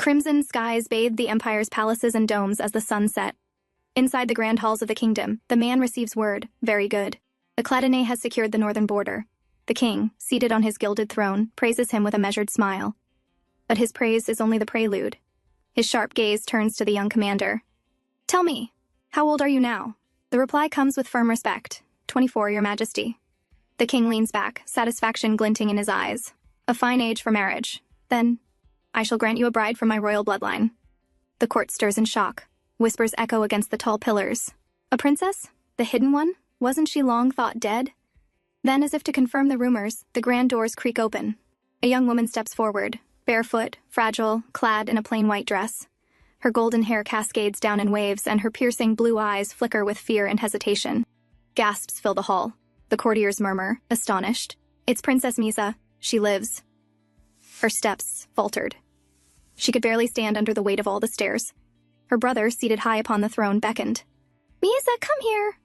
Crimson skies bathed the empire's palaces and domes as the sun set. Inside the grand halls of the kingdom, the man receives word, very good. The Cladine has secured the northern border. The king, seated on his gilded throne, praises him with a measured smile. But his praise is only the prelude. His sharp gaze turns to the young commander. Tell me, how old are you now? The reply comes with firm respect. 24, your majesty. The king leans back, satisfaction glinting in his eyes. A fine age for marriage. Then, I shall grant you a bride from my royal bloodline. The court stirs in shock. Whispers echo against the tall pillars. A princess? The hidden one? Wasn't she long thought dead? Then, as if to confirm the rumors, the grand doors creak open. A young woman steps forward, barefoot, fragile, clad in a plain white dress. Her golden hair cascades down in waves, and her piercing blue eyes flicker with fear and hesitation. Gasps fill the hall. The courtiers murmur, astonished. It's Princess Misa. She lives. Her steps faltered. She could barely stand under the weight of all the stairs. Her brother, seated high upon the throne, beckoned. Misa, come here.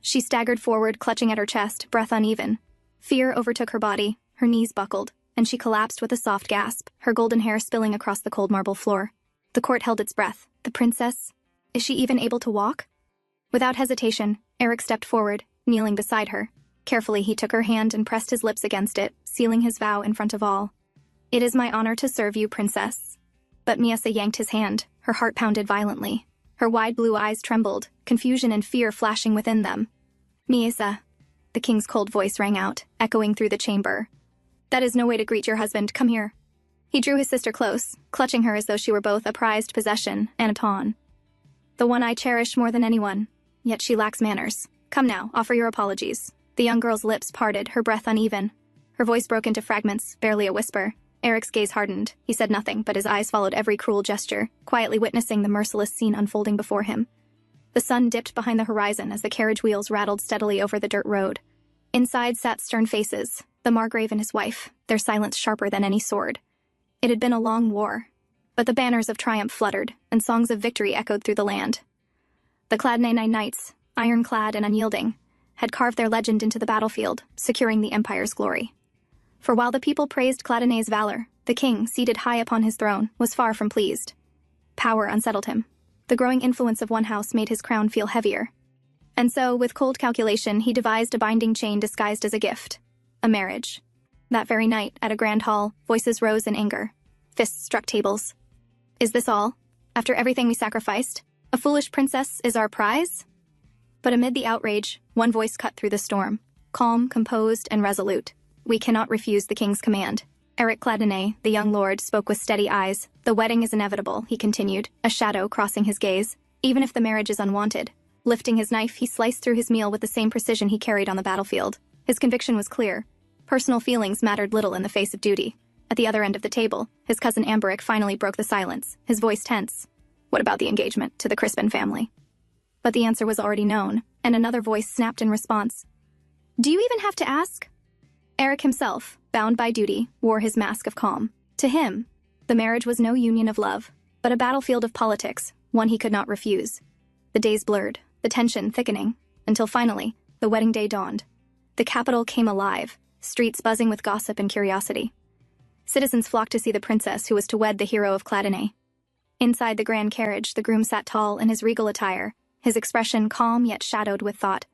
She staggered forward, clutching at her chest, breath uneven. Fear overtook her body, her knees buckled, and she collapsed with a soft gasp, her golden hair spilling across the cold marble floor. The court held its breath. The princess? Is she even able to walk? Without hesitation, Eric stepped forward, kneeling beside her. Carefully, he took her hand and pressed his lips against it, sealing his vow in front of all. It is my honor to serve you, princess. But Misa yanked his hand. Her heart pounded violently. Her wide blue eyes trembled, confusion and fear flashing within them. Misa, the king's cold voice rang out, echoing through the chamber. That is no way to greet your husband. Come here. He drew his sister close, clutching her as though she were both a prized possession and a pawn. The one I cherish more than anyone, yet she lacks manners. Come now, offer your apologies. The young girl's lips parted, her breath uneven. Her voice broke into fragments, barely a whisper. Eric's gaze hardened. He said nothing, but his eyes followed every cruel gesture, quietly witnessing the merciless scene unfolding before him. The sun dipped behind the horizon as the carriage wheels rattled steadily over the dirt road. Inside sat stern faces, the Margrave and his wife, their silence sharper than any sword. It had been a long war, but the banners of triumph fluttered, and songs of victory echoed through the land. The Cladine knights, ironclad and unyielding, had carved their legend into the battlefield, securing the empire's glory. For while the people praised Cladine's valor, the king, seated high upon his throne, was far from pleased. Power unsettled him. The growing influence of one house made his crown feel heavier. And so, with cold calculation, he devised a binding chain disguised as a gift. A marriage. That very night, at a grand hall, voices rose in anger. Fists struck tables. Is this all? After everything we sacrificed? A foolish princess is our prize? But amid the outrage, one voice cut through the storm. Calm, composed, and resolute. We cannot refuse the king's command. Eric Cladine, the young lord, spoke with steady eyes. The wedding is inevitable, he continued, a shadow crossing his gaze, even if the marriage is unwanted. Lifting his knife, he sliced through his meal with the same precision he carried on the battlefield. His conviction was clear. Personal feelings mattered little in the face of duty. At the other end of the table, his cousin Amberic finally broke the silence, his voice tense. What about the engagement to the Crispin family? But the answer was already known, and another voice snapped in response. Do you even have to ask? Eric himself, bound by duty, wore his mask of calm. To him, the marriage was no union of love, but a battlefield of politics, one he could not refuse. The days blurred, the tension thickening, until finally, the wedding day dawned. The capital came alive, streets buzzing with gossip and curiosity. Citizens flocked to see the princess who was to wed the hero of Cladine. Inside the grand carriage, the groom sat tall in his regal attire, his expression calm yet shadowed with thought.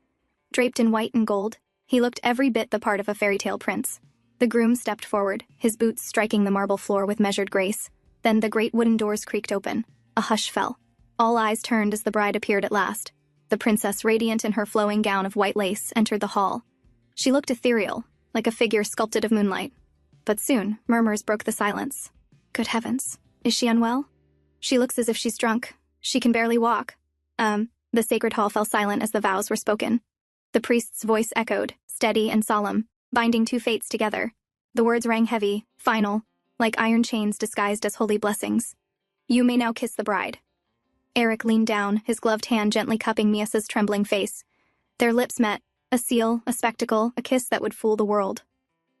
Draped in white and gold, he looked every bit the part of a fairy tale prince. The groom stepped forward, his boots striking the marble floor with measured grace. Then the great wooden doors creaked open. A hush fell. All eyes turned as the bride appeared at last. The princess, radiant in her flowing gown of white lace, entered the hall. She looked ethereal, like a figure sculpted of moonlight. But soon, murmurs broke the silence. Good heavens, is she unwell? She looks as if she's drunk. She can barely walk. The sacred hall fell silent as the vows were spoken. The priest's voice echoed, steady and solemn, binding two fates together. The words rang heavy, final, like iron chains disguised as holy blessings. You may now kiss the bride. Eric leaned down, his gloved hand gently cupping Miasa's trembling face. Their lips met, a seal, a spectacle, a kiss that would fool the world.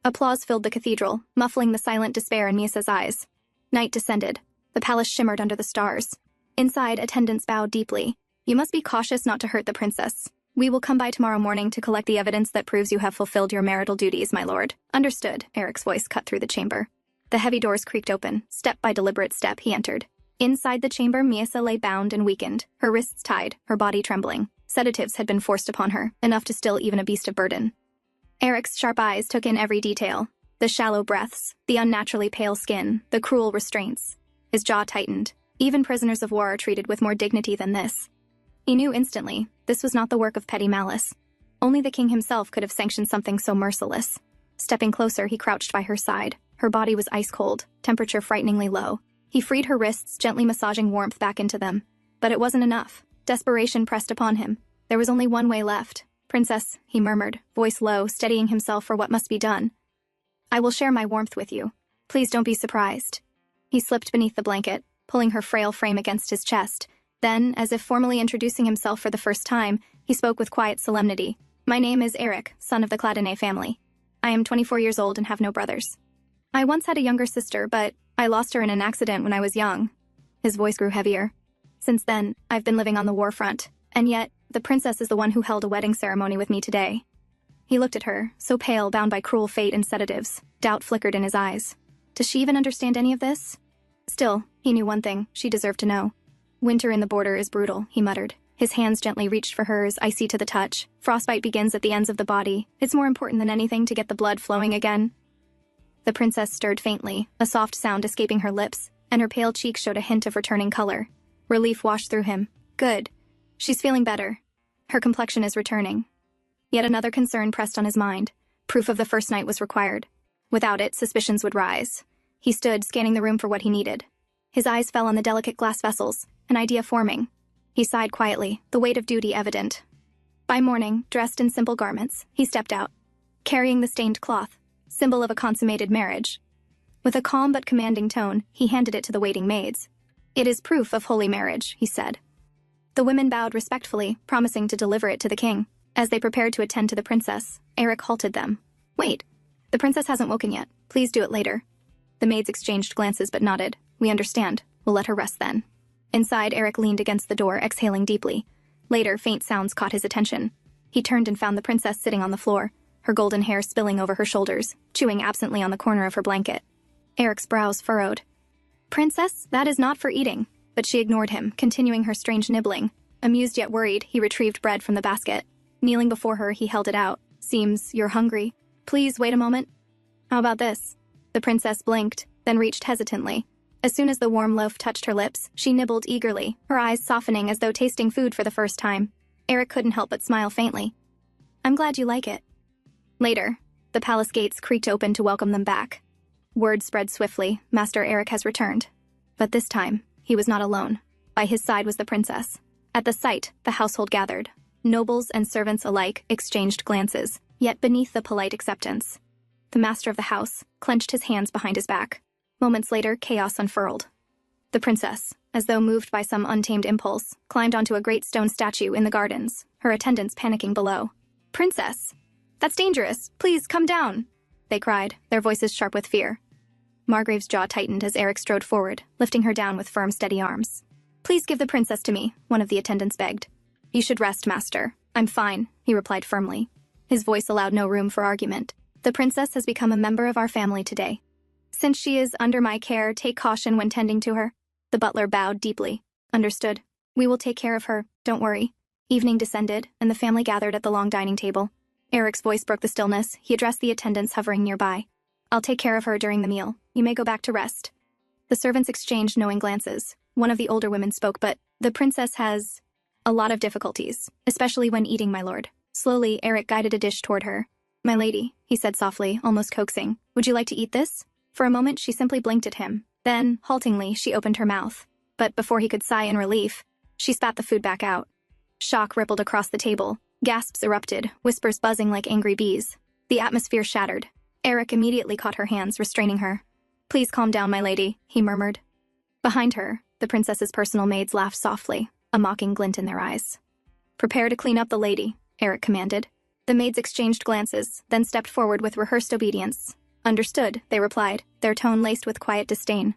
Applause filled the cathedral, muffling the silent despair in Miasa's eyes. Night descended. The palace shimmered under the stars. Inside, attendants bowed deeply. You must be cautious not to hurt the princess. We will come by tomorrow morning to collect the evidence that proves you have fulfilled your marital duties, my lord. Understood, Eric's voice cut through the chamber. The heavy doors creaked open. Step by deliberate step, he entered. Inside the chamber, Miasa lay bound and weakened, her wrists tied, her body trembling. Sedatives had been forced upon her, enough to still even a beast of burden. Eric's sharp eyes took in every detail. The shallow breaths, the unnaturally pale skin, the cruel restraints. His jaw tightened. Even prisoners of war are treated with more dignity than this. He knew instantly, this was not the work of petty malice. Only the king himself could have sanctioned something so merciless. Stepping closer, he crouched by her side. Her body was ice cold, temperature frighteningly low. He freed her wrists, gently massaging warmth back into them. But it wasn't enough. Desperation pressed upon him. There was only one way left. "Princess," he murmured, voice low, steadying himself for what must be done. "I will share my warmth with you. Please don't be surprised." He slipped beneath the blanket, pulling her frail frame against his chest. Then, as if formally introducing himself for the first time, he spoke with quiet solemnity. "My name is Eric, son of the Cladene family. I am 24 years old and have no brothers. I once had a younger sister, but I lost her in an accident when I was young." His voice grew heavier. "Since then, I've been living on the war front, and yet, the princess is the one who held a wedding ceremony with me today." He looked at her, so pale, bound by cruel fate and sedatives. Doubt flickered in his eyes. Does she even understand any of this? Still, he knew one thing, she deserved to know. "Winter in the border is brutal," he muttered. His hands gently reached for hers, icy to the touch. "Frostbite begins at the ends of the body. It's more important than anything to get the blood flowing again." The princess stirred faintly, a soft sound escaping her lips, and her pale cheeks showed a hint of returning color. Relief washed through him. Good. She's feeling better. Her complexion is returning. Yet another concern pressed on his mind. Proof of the first night was required. Without it, suspicions would rise. He stood, scanning the room for what he needed. His eyes fell on the delicate glass vessels, an idea forming. He sighed quietly, the weight of duty evident. By morning, dressed in simple garments, he stepped out, carrying the stained cloth, symbol of a consummated marriage. With a calm but commanding tone, he handed it to the waiting maids. "It is proof of holy marriage," he said. The women bowed respectfully, promising to deliver it to the king. As they prepared to attend to the princess, Eric halted them. "Wait, the princess hasn't woken yet. Please do it later." The maids exchanged glances but nodded. "We understand. We'll let her rest then." Inside, Eric leaned against the door, exhaling deeply. Later, faint sounds caught his attention. He turned and found the princess sitting on the floor, her golden hair spilling over her shoulders, chewing absently on the corner of her blanket. Eric's brows furrowed. "Princess, that is not for eating." But she ignored him, continuing her strange nibbling. Amused yet worried, he retrieved bread from the basket. Kneeling before her, he held it out. "Seems you're hungry. Please wait a moment." "How about this?" The princess blinked, then reached hesitantly. As soon as the warm loaf touched her lips, she nibbled eagerly, her eyes softening as though tasting food for the first time. Eric couldn't help but smile faintly. "I'm glad you like it." Later, the palace gates creaked open to welcome them back. Word spread swiftly, Master Eric has returned. But this time, he was not alone. By his side was the princess. At the sight, the household gathered. Nobles and servants alike exchanged glances, yet beneath the polite acceptance. The master of the house clenched his hands behind his back. Moments later, chaos unfurled. The princess, as though moved by some untamed impulse, climbed onto a great stone statue in the gardens, her attendants panicking below. "Princess! That's dangerous! Please, come down!" they cried, their voices sharp with fear. Margrave's jaw tightened as Eric strode forward, lifting her down with firm, steady arms. "Please give the princess to me," one of the attendants begged. "You should rest, master. I'm fine," he replied firmly. His voice allowed no room for argument. "The princess has become a member of our family today. Since she is under my care, take caution when tending to her." The butler bowed deeply. "Understood. We will take care of her, don't worry." Evening descended, and the family gathered at the long dining table. Eric's voice broke the stillness. He addressed the attendants hovering nearby. "I'll take care of her during the meal. You may go back to rest." The servants exchanged knowing glances. One of the older women spoke, "But the princess has a lot of difficulties, especially when eating, my lord." Slowly, Eric guided a dish toward her. "My lady," he said softly, almost coaxing, "would you like to eat this?" For a moment, she simply blinked at him. Then, haltingly, she opened her mouth. But before he could sigh in relief, she spat the food back out. Shock rippled across the table. Gasps erupted, whispers buzzing like angry bees. The atmosphere shattered. Eric immediately caught her hands, restraining her. "Please calm down, my lady," he murmured. Behind her, the princess's personal maids laughed softly, a mocking glint in their eyes. "Prepare to clean up the lady," Eric commanded. The maids exchanged glances, then stepped forward with rehearsed obedience. "Understood," they replied, their tone laced with quiet disdain.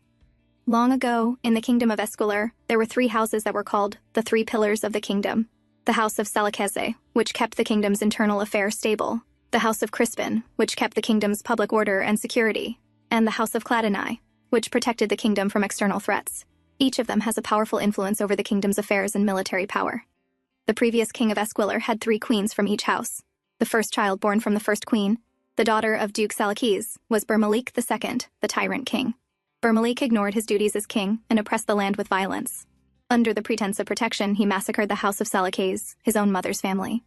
Long ago, in the kingdom of Esquilar, there were 3 houses that were called the 3 pillars of the kingdom. The house of Selekese, which kept the kingdom's internal affairs stable. The house of Crispin, which kept the kingdom's public order and security. and the House of Cladani, which protected the kingdom from external threats. Each of them has a powerful influence over the kingdom's affairs and military power. The previous king of Esquilor had 3 queens from each house. The first child born from the first queen, the daughter of Duke Salakes, was Burmalik II, the tyrant king. Burmalik ignored his duties as king and oppressed the land with violence. Under the pretense of protection, he massacred the House of Salakes, his own mother's family.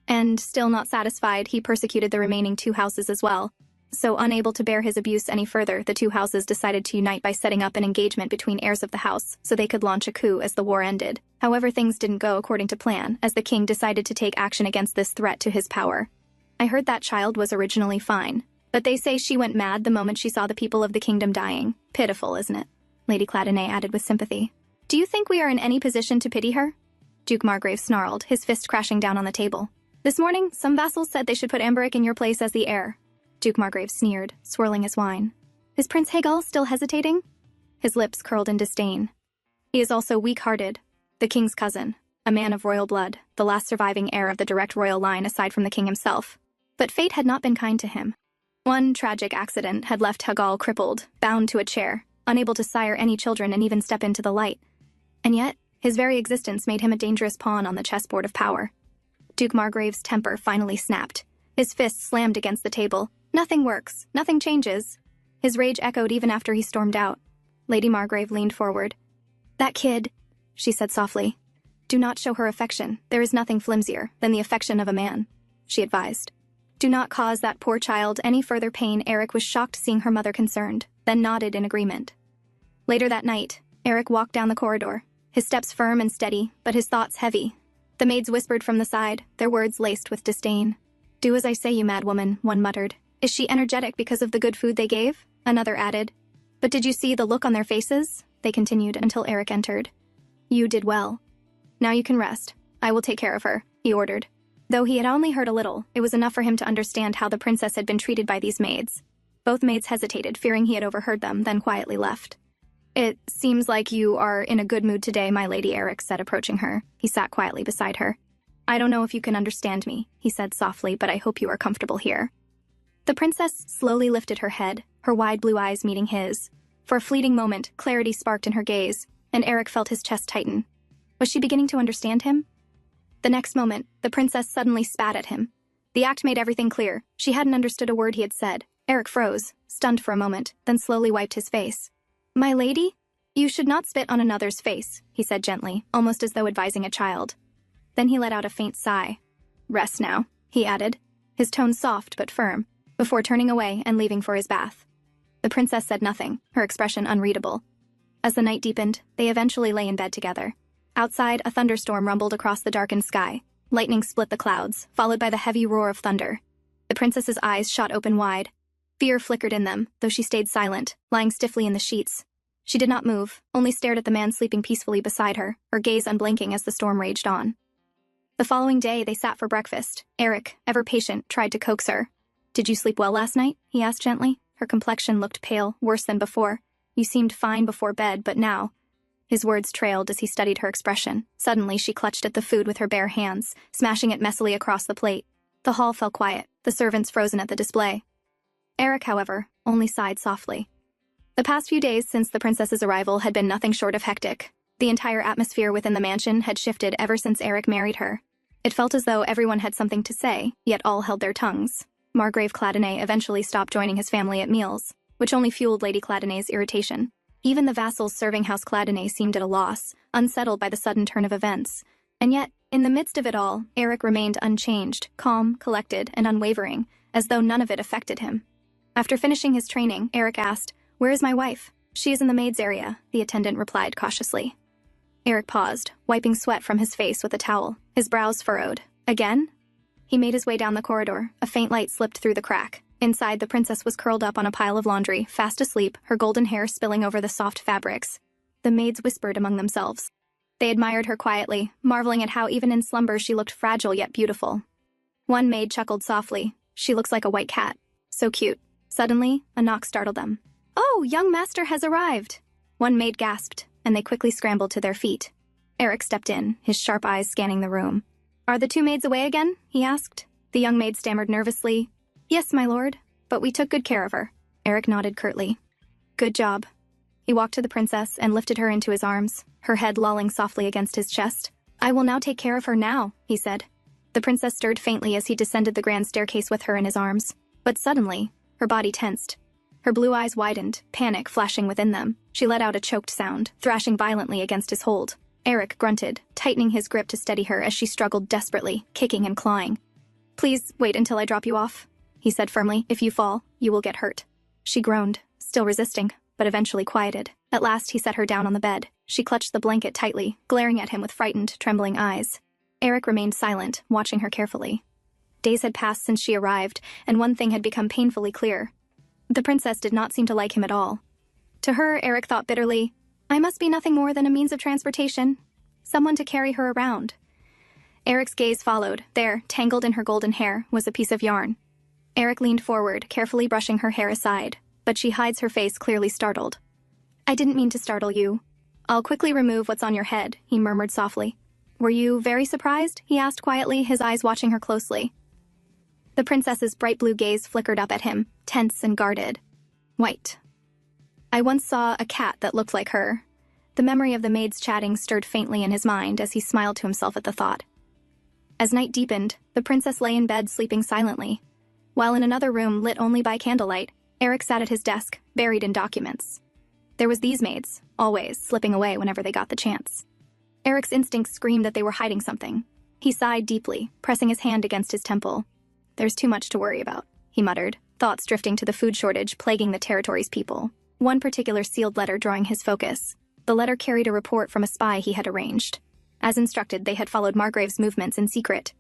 And, still not satisfied, he persecuted the remaining 2 houses as well. So, unable to bear his abuse any further, the 2 houses decided to unite by setting up an engagement between heirs of the house so they could launch a coup as the war ended. However, things didn't go according to plan, as the king decided to take action against this threat to his power. I heard that child was originally fine, but they say she went mad the moment she saw the people of the kingdom dying. Pitiful, isn't it? Lady Cladani added with sympathy. Do you think we are in any position to pity her? Duke Margrave snarled, his fist crashing down on the table. This morning, some vassals said they should put Amberic in your place as the heir. Duke Margrave sneered, swirling his wine. Is Prince Hagal still hesitating? His lips curled in disdain. He is also weak-hearted. The king's cousin, a man of royal blood, the last surviving heir of the direct royal line aside from the king himself. But fate had not been kind to him. One tragic accident had left Hagal crippled, bound to a chair, unable to sire any children and even step into the light. And yet, his very existence made him a dangerous pawn on the chessboard of power. Duke Margrave's temper finally snapped. His fist slammed against the table. Nothing works. Nothing changes. His rage echoed even after he stormed out. Lady Margrave leaned forward. That kid, she said softly. Do not show her affection. There is nothing flimsier than the affection of a man, she advised. Do not cause that poor child any further pain. Eric was shocked seeing her mother concerned, then nodded in agreement. Later that night, Eric walked down the corridor, his steps firm and steady, but his thoughts heavy. The maids whispered from the side, their words laced with disdain. Do as I say, you mad woman, one muttered. Is she energetic because of the good food they gave? Another added. But did you see the look on their faces? They continued until Eric entered. You did well. Now you can rest. I will take care of her, he ordered. Though he had only heard a little, it was enough for him to understand how the princess had been treated by these maids. Both maids hesitated, fearing he had overheard them, then quietly left. It seems like you are in a good mood today, my lady, Eric said, approaching her. He sat quietly beside her. I don't know if you can understand me, he said softly, but I hope you are comfortable here. The princess slowly lifted her head, her wide blue eyes meeting his. For a fleeting moment, clarity sparked in her gaze, and Eric felt his chest tighten. Was she beginning to understand him? The next moment, the princess suddenly spat at him. The act made everything clear. She hadn't understood a word he had said. Eric froze, stunned for a moment, then slowly wiped his face. My lady? You should not spit on another's face, he said gently, almost as though advising a child. Then he let out a faint sigh. Rest now, he added, his tone soft but firm, before turning away and leaving for his bath. The princess said nothing, her expression unreadable. As the night deepened, they eventually lay in bed together. Outside, a thunderstorm rumbled across the darkened sky. Lightning split the clouds, followed by the heavy roar of thunder. The princess's eyes shot open wide. Fear flickered in them, though she stayed silent, lying stiffly in the sheets. She did not move, only stared at the man sleeping peacefully beside her, her gaze unblinking as the storm raged on. The following day, they sat for breakfast. Eric, ever patient, tried to coax her. Did you sleep well last night? He asked gently. Her complexion looked pale, worse than before. You seemed fine before bed, but now... His words trailed as he studied her expression. Suddenly, she clutched at the food with her bare hands, smashing it messily across the plate. The hall fell quiet, the servants frozen at the display. Eric, however, only sighed softly. The past few days since the princess's arrival had been nothing short of hectic. The entire atmosphere within the mansion had shifted ever since Eric married her. It felt as though everyone had something to say, yet all held their tongues. Margrave Cladani eventually stopped joining his family at meals, which only fueled Lady Cladani's irritation. Even the vassals serving House Cladani seemed at a loss, unsettled by the sudden turn of events. And yet, in the midst of it all, Eric remained unchanged, calm, collected, and unwavering, as though none of it affected him. After finishing his training, Eric asked, "Where is my wife?" "She is in the maids' area," the attendant replied cautiously. Eric paused, wiping sweat from his face with a towel, his brows furrowed. Again? He made his way down the corridor. A faint light slipped through the crack. Inside, the princess was curled up on a pile of laundry, fast asleep, her golden hair spilling over the soft fabrics. The maids whispered among themselves. They admired her quietly, marveling at how even in slumber she looked fragile yet beautiful. One maid chuckled softly. "She looks like a white cat. So cute." Suddenly, a knock startled them. "Oh, young master has arrived!" One maid gasped, and they quickly scrambled to their feet. Eric stepped in, his sharp eyes scanning the room. "Are the 2 maids away again?" he asked. The young maid stammered nervously. "Yes, my lord, but we took good care of her." Eric nodded curtly. Good job. He walked to the princess and lifted her into his arms, her head lolling softly against his chest. I will now take care of her now, he said. The princess stirred faintly as he descended the grand staircase with her in his arms. But suddenly, her body tensed. Her blue eyes widened, panic flashing within them. She let out a choked sound, thrashing violently against his hold. Eric grunted, tightening his grip to steady her as she struggled desperately, kicking and clawing. Please wait until I drop you off, he said firmly. If you fall, you will get hurt. She groaned, still resisting, but eventually quieted. At last he set her down on the bed. She clutched the blanket tightly, glaring at him with frightened, trembling eyes. Eric remained silent, watching her carefully. Days had passed since she arrived, and one thing had become painfully clear. The princess did not seem to like him at all. To her, Eric thought bitterly, I must be nothing more than a means of transportation. Someone to carry her around. Eric's gaze followed. There, tangled in her golden hair, was a piece of yarn. Eric leaned forward, carefully brushing her hair aside, but she hides her face, clearly startled. I didn't mean to startle you. I'll quickly remove what's on your head, he murmured softly. Were you very surprised? He asked quietly, his eyes watching her closely. The princess's bright blue gaze flickered up at him, tense and guarded. White. I once saw a cat that looked like her. The memory of the maids chatting stirred faintly in his mind as he smiled to himself at the thought. As night deepened, the princess lay in bed sleeping silently. While in another room lit only by candlelight, Eric sat at his desk, buried in documents. There was these maids, always slipping away whenever they got the chance. Eric's instincts screamed that they were hiding something. He sighed deeply, pressing his hand against his temple. There's too much to worry about, he muttered, thoughts drifting to the food shortage plaguing the territory's people. One particular sealed letter drawing his focus. The letter carried a report from a spy he had arranged. As instructed, they had followed Margrave's movements in secret.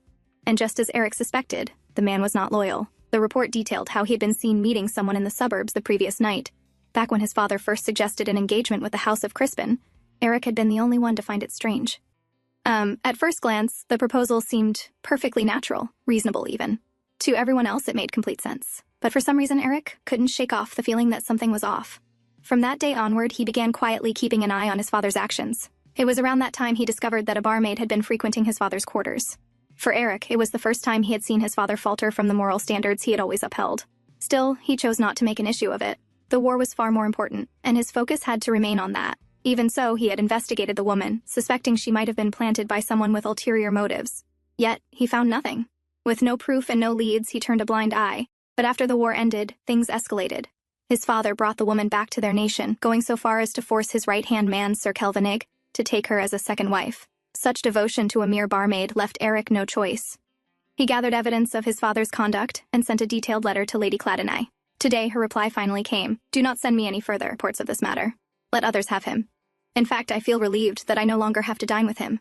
And just as Eric suspected, the man was not loyal. The report detailed how he had been seen meeting someone in the suburbs the previous night. Back when his father first suggested an engagement with the House of Crispin, Eric had been the only one to find it strange. At first glance, the proposal seemed perfectly natural, reasonable even. To everyone else, it made complete sense. But for some reason, Eric couldn't shake off the feeling that something was off. From that day onward, he began quietly keeping an eye on his father's actions. It was around that time he discovered that a barmaid had been frequenting his father's quarters. For Eric, it was the first time he had seen his father falter from the moral standards he had always upheld. Still, he chose not to make an issue of it. The war was far more important, and his focus had to remain on that. Even so, he had investigated the woman, suspecting she might have been planted by someone with ulterior motives. Yet, he found nothing. With no proof and no leads, he turned a blind eye. But after the war ended, things escalated. His father brought the woman back to their nation, going so far as to force his right-hand man, Sir Kelvinig, to take her as a second wife. Such devotion to a mere barmaid left Eric no choice. He gathered evidence of his father's conduct and sent a detailed letter to Lady Claddenay. Today, her reply finally came. Do not send me any further reports of this matter. Let others have him. In fact, I feel relieved that I no longer have to dine with him.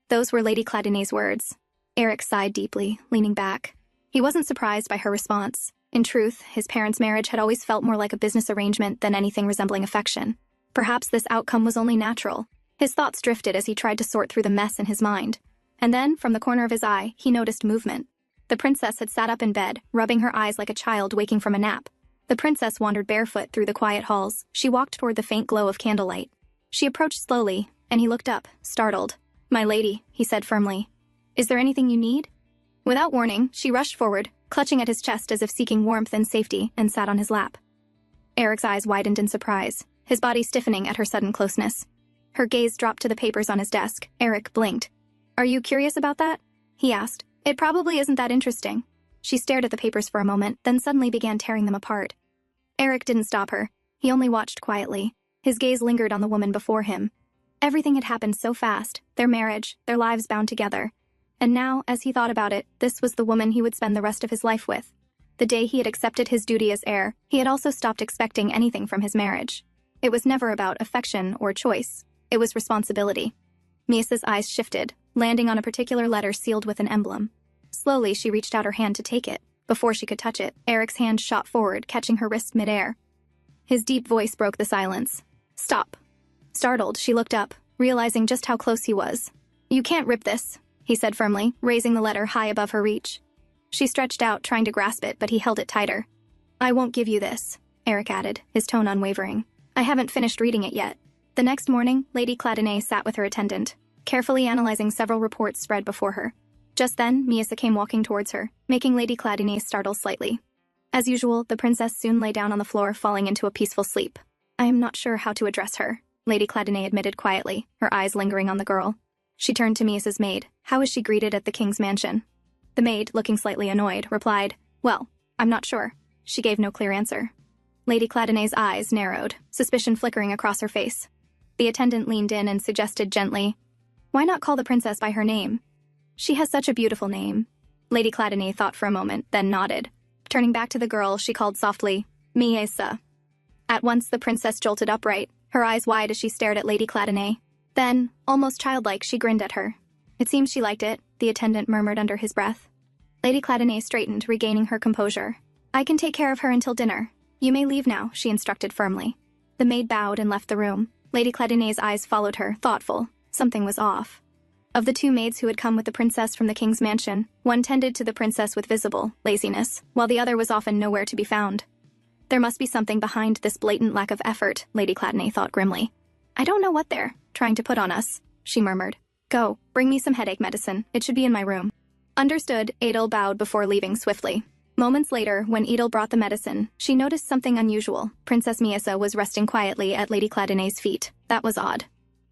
Those were Lady Claddenay's words. Eric sighed deeply, leaning back. He wasn't surprised by her response. In truth, his parents' marriage had always felt more like a business arrangement than anything resembling affection. Perhaps this outcome was only natural. His thoughts drifted as he tried to sort through the mess in his mind. And then, from the corner of his eye, he noticed movement. The princess had sat up in bed, rubbing her eyes like a child waking from a nap. The princess wandered barefoot through the quiet halls. She walked toward the faint glow of candlelight. She approached slowly, and he looked up, startled. My lady, he said firmly. Is there anything you need? Without warning, she rushed forward, clutching at his chest as if seeking warmth and safety, and sat on his lap. Eric's eyes widened in surprise, his body stiffening at her sudden closeness. Her gaze dropped to the papers on his desk. Eric blinked. Are you curious about that? He asked. It probably isn't that interesting. She stared at the papers for a moment, then suddenly began tearing them apart. Eric didn't stop her. He only watched quietly. His gaze lingered on the woman before him. Everything had happened so fast, their marriage, their lives bound together. And now, as he thought about it, this was the woman he would spend the rest of his life with. The day he had accepted his duty as heir, he had also stopped expecting anything from his marriage. It was never about affection or choice. It was responsibility. Mia's eyes shifted, landing on a particular letter sealed with an emblem. Slowly, she reached out her hand to take it. Before she could touch it, Eric's hand shot forward, catching her wrist midair. His deep voice broke the silence. Stop. Startled, she looked up, realizing just how close he was. You can't rip this, he said firmly, raising the letter high above her reach. She stretched out, trying to grasp it, but he held it tighter. I won't give you this, Eric added, his tone unwavering. I haven't finished reading it yet. The next morning, Lady Claddenay sat with her attendant, carefully analyzing several reports spread before her. Just then, Mia came walking towards her, making Lady Claddenay startle slightly. As usual, the princess soon lay down on the floor, falling into a peaceful sleep. I am not sure how to address her, Lady Cladonnay admitted quietly, her eyes lingering on the girl. She turned to Miasa's maid. How is she greeted at the king's mansion? The maid, looking slightly annoyed, replied, Well, I'm not sure. She gave no clear answer. Lady Cladonnay's eyes narrowed, suspicion flickering across her face. The attendant leaned in and suggested gently, Why not call the princess by her name? She has such a beautiful name. Lady Cladonnay thought for a moment, then nodded. Turning back to the girl, she called softly, Miasa. At once the princess jolted upright, her eyes wide as she stared at Lady Cladonnay. Then, almost childlike, she grinned at her. It seems she liked it, the attendant murmured under his breath. Lady Cladonnay straightened, regaining her composure. I can take care of her until dinner. You may leave now, she instructed firmly. The maid bowed and left the room. Lady Cladonnay's eyes followed her, thoughtful. Something was off. Of the two maids who had come with the princess from the king's mansion, one tended to the princess with visible laziness, while the other was often nowhere to be found. There must be something behind this blatant lack of effort, Lady Cladonnay thought grimly. I don't know what they're trying to put on us, she murmured. Go, bring me some headache medicine. It should be in my room. Understood, Adel bowed before leaving swiftly. Moments later, when Edel brought the medicine, she noticed something unusual. Princess Miasa was resting quietly at Lady Cladonnay's feet. That was odd.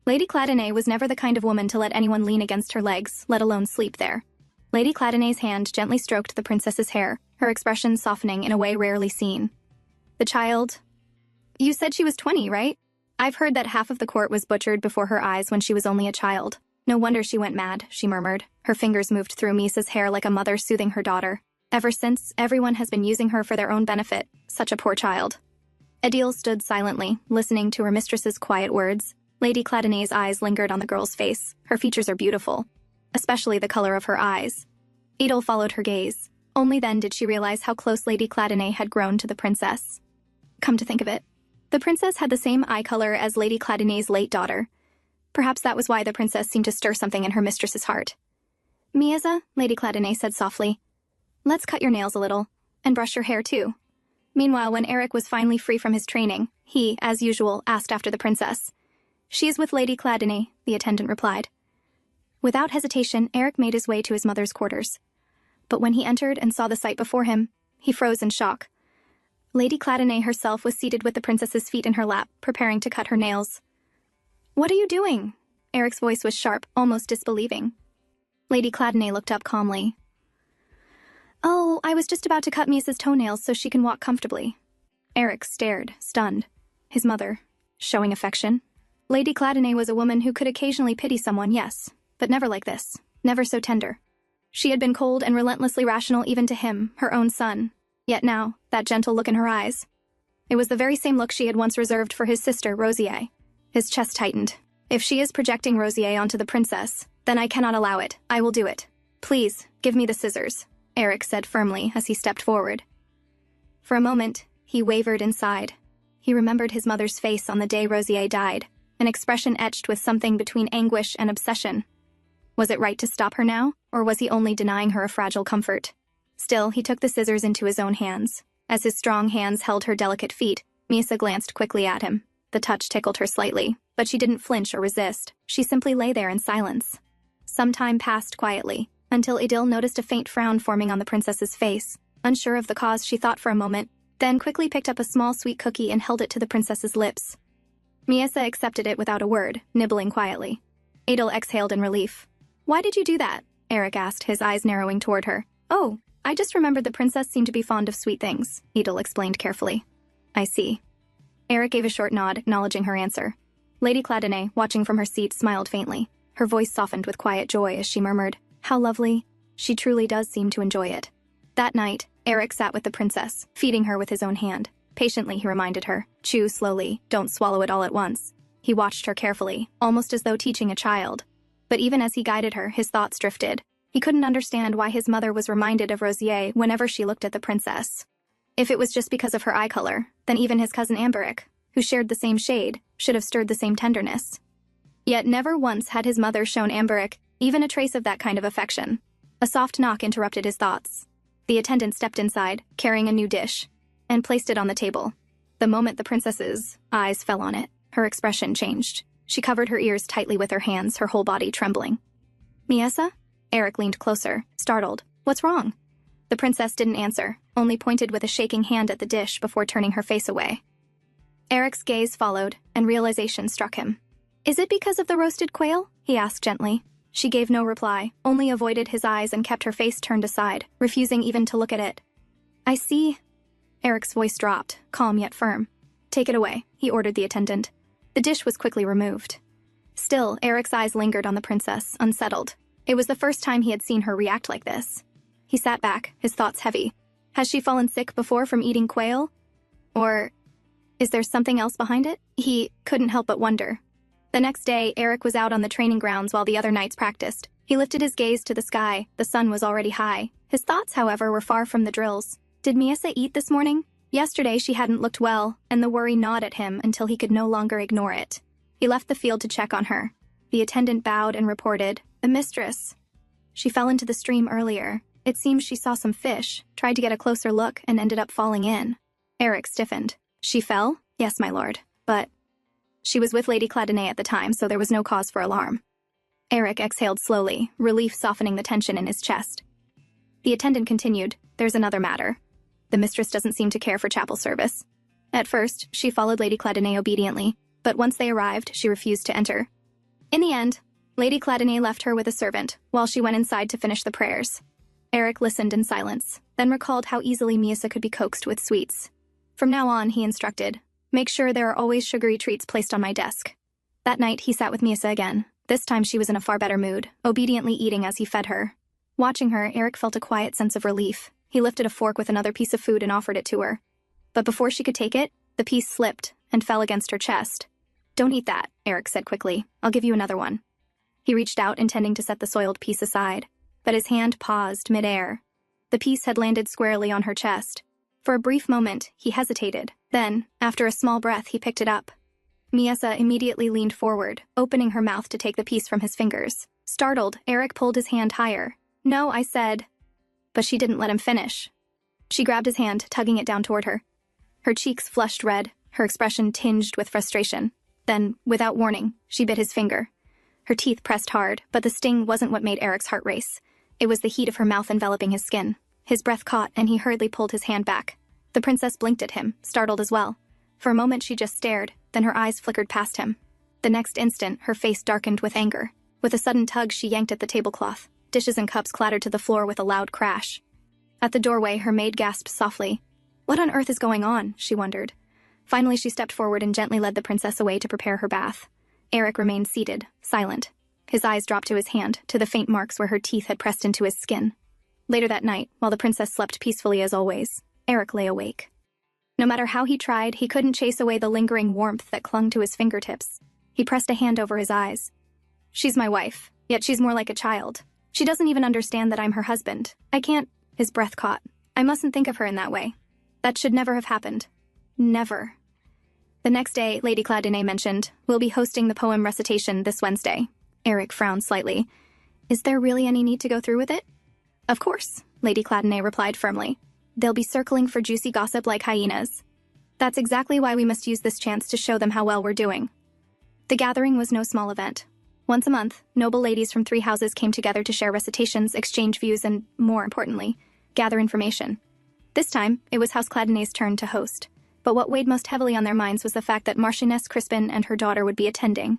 Lady Cladonnay was never the kind of woman to let anyone lean against her legs, let alone sleep there. Lady Cladonnay's hand gently stroked the princess's hair, her expression softening in a way rarely seen. The child... You said she was 20, right? I've heard that half of the court was butchered before her eyes when she was only a child. No wonder she went mad, she murmured. Her fingers moved through Misa's hair like a mother soothing her daughter. Ever since, everyone has been using her for their own benefit. Such a poor child. Adil stood silently, listening to her mistress's quiet words. Lady Cladonnay's eyes lingered on the girl's face. Her features are beautiful, especially the color of her eyes. Edel followed her gaze. Only then did she realize how close Lady Cladonnay had grown to the princess. Come to think of it, the princess had the same eye color as Lady Cladonnay's late daughter. Perhaps that was why the princess seemed to stir something in her mistress's heart. Miasa, Lady Cladonnay said softly, let's cut your nails a little, and brush your hair too. Meanwhile, when Eric was finally free from his training, he, as usual, asked after the princess. She is with Lady Cladonnay, the attendant replied. Without hesitation, Eric made his way to his mother's quarters. But when he entered and saw the sight before him, he froze in shock. Lady Cladonnay herself was seated with the princess's feet in her lap, preparing to cut her nails. What are you doing? Eric's voice was sharp, almost disbelieving. Lady Cladonnay looked up calmly. Oh, I was just about to cut Miasa's toenails so she can walk comfortably. Eric stared, stunned. His mother, showing affection. Lady Cladonnay was a woman who could occasionally pity someone, yes, but never like this, never so tender. She had been cold and relentlessly rational even to him, her own son. Yet now, that gentle look in her eyes. It was the very same look she had once reserved for his sister, Rosier. His chest tightened. If she is projecting Rosier onto the princess, then I cannot allow it. I will do it. Please, give me the scissors, Eric said firmly as he stepped forward. For a moment, he wavered inside. He remembered his mother's face on the day Rosier died, an expression etched with something between anguish and obsession. Was it right to stop her now, or was he only denying her a fragile comfort? Still, he took the scissors into his own hands. As his strong hands held her delicate feet, Miasa glanced quickly at him. The touch tickled her slightly, but she didn't flinch or resist. She simply lay there in silence. Some time passed quietly, until Adil noticed a faint frown forming on the princess's face. Unsure of the cause, she thought for a moment, then quickly picked up a small sweet cookie and held it to the princess's lips. Miasa accepted it without a word, nibbling quietly. Adil exhaled in relief. Why did you do that? Eric asked, his eyes narrowing toward her. Oh, I just remembered the princess seemed to be fond of sweet things, Adil explained carefully. I see. Eric gave a short nod, acknowledging her answer. Lady Cladonnay, watching from her seat, smiled faintly. Her voice softened with quiet joy as she murmured, How lovely. She truly does seem to enjoy it. That night, Eric sat with the princess, feeding her with his own hand. Patiently, he reminded her, chew slowly, don't swallow it all at once. He watched her carefully, almost as though teaching a child. But even as he guided her, his thoughts drifted. He couldn't understand why his mother was reminded of Rosier whenever she looked at the princess. If it was just because of her eye color, then even his cousin Amberic, who shared the same shade, should have stirred the same tenderness. Yet never once had his mother shown Amberic even a trace of that kind of affection. A soft knock interrupted his thoughts. The attendant stepped inside, carrying a new dish, and placed it on the table. The moment the princess's eyes fell on it, her expression changed. She covered her ears tightly with her hands, her whole body trembling. Miasa? Eric leaned closer, startled. What's wrong? The princess didn't answer, only pointed with a shaking hand at the dish before turning her face away. Eric's gaze followed, and realization struck him. "Is it because of the roasted quail?" he asked gently. She gave no reply, only avoided his eyes and kept her face turned aside, refusing even to look at it. "I see." Eric's voice dropped, calm yet firm. "Take it away," he ordered the attendant. The dish was quickly removed. Still, Eric's eyes lingered on the princess, unsettled. It was the first time he had seen her react like this. He sat back, his thoughts heavy. Has she fallen sick before from eating quail? Or is there something else behind it? He couldn't help but wonder. The next day, Eric was out on the training grounds while the other knights practiced. He lifted his gaze to the sky. The sun was already high. His thoughts, however, were far from the drills. Did Miasa eat this morning? Yesterday she hadn't looked well, and the worry gnawed at him until he could no longer ignore it. He left the field to check on her. The attendant bowed and reported, "The mistress. She fell into the stream earlier. It seems she saw some fish, tried to get a closer look, and ended up falling in." Eric stiffened. "She fell?" "Yes, my lord. But she was with Lady Cladonay at the time, so there was no cause for alarm." Eric exhaled slowly, relief softening the tension in his chest. The attendant continued, "There's another matter. The mistress doesn't seem to care for chapel service. At first, she followed Lady Cladonay obediently, but once they arrived, she refused to enter. In the end, Lady Cladonay left her with a servant, while she went inside to finish the prayers. Eric listened in silence, then recalled how easily Miasa could be coaxed with sweets. From now on, he instructed, "Make sure there are always sugary treats placed on my desk." That night, he sat with Miasa again. This time she was in a far better mood, obediently eating as he fed her. Watching her, Eric felt a quiet sense of relief. He lifted a fork with another piece of food and offered it to her. But before she could take it, the piece slipped and fell against her chest. "Don't eat that," Eric said quickly. "I'll give you another one." He reached out, intending to set the soiled piece aside, but his hand paused mid-air. The piece had landed squarely on her chest. For a brief moment, he hesitated. Then, after a small breath, he picked it up. Miasa immediately leaned forward, opening her mouth to take the piece from his fingers. Startled, Eric pulled his hand higher. "No, I said..." But she didn't let him finish. She grabbed his hand, tugging it down toward her. Her cheeks flushed red, her expression tinged with frustration. Then, without warning, she bit his finger. Her teeth pressed hard, but the sting wasn't what made Eric's heart race. It was the heat of her mouth enveloping his skin. His breath caught, and he hurriedly pulled his hand back. The princess blinked at him, startled as well. For a moment she just stared, then her eyes flickered past him. The next instant, her face darkened with anger. With a sudden tug, she yanked at the tablecloth. Dishes and cups clattered to the floor with a loud crash. At the doorway, her maid gasped softly. What on earth is going on? She wondered. Finally, she stepped forward and gently led the princess away to prepare her bath. Eric remained seated, silent. His eyes dropped to his hand, to the faint marks where her teeth had pressed into his skin. Later that night, while the princess slept peacefully as always, Eric lay awake. No matter how he tried, he couldn't chase away the lingering warmth that clung to his fingertips. He pressed a hand over his eyes. She's my wife, yet she's more like a child. She doesn't even understand that I'm her husband. I can't... His breath caught. I mustn't think of her in that way. That should never have happened. Never. The next day, Lady Cladonay mentioned, "We'll be hosting the poem recitation this Wednesday." Eric frowned slightly. "Is there really any need to go through with it?" "Of course," Lady Cladonay replied firmly. "They'll be circling for juicy gossip like hyenas. That's exactly why we must use this chance to show them how well we're doing." The gathering was no small event. Once a month, noble ladies from 3 houses came together to share recitations, exchange views, and, more importantly, gather information. This time, it was House Cladonay's turn to host. But what weighed most heavily on their minds was the fact that Marchioness Crispin and her daughter would be attending.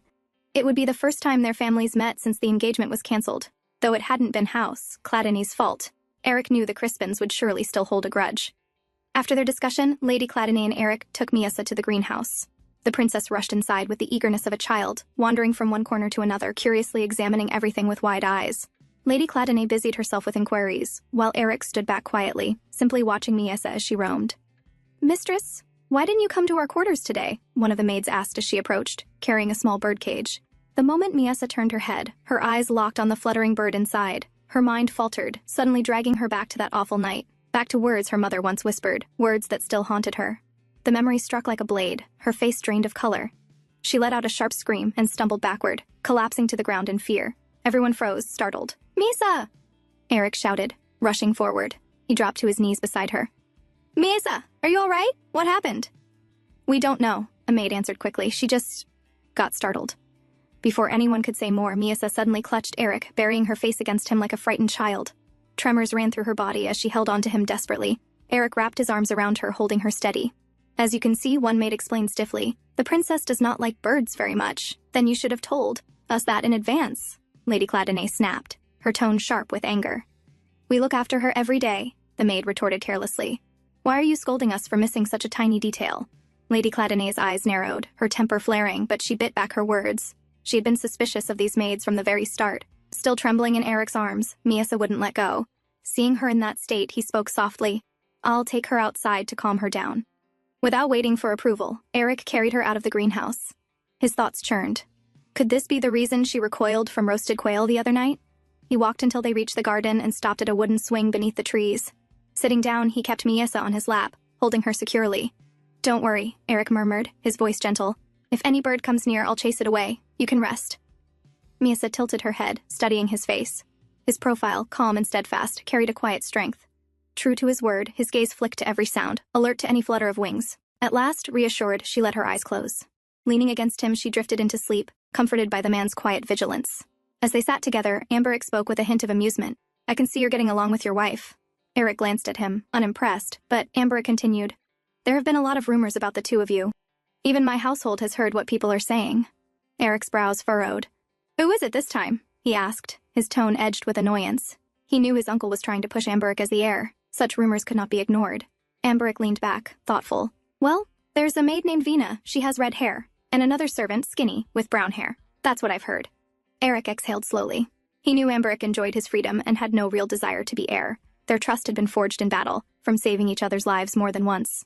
It would be the first time their families met since the engagement was cancelled. Though it hadn't been House Cladonay's fault, Eric knew the Crispins would surely still hold a grudge. After their discussion, Lady Cladonay and Eric took Miasa to the greenhouse. The princess rushed inside with the eagerness of a child, wandering from one corner to another, curiously examining everything with wide eyes. Lady Cladonay busied herself with inquiries, while Eric stood back quietly, simply watching Miasa as she roamed. "Mistress, why didn't you come to our quarters today?" one of the maids asked as she approached, carrying a small birdcage. The moment Miasa turned her head, her eyes locked on the fluttering bird inside. Her mind faltered, suddenly dragging her back to that awful night, back to words her mother once whispered, words that still haunted her. The memory struck like a blade, her face drained of color. She let out a sharp scream and stumbled backward, collapsing to the ground in fear. Everyone froze, startled. "Miasa!" Eric shouted, rushing forward. He dropped to his knees beside her. "Miasa, are you all right? What happened?" "We don't know," a maid answered quickly. "She just got startled." Before anyone could say more, Miasa suddenly clutched Eric, burying her face against him like a frightened child. Tremors ran through her body as she held onto him desperately. Eric wrapped his arms around her, holding her steady. As you can see, one maid explained stiffly, the princess does not like birds very much. Then you should have told us that in advance, Lady Cladonnay snapped, her tone sharp with anger. We look after her every day, the maid retorted carelessly. Why are you scolding us for missing such a tiny detail? Lady Cladonnay's eyes narrowed, her temper flaring, but she bit back her words. She had been suspicious of these maids from the very start. Still trembling in Eric's arms, Miasa wouldn't let go. Seeing her in that state, he spoke softly. I'll take her outside to calm her down. Without waiting for approval, Eric carried her out of the greenhouse. His thoughts churned. Could this be the reason she recoiled from roasted quail the other night? He walked until they reached the garden and stopped at a wooden swing beneath the trees. Sitting down, he kept Miasa on his lap, holding her securely. Don't worry, Eric murmured, his voice gentle. If any bird comes near, I'll chase it away. You can rest. Miasa tilted her head, studying his face. His profile, calm and steadfast, carried a quiet strength. True to his word, his gaze flicked to every sound, alert to any flutter of wings. At last, reassured, she let her eyes close. Leaning against him, she drifted into sleep, comforted by the man's quiet vigilance. As they sat together, Eric spoke with a hint of amusement. I can see you're getting along with your wife. Eric glanced at him, unimpressed, but Eric continued. There have been a lot of rumors about the two of you. Even my household has heard what people are saying. Eric's brows furrowed. Who is it this time? He asked, his tone edged with annoyance. He knew his uncle was trying to push Eric as the heir. Such rumors could not be ignored. Eric leaned back, thoughtful. Well, there's a maid named Vina, she has red hair, and another servant, skinny, with brown hair. That's what I've heard. Eric exhaled slowly. He knew Eric enjoyed his freedom and had no real desire to be heir. Their trust had been forged in battle, from saving each other's lives more than once.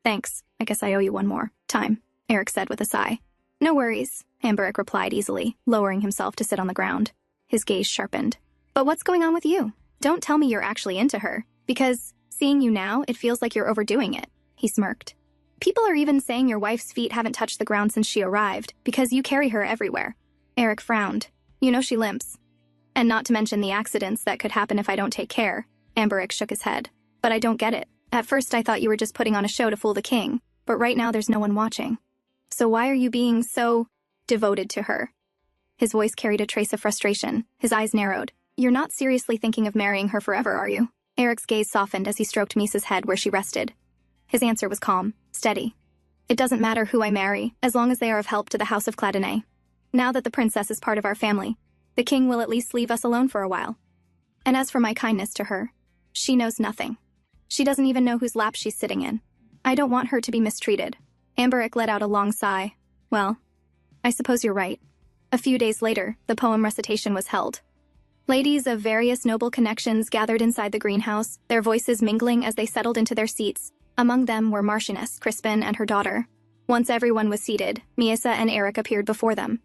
Thanks, I guess I owe you one more time, Eric said with a sigh. No worries, Eric replied easily, lowering himself to sit on the ground. His gaze sharpened. But what's going on with you? Don't tell me you're actually into her, because, seeing you now, it feels like you're overdoing it, he smirked. People are even saying your wife's feet haven't touched the ground since she arrived, because you carry her everywhere. Eric frowned. You know she limps. And not to mention the accidents that could happen if I don't take care. Eric shook his head. But I don't get it. At first I thought you were just putting on a show to fool the king, but right now there's no one watching. So why are you being so devoted to her? His voice carried a trace of frustration. His eyes narrowed. You're not seriously thinking of marrying her forever, are you? Eric's gaze softened as he stroked Misa's head where she rested. His answer was calm, steady. It doesn't matter who I marry, as long as they are of help to the House of Cladonnay. Now that the princess is part of our family, the king will at least leave us alone for a while. And as for my kindness to her, she knows nothing. She doesn't even know whose lap she's sitting in. I don't want her to be mistreated. Eric let out a long sigh. Well, I suppose you're right. A few days later, the poem recitation was held. Ladies of various noble connections gathered inside the greenhouse, their voices mingling as they settled into their seats. Among them were Marchioness Crispin and her daughter. Once everyone was seated, Miasa and Eric appeared before them.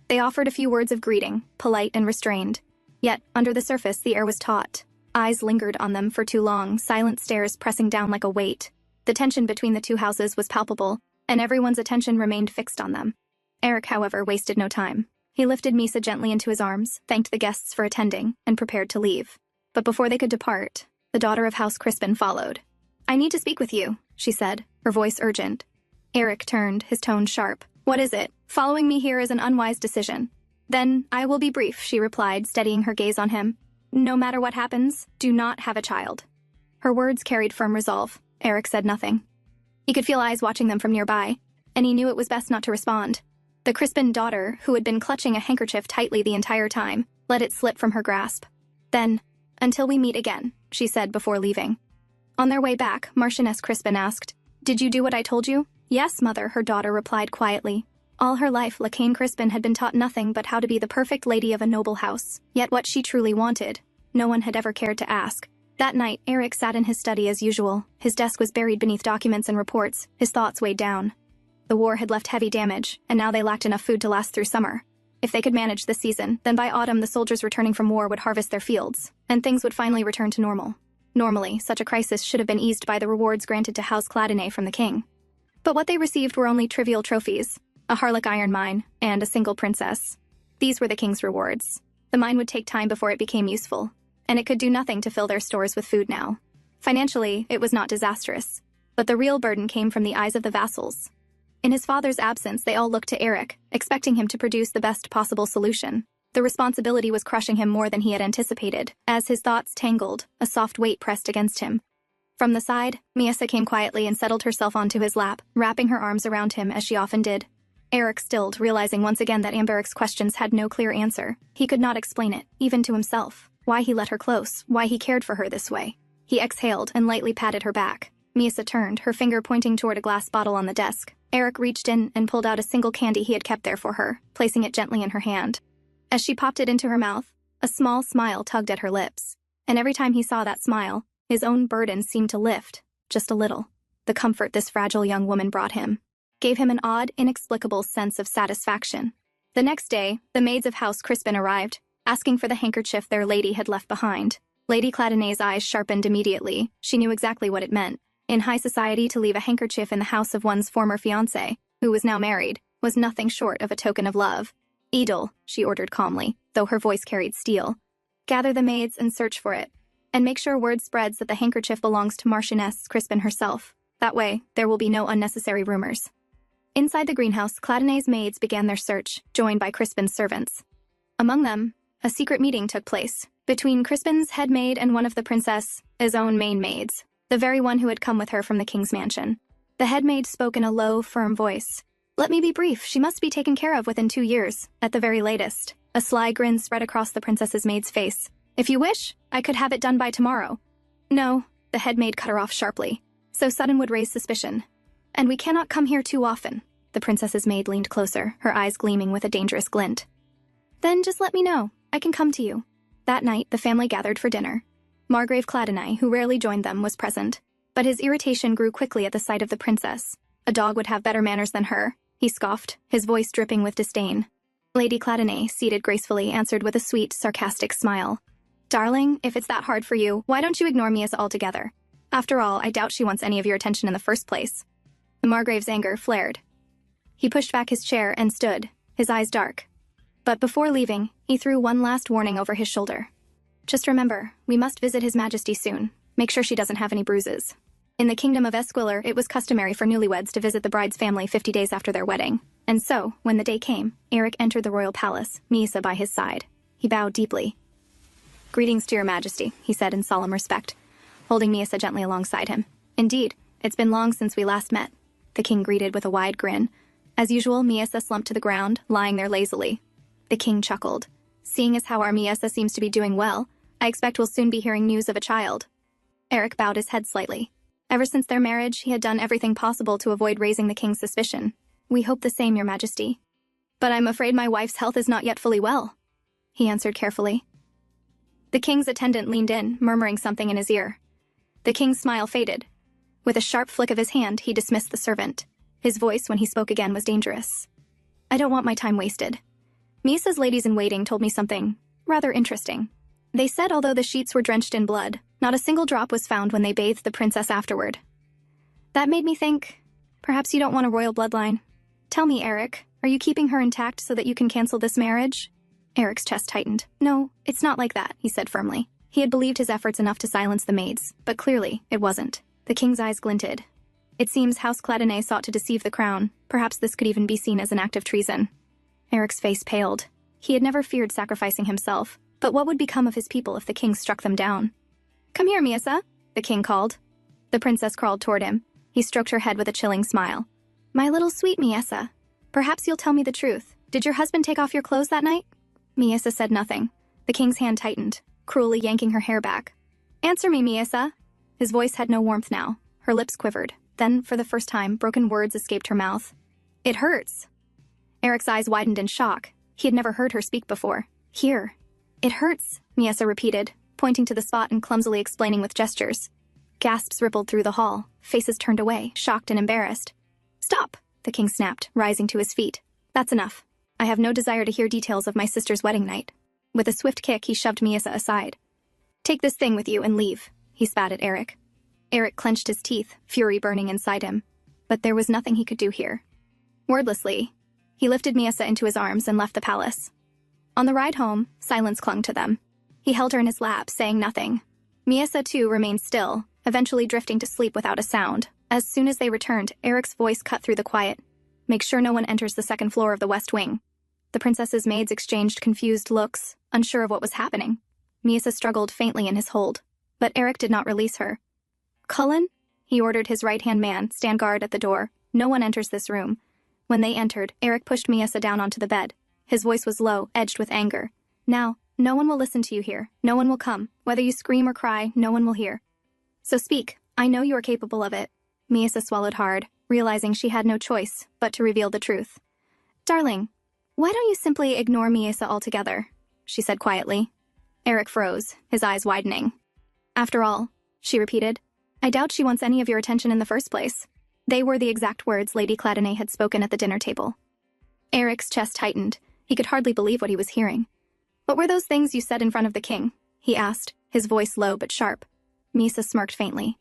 They offered a few words of greeting, polite and restrained. Yet, under the surface, the air was taut. Eyes lingered on them for too long, silent stares pressing down like a weight. The tension between the two houses was palpable, and everyone's attention remained fixed on them. Eric, however, wasted no time. He lifted Misa gently into his arms, thanked the guests for attending, and prepared to leave. But before they could depart, the daughter of House Crispin followed. I need to speak with you, she said, her voice urgent. Eric turned, his tone sharp. What is it? Following me here is an unwise decision. Then I will be brief, she replied, steadying her gaze on him. No matter what happens, do not have a child. Her words carried firm resolve. Eric said nothing. He could feel eyes watching them from nearby, and he knew it was best not to respond. The Crispin daughter, who had been clutching a handkerchief tightly the entire time, let it slip from her grasp. Then, until we meet again, she said before leaving. On their way back, Marchioness Crispin asked, Did you do what I told you? Yes, mother, her daughter replied quietly. All her life, Lacane Crispin had been taught nothing but how to be the perfect lady of a noble house. Yet what she truly wanted, no one had ever cared to ask. That night, Eric sat in his study as usual. His desk was buried beneath documents and reports, his thoughts weighed down. The war had left heavy damage, and now they lacked enough food to last through summer. If they could manage this season, then by autumn the soldiers returning from war would harvest their fields, and things would finally return to normal. Normally, such a crisis should have been eased by the rewards granted to House Cladonnay from the king. But what they received were only trivial trophies, a Harlock iron mine, and a single princess. These were the king's rewards. The mine would take time before it became useful, and it could do nothing to fill their stores with food now. Financially, it was not disastrous, but the real burden came from the eyes of the vassals. In his father's absence, they all looked to Eric, expecting him to produce the best possible solution. The responsibility was crushing him more than he had anticipated. As his thoughts tangled, a soft weight pressed against him. From the side, Miyasa came quietly and settled herself onto his lap, wrapping her arms around him as she often did. Eric stilled, realizing once again that Amberic's questions had no clear answer. He could not explain it, even to himself. Why he let her close, why he cared for her this way. He exhaled and lightly patted her back. Miyasa turned, her finger pointing toward a glass bottle on the desk. Eric reached in and pulled out a single candy he had kept there for her, placing it gently in her hand. As she popped it into her mouth, a small smile tugged at her lips. And every time he saw that smile, his own burden seemed to lift, just a little. The comfort this fragile young woman brought him gave him an odd, inexplicable sense of satisfaction. The next day, the maids of House Crispin arrived, asking for the handkerchief their lady had left behind. Lady Cladonet's eyes sharpened immediately. She knew exactly what it meant. In high society, to leave a handkerchief in the house of one's former fiancé, who was now married, was nothing short of a token of love. Edel, she ordered calmly, though her voice carried steel. Gather the maids and search for it. And make sure word spreads that the handkerchief belongs to Marchioness Crispin herself. That way, there will be no unnecessary rumors. Inside the greenhouse, Cladonet's maids began their search, joined by Crispin's servants. Among them, a secret meeting took place, between Crispin's head maid and one of the princess's own main maids, the very one who had come with her from the king's mansion. The head maid spoke in a low, firm voice. Let me be brief, she must be taken care of within 2 years, at the very latest. A sly grin spread across the princess's maid's face. If you wish, I could have it done by tomorrow. No, the head maid cut her off sharply. So sudden would raise suspicion. And we cannot come here too often. The princess's maid leaned closer, her eyes gleaming with a dangerous glint. Then just let me know. I can come to you. That night, the family gathered for dinner. Margrave Cladonet, who rarely joined them, was present. But his irritation grew quickly at the sight of the princess. A dog would have better manners than her, he scoffed, his voice dripping with disdain. Lady Cladonet, seated gracefully, answered with a sweet, sarcastic smile. Darling, if it's that hard for you, why don't you ignore Miyasa altogether? After all, I doubt she wants any of your attention in the first place. The Margrave's anger flared. He pushed back his chair and stood, his eyes dark. But before leaving, he threw one last warning over his shoulder. Just remember, we must visit His Majesty soon. Make sure she doesn't have any bruises. In the kingdom of Esquilor, it was customary for newlyweds to visit the bride's family 50 days after their wedding. And so, when the day came, Eric entered the royal palace, Miyasa by his side. He bowed deeply. Greetings to your majesty, he said in solemn respect, holding Miyasa gently alongside him. Indeed, it's been long since we last met, the king greeted with a wide grin. As usual, Miyasa slumped to the ground, lying there lazily. The king chuckled. Seeing as how our Miyasa seems to be doing well, I expect we'll soon be hearing news of a child. Eric bowed his head slightly. Ever since their marriage, he had done everything possible to avoid raising the king's suspicion. We hope the same, your majesty. But I'm afraid my wife's health is not yet fully well, he answered carefully. The king's attendant leaned in, murmuring something in his ear. The king's smile faded. With a sharp flick of his hand, he dismissed the servant. His voice, when he spoke again, was dangerous. I don't want my time wasted. Misa's ladies-in-waiting told me something rather interesting. They said although the sheets were drenched in blood, not a single drop was found when they bathed the princess afterward. That made me think, perhaps you don't want a royal bloodline. Tell me, Eric, are you keeping her intact so that you can cancel this marriage? Eric's chest tightened. No, it's not like that, he said firmly. He had believed his efforts enough to silence the maids, but clearly, it wasn't. The king's eyes glinted. It seems House Cladonet sought to deceive the crown. Perhaps this could even be seen as an act of treason. Eric's face paled. He had never feared sacrificing himself, but what would become of his people if the king struck them down? Come here, Miyasa, the king called. The princess crawled toward him. He stroked her head with a chilling smile. My little sweet Miyasa, perhaps you'll tell me the truth. Did your husband take off your clothes that night? Miyasa said nothing. The king's hand tightened, cruelly yanking her hair back. Answer me, Miyasa. His voice had no warmth now. Her lips quivered. Then, for the first time, broken words escaped her mouth. It hurts. Eric's eyes widened in shock. He had never heard her speak before. Here. It hurts, Miyasa repeated, pointing to the spot and clumsily explaining with gestures. Gasps rippled through the hall. Faces turned away, shocked and embarrassed. Stop, the king snapped, rising to his feet. That's enough. I have no desire to hear details of my sister's wedding night. With a swift kick, he shoved Miyasa aside. Take this thing with you and leave, he spat at Eric. Eric clenched his teeth, fury burning inside him. But there was nothing he could do here. Wordlessly, he lifted Miyasa into his arms and left the palace. On the ride home, silence clung to them. He held her in his lap, saying nothing. Miyasa, too, remained still, eventually drifting to sleep without a sound. As soon as they returned, Eric's voice cut through the quiet. Make sure no one enters the second floor of the West Wing. The princess's maids exchanged confused looks, unsure of what was happening. Miasa struggled faintly in his hold, but Eric did not release her. "Cullen?" He ordered his right-hand man, stand guard at the door. "No one enters this room." When they entered, Eric pushed Miasa down onto the bed. His voice was low, edged with anger. "Now, no one will listen to you here. No one will come. Whether you scream or cry, no one will hear. So speak. I know you are capable of it." Miasa swallowed hard, realizing she had no choice but to reveal the truth. "Darling, why don't you simply ignore Miasa altogether?" she said quietly. Eric froze, his eyes widening. "After all," she repeated, "I doubt she wants any of your attention in the first place." They were the exact words Lady Cladonnay had spoken at the dinner table. Eric's chest tightened. He could hardly believe what he was hearing. "What were those things you said in front of the king?" he asked, his voice low but sharp. Miasa smirked faintly.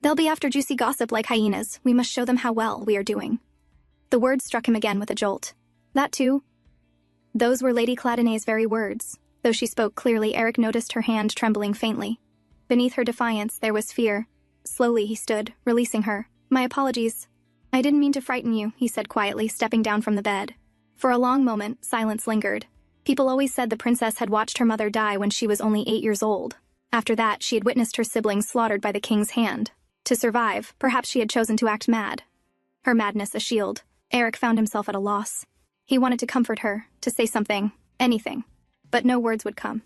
"They'll be after juicy gossip like hyenas. We must show them how well we are doing." The words struck him again with a jolt. That too? Those were Lady Cladonnay's very words. Though she spoke clearly, Eric noticed her hand trembling faintly. Beneath her defiance, there was fear. Slowly he stood, releasing her. "My apologies. I didn't mean to frighten you," he said quietly, stepping down from the bed. For a long moment, silence lingered. People always said the princess had watched her mother die when she was only 8 years old. After that, she had witnessed her siblings slaughtered by the king's hand. To survive, perhaps she had chosen to act mad. Her madness a shield. Eric found himself at a loss. He wanted to comfort her, to say something, anything. But no words would come.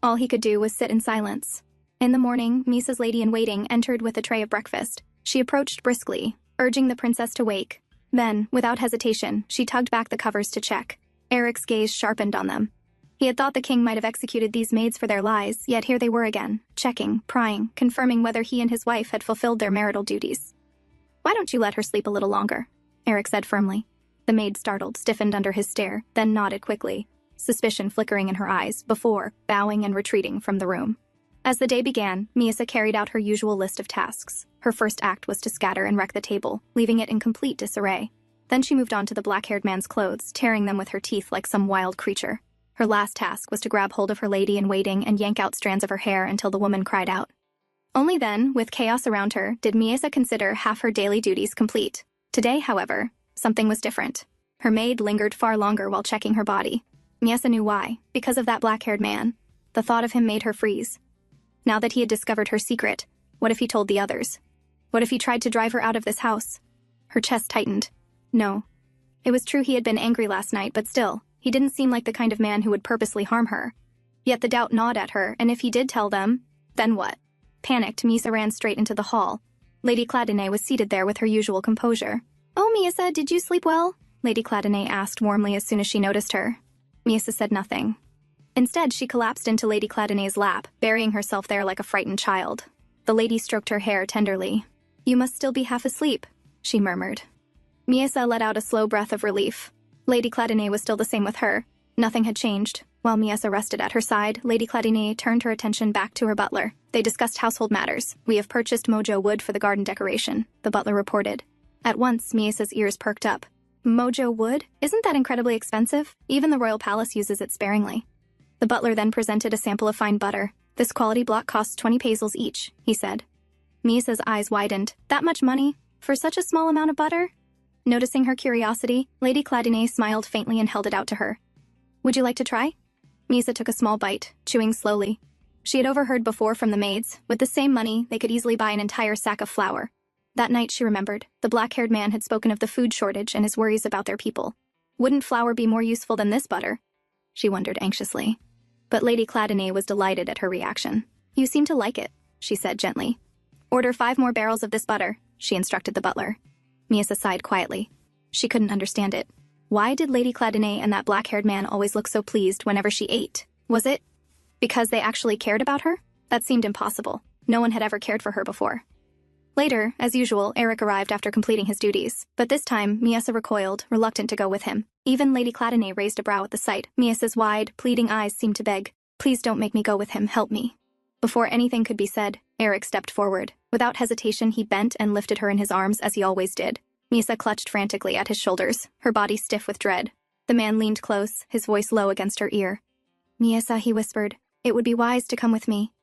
All he could do was sit in silence. In the morning, Misa's lady-in-waiting entered with a tray of breakfast. She approached briskly, urging the princess to wake. Then, without hesitation, she tugged back the covers to check. Eric's gaze sharpened on them. He had thought the king might have executed these maids for their lies, yet here they were again, checking, prying, confirming whether he and his wife had fulfilled their marital duties. "Why don't you let her sleep a little longer?" Eric said firmly. The maid startled, stiffened under his stare, then nodded quickly, suspicion flickering in her eyes, before bowing and retreating from the room. As the day began, Miasa carried out her usual list of tasks. Her first act was to scatter and wreck the table, leaving it in complete disarray. Then she moved on to the black-haired man's clothes, tearing them with her teeth like some wild creature. Her last task was to grab hold of her lady-in-waiting and yank out strands of her hair until the woman cried out. Only then, with chaos around her, did Miasa consider half her daily duties complete. Today, however, something was different. Her maid lingered far longer while checking her body. Miasa knew why. Because of that black-haired man. The thought of him made her freeze. Now that he had discovered her secret, what if he told the others? What if he tried to drive her out of this house? Her chest tightened. No. It was true he had been angry last night, but still, he didn't seem like the kind of man who would purposely harm her. Yet the doubt gnawed at her, and if he did tell them, then what? Panicked, Miasa ran straight into the hall. Lady Cladonnay was seated there with her usual composure. "Oh, Miasa, did you sleep well?" Lady Cladonnay asked warmly as soon as she noticed her. Miasa said nothing. Instead, she collapsed into Lady Cladonnay's lap, burying herself there like a frightened child. The lady stroked her hair tenderly. "You must still be half asleep," she murmured. Miasa let out a slow breath of relief. Lady Cladonnay was still the same with her. Nothing had changed. While Miasa rested at her side, Lady Cladonnay turned her attention back to her butler. They discussed household matters. "We have purchased mojo wood for the garden decoration," the butler reported. At once, Miasa's ears perked up. "Mojo wood? Isn't that incredibly expensive? Even the royal palace uses it sparingly." The butler then presented a sample of fine butter. "This quality block costs 20 pesos each," he said. Miasa's eyes widened. "That much money? For such a small amount of butter?" Noticing her curiosity, Lady Cladonnay smiled faintly and held it out to her. "Would you like to try?" Miasa took a small bite, chewing slowly. She had overheard before from the maids, with the same money, they could easily buy an entire sack of flour. That night, she remembered, the black-haired man had spoken of the food shortage and his worries about their people. Wouldn't flour be more useful than this butter? She wondered anxiously. But Lady Cladonnay was delighted at her reaction. "You seem to like it," she said gently. "Order 5 more barrels of this butter," she instructed the butler. Miasa sighed quietly. She couldn't understand it. Why did Lady Cladonnay and that black-haired man always look so pleased whenever she ate? Was it because they actually cared about her? That seemed impossible. No one had ever cared for her before. Later, as usual, Eric arrived after completing his duties. But this time, Miasa recoiled, reluctant to go with him. Even Lady Cladonnay raised a brow at the sight. Miasa's wide, pleading eyes seemed to beg, "Please don't make me go with him, help me." Before anything could be said, Eric stepped forward. Without hesitation, he bent and lifted her in his arms as he always did. Miasa clutched frantically at his shoulders, her body stiff with dread. The man leaned close, his voice low against her ear. "Miasa," he whispered, "it would be wise to come with me.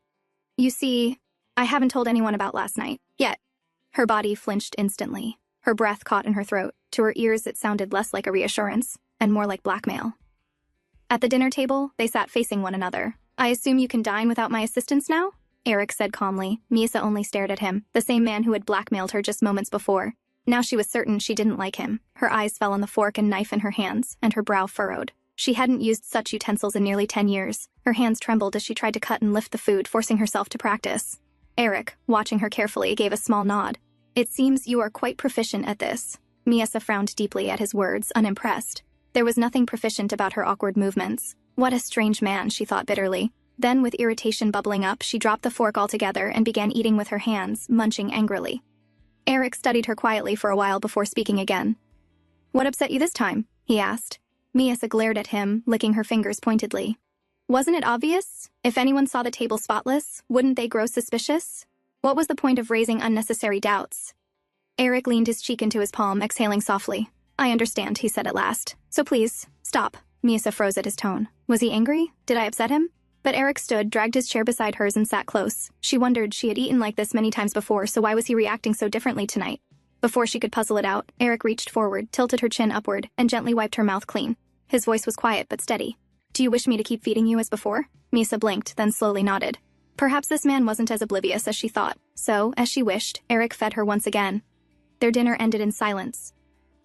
You see, I haven't told anyone about last night, yet." Her body flinched instantly. Her breath caught in her throat. To her ears, it sounded less like a reassurance, and more like blackmail. At the dinner table, they sat facing one another. "I assume you can dine without my assistance now?" Eric said calmly. Misa only stared at him, the same man who had blackmailed her just moments before. Now she was certain she didn't like him. Her eyes fell on the fork and knife in her hands, and her brow furrowed. She hadn't used such utensils in nearly 10 years. Her hands trembled as she tried to cut and lift the food, forcing herself to practice. Eric, watching her carefully, gave a small nod. "It seems you are quite proficient at this." Misa frowned deeply at his words, unimpressed. There was nothing proficient about her awkward movements. What a strange man, she thought bitterly. Then, with irritation bubbling up, she dropped the fork altogether and began eating with her hands, munching angrily. Eric studied her quietly for a while before speaking again. "What upset you this time?" he asked. Misa glared at him, licking her fingers pointedly. "Wasn't it obvious? If anyone saw the table spotless, wouldn't they grow suspicious? What was the point of raising unnecessary doubts?" Eric leaned his cheek into his palm, exhaling softly. "I understand," he said at last. "So please, stop." Misa froze at his tone. Was he angry? Did I upset him? But Eric stood, dragged his chair beside hers, and sat close. She wondered she had eaten like this many times before, so why was he reacting so differently tonight? Before she could puzzle it out, Eric reached forward, tilted her chin upward, and gently wiped her mouth clean. His voice was quiet but steady. "Do you wish me to keep feeding you as before?" Misa blinked, then slowly nodded. Perhaps this man wasn't as oblivious as she thought. So, as she wished, Eric fed her once again. Their dinner ended in silence.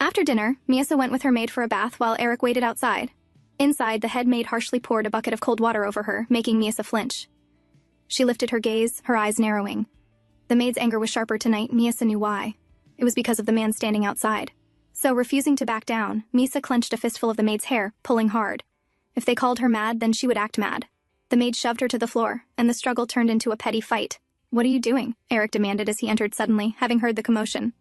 After dinner, Misa went with her maid for a bath while Eric waited outside. Inside, the head maid harshly poured a bucket of cold water over her, making Misa flinch. She lifted her gaze, her eyes narrowing. The maid's anger was sharper tonight. Misa knew why. It was because of the man standing outside. So, refusing to back down, Misa clenched a fistful of the maid's hair, pulling hard. If they called her mad, then she would act mad. The maid shoved her to the floor, and the struggle turned into a petty fight. "What are you doing?" Eric demanded as he entered suddenly, having heard the commotion.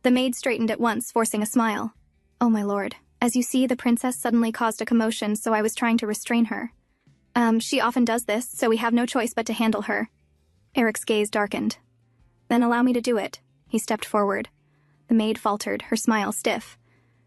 The maid straightened at once, forcing a smile. "Oh, my lord. As you see, the princess suddenly caused a commotion, so I was trying to restrain her. She often does this, so we have no choice but to handle her." Eric's gaze darkened. "Then allow me to do it." He stepped forward. The maid faltered, her smile stiff.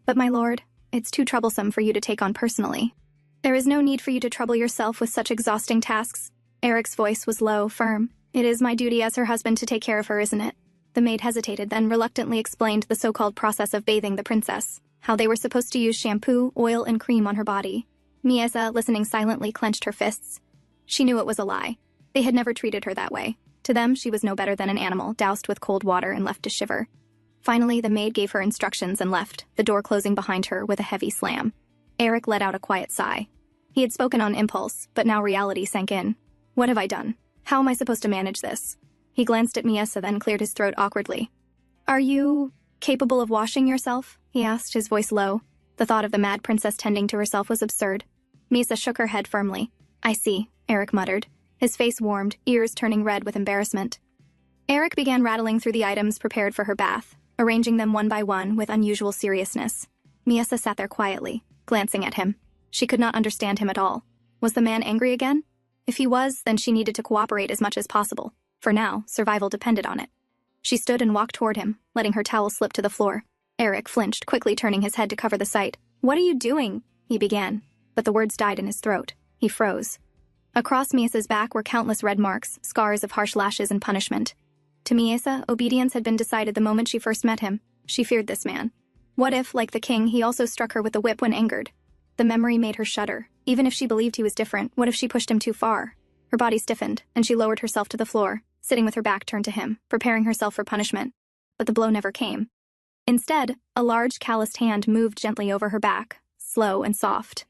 "But my lord, it's too troublesome for you to take on personally. There is no need for you to trouble yourself with such exhausting tasks." Eric's voice was low, firm. "It is my duty as her husband to take care of her, isn't it?" The maid hesitated, then reluctantly explained the so-called process of bathing the princess, how they were supposed to use shampoo, oil, and cream on her body. Misa, listening silently, clenched her fists. She knew it was a lie. They had never treated her that way. To them, she was no better than an animal, doused with cold water and left to shiver. Finally, the maid gave her instructions and left, the door closing behind her with a heavy slam. Eric let out a quiet sigh. He had spoken on impulse, but now reality sank in. What have I done? How am I supposed to manage this? He glanced at Misa, then cleared his throat awkwardly. "Are you capable of washing yourself?" he asked, his voice low. The thought of the mad princess tending to herself was absurd. Misa shook her head firmly. "I see," Eric muttered. His face warmed, ears turning red with embarrassment. Eric began rattling through the items prepared for her bath, arranging them one by one with unusual seriousness. Misa sat there quietly, glancing at him. She could not understand him at all. Was the man angry again? If he was, then she needed to cooperate as much as possible. For now, survival depended on it. She stood and walked toward him, letting her towel slip to the floor. Eric flinched, quickly turning his head to cover the sight. "What are you doing?" he began, but the words died in his throat. He froze. Across Misa's back were countless red marks, scars of harsh lashes and punishment. To Misa, obedience had been decided the moment she first met him. She feared this man. What if, like the king, he also struck her with the whip when angered? The memory made her shudder. Even if she believed he was different, what if she pushed him too far? Her body stiffened, and she lowered herself to the floor, sitting with her back turned to him, preparing herself for punishment. But the blow never came. Instead, a large calloused hand moved gently over her back, slow and soft.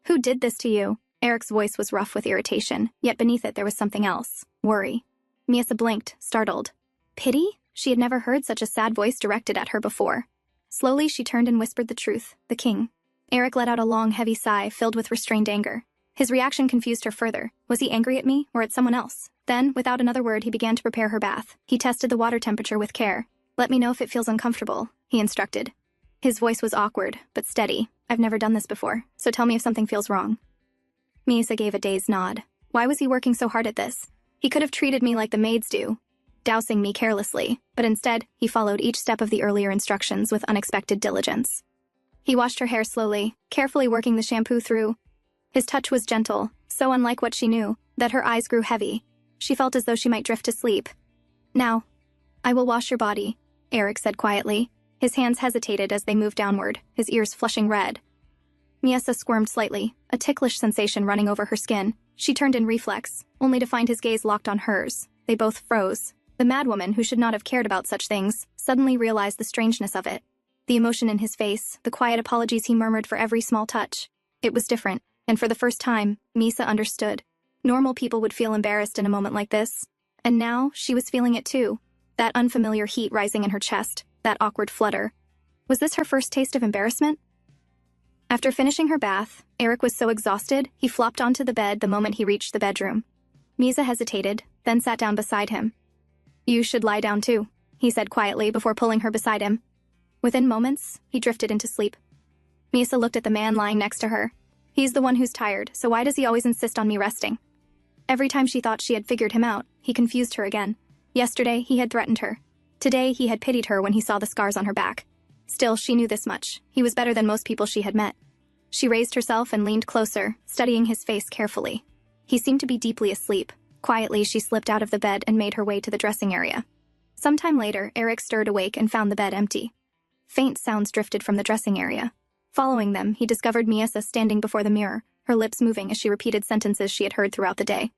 "Who did this to you?" Eric's voice was rough with irritation, yet beneath it there was something else. Worry. Misa blinked, startled. Pity? She had never heard such a sad voice directed at her before. Slowly she turned and whispered the truth, the king. Eric let out a long, heavy sigh filled with restrained anger. His reaction confused her further. Was he angry at me, or at someone else? Then, without another word, he began to prepare her bath. He tested the water temperature with care. "Let me know if it feels uncomfortable," he instructed. His voice was awkward, but steady. "I've never done this before, so tell me if something feels wrong." Misa gave a dazed nod. Why was he working so hard at this? He could have treated me like the maids do, dousing me carelessly, but instead, he followed each step of the earlier instructions with unexpected diligence. He washed her hair slowly, carefully working the shampoo through. His touch was gentle, so unlike what she knew, that her eyes grew heavy. She felt as though she might drift to sleep. "Now, I will wash your body," Eric said quietly. His hands hesitated as they moved downward, his ears flushing red. Misa squirmed slightly, a ticklish sensation running over her skin. She turned in reflex, only to find his gaze locked on hers. They both froze. The madwoman, who should not have cared about such things, suddenly realized the strangeness of it. The emotion in his face, the quiet apologies he murmured for every small touch. It was different, and for the first time, Misa understood. Normal people would feel embarrassed in a moment like this. And now, she was feeling it too. That unfamiliar heat rising in her chest, that awkward flutter. Was this her first taste of embarrassment? After finishing her bath, Eric was so exhausted, he flopped onto the bed the moment he reached the bedroom. Misa hesitated, then sat down beside him. "You should lie down too," he said quietly before pulling her beside him. Within moments, he drifted into sleep. Misa looked at the man lying next to her. He's the one who's tired, so why does he always insist on me resting? Every time she thought she had figured him out, he confused her again. Yesterday, he had threatened her. Today, he had pitied her when he saw the scars on her back. Still, she knew this much. He was better than most people she had met. She raised herself and leaned closer, studying his face carefully. He seemed to be deeply asleep. Quietly, she slipped out of the bed and made her way to the dressing area. Sometime later, Eric stirred awake and found the bed empty. Faint sounds drifted from the dressing area. Following them, he discovered Misa standing before the mirror, her lips moving as she repeated sentences she had heard throughout the day.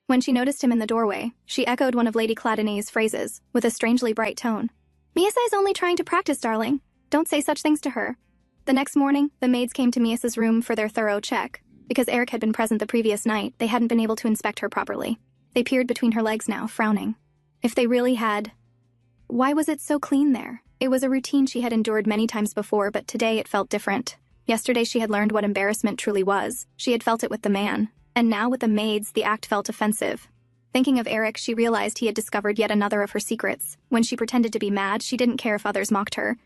When she noticed him in the doorway, she echoed one of Lady Cladinet's phrases, with a strangely bright tone. "Misa is only trying to practice, darling. Don't say such things to her." The next morning, the maids came to Misa's room for their thorough check. Because Eric had been present the previous night, they hadn't been able to inspect her properly. They peered between her legs now, frowning. If they really had... Why was it so clean there? It was a routine she had endured many times before, but today it felt different. Yesterday she had learned what embarrassment truly was. She had felt it with the man. And now with the maids, the act felt offensive. Thinking of Eric, she realized he had discovered yet another of her secrets. When she pretended to be mad, she didn't care if others mocked her.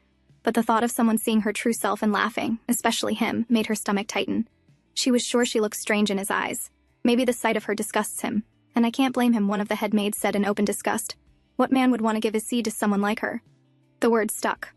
But the thought of someone seeing her true self and laughing, especially him, made her stomach tighten. She was sure she looked strange in his eyes. Maybe the sight of her disgusts him. And I can't blame him, one of the head maids said in open disgust. What man would want to give his seed to someone like her? The word stuck.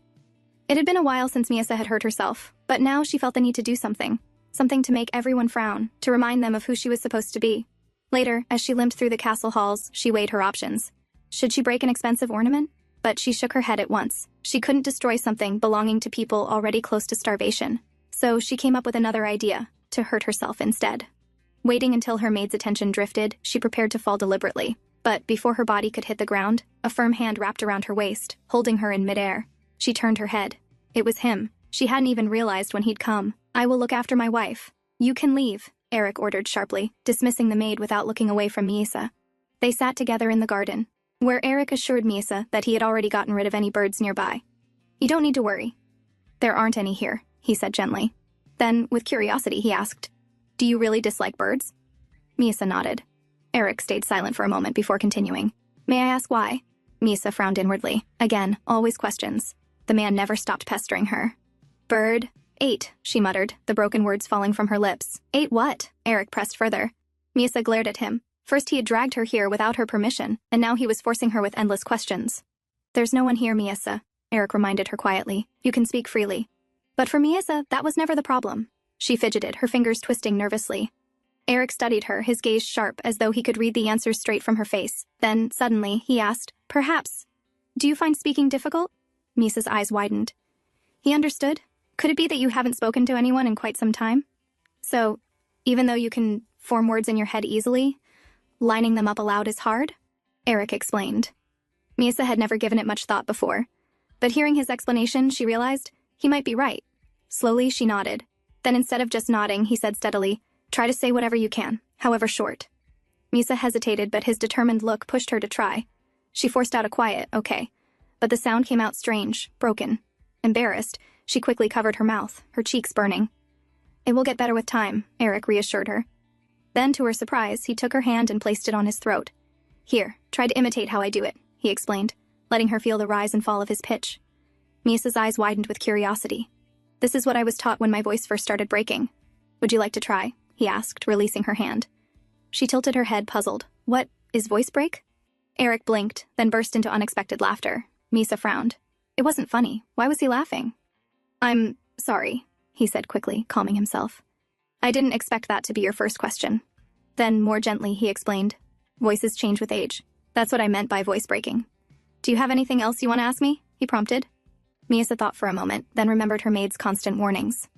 It had been a while since Misa had hurt herself, but now she felt the need to do something. Something to make everyone frown, to remind them of who she was supposed to be. Later, as she limped through the castle halls, she weighed her options. Should she break an expensive ornament? But she shook her head at once. She couldn't destroy something belonging to people already close to starvation. So she came up with another idea, to hurt herself instead. Waiting until her maid's attention drifted, she prepared to fall deliberately. But before her body could hit the ground, a firm hand wrapped around her waist, holding her in midair. She turned her head. It was him. She hadn't even realized when he'd come. "I will look after my wife. You can leave," Eric ordered sharply, dismissing the maid without looking away from Misa. They sat together in the garden, where Eric assured Misa that he had already gotten rid of any birds nearby. "You don't need to worry. There aren't any here," he said gently. Then, with curiosity, he asked, "Do you really dislike birds?" Misa nodded. Eric stayed silent for a moment before continuing. "May I ask why?" Misa frowned inwardly. Again, always questions. The man never stopped pestering her. "Bird. Ate," she muttered, the broken words falling from her lips. "Ate what?" Eric pressed further. Misa glared at him. First he had dragged her here without her permission, and now he was forcing her with endless questions. "There's no one here, Misa," Eric reminded her quietly. "You can speak freely." But for Misa, that was never the problem. She fidgeted, her fingers twisting nervously. Eric studied her, his gaze sharp, as though he could read the answers straight from her face. Then, suddenly, he asked, "Perhaps. Do you find speaking difficult?" Misa's eyes widened. He understood. "Could it be that you haven't spoken to anyone in quite some time? So, even though you can form words in your head easily, lining them up aloud is hard?" Eric explained. Misa had never given it much thought before. But hearing his explanation, she realized he might be right. Slowly, she nodded. Then instead of just nodding, he said steadily, "Try to say whatever you can, however short." Misa hesitated, but his determined look pushed her to try. She forced out a quiet, "Okay." But the sound came out strange, broken. Embarrassed, she quickly covered her mouth, her cheeks burning. "It will get better with time," Eric reassured her. Then, to her surprise, he took her hand and placed it on his throat. "Here, try to imitate how I do it," he explained, letting her feel the rise and fall of his pitch. Misa's eyes widened with curiosity. "This is what I was taught when my voice first started breaking. Would you like to try?" he asked, releasing her hand. She tilted her head, puzzled. "What, is voice break?" Eric blinked, then burst into unexpected laughter. Misa frowned. It wasn't funny. Why was he laughing? "I'm sorry," he said quickly, calming himself. "I didn't expect that to be your first question." Then, more gently, he explained, "Voices change with age. That's what I meant by voice breaking." "Do you have anything else you want to ask me?" he prompted. Misa thought for a moment, then remembered her maid's constant warnings.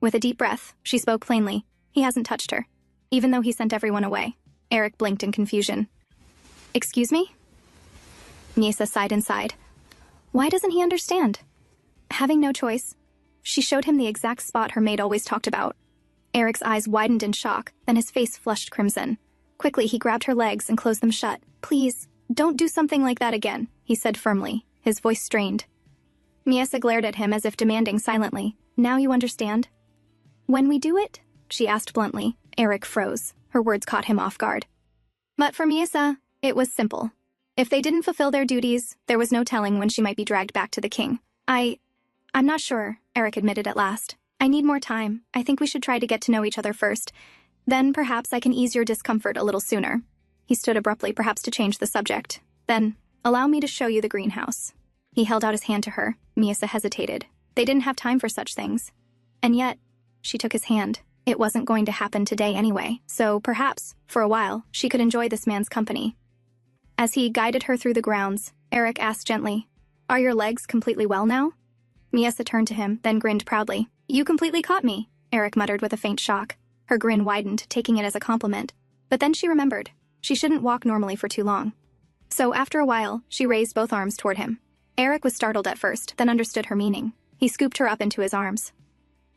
With a deep breath, she spoke plainly. He hasn't touched her, even though he sent everyone away. Eric blinked in confusion. Excuse me? Miesa sighed inside. Why doesn't he understand? Having no choice, she showed him the exact spot her maid always talked about. Eric's eyes widened in shock, then his face flushed crimson. Quickly, he grabbed her legs and closed them shut. Please, don't do something like that again, he said firmly, his voice strained. Miesa glared at him as if demanding silently. Now you understand? When we do it? She asked bluntly. Eric froze. Her words caught him off guard. But for Miesa, it was simple. If they didn't fulfill their duties, there was no telling when she might be dragged back to the king. I'm not sure, Eric admitted at last. I need more time. I think we should try to get to know each other first. Then perhaps I can ease your discomfort a little sooner. He stood abruptly, perhaps to change the subject. Then, allow me to show you the greenhouse. He held out his hand to her. Miesa hesitated. They didn't have time for such things. And yet, she took his hand. It wasn't going to happen today anyway, so perhaps, for a while, she could enjoy this man's company. As he guided her through the grounds, Eric asked gently, Are your legs completely well now? Miesa turned to him, then grinned proudly. You completely caught me, Eric muttered with a faint shock. Her grin widened, taking it as a compliment. But then she remembered. She shouldn't walk normally for too long. So after a while, she raised both arms toward him. Eric was startled at first, then understood her meaning. He scooped her up into his arms.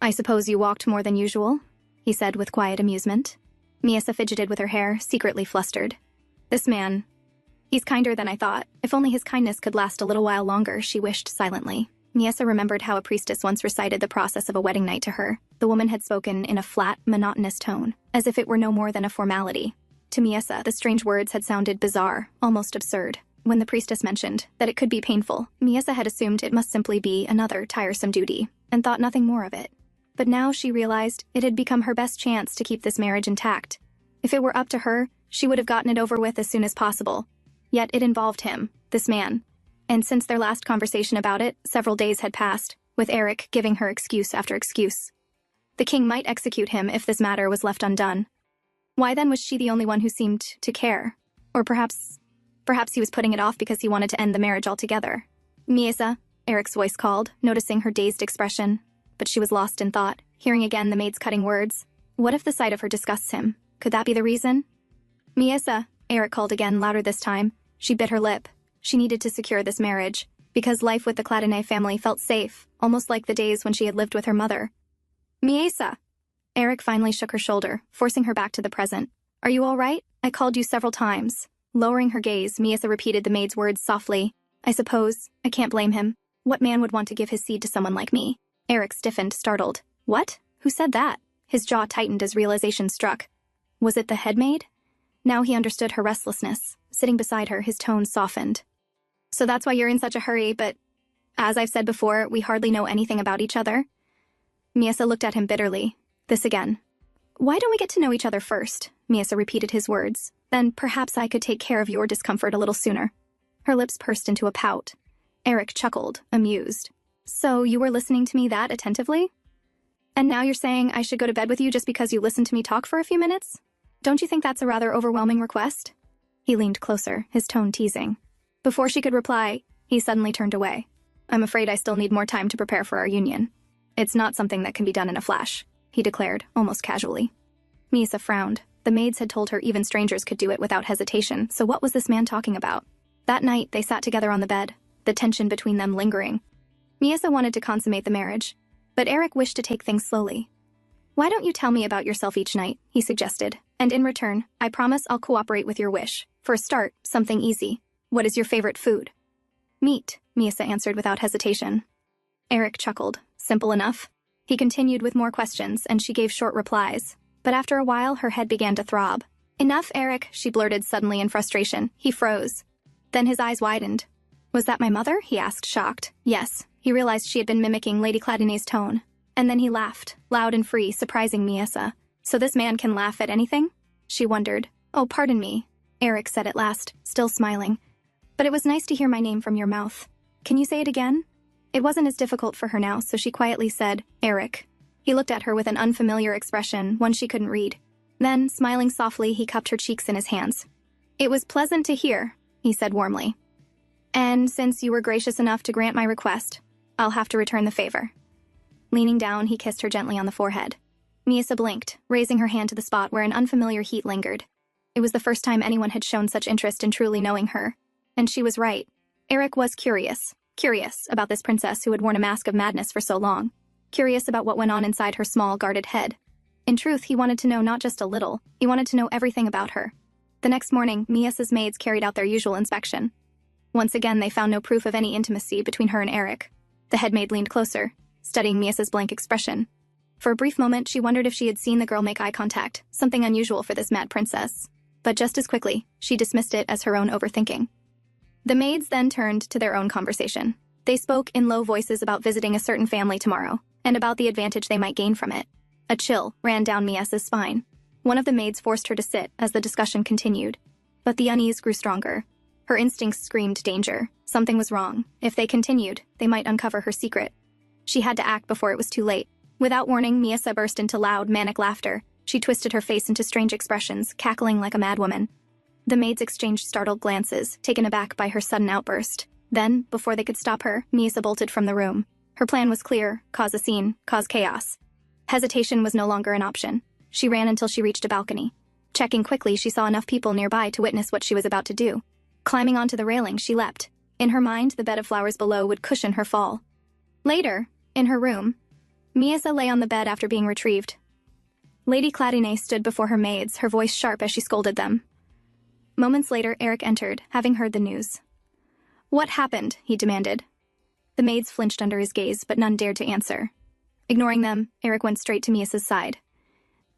I suppose you walked more than usual, he said with quiet amusement. Miesa fidgeted with her hair, secretly flustered. This man, he's kinder than I thought. If only his kindness could last a little while longer, she wished silently. Miesa remembered how a priestess once recited the process of a wedding night to her. The woman had spoken in a flat, monotonous tone, as if it were no more than a formality. To Miesa, the strange words had sounded bizarre, almost absurd. When the priestess mentioned that it could be painful, Miesa had assumed it must simply be another tiresome duty, and thought nothing more of it. But now she realized it had become her best chance to keep this marriage intact. If it were up to her, she would have gotten it over with as soon as possible. Yet it involved him, this man. And since their last conversation about it, several days had passed, with Eric giving her excuse after excuse. The king might execute him if this matter was left undone. Why then was she the only one who seemed to care? Or perhaps he was putting it off because he wanted to end the marriage altogether. Miesa, Eric's voice called, noticing her dazed expression. But she was lost in thought, hearing again the maid's cutting words. What if the sight of her disgusts him? Could that be the reason? Miesa, Eric called again, louder this time. She bit her lip. She needed to secure this marriage, because life with the Cladine family felt safe, almost like the days when she had lived with her mother. Miesa! Eric finally shook her shoulder, forcing her back to the present. Are you all right? I called you several times. Lowering her gaze, Miesa repeated the maid's words softly. I suppose. I can't blame him. What man would want to give his seed to someone like me? Eric stiffened, startled. What? Who said that? His jaw tightened as realization struck. Was it the head maid? Now he understood her restlessness. Sitting beside her, his tone softened. So that's why you're in such a hurry, but as I've said before, we hardly know anything about each other. Miesa looked at him bitterly. This again. Why don't we get to know each other first? Miesa repeated his words. Then perhaps I could take care of your discomfort a little sooner. Her lips pursed into a pout. Eric chuckled, amused. So you were listening to me that attentively? And now you're saying I should go to bed with you just because you listened to me talk for a few minutes? Don't you think that's a rather overwhelming request? He leaned closer, his tone teasing. Before she could reply, he suddenly turned away. I'm afraid I still need more time to prepare for our union. It's not something that can be done in a flash, he declared, almost casually. Miesa frowned. The maids had told her even strangers could do it without hesitation, so what was this man talking about? That night, they sat together on the bed, the tension between them lingering. Miesa wanted to consummate the marriage, but Eric wished to take things slowly. Why don't you tell me about yourself each night, he suggested, and in return, I promise I'll cooperate with your wish. For a start, something easy. What is your favorite food? Meat, Miesa answered without hesitation. Eric chuckled. Simple enough. He continued with more questions, and she gave short replies. But after a while, her head began to throb. Enough, Eric, she blurted suddenly in frustration. He froze. Then his eyes widened. Was that my mother? He asked, shocked. Yes. He realized she had been mimicking Lady Cladine's tone. And then he laughed, loud and free, surprising Miesa. So this man can laugh at anything? She wondered. Oh, pardon me, Eric said at last, still smiling. But it was nice to hear my name from your mouth. Can you say it again? It wasn't as difficult for her now, so she quietly said, Eric. He looked at her with an unfamiliar expression, one she couldn't read. Then, smiling softly, he cupped her cheeks in his hands. It was pleasant to hear, he said warmly. And since you were gracious enough to grant my request, I'll have to return the favor. Leaning down, he kissed her gently on the forehead. Miyasa blinked, raising her hand to the spot where an unfamiliar heat lingered. It was the first time anyone had shown such interest in truly knowing her. And she was right. Eric was curious about this princess who had worn a mask of madness for so long. Curious about what went on inside her small, guarded head. In truth, he wanted to know not just a little, he wanted to know everything about her. The next morning, Miasa's maids carried out their usual inspection. Once again, they found no proof of any intimacy between her and Eric. The head maid leaned closer, studying Miasa's blank expression. For a brief moment, she wondered if she had seen the girl make eye contact, something unusual for this mad princess. But just as quickly, she dismissed it as her own overthinking. The maids then turned to their own conversation. They spoke in low voices about visiting a certain family tomorrow, and about the advantage they might gain from it. A chill ran down Miasa's spine. One of the maids forced her to sit as the discussion continued. But the unease grew stronger. Her instincts screamed danger. Something was wrong. If they continued, they might uncover her secret. She had to act before it was too late. Without warning, Miasa burst into loud, manic laughter. She twisted her face into strange expressions, cackling like a madwoman. The maids exchanged startled glances, taken aback by her sudden outburst. Then, before they could stop her, Miasa bolted from the room. Her plan was clear: cause a scene, cause chaos. Hesitation was no longer an option. She ran until she reached a balcony. Checking quickly, she saw enough people nearby to witness what she was about to do. Climbing onto the railing, she leapt. In her mind, the bed of flowers below would cushion her fall. Later, in her room, Miasa lay on the bed after being retrieved. Lady Cladine stood before her maids, her voice sharp as she scolded them. Moments later, Eric entered, having heard the news. "What happened?" he demanded. The maids flinched under his gaze, but none dared to answer. Ignoring them, Eric went straight to Miasa's side.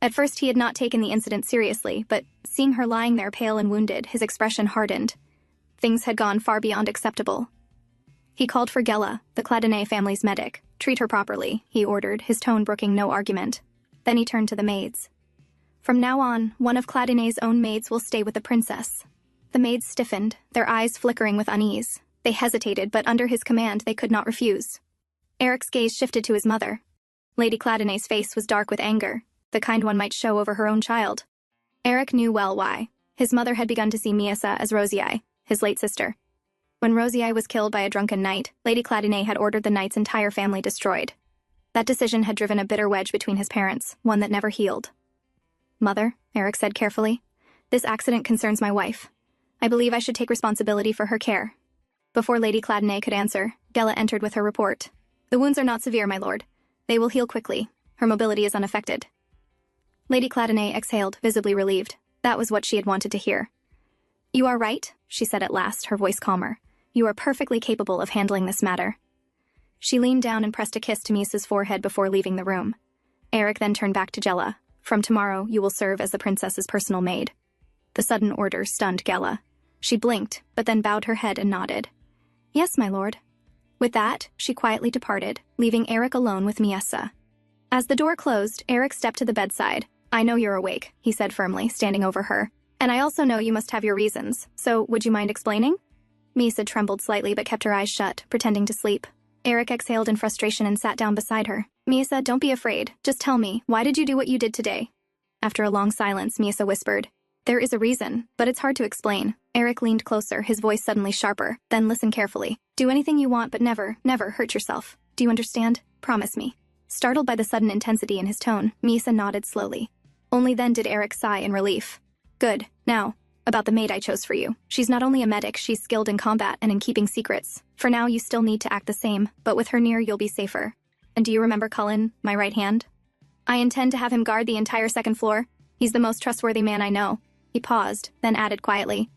At first, he had not taken the incident seriously, but seeing her lying there pale and wounded, his expression hardened. Things had gone far beyond acceptable. He called for Gela, the Cladine family's medic. "Treat her properly," he ordered, his tone brooking no argument. Then he turned to the maids. "From now on, one of Cladine's own maids will stay with the princess." The maids stiffened, their eyes flickering with unease. They hesitated, but under his command, they could not refuse. Eric's gaze shifted to his mother. Lady Cladine's face was dark with anger, the kind one might show over her own child. Eric knew well why. His mother had begun to see Miasa as Rosei, his late sister. When Rosei was killed by a drunken knight, Lady Cladine had ordered the knight's entire family destroyed. That decision had driven a bitter wedge between his parents, one that never healed. "Mother," Eric said carefully, "this accident concerns my wife. I believe I should take responsibility for her care." Before Lady Cladine could answer, Gela entered with her report. "The wounds are not severe, my lord. They will heal quickly. Her mobility is unaffected." Lady Cladine exhaled, visibly relieved. That was what she had wanted to hear. "You are right," she said at last, her voice calmer. "You are perfectly capable of handling this matter." She leaned down and pressed a kiss to Miasa's forehead before leaving the room. Eric then turned back to Gela. "From tomorrow, you will serve as the princess's personal maid." The sudden order stunned Gela. She blinked, but then bowed her head and nodded. "Yes, my lord." With that, she quietly departed, leaving Eric alone with Miasa. As the door closed, Eric stepped to the bedside. "I know you're awake," he said firmly, standing over her. "And I also know you must have your reasons, so would you mind explaining?" Miasa trembled slightly but kept her eyes shut, pretending to sleep. Eric exhaled in frustration and sat down beside her. "Miasa, don't be afraid. Just tell me, why did you do what you did today?" After a long silence, Miasa whispered, "There is a reason, but it's hard to explain." Eric leaned closer, his voice suddenly sharper. "Then listen carefully. Do anything you want, but never, never hurt yourself. Do you understand? Promise me." Startled by the sudden intensity in his tone, Miasa nodded slowly. Only then did Eric sigh in relief. "Good. Now, about the maid I chose for you. She's not only a medic, she's skilled in combat and in keeping secrets. For now, you still need to act the same, but with her near, you'll be safer. And do you remember Cullen, my right hand? I intend to have him guard the entire second floor. He's the most trustworthy man I know." He paused, then added quietly,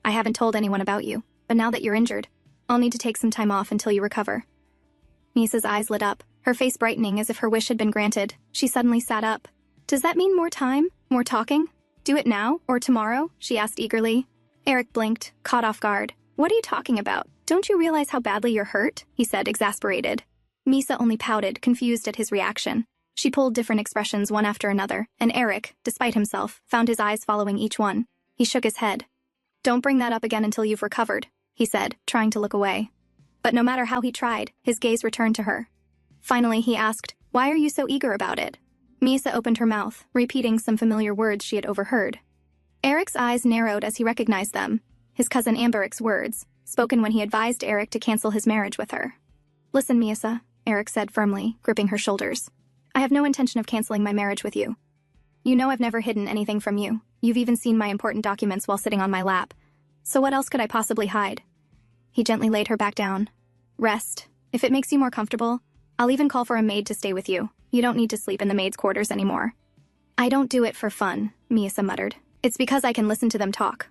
"I haven't told anyone about you, but now that you're injured, I'll need to take some time off until you recover." Misa's eyes lit up, her face brightening as if her wish had been granted. She suddenly sat up. "Does that mean more time? More talking? Do it now, or tomorrow?" she asked eagerly. Eric blinked, caught off guard. "What are you talking about? Don't you realize how badly you're hurt?" he said, exasperated. Misa only pouted, confused at his reaction. She pulled different expressions one after another, and Eric, despite himself, found his eyes following each one. He shook his head. "Don't bring that up again until you've recovered," he said, trying to look away. But no matter how he tried, his gaze returned to her. Finally, he asked, "Why are you so eager about it?" Misa opened her mouth, repeating some familiar words she had overheard. Eric's eyes narrowed as he recognized them. His cousin Amberic's words, spoken when he advised Eric to cancel his marriage with her. "Listen, Misa, Eric said firmly, gripping her shoulders. I have no intention of canceling my marriage with you. You know I've never hidden anything from you. You've even seen my important documents while sitting on my lap. So what else could I possibly hide? He gently laid her back down. Rest. If it makes you more comfortable, I'll even call for a maid to stay with you. You don't need to sleep in the maid's quarters anymore. I don't do it for fun, Misa muttered. It's because I can listen to them talk.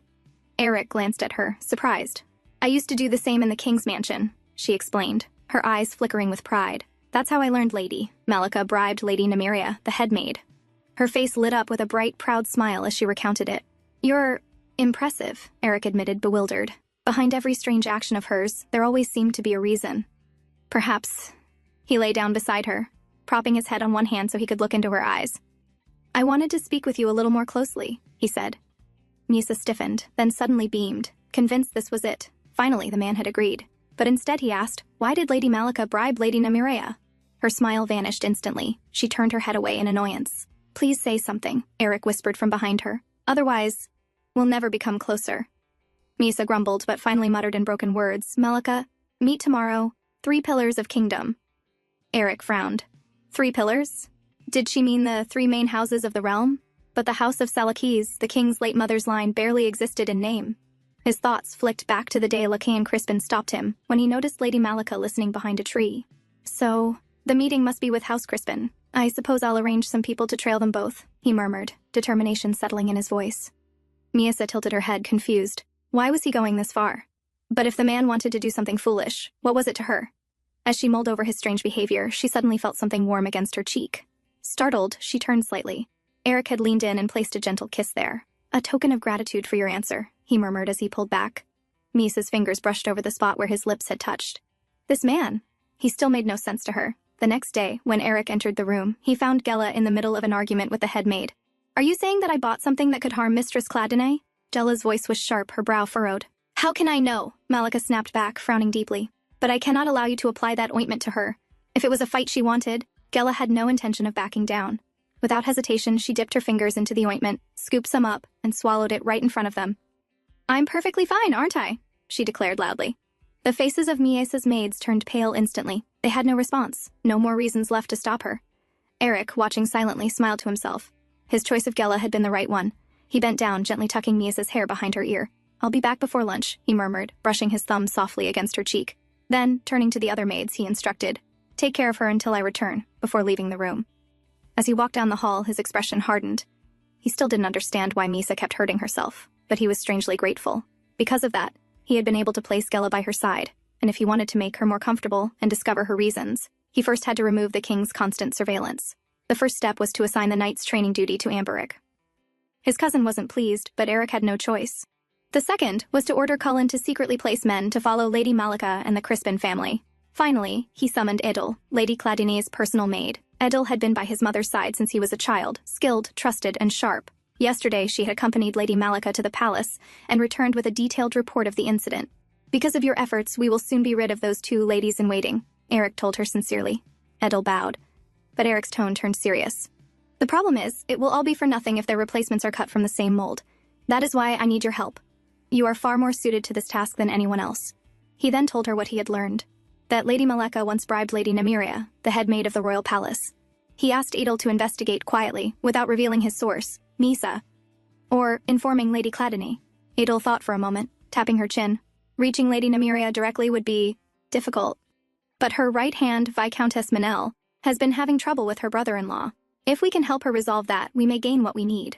Eric glanced at her, surprised. I used to do the same in the king's mansion, she explained, her eyes flickering with pride. That's how I learned Lady Malika bribed Lady Nymeria, the head maid. Her face lit up with a bright, proud smile as she recounted it. You're impressive, Eric admitted, bewildered. Behind every strange action of hers, there always seemed to be a reason. Perhaps. He lay down beside her, propping his head on one hand so he could look into her eyes. I wanted to speak with you a little more closely, he said. Misa stiffened, then suddenly beamed, convinced this was it. Finally, the man had agreed. But instead he asked, why did Lady Malika bribe Lady Nymeria? Her smile vanished instantly. She turned her head away in annoyance. Please say something, Eric whispered from behind her. Otherwise, we'll never become closer. Misa grumbled, but finally muttered in broken words, Malika, meet tomorrow, 3 pillars of kingdom. Eric frowned. 3 pillars? Did she mean the 3 main houses of the realm? But the house of Salakis, the king's late mother's line, barely existed in name. His thoughts flicked back to the day Lacaille Crispin stopped him, when he noticed Lady Malika listening behind a tree. So, the meeting must be with House Crispin. I suppose I'll arrange some people to trail them both, he murmured, determination settling in his voice. Misa tilted her head, confused. Why was he going this far? But if the man wanted to do something foolish, what was it to her? As she mulled over his strange behavior, she suddenly felt something warm against her cheek. Startled, she turned slightly. Eric had leaned in and placed a gentle kiss there. A token of gratitude for your answer, he murmured as he pulled back. Misa's fingers brushed over the spot where his lips had touched. This man. He still made no sense to her. The next day, when Eric entered the room, he found Gela in the middle of an argument with the head maid. Are you saying that I bought something that could harm Mistress Cladine? Gela's voice was sharp, her brow furrowed. How can I know? Malika snapped back, frowning deeply. But I cannot allow you to apply that ointment to her. If it was a fight she wanted, Gela had no intention of backing down. Without hesitation, she dipped her fingers into the ointment, scooped some up, and swallowed it right in front of them. I'm perfectly fine, aren't I? She declared loudly. The faces of Miesa's maids turned pale instantly. They had no response, no more reasons left to stop her. Eric, watching silently, smiled to himself. His choice of Gela had been the right one. He bent down, gently tucking Miesa's hair behind her ear. I'll be back before lunch, he murmured, brushing his thumb softly against her cheek. Then, turning to the other maids, he instructed, take care of her until I return, before leaving the room. As he walked down the hall, his expression hardened. He still didn't understand why Misa kept hurting herself, but he was strangely grateful. Because of that, he had been able to place Gela by her side, and if he wanted to make her more comfortable and discover her reasons, he first had to remove the king's constant surveillance. The first step was to assign the knight's training duty to Amberic. His cousin wasn't pleased, but Eric had no choice. The second was to order Cullen to secretly place men to follow Lady Malika and the Crispin family. Finally, he summoned Idil, Lady Cladine's personal maid. Idil had been by his mother's side since he was a child, skilled, trusted, and sharp. Yesterday, she had accompanied Lady Malika to the palace and returned with a detailed report of the incident. Because of your efforts, we will soon be rid of those 2 ladies-in-waiting, Eric told her sincerely. Idil bowed. But Eric's tone turned serious. The problem is, it will all be for nothing if their replacements are cut from the same mold. That is why I need your help. You are far more suited to this task than anyone else. He then told her what he had learned. That Lady Malika once bribed Lady Nymeria, the head maid of the royal palace. He asked Idil to investigate quietly, without revealing his source, Misa, or informing Lady Cladine. Idil thought for a moment, tapping her chin. Reaching Lady Nymeria directly would be difficult. But her right hand, Viscountess Manel, has been having trouble with her brother-in-law. If we can help her resolve that, we may gain what we need.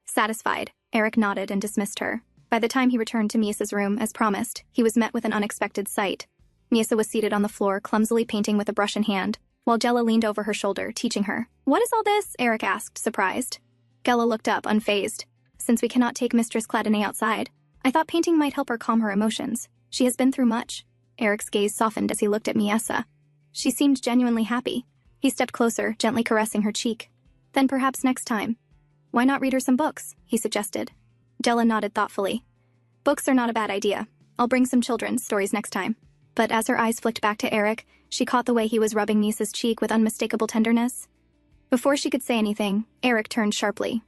Satisfied, Eric nodded and dismissed her. By the time he returned to Misa's room, as promised, he was met with an unexpected sight. Misa was seated on the floor, clumsily painting with a brush in hand, while Gela leaned over her shoulder, teaching her. What is all this? Eric asked, surprised. Gela looked up, unfazed. Since we cannot take Mistress Cladine outside, I thought painting might help her calm her emotions. She has been through much. Eric's gaze softened as he looked at Miesa. She seemed genuinely happy. He stepped closer, gently caressing her cheek. Then perhaps next time. Why not read her some books? He suggested. Gela nodded thoughtfully. Books are not a bad idea. I'll bring some children's stories next time. But as her eyes flicked back to Eric, she caught the way he was rubbing Misa's cheek with unmistakable tenderness. Before she could say anything, Eric turned sharply.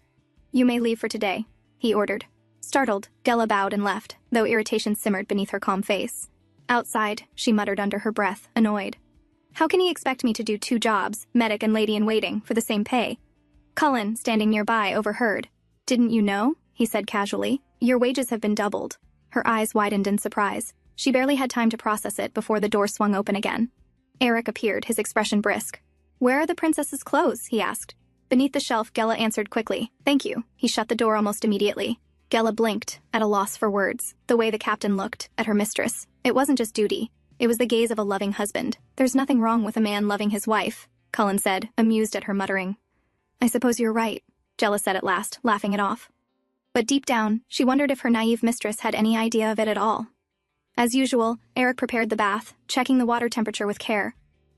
You may leave for today, he ordered. Startled, Gela bowed and left, though irritation simmered beneath her calm face. Outside, she muttered under her breath, annoyed. How can he expect me to do 2 jobs, medic and lady-in-waiting, for the same pay? Cullen, standing nearby, overheard. Didn't you know? He said casually. Your wages have been doubled. Her eyes widened in surprise. She barely had time to process it before the door swung open again. Eric appeared, his expression brisk. Where are the princess's clothes? He asked. Beneath the shelf, Gela answered quickly. Thank you. He shut the door almost immediately. Gela blinked, at a loss for words, the way the captain looked at her mistress. It wasn't just duty. It was the gaze of a loving husband. There's nothing wrong with a man loving his wife, Cullen said, amused at her muttering. I suppose you're right, Gela said at last, laughing it off. But deep down, she wondered if her naive mistress had any idea of it at all. As usual, Eric prepared the bath, checking the water temperature with care.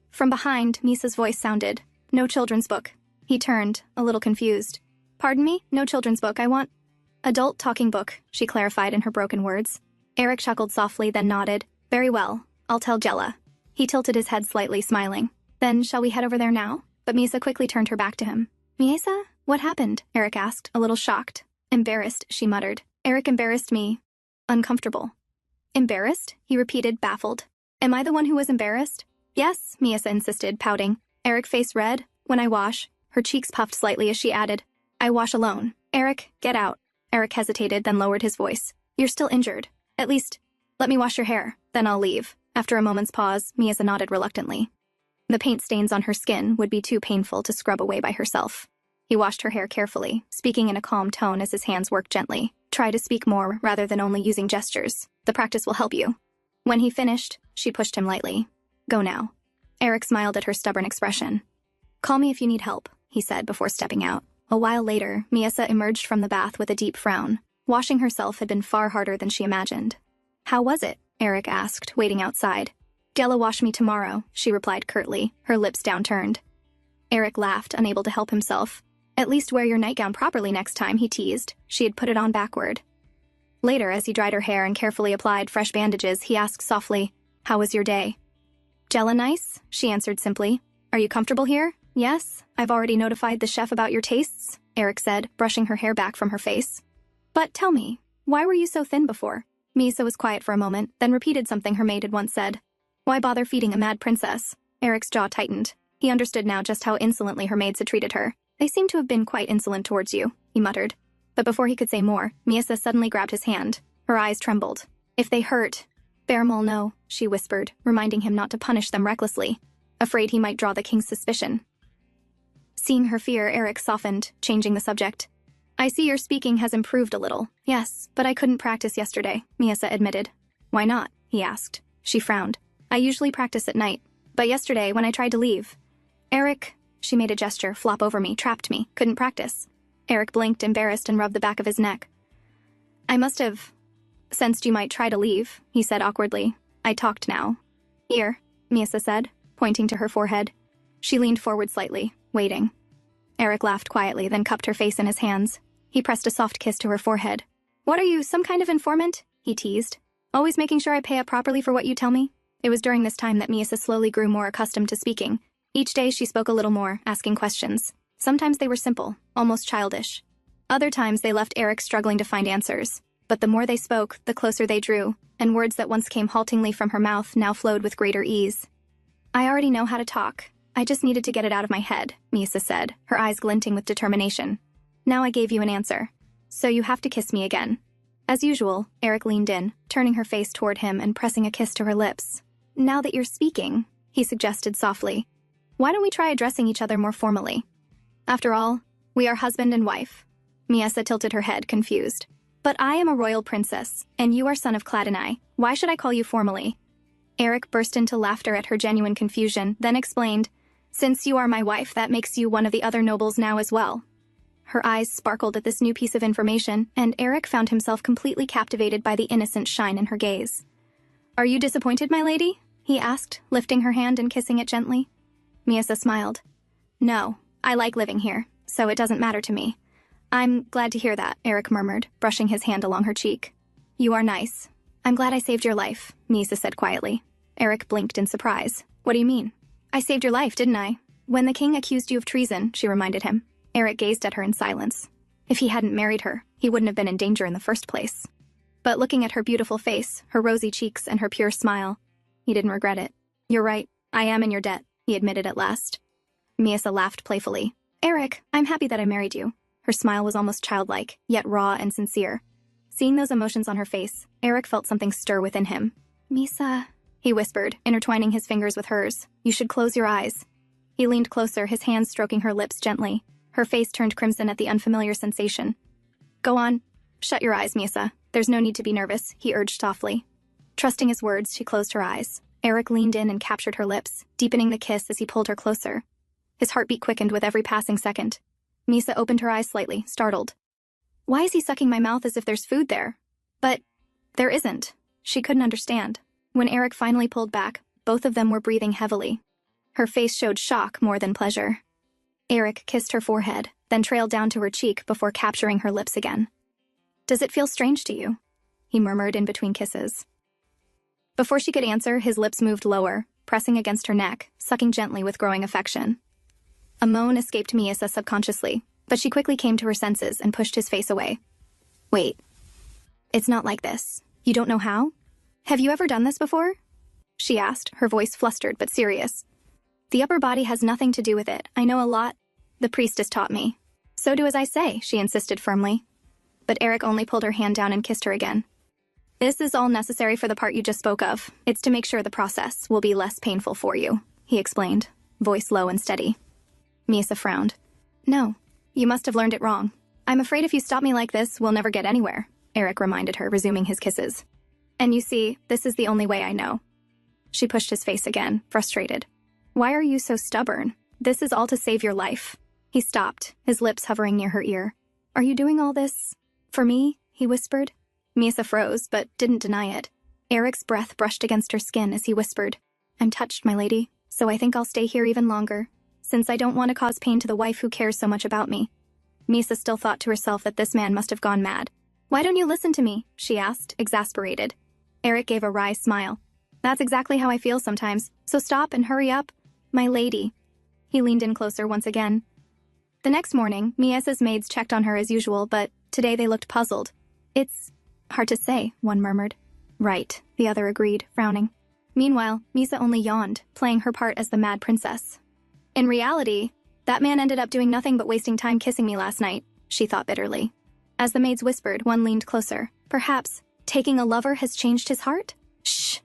From behind, Misa's voice sounded. No children's book. He turned, a little confused. Pardon me? No children's book, I want... Adult talking book, she clarified in her broken words. Eric chuckled softly, then nodded. Very well, I'll tell Gela. He tilted his head slightly, smiling. Then, shall we head over there now? But Misa quickly turned her back to him. Miesa? What happened? Eric asked, a little shocked. Embarrassed, she muttered. Eric embarrassed me. Uncomfortable. Embarrassed? He repeated, baffled. Am I the one who was embarrassed? Yes, Miesa insisted, pouting. Eric face red. When I wash. Her cheeks puffed slightly as she added. I wash alone. Eric, get out. Eric hesitated, then lowered his voice. You're still injured. At least, let me wash your hair. Then I'll leave. After a moment's pause, Miesa nodded reluctantly. The paint stains on her skin would be too painful to scrub away by herself. He washed her hair carefully, speaking in a calm tone as his hands worked gently. Try to speak more rather than only using gestures. The practice will help you. When he finished, she pushed him lightly. Go now. Eric smiled at her stubborn expression. Call me if you need help, he said before stepping out. A while later, Miesa emerged from the bath with a deep frown. Washing herself had been far harder than she imagined. How was it? Eric asked, waiting outside. Gela wash me tomorrow, she replied curtly, her lips downturned. Eric laughed, unable to help himself. At least wear your nightgown properly next time, he teased. She had put it on backward. Later, as he dried her hair and carefully applied fresh bandages, he asked softly, How was your day? Gela nice, she answered simply. Are you comfortable here? Yes, I've already notified the chef about your tastes, Eric said, brushing her hair back from her face. But tell me, why were you so thin before? Misa was quiet for a moment, then repeated something her maid had once said. Why bother feeding a mad princess? Eric's jaw tightened. He understood now just how insolently her maids had treated her. They seem to have been quite insolent towards you, he muttered. But before he could say more, Miesa suddenly grabbed his hand. Her eyes trembled. If they hurt... Bearmol no, she whispered, reminding him not to punish them recklessly, afraid he might draw the king's suspicion. Seeing her fear, Eric softened, changing the subject. I see your speaking has improved a little. Yes, but I couldn't practice yesterday, Miesa admitted. Why not? He asked. She frowned. I usually practice at night, but yesterday, when I tried to leave... Eric... She made a gesture, flop over me, trapped me, couldn't practice. Eric blinked, embarrassed, and rubbed the back of his neck. I must have sensed you might try to leave, he said awkwardly. I talked now. Here, Miesa said, pointing to her forehead. She leaned forward slightly, waiting. Eric laughed quietly, then cupped her face in his hands. He pressed a soft kiss to her forehead. What are you, some kind of informant? He teased. Always making sure I pay up properly for what you tell me? It was during this time that Miesa slowly grew more accustomed to speaking. Each day she spoke a little more, asking questions. Sometimes they were simple, almost childish. Other times they left Eric struggling to find answers. But the more they spoke, the closer they drew, and words that once came haltingly from her mouth now flowed with greater ease. I already know how to talk. I just needed to get it out of my head, Miesa said, her eyes glinting with determination. Now I gave you an answer. So you have to kiss me again. As usual, Eric leaned in, turning her face toward him and pressing a kiss to her lips. Now that you're speaking, he suggested softly. Why don't we try addressing each other more formally? After all, we are husband and wife. Miesa tilted her head, confused. But I am a royal princess, and you are son of Cladini. Why should I call you formally? Eric burst into laughter at her genuine confusion, then explained, Since you are my wife, that makes you one of the other nobles now as well. Her eyes sparkled at this new piece of information, and Eric found himself completely captivated by the innocent shine in her gaze. Are you disappointed, my lady? He asked, lifting her hand and kissing it gently. Miesa smiled. No, I like living here, so it doesn't matter to me. I'm glad to hear that, Eric murmured, brushing his hand along her cheek. You are nice. I'm glad I saved your life, Miesa said quietly. Eric blinked in surprise. What do you mean? I saved your life, didn't I? When the king accused you of treason, she reminded him. Eric gazed at her in silence. If he hadn't married her, he wouldn't have been in danger in the first place. But looking at her beautiful face, her rosy cheeks, and her pure smile, he didn't regret it. You're right, I am in your debt. he admitted at last. Misa laughed playfully. Eric, I'm happy that I married you. Her smile was almost childlike, yet raw and sincere. Seeing those emotions on her face, Eric felt something stir within him. Misa, he whispered, intertwining his fingers with hers. You should close your eyes. He leaned closer, his hands stroking her lips gently. Her face turned crimson at the unfamiliar sensation. Go on. Shut your eyes, Misa. There's no need to be nervous, he urged softly. Trusting his words, she closed her eyes. Eric leaned in and captured her lips, deepening the kiss as he pulled her closer. His heartbeat quickened with every passing second. Misa opened her eyes slightly, startled. Why is he sucking my mouth as if there's food there? But there isn't. She couldn't understand. When Eric finally pulled back, both of them were breathing heavily. Her face showed shock more than pleasure. Eric kissed her forehead, then trailed down to her cheek before capturing her lips again. Does it feel strange to you? He murmured in between kisses. Before she could answer, his lips moved lower, pressing against her neck, sucking gently with growing affection. A moan escaped Misa subconsciously, but she quickly came to her senses and pushed his face away. Wait. It's not like this. You don't know how? Have you ever done this before? She asked, her voice flustered but serious. The upper body has nothing to do with it. I know a lot. The priestess taught me. So do as I say, she insisted firmly. But Eric only pulled her hand down and kissed her again. This is all necessary for the part you just spoke of. It's to make sure the process will be less painful for you, he explained, voice low and steady. Misa frowned. No, you must have learned it wrong. I'm afraid if you stop me like this, we'll never get anywhere, Eric reminded her, resuming his kisses. And you see, this is the only way I know. She pushed his face again, frustrated. Why are you so stubborn? This is all to save your life. He stopped, his lips hovering near her ear. Are you doing all this for me? He whispered. Misa froze, but didn't deny it. Eric's breath brushed against her skin as he whispered, I'm touched, my lady, so I think I'll stay here even longer, since I don't want to cause pain to the wife who cares so much about me. Misa still thought to herself that this man must have gone mad. Why don't you listen to me? She asked, exasperated. Eric gave a wry smile. That's exactly how I feel sometimes, so stop and hurry up, my lady. He leaned in closer once again. The next morning, Misa's maids checked on her as usual, but today they looked puzzled. It's hard to say, one murmured. Right, the other agreed, frowning. Meanwhile, Misa only yawned, playing her part as the mad princess. In reality, that man ended up doing nothing but wasting time kissing me last night, she thought bitterly. As the maids whispered, one leaned closer. Perhaps taking a lover has changed his heart? Shh,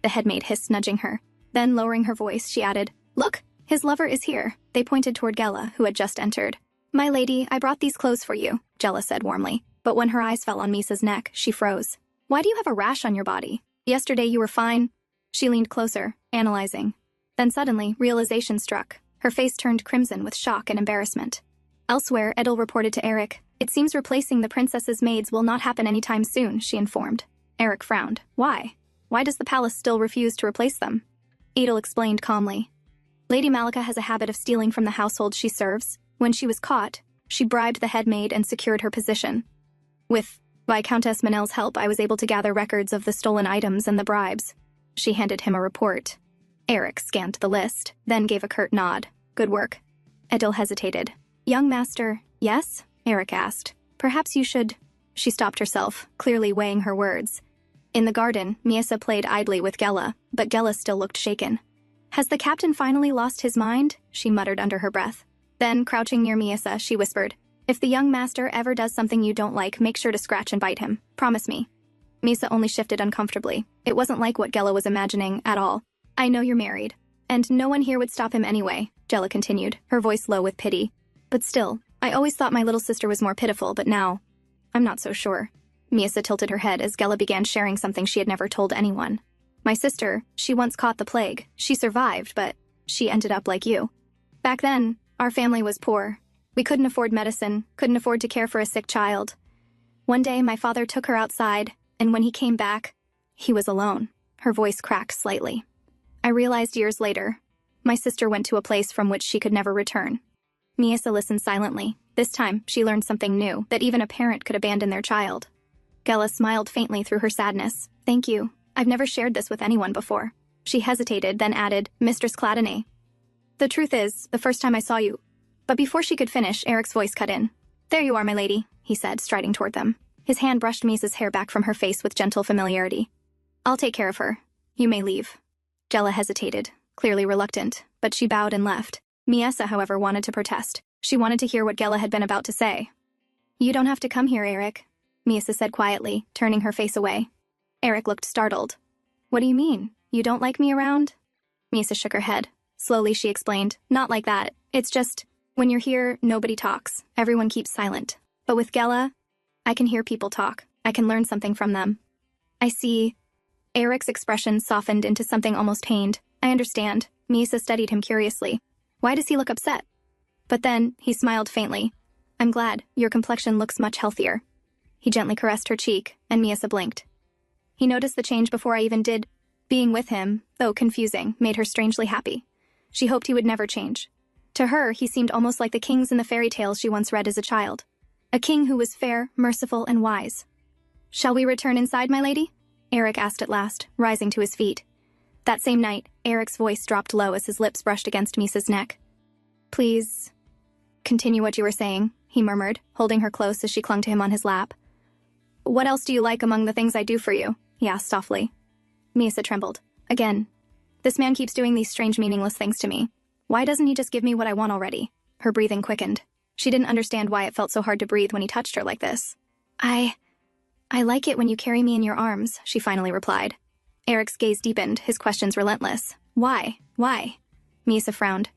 the headmaid hissed, nudging her. Then, lowering her voice, she added, Look, his lover is here. They pointed toward Gela, who had just entered. My lady, I brought these clothes for you, Gela said warmly. But when her eyes fell on Misa's neck, she froze. Why do you have a rash on your body? Yesterday you were fine. She leaned closer, analyzing. Then suddenly, realization struck. Her face turned crimson with shock and embarrassment. Elsewhere, Edel reported to Eric. It seems replacing the princess's maids will not happen anytime soon, she informed. Eric frowned. Why? Why does the palace still refuse to replace them? Edel explained calmly. Lady Malika has a habit of stealing from the household she serves. When she was caught, she bribed the head maid and secured her position. With Viscountess Manel's help, I was able to gather records of the stolen items and the bribes. She handed him a report. Eric scanned the list, then gave a curt nod. Good work. Edel hesitated. Young master, yes? Eric asked. Perhaps you should... She stopped herself, clearly weighing her words. In the garden, Misa played idly with Gela, but Gela still looked shaken. Has the captain finally lost his mind? She muttered under her breath. Then, crouching near Misa, she whispered, If the young master ever does something you don't like, make sure to scratch and bite him. Promise me. Misa only shifted uncomfortably. It wasn't like what Gela was imagining at all. I know you're married. And no one here would stop him anyway, Gela continued, her voice low with pity. But still, I always thought my little sister was more pitiful, but now, I'm not so sure. Misa tilted her head as Gela began sharing something she had never told anyone. My sister, she once caught the plague. She survived, but she ended up like you. Back then, our family was poor. We couldn't afford medicine, couldn't afford to care for a sick child. One day, my father took her outside, and when he came back, he was alone. Her voice cracked slightly. I realized years later, my sister went to a place from which she could never return. Misa listened silently. This time, she learned something new, that even a parent could abandon their child. Gela smiled faintly through her sadness. Thank you. I've never shared this with anyone before. She hesitated, then added, Mistress Cladene. The truth is, the first time I saw you... But before she could finish, Eric's voice cut in. There you are, my lady, he said, striding toward them. His hand brushed Misa's hair back from her face with gentle familiarity. I'll take care of her. You may leave. Gela hesitated. clearly reluctant, but she bowed and left. Miesa, however, wanted to protest. She wanted to hear what Gela had been about to say. "You don't have to come here, Eric," Miesa said quietly, turning her face away. Eric looked startled. "What do you mean? You don't like me around?" Miesa shook her head. Slowly she explained, "Not like that. It's just, when you're here, nobody talks. Everyone keeps silent. But with Gela, I can hear people talk. I can learn something from them." "I see." Eric's expression softened into something almost pained. "I understand." Miesa studied him curiously. "Why does he look upset?" But then, he smiled faintly. "I'm glad. Your complexion looks much healthier." He gently caressed her cheek, and Miesa blinked. He noticed the change before I even did. Being with him, though confusing, made her strangely happy. She hoped he would never change. To her, he seemed almost like the kings in the fairy tales she once read as a child. A king who was fair, merciful, and wise. "Shall we return inside, my lady?" Eric asked at last, rising to his feet. That same night, Eric's voice dropped low as his lips brushed against Miesa's neck. "Please, continue what you were saying," he murmured, holding her close as she clung to him on his lap. "What else do you like among the things I do for you?" he asked softly. Miesa trembled. Again. "This man keeps doing these strange, meaningless things to me. Why doesn't he just give me what I want already?" Her breathing quickened. She didn't understand why it felt so hard to breathe when he touched her like this. I like it when you carry me in your arms," she finally replied. Eric's gaze deepened, his questions relentless. "Why? Why?" Miesa frowned.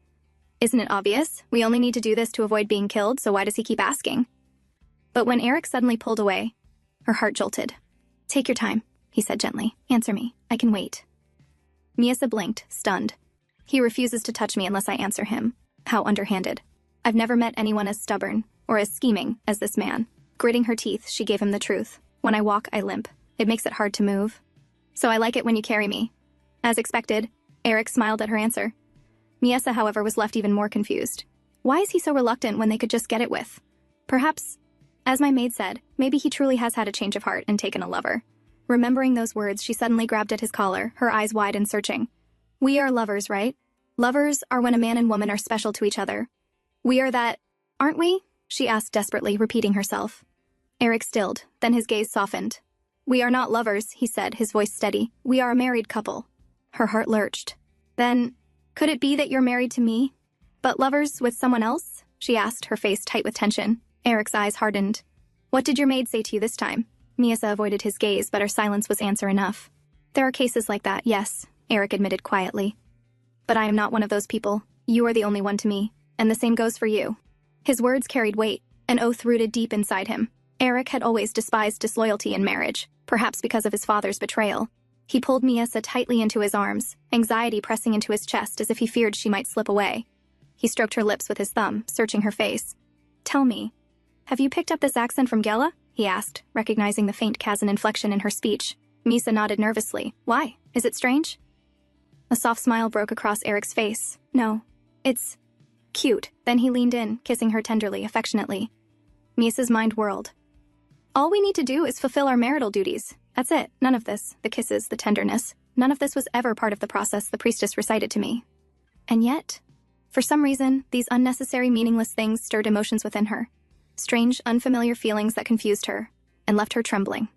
"Isn't it obvious? We only need to do this to avoid being killed, so why does he keep asking?" But when Eric suddenly pulled away, her heart jolted. "Take your time," he said gently. "Answer me. I can wait." Miesa blinked, stunned. He refuses to touch me unless I answer him. How underhanded. I've never met anyone as stubborn, or as scheming, as this man. Gritting her teeth, she gave him the truth. "When I walk, I limp. It makes it hard to move. So I like it when you carry me." As expected, Eric smiled at her answer. Miesa, however, was left even more confused. Why is he so reluctant when they could just get it with? Perhaps, as my maid said, maybe he truly has had a change of heart and taken a lover. Remembering those words, she suddenly grabbed at his collar, her eyes wide and searching. "We are lovers, right? Lovers are when a man and woman are special to each other. We are that, aren't we?" she asked desperately, repeating herself. Eric stilled, then his gaze softened. "We are not lovers," he said, his voice steady. "We are a married couple." Her heart lurched. "Then, could it be that you're married to me? But lovers with someone else?" she asked, her face tight with tension. Eric's eyes hardened. "What did your maid say to you this time?" Miesa avoided his gaze, but her silence was answer enough. "There are cases like that, yes," Eric admitted quietly. "But I am not one of those people. You are the only one to me, and the same goes for you." His words carried weight, an oath rooted deep inside him. Eric had always despised disloyalty in marriage, perhaps because of his father's betrayal. He pulled Miesa tightly into his arms, anxiety pressing into his chest as if he feared she might slip away. He stroked her lips with his thumb, searching her face. "Tell me, have you picked up this accent from Gela?" he asked, recognizing the faint Kazan inflection in her speech. Miesa nodded nervously. "Why? Is it strange?" A soft smile broke across Eric's face. "No, it's cute." Then he leaned in, kissing her tenderly, affectionately. Miesa's mind whirled. "All we need to do is fulfill our marital duties. That's it. None of this, the kisses, the tenderness, none of this was ever part of the process the priestess recited to me." And yet, for some reason, these unnecessary, meaningless things stirred emotions within her. Strange, unfamiliar feelings that confused her and left her trembling.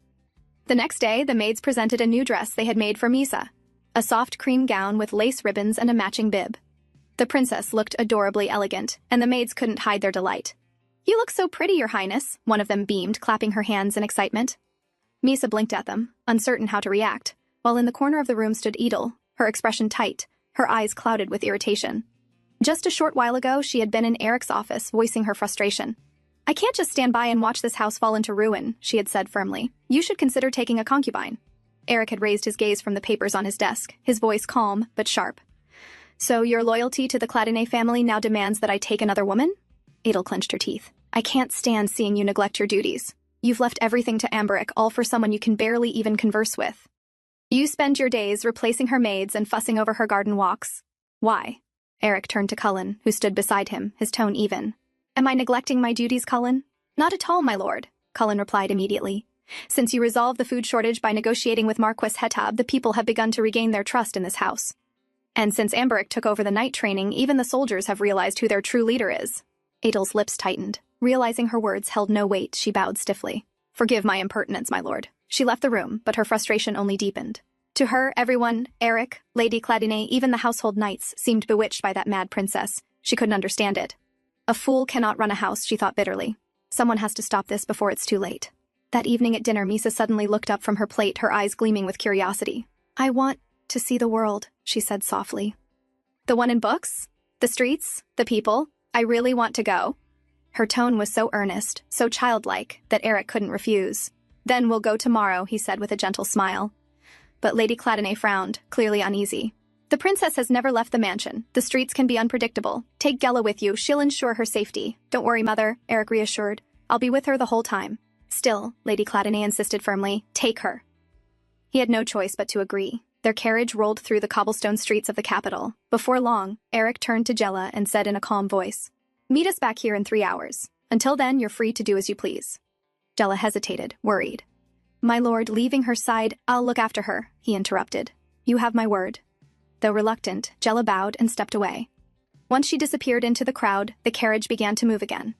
The next day, the maids presented a new dress they had made for Miesa, a soft cream gown with lace ribbons and a matching bib. The princess looked adorably elegant, and the maids couldn't hide their delight. "You look so pretty, Your Highness," one of them beamed, clapping her hands in excitement. Miesa blinked at them, uncertain how to react, while in the corner of the room stood Edel, her expression tight, her eyes clouded with irritation. Just a short while ago, she had been in Eric's office, voicing her frustration. "I can't just stand by and watch this house fall into ruin," she had said firmly. "You should consider taking a concubine." Eric had raised his gaze from the papers on his desk, his voice calm but sharp. "So your loyalty to the Cladine family now demands that I take another woman?" Edel clenched her teeth. "I can't stand seeing you neglect your duties. You've left everything to Amberic, all for someone you can barely even converse with. You spend your days replacing her maids and fussing over her garden walks. Why?" Eric turned to Cullen, who stood beside him, his tone even. "Am I neglecting my duties, Cullen?" "Not at all, my lord," Cullen replied immediately. "Since you resolved the food shortage by negotiating with Marquis Hetab, the people have begun to regain their trust in this house. And since Amberic took over the night training, even the soldiers have realized who their true leader is." Adel's lips tightened. Realizing her words held no weight, she bowed stiffly. "Forgive my impertinence, my lord." She left the room, but her frustration only deepened. To her, everyone, Eric, Lady Cladine, even the household knights, seemed bewitched by that mad princess. She couldn't understand it. A fool cannot run a house, she thought bitterly. Someone has to stop this before it's too late. That evening at dinner, Misa suddenly looked up from her plate, her eyes gleaming with curiosity. I want to see the world, she said softly. The one in books? The streets? The people? I really want to go. Her tone was so earnest, so childlike, that Eric couldn't refuse. Then we'll go tomorrow, he said with a gentle smile. But Lady Cladine frowned, clearly uneasy. The princess has never left the mansion. The streets can be unpredictable. Take Gela with you, she'll ensure her safety. Don't worry, mother, Eric reassured. I'll be with her the whole time. Still, Lady Cladine insisted firmly, take her. He had no choice but to agree. Their carriage rolled through the cobblestone streets of the capital. Before long, Eric turned to Gela and said in a calm voice, meet us back here in 3 hours. Until then, you're free to do as you please. Gela hesitated, worried. My lord, leaving her side, I'll look after her, he interrupted. You have my word. Though reluctant, Gela bowed and stepped away. Once she disappeared into the crowd, the carriage began to move again.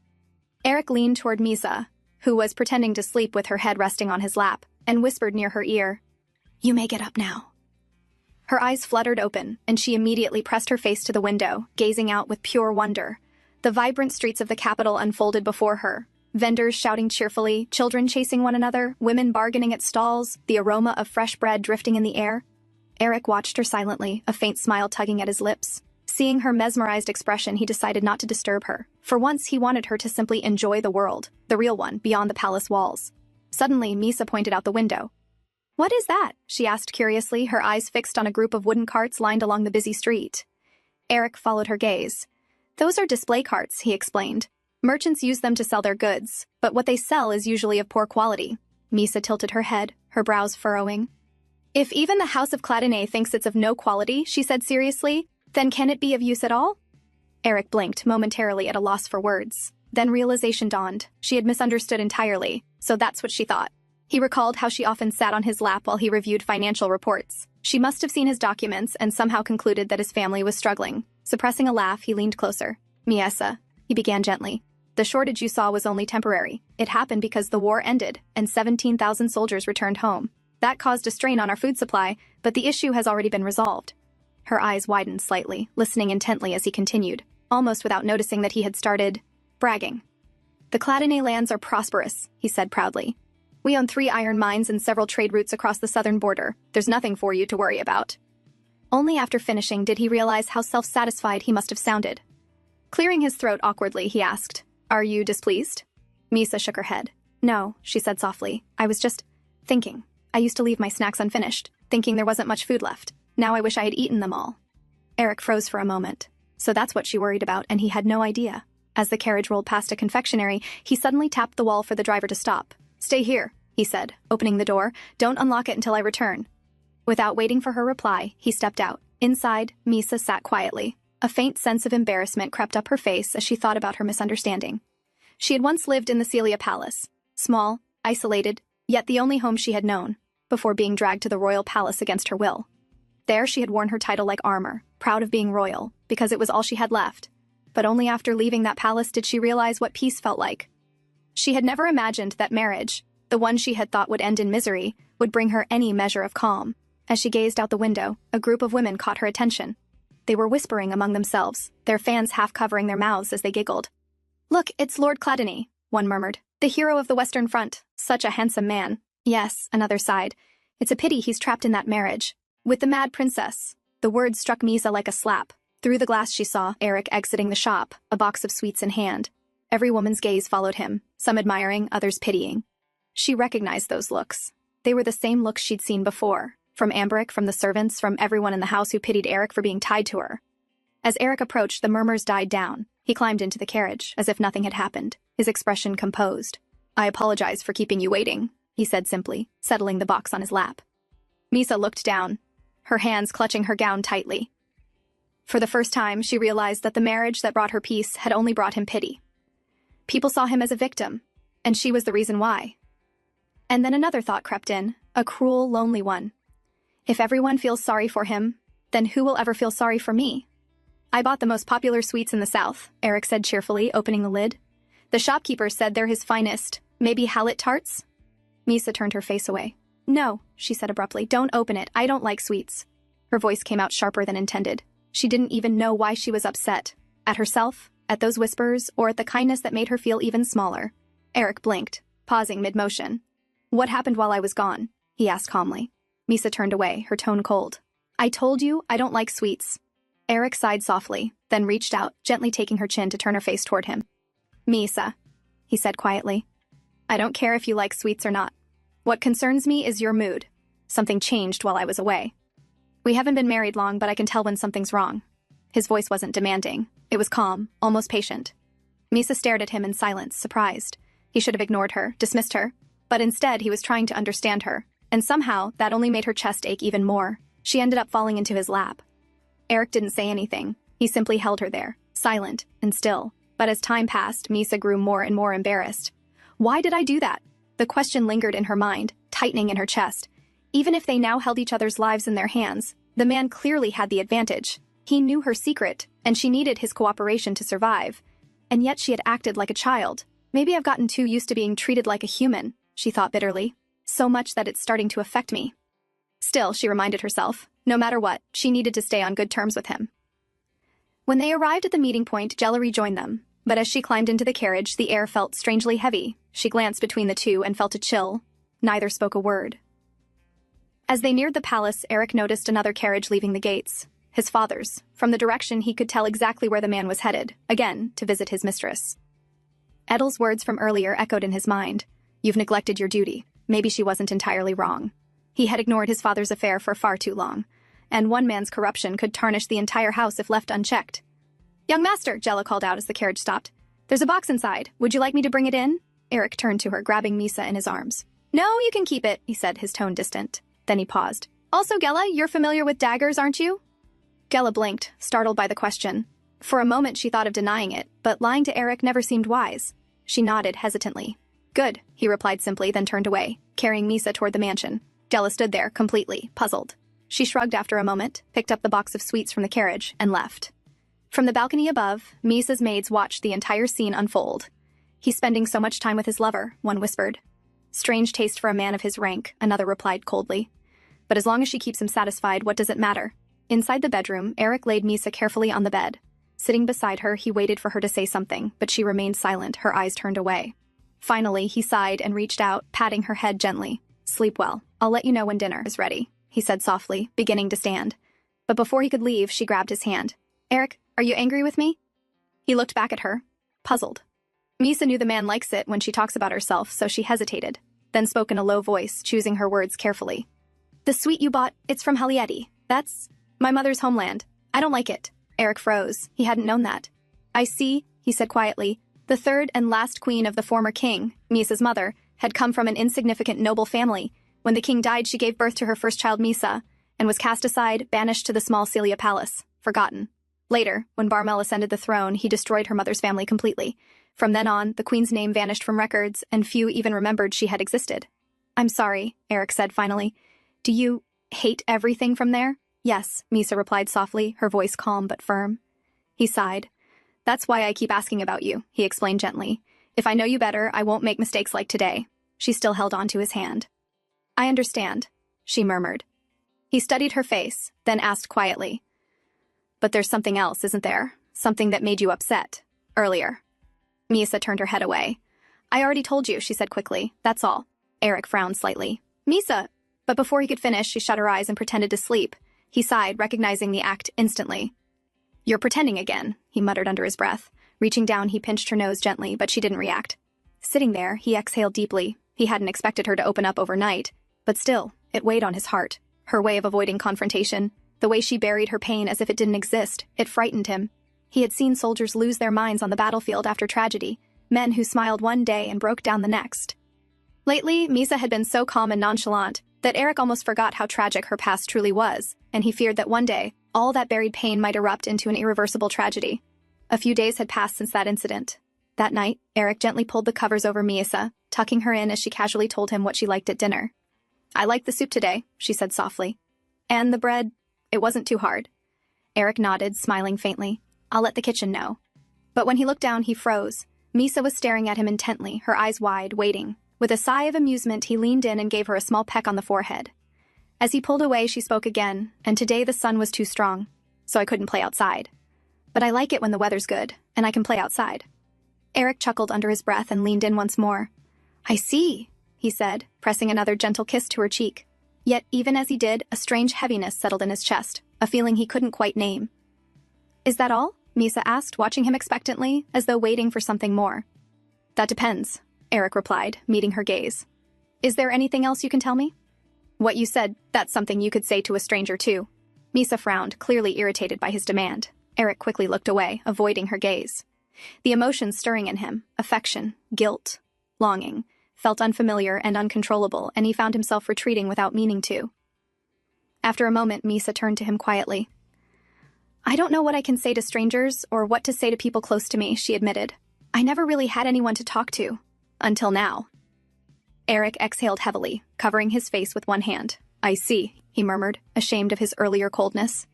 Eric leaned toward Misa, who was pretending to sleep with her head resting on his lap, and whispered near her ear, You may get up now. Her eyes fluttered open, and she immediately pressed her face to the window, gazing out with pure wonder. The vibrant streets of the capital unfolded before her. Vendors shouting cheerfully, children chasing one another, women bargaining at stalls, the aroma of fresh bread drifting in the air. Eric watched her silently, a faint smile tugging at his lips. Seeing her mesmerized expression, he decided not to disturb her. For once, he wanted her to simply enjoy the world, the real one, beyond the palace walls. Suddenly, Misa pointed out the window. What is that? She asked curiously, her eyes fixed on a group of wooden carts lined along the busy street. Eric followed her gaze. Those are display carts, he explained. Merchants use them to sell their goods, but what they sell is usually of poor quality. Misa tilted her head, her brows furrowing. If even the House of Cladine thinks it's of no quality, she said seriously, then can it be of use at all? Eric blinked, momentarily at a loss for words. Then realization dawned. She had misunderstood entirely, so that's what she thought. He recalled how she often sat on his lap while he reviewed financial reports. She must have seen his documents and somehow concluded that his family was struggling. Suppressing a laugh, he leaned closer. Miesa, he began gently. The shortage you saw was only temporary. It happened because the war ended, and 17,000 soldiers returned home. That caused a strain on our food supply, but the issue has already been resolved. Her eyes widened slightly, listening intently as he continued, almost without noticing that he had started bragging. The Cladine lands are prosperous, he said proudly. We own 3 iron mines and several trade routes across the southern border. There's nothing for you to worry about. Only after finishing did he realize how self-satisfied he must have sounded. Clearing his throat awkwardly, he asked, Are you displeased? Misa shook her head. No, she said softly. I was just thinking. I used to leave my snacks unfinished, thinking there wasn't much food left. Now I wish I had eaten them all. Eric froze for a moment. So that's what she worried about, and he had no idea. As the carriage rolled past a confectionery, he suddenly tapped the wall for the driver to stop. Stay here, he said, opening the door. Don't unlock it until I return. Without waiting for her reply, he stepped out. Inside, Misa sat quietly. A faint sense of embarrassment crept up her face as she thought about her misunderstanding. She had once lived in the Celia Palace. Small, isolated, yet the only home she had known, before being dragged to the royal palace against her will. There she had worn her title like armor, proud of being royal, because it was all she had left. But only after leaving that palace did she realize what peace felt like. She had never imagined that marriage, the one she had thought would end in misery, would bring her any measure of calm. As she gazed out the window, a group of women caught her attention. They were whispering among themselves, their fans half covering their mouths as they giggled. Look, it's Lord Cladine, one murmured. The hero of the Western Front. Such a handsome man. Yes, another sighed. It's a pity he's trapped in that marriage. With the mad princess. The words struck Misa like a slap. Through the glass she saw Eric exiting the shop, a box of sweets in hand. Every woman's gaze followed him, some admiring, others pitying. She recognized those looks. They were the same looks she'd seen before, from Ambric, from the servants, from everyone in the house who pitied Eric for being tied to her. As Eric approached, the murmurs died down. He climbed into the carriage, as if nothing had happened, his expression composed. I apologize for keeping you waiting, he said simply, settling the box on his lap. Misa looked down, her hands clutching her gown tightly. For the first time, she realized that the marriage that brought her peace had only brought him pity. People saw him as a victim, and she was the reason why. And then another thought crept in, a cruel, lonely one. If everyone feels sorry for him, then who will ever feel sorry for me? I bought the most popular sweets in the South, Eric said cheerfully, opening the lid. The shopkeeper said they're his finest. Maybe Hallett tarts? Misa turned her face away. No, she said abruptly. Don't open it. I don't like sweets. Her voice came out sharper than intended. She didn't even know why she was upset. At herself, at those whispers, or at the kindness that made her feel even smaller. Eric blinked, pausing mid-motion. What happened while I was gone? He asked calmly. Misa turned away, her tone cold. I told you I don't like sweets. Eric sighed softly, then reached out, gently taking her chin to turn her face toward him. Misa, he said quietly. I don't care if you like sweets or not. What concerns me is your mood. Something changed while I was away. We haven't been married long, but I can tell when something's wrong. His voice wasn't demanding. It was calm, almost patient. Misa stared at him in silence, surprised. He should have ignored her, dismissed her. But instead, he was trying to understand her. And somehow, that only made her chest ache even more. She ended up falling into his lap. Eric didn't say anything. He simply held her there, silent and still. But as time passed, Misa grew more and more embarrassed. Why did I do that? The question lingered in her mind, tightening in her chest. Even if they now held each other's lives in their hands, the man clearly had the advantage. He knew her secret, and she needed his cooperation to survive. And yet she had acted like a child. Maybe I've gotten too used to being treated like a human, she thought bitterly. So much that it's starting to affect me. Still, she reminded herself, no matter what, she needed to stay on good terms with him. When they arrived at the meeting point, Jella rejoined them. But as she climbed into the carriage, the air felt strangely heavy. She glanced between the two and felt a chill. Neither spoke a word. As they neared the palace, Eric noticed another carriage leaving the gates. His father's. From the direction, he could tell exactly where the man was headed, again, to visit his mistress. Edel's words from earlier echoed in his mind. You've neglected your duty. Maybe she wasn't entirely wrong. He had ignored his father's affair for far too long. And one man's corruption could tarnish the entire house if left unchecked. Young master, Jella called out as the carriage stopped. There's a box inside. Would you like me to bring it in? Eric turned to her, grabbing Misa in his arms. No, you can keep it, he said, his tone distant. Then he paused. Also, Gela, you're familiar with daggers, aren't you? Gela blinked, startled by the question. For a moment she thought of denying it, but lying to Eric never seemed wise. She nodded hesitantly. Good, he replied simply, then turned away, carrying Misa toward the mansion. Gela stood there, completely puzzled. She shrugged after a moment, picked up the box of sweets from the carriage, and left. From the balcony above, Misa's maids watched the entire scene unfold. He's spending so much time with his lover, one whispered. Strange taste for a man of his rank, another replied coldly. But as long as she keeps him satisfied, what does it matter? Inside the bedroom, Eric laid Misa carefully on the bed. Sitting beside her, he waited for her to say something, but she remained silent, her eyes turned away. Finally, he sighed and reached out, patting her head gently. Sleep well. I'll let you know when dinner is ready, he said softly, beginning to stand. But before he could leave, she grabbed his hand. Eric, are you angry with me? He looked back at her, puzzled. Misa knew the man likes it when she talks about herself, so she hesitated, then spoke in a low voice, choosing her words carefully. The sweet you bought, it's from Halieti. That's my mother's homeland. I don't like it. Eric froze. He hadn't known that. I see, he said quietly. The third and last queen of the former king, Misa's mother, had come from an insignificant noble family. When the king died, she gave birth to her first child, Misa, and was cast aside, banished to the small Celia palace, forgotten. Later, when Barmel ascended the throne, he destroyed her mother's family completely. From then on, the queen's name vanished from records, and few even remembered she had existed. I'm sorry, Eric said finally. Do you hate everything from there? Yes, Misa replied softly, her voice calm but firm. He sighed. That's why I keep asking about you, he explained gently. If I know you better, I won't make mistakes like today. She still held on to his hand. I understand, she murmured. He studied her face, then asked quietly. But there's something else, isn't there? Something that made you upset. Earlier. Misa turned her head away. I already told you, she said quickly. That's all. Eric frowned slightly. Misa! But before he could finish, she shut her eyes and pretended to sleep. He sighed, recognizing the act instantly. You're pretending again, he muttered under his breath. Reaching down, he pinched her nose gently, but she didn't react. Sitting there, he exhaled deeply. He hadn't expected her to open up overnight. But still, it weighed on his heart. Her way of avoiding confrontation. The way she buried her pain as if it didn't exist. It frightened him. He had seen soldiers lose their minds on the battlefield after tragedy. Men who smiled one day and broke down the next. Lately, Misa had been so calm and nonchalant that Eric almost forgot how tragic her past truly was, and he feared that one day, all that buried pain might erupt into an irreversible tragedy. A few days had passed since that incident. That night, Eric gently pulled the covers over Misa, tucking her in as she casually told him what she liked at dinner. I liked the soup today, she said softly. And the bread, it wasn't too hard. Eric nodded, smiling faintly. I'll let the kitchen know. But when he looked down, he froze. Misa was staring at him intently, her eyes wide, waiting. With a sigh of amusement, he leaned in and gave her a small peck on the forehead. As he pulled away, she spoke again, and today the sun was too strong, so I couldn't play outside. But I like it when the weather's good, and I can play outside. Eric chuckled under his breath and leaned in once more. I see, he said, pressing another gentle kiss to her cheek. Yet, even as he did, a strange heaviness settled in his chest, a feeling he couldn't quite name. Is that all? Misa asked, watching him expectantly, as though waiting for something more. That depends, Eric replied, meeting her gaze. Is there anything else you can tell me? What you said, that's something you could say to a stranger too. Misa frowned, clearly irritated by his demand. Eric quickly looked away, avoiding her gaze. The emotions stirring in him, affection, guilt, longing, felt unfamiliar and uncontrollable, and he found himself retreating without meaning to. After a moment, Misa turned to him quietly. I don't know what I can say to strangers or what to say to people close to me, she admitted. I never really had anyone to talk to. Until now. Eric exhaled heavily, covering his face with one hand. I see, he murmured, ashamed of his earlier coldness.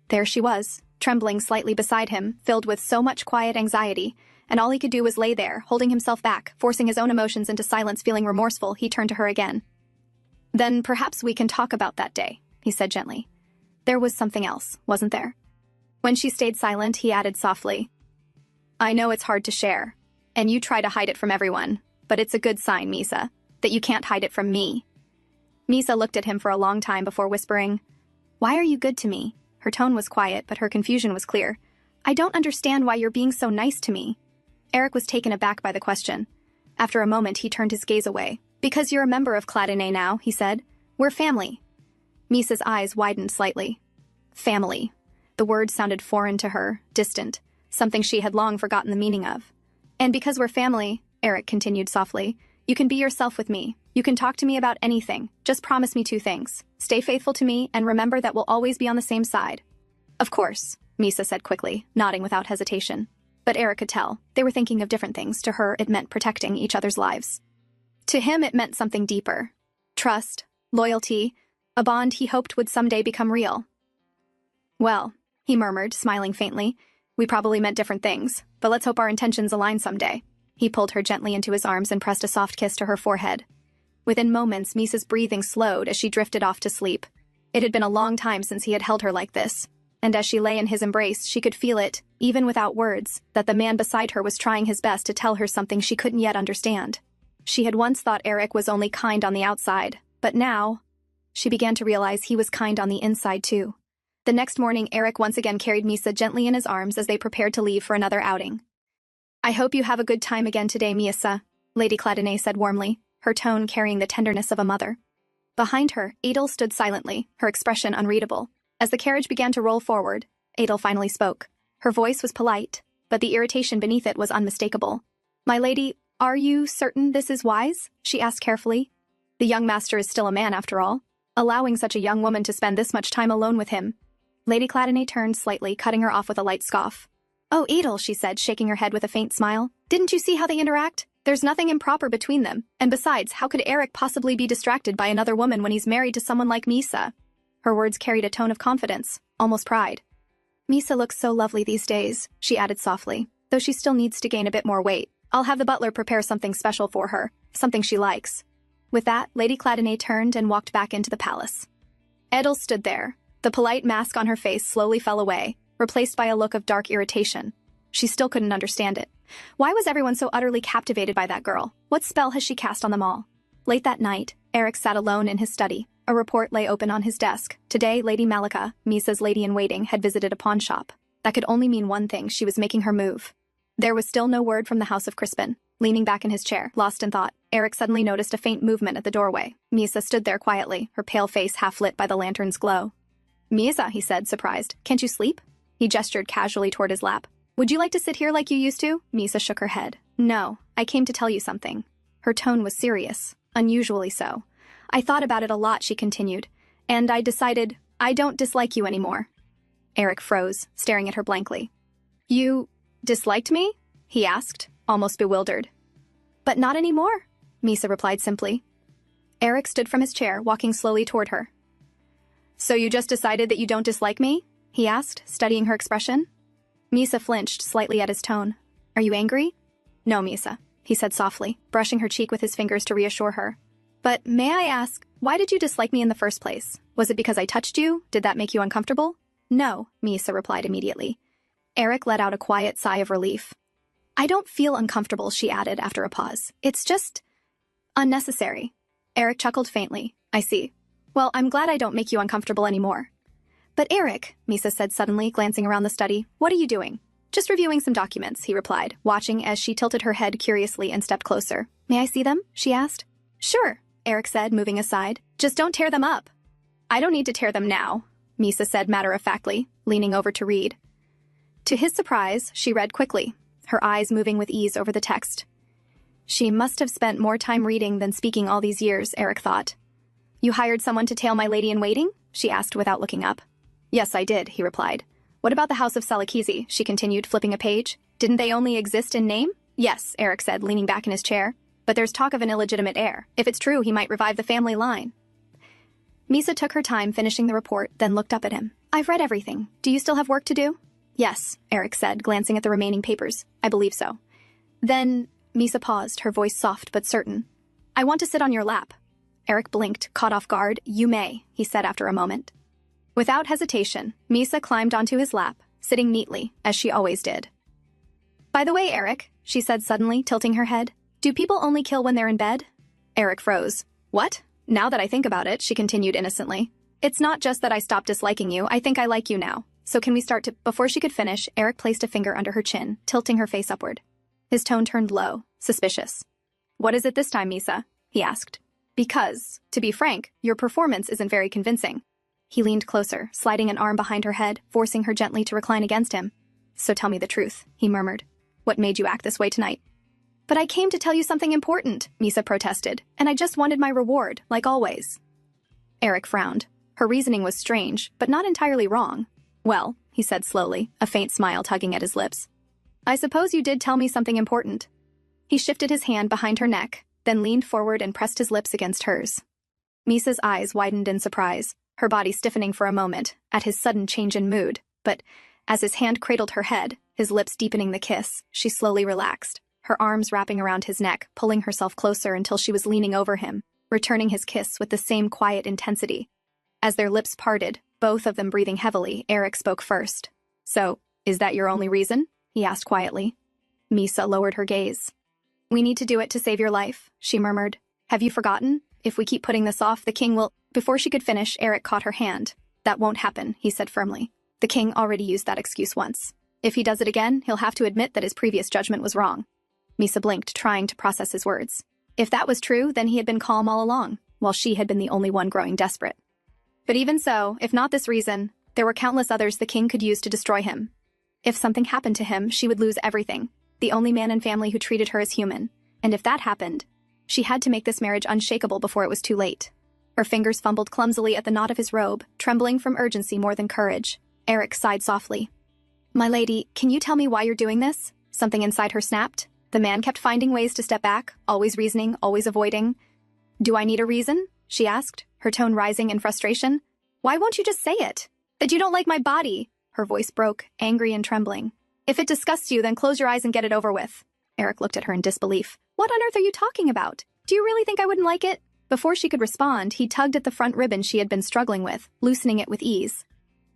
There she was, trembling slightly beside him, filled with so much quiet anxiety, and all he could do was lay there, holding himself back, forcing his own emotions into silence. Feeling remorseful, he turned to her again. Then perhaps we can talk about that day, he said gently. There was something else, wasn't there? When she stayed silent, he added softly. I know it's hard to share, and you try to hide it from everyone, but it's a good sign, Misa, that you can't hide it from me. Misa looked at him for a long time before whispering, Why are you good to me? Her tone was quiet, but her confusion was clear. I don't understand why you're being so nice to me. Eric was taken aback by the question. After a moment, he turned his gaze away. Because you're a member of Cladine now, he said. We're family. Misa's eyes widened slightly. Family. The word sounded foreign to her, distant, something she had long forgotten the meaning of. And because we're family, Eric continued softly, you can be yourself with me. You can talk to me about anything. Just promise me two things. Stay faithful to me, and remember that we'll always be on the same side. Of course, Misa said quickly, nodding without hesitation. But Eric could tell. They were thinking of different things. To her, it meant protecting each other's lives. To him, it meant something deeper. Trust, loyalty, a bond he hoped would someday become real. Well, he murmured, smiling faintly, we probably meant different things, but let's hope our intentions align someday. He pulled her gently into his arms and pressed a soft kiss to her forehead. Within moments, Misa's breathing slowed as she drifted off to sleep. It had been a long time since he had held her like this, and as she lay in his embrace, she could feel it, even without words, that the man beside her was trying his best to tell her something she couldn't yet understand. She had once thought Eric was only kind on the outside, but now, she began to realize he was kind on the inside too. The next morning, Eric once again carried Misa gently in his arms as they prepared to leave for another outing. I hope you have a good time again today, Misa, Lady Cladine said warmly, her tone carrying the tenderness of a mother. Behind her, Adel stood silently, her expression unreadable. As the carriage began to roll forward, Adel finally spoke. Her voice was polite, but the irritation beneath it was unmistakable. My lady, are you certain this is wise? She asked carefully. The young master is still a man after all, allowing such a young woman to spend this much time alone with him. Lady Cladine turned slightly, cutting her off with a light scoff. Oh, Adel, she said, shaking her head with a faint smile. Didn't you see how they interact? There's nothing improper between them, and besides, how could Eric possibly be distracted by another woman when he's married to someone like Misa? Her words carried a tone of confidence, almost pride. Misa looks so lovely these days, she added softly, though she still needs to gain a bit more weight. I'll have the butler prepare something special for her, something she likes. With that, Lady Cladine turned and walked back into the palace. Edel stood there. The polite mask on her face slowly fell away, replaced by a look of dark irritation. She still couldn't understand it. Why was everyone so utterly captivated by that girl? What spell has she cast on them all? Late that night, Eric sat alone in his study. A report lay open on his desk. Today, Lady Malika, Misa's lady-in-waiting, had visited a pawn shop. That could only mean one thing: she was making her move. There was still no word from the House of Crispin. Leaning back in his chair, lost in thought, Eric suddenly noticed a faint movement at the doorway. Misa stood there quietly, her pale face half lit by the lantern's glow. Misa, he said, surprised. Can't you sleep? He gestured casually toward his lap. Would you like to sit here like you used to? Misa shook her head. No, I came to tell you something. Her tone was serious, unusually so. I thought about it a lot, she continued, and I decided I don't dislike you anymore. Eric froze, staring at her blankly. You disliked me? He asked, almost bewildered. But not anymore, Misa replied simply. Eric stood from his chair, walking slowly toward her. So you just decided that you don't dislike me? He asked, studying her expression. Misa flinched slightly at his tone. Are you angry? No, Misa. he said softly, brushing her cheek with his fingers to reassure her. But may I ask, why did you dislike me in the first place? Was it because I touched you? Did that make you uncomfortable? No, Misa replied immediately. Eric let out a quiet sigh of relief. I don't feel uncomfortable, she added after a pause. It's just unnecessary. Eric chuckled faintly. I see. Well, I'm glad I don't make you uncomfortable anymore. But Eric, Misa said suddenly, glancing around the study, what are you doing? Just reviewing some documents, he replied, watching as she tilted her head curiously and stepped closer. May I see them? She asked. Sure, Eric said, moving aside. Just don't tear them up. I don't need to tear them now, Misa said matter-of-factly, leaning over to read. To his surprise, she read quickly, her eyes moving with ease over the text. She must have spent more time reading than speaking all these years, Eric thought. You hired someone to tail my lady-in-waiting? She asked without looking up. Yes, I did, he replied. What about the House of Salakizi? She continued, flipping a page. Didn't they only exist in name? Yes, Eric said, leaning back in his chair. But there's talk of an illegitimate heir. If it's true, he might revive the family line. Misa took her time finishing the report, then looked up at him. I've read everything. Do you still have work to do? Yes, Eric said, glancing at the remaining papers. I believe so. Then, Misa paused, her voice soft but certain. I want to sit on your lap. Eric blinked, caught off guard. You may, he said after a moment. Without hesitation, Misa climbed onto his lap, sitting neatly, as she always did. By the way, Eric, she said suddenly, tilting her head, do people only kill when they're in bed? Eric froze. What? Now that I think about it, she continued innocently. It's not just that I stopped disliking you, I think I like you now. So can we start to— Before she could finish, Eric placed a finger under her chin, tilting her face upward. His tone turned low, suspicious. What is it this time, Misa? He asked. Because, to be frank, your performance isn't very convincing. He leaned closer, sliding an arm behind her head, forcing her gently to recline against him. So tell me the truth, he murmured. What made you act this way tonight? But I came to tell you something important, Misa protested, and I just wanted my reward, like always. Eric frowned. Her reasoning was strange, but not entirely wrong. Well, he said slowly, a faint smile tugging at his lips. I suppose you did tell me something important. He shifted his hand behind her neck, then leaned forward and pressed his lips against hers. Misa's eyes widened in surprise, her body stiffening for a moment at his sudden change in mood, but as his hand cradled her head, his lips deepening the kiss, she slowly relaxed, her arms wrapping around his neck, pulling herself closer until she was leaning over him, returning his kiss with the same quiet intensity. As their lips parted, both of them breathing heavily, Eric spoke first. So, is that your only reason? He asked quietly. Misa lowered her gaze. We need to do it to save your life, she murmured. Have you forgotten? If we keep putting this off, the king will— Before she could finish, Eric caught her hand. That won't happen, he said firmly. The king already used that excuse once. If he does it again, he'll have to admit that his previous judgment was wrong. Misa blinked, trying to process his words. If that was true, then he had been calm all along, while she had been the only one growing desperate. But even so, if not this reason, there were countless others the king could use to destroy him. If something happened to him, she would lose everything, the only man in family who treated her as human. And if that happened, she had to make this marriage unshakable before it was too late. Her fingers fumbled clumsily at the knot of his robe, trembling from urgency more than courage. Eric sighed softly. My lady, can you tell me why you're doing this? Something inside her snapped. The man kept finding ways to step back, always reasoning, always avoiding. Do I need a reason? She asked, her tone rising in frustration. Why won't you just say it? That you don't like my body. Her voice broke, angry and trembling. If it disgusts you, then close your eyes and get it over with. Eric looked at her in disbelief. What on earth are you talking about? Do you really think I wouldn't like it? Before she could respond, he tugged at the front ribbon she had been struggling with, loosening it with ease.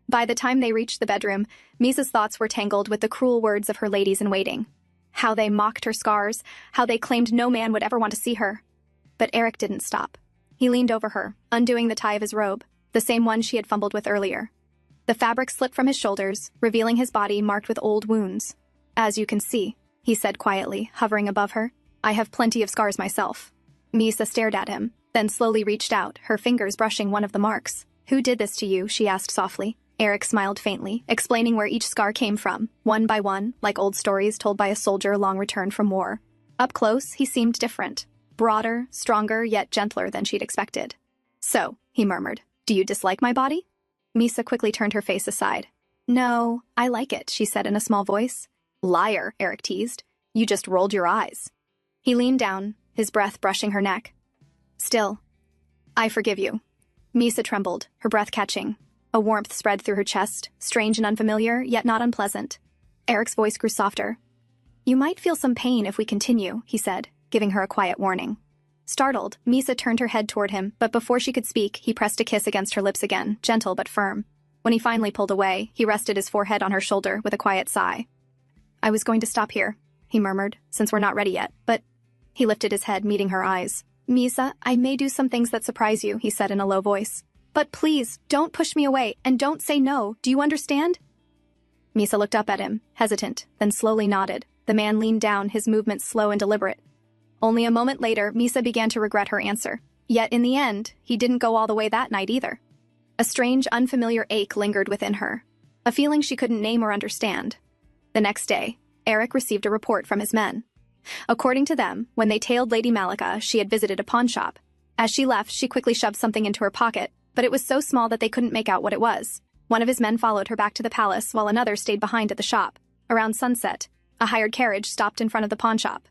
By the time they reached the bedroom, Misa's thoughts were tangled with the cruel words of her ladies-in-waiting. How they mocked her scars, how they claimed no man would ever want to see her. But Eric didn't stop. He leaned over her, undoing the tie of his robe, the same one she had fumbled with earlier. The fabric slipped from his shoulders, revealing his body marked with old wounds. As you can see, he said quietly, hovering above her, I have plenty of scars myself. Misa stared at him, then slowly reached out, her fingers brushing one of the marks. Who did this to you? She asked softly. Eric smiled faintly, explaining where each scar came from, one by one, like old stories told by a soldier long returned from war. Up close, he seemed different. Broader, stronger, yet gentler than she'd expected. So, he murmured, do you dislike my body? Misa quickly turned her face aside. No, I like it, she said in a small voice. Liar, Eric teased. You just rolled your eyes. He leaned down, his breath brushing her neck. Still, I forgive you. Misa trembled, her breath catching. A warmth spread through her chest, strange and unfamiliar, yet not unpleasant. Eric's voice grew softer. You might feel some pain if we continue, he said, giving her a quiet warning. Startled, Misa turned her head toward him, but before she could speak, he pressed a kiss against her lips again, gentle but firm. When he finally pulled away, he rested his forehead on her shoulder with a quiet sigh. I was going to stop here, he murmured, since we're not ready yet, but... He lifted his head, meeting her eyes. Misa, I may do some things that surprise you, he said in a low voice. But please, don't push me away, and don't say no, do you understand? Misa looked up at him, hesitant, then slowly nodded. The man leaned down, his movements slow and deliberate. Only a moment later, Misa began to regret her answer. Yet in the end, he didn't go all the way that night either. A strange, unfamiliar ache lingered within her, a feeling she couldn't name or understand. The next day, Eric received a report from his men. According to them, when they tailed Lady Malika, she had visited a pawn shop. As she left, she quickly shoved something into her pocket, but it was so small that they couldn't make out what it was. One of his men followed her back to the palace, while another stayed behind at the shop. Around sunset, a hired carriage stopped in front of the pawn shop.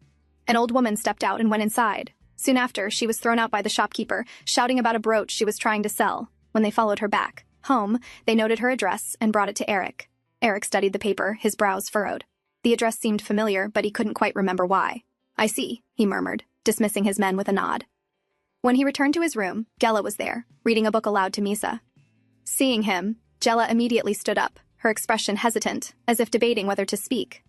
An old woman stepped out and went inside. Soon after, she was thrown out by the shopkeeper, shouting about a brooch she was trying to sell. When they followed her back home, they noted her address and brought it to Eric. Eric studied the paper, his brows furrowed. The address seemed familiar, but he couldn't quite remember why. I see, he murmured, dismissing his men with a nod. When he returned to his room, Gela was there, reading a book aloud to Misa. Seeing him, Gela immediately stood up, her expression hesitant, as if debating whether to speak.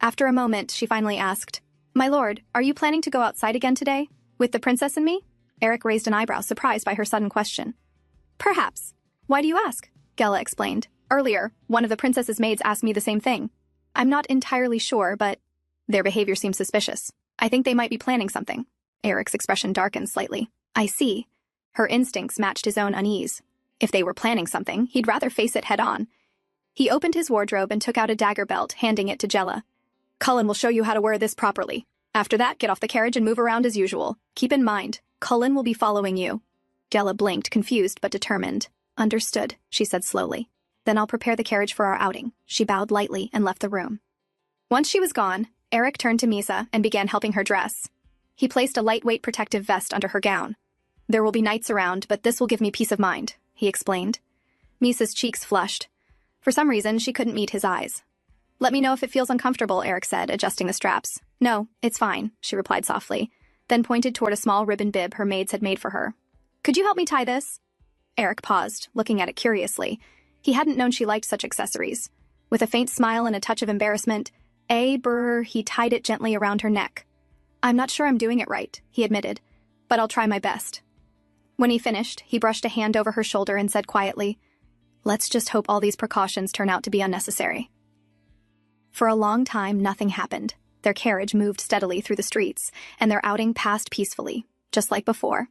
After a moment, she finally asked, My lord, are you planning to go outside again today? With the princess and me? Eric raised an eyebrow, surprised by her sudden question. Perhaps. Why do you ask? Gela explained. Earlier, one of the princess's maids asked me the same thing. I'm not entirely sure, but their behavior seems suspicious. I think they might be planning something. Eric's expression darkened slightly. I see. Her instincts matched his own unease. If they were planning something, he'd rather face it head-on. He opened his wardrobe and took out a dagger belt, handing it to Gela. Cullen will show you how to wear this properly. After that, get off the carriage and move around as usual. Keep in mind, Cullen will be following you. Gela blinked, confused but determined. Understood, she said slowly. Then I'll prepare the carriage for our outing. She bowed lightly and left the room. Once she was gone, Eric turned to Misa and began helping her dress. He placed a lightweight protective vest under her gown. There will be knights around, but this will give me peace of mind, he explained. Misa's cheeks flushed. For some reason, she couldn't meet his eyes. Let me know if it feels uncomfortable, Eric said, adjusting the straps. No, it's fine, she replied softly, then pointed toward a small ribbon bib her maids had made for her. Could you help me tie this? Eric paused, looking at it curiously. He hadn't known she liked such accessories. With a faint smile and a touch of embarrassment, he tied it gently around her neck. I'm not sure I'm doing it right, he admitted, but I'll try my best. When he finished, he brushed a hand over her shoulder and said quietly, Let's just hope all these precautions turn out to be unnecessary. For a long time, nothing happened. Their carriage moved steadily through the streets, and their outing passed peacefully, just like before.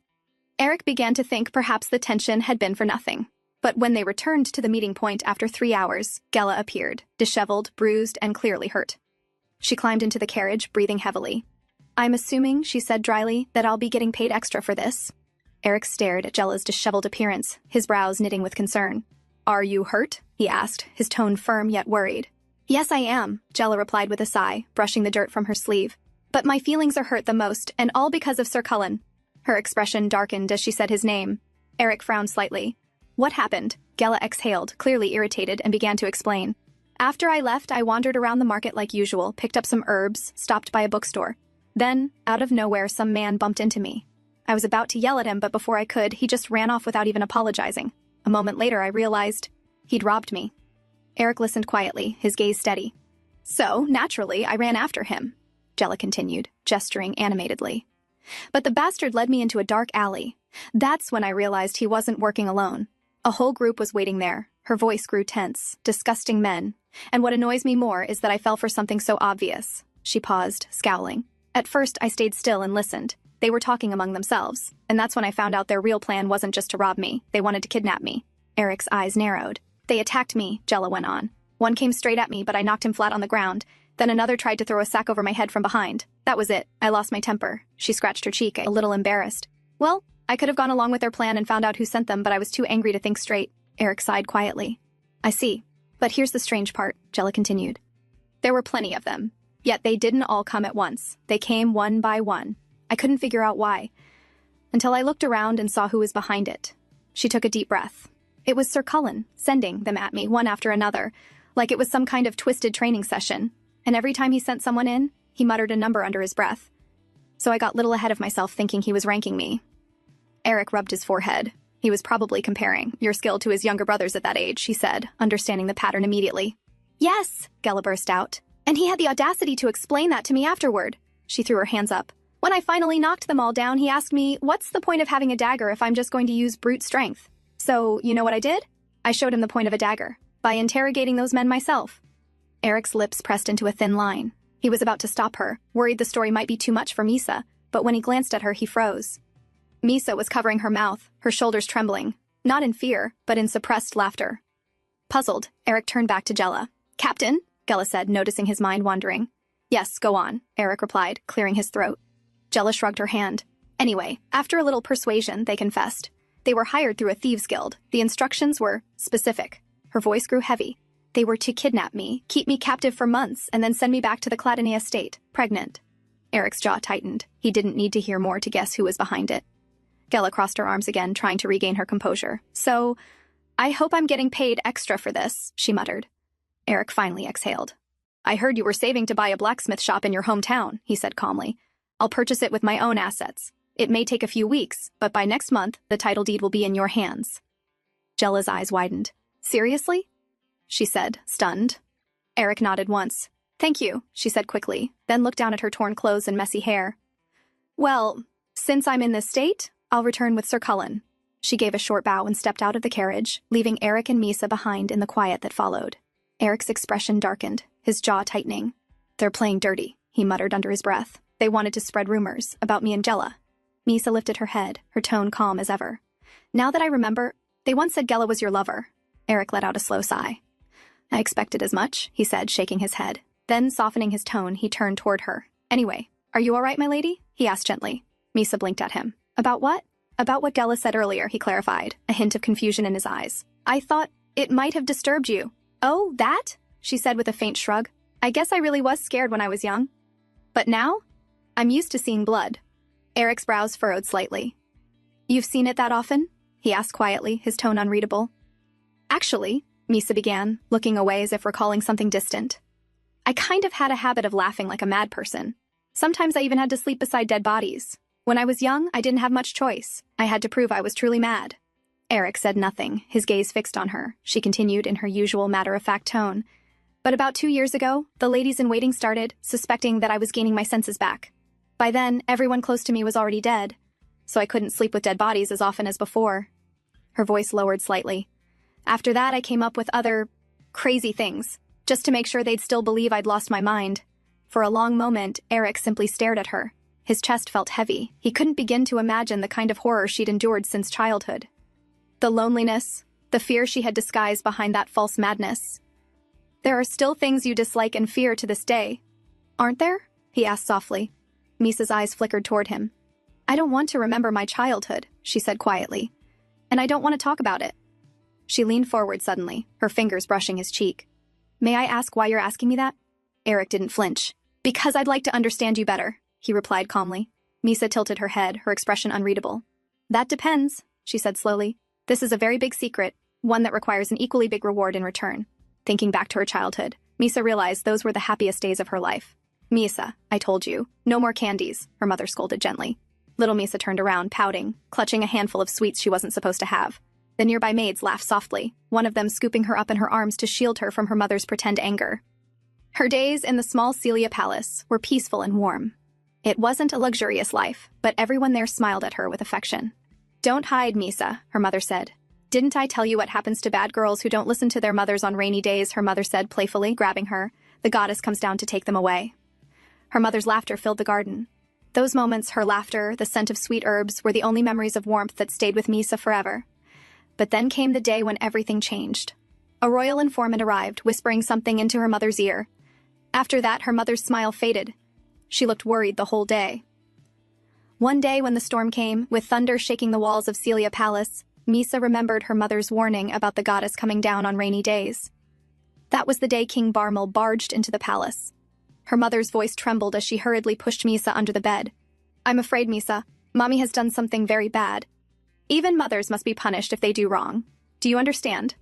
Eric began to think perhaps the tension had been for nothing. But when they returned to the meeting point after 3 hours, Gela appeared, disheveled, bruised, and clearly hurt. She climbed into the carriage, breathing heavily. I'm assuming, she said dryly, that I'll be getting paid extra for this. Eric stared at Gela's disheveled appearance, his brows knitting with concern. Are you hurt? He asked, his tone firm yet worried. Yes, I am, Gela replied with a sigh, brushing the dirt from her sleeve. But my feelings are hurt the most, and all because of Sir Cullen. Her expression darkened as she said his name. Eric frowned slightly. What happened? Gela exhaled, clearly irritated, and began to explain. After I left, I wandered around the market like usual, picked up some herbs, stopped by a bookstore. Then, out of nowhere, some man bumped into me. I was about to yell at him, but before I could, he just ran off without even apologizing. A moment later, I realized he'd robbed me. Eric listened quietly, his gaze steady. So, naturally, I ran after him, Gela continued, gesturing animatedly. But the bastard led me into a dark alley. That's when I realized he wasn't working alone. A whole group was waiting there. Her voice grew tense. Disgusting men. And what annoys me more is that I fell for something so obvious. She paused, scowling. At first, I stayed still and listened. They were talking among themselves. And that's when I found out their real plan wasn't just to rob me. They wanted to kidnap me. Eric's eyes narrowed. They attacked me, Gela went on. One came straight at me, but I knocked him flat on the ground. Then another tried to throw a sack over my head from behind. That was it. I lost my temper. She scratched her cheek, a little embarrassed. Well, I could have gone along with their plan and found out who sent them, but I was too angry to think straight. Eric sighed quietly. I see. But here's the strange part, Gela continued. There were plenty of them. Yet they didn't all come at once. They came one by one. I couldn't figure out why. Until I looked around and saw who was behind it. She took a deep breath. It was Sir Cullen, sending them at me, one after another, like it was some kind of twisted training session. and every time he sent someone in, he muttered a number under his breath. So I got little ahead of myself thinking he was ranking me. Eric rubbed his forehead. He was probably comparing your skill to his younger brothers at that age, he said, understanding the pattern immediately. Yes, Gela burst out. And he had the audacity to explain that to me afterward. She threw her hands up. When I finally knocked them all down, he asked me, what's the point of having a dagger if I'm just going to use brute strength? So, you know what I did? I showed him the point of a dagger, by interrogating those men myself. Eric's lips pressed into a thin line. He was about to stop her, worried the story might be too much for Misa, but when he glanced at her, he froze. Misa was covering her mouth, her shoulders trembling, not in fear, but in suppressed laughter. Puzzled, Eric turned back to Gela. Captain, Gela said, noticing his mind wandering. Yes, go on, Eric replied, clearing his throat. Gela shrugged her hand. Anyway, after a little persuasion, they confessed. They were hired through a thieves' guild. The instructions were specific. Her voice grew heavy. They were to kidnap me, keep me captive for months, and then send me back to the Cladine estate, pregnant. Eric's jaw tightened. He didn't need to hear more to guess who was behind it. Gela crossed her arms again, trying to regain her composure. So, I hope I'm getting paid extra for this, she muttered. Eric finally exhaled. I heard you were saving to buy a blacksmith shop in your hometown, he said calmly. I'll purchase it with my own assets. It may take a few weeks, but by next month, the title deed will be in your hands. Gela's eyes widened. Seriously? She said, stunned. Eric nodded once. Thank you, she said quickly, then looked down at her torn clothes and messy hair. Well, since I'm in this state, I'll return with Sir Cullen. She gave a short bow and stepped out of the carriage, leaving Eric and Misa behind in the quiet that followed. Eric's expression darkened, his jaw tightening. They're playing dirty, he muttered under his breath. They wanted to spread rumors about me and Gela. Misa lifted her head, her tone calm as ever. Now that I remember, they once said Gela was your lover. Eric let out a slow sigh. I expected as much, he said, shaking his head. Then, softening his tone, he turned toward her. Anyway, are you all right, my lady? He asked gently. Misa blinked at him. About what? About what Gela said earlier, he clarified, a hint of confusion in his eyes. I thought it might have disturbed you. Oh, that? She said with a faint shrug. I guess I really was scared when I was young. But now? I'm used to seeing blood. Eric's brows furrowed slightly. You've seen it that often? He asked quietly, his tone unreadable. Actually, Misa began, looking away as if recalling something distant. I kind of had a habit of laughing like a mad person. Sometimes I even had to sleep beside dead bodies. When I was young, I didn't have much choice. I had to prove I was truly mad. Eric said nothing, his gaze fixed on her. She continued in her usual matter-of-fact tone. But about 2 years ago, the ladies-in-waiting started, suspecting that I was gaining my senses back. By then, everyone close to me was already dead, so I couldn't sleep with dead bodies as often as before. Her voice lowered slightly. After that, I came up with other crazy things, just to make sure they'd still believe I'd lost my mind. For a long moment, Eric simply stared at her. His chest felt heavy. He couldn't begin to imagine the kind of horror she'd endured since childhood. The loneliness, the fear she had disguised behind that false madness. There are still things you dislike and fear to this day, aren't there? He asked softly. Misa's eyes flickered toward him. I don't want to remember my childhood, she said quietly. And I don't want to talk about it. She leaned forward suddenly, her fingers brushing his cheek. May I ask why you're asking me that? Eric didn't flinch. Because I'd like to understand you better, he replied calmly. Misa tilted her head, her expression unreadable. That depends, she said slowly. This is a very big secret, one that requires an equally big reward in return. Thinking back to her childhood, Misa realized those were the happiest days of her life. Misa, I told you, no more candies, her mother scolded gently. Little Misa turned around, pouting, clutching a handful of sweets she wasn't supposed to have. The nearby maids laughed softly, one of them scooping her up in her arms to shield her from her mother's pretend anger. Her days in the small Celia palace were peaceful and warm. It wasn't a luxurious life, but everyone there smiled at her with affection. Don't hide, Misa, her mother said. Didn't I tell you what happens to bad girls who don't listen to their mothers on rainy days, her mother said playfully, grabbing her. The goddess comes down to take them away. Her mother's laughter filled the garden. Those moments, her laughter, the scent of sweet herbs, were the only memories of warmth that stayed with Misa forever. But then came the day when everything changed. A royal informant arrived, whispering something into her mother's ear. After that, her mother's smile faded. She looked worried the whole day. One day when the storm came, with thunder shaking the walls of Celia Palace, Misa remembered her mother's warning about the goddess coming down on rainy days. That was the day King Barmal barged into the palace. Her mother's voice trembled as she hurriedly pushed Misa under the bed. I'm afraid, Misa, Mommy has done something very bad. Even mothers must be punished if they do wrong. Do you understand?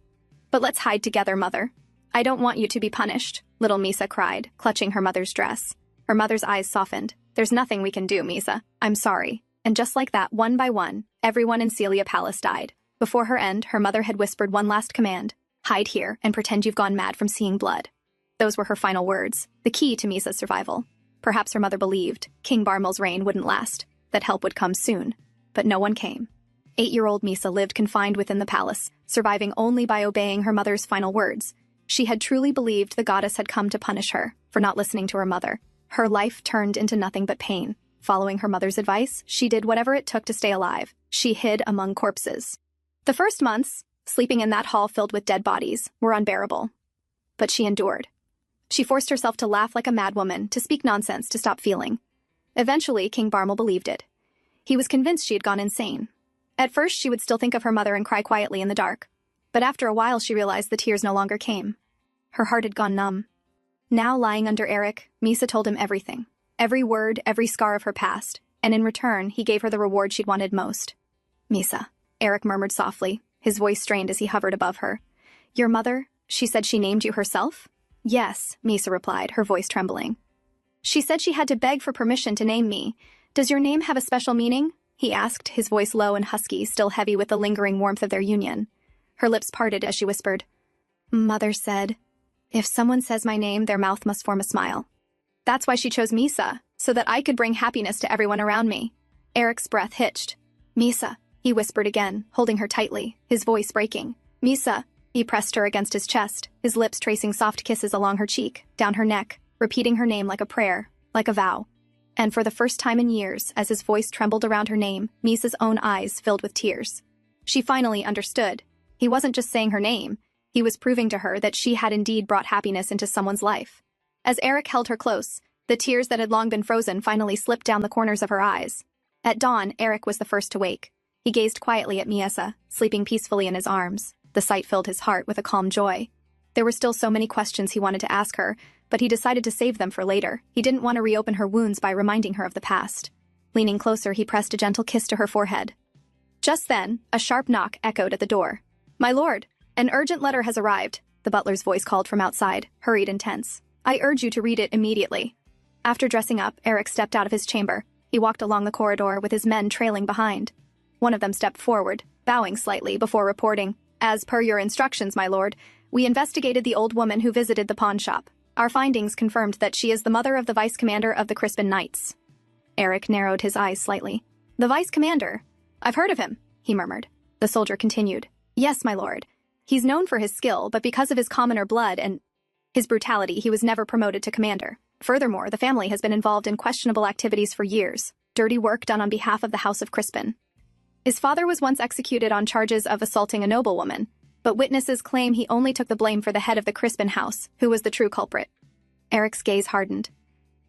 But let's hide together, Mother. I don't want you to be punished, little Misa cried, clutching her mother's dress. Her mother's eyes softened. There's nothing we can do, Misa. I'm sorry. And just like that, one by one, everyone in Celia Palace died. Before her end, her mother had whispered one last command. Hide here and pretend you've gone mad from seeing blood. Those were her final words, the key to Misa's survival. Perhaps her mother believed King Barmel's reign wouldn't last, that help would come soon. But no one came. 8-year-old Misa lived confined within the palace, surviving only by obeying her mother's final words. She had truly believed the goddess had come to punish her for not listening to her mother. Her life turned into nothing but pain. Following her mother's advice, she did whatever it took to stay alive. She hid among corpses. The first months, sleeping in that hall filled with dead bodies, were unbearable. But she endured. She forced herself to laugh like a madwoman, to speak nonsense, to stop feeling. Eventually, King Barmel believed it. He was convinced she had gone insane. At first, she would still think of her mother and cry quietly in the dark. But after a while, she realized the tears no longer came. Her heart had gone numb. Now, lying under Eric, Misa told him everything. Every word, every scar of her past. And in return, he gave her the reward she'd wanted most. Misa, Eric murmured softly, his voice strained as he hovered above her. Your mother? She said she named you herself? Yes, Misa replied, her voice trembling. She said she had to beg for permission to name me. Does your name have a special meaning? He asked, his voice low and husky, still heavy with the lingering warmth of their union. Her lips parted as she whispered. Mother said, if someone says my name, their mouth must form a smile. That's why she chose Misa, so that I could bring happiness to everyone around me. Eric's breath hitched. Misa, he whispered again, holding her tightly, his voice breaking. Misa, he pressed her against his chest, his lips tracing soft kisses along her cheek, down her neck, repeating her name like a prayer, like a vow. And for the first time in years, as his voice trembled around her name, Misa's own eyes filled with tears. She finally understood. He wasn't just saying her name. He was proving to her that she had indeed brought happiness into someone's life. As Eric held her close, the tears that had long been frozen finally slipped down the corners of her eyes. At dawn, Eric was the first to wake. He gazed quietly at Misa, sleeping peacefully in his arms. The sight filled his heart with a calm joy. There were still so many questions he wanted to ask her, but he decided to save them for later. He didn't want to reopen her wounds by reminding her of the past. Leaning closer, he pressed a gentle kiss to her forehead. Just then, a sharp knock echoed at the door. My lord, an urgent letter has arrived, the butler's voice called from outside, hurried and tense. I urge you to read it immediately. After dressing up, Eric stepped out of his chamber. He walked along the corridor with his men trailing behind. One of them stepped forward, bowing slightly before reporting, As per your instructions, my lord, we investigated the old woman who visited the pawn shop. Our findings confirmed that she is the mother of the vice commander of the Crispin Knights. Eric narrowed his eyes slightly. The vice commander? I've heard of him, he murmured. The soldier continued. Yes, my lord. He's known for his skill, but because of his commoner blood and his brutality, he was never promoted to commander. Furthermore, the family has been involved in questionable activities for years, dirty work done on behalf of the House of Crispin. His father was once executed on charges of assaulting a noblewoman, but witnesses claim he only took the blame for the head of the Crispin house, who was the true culprit. Eric's gaze hardened.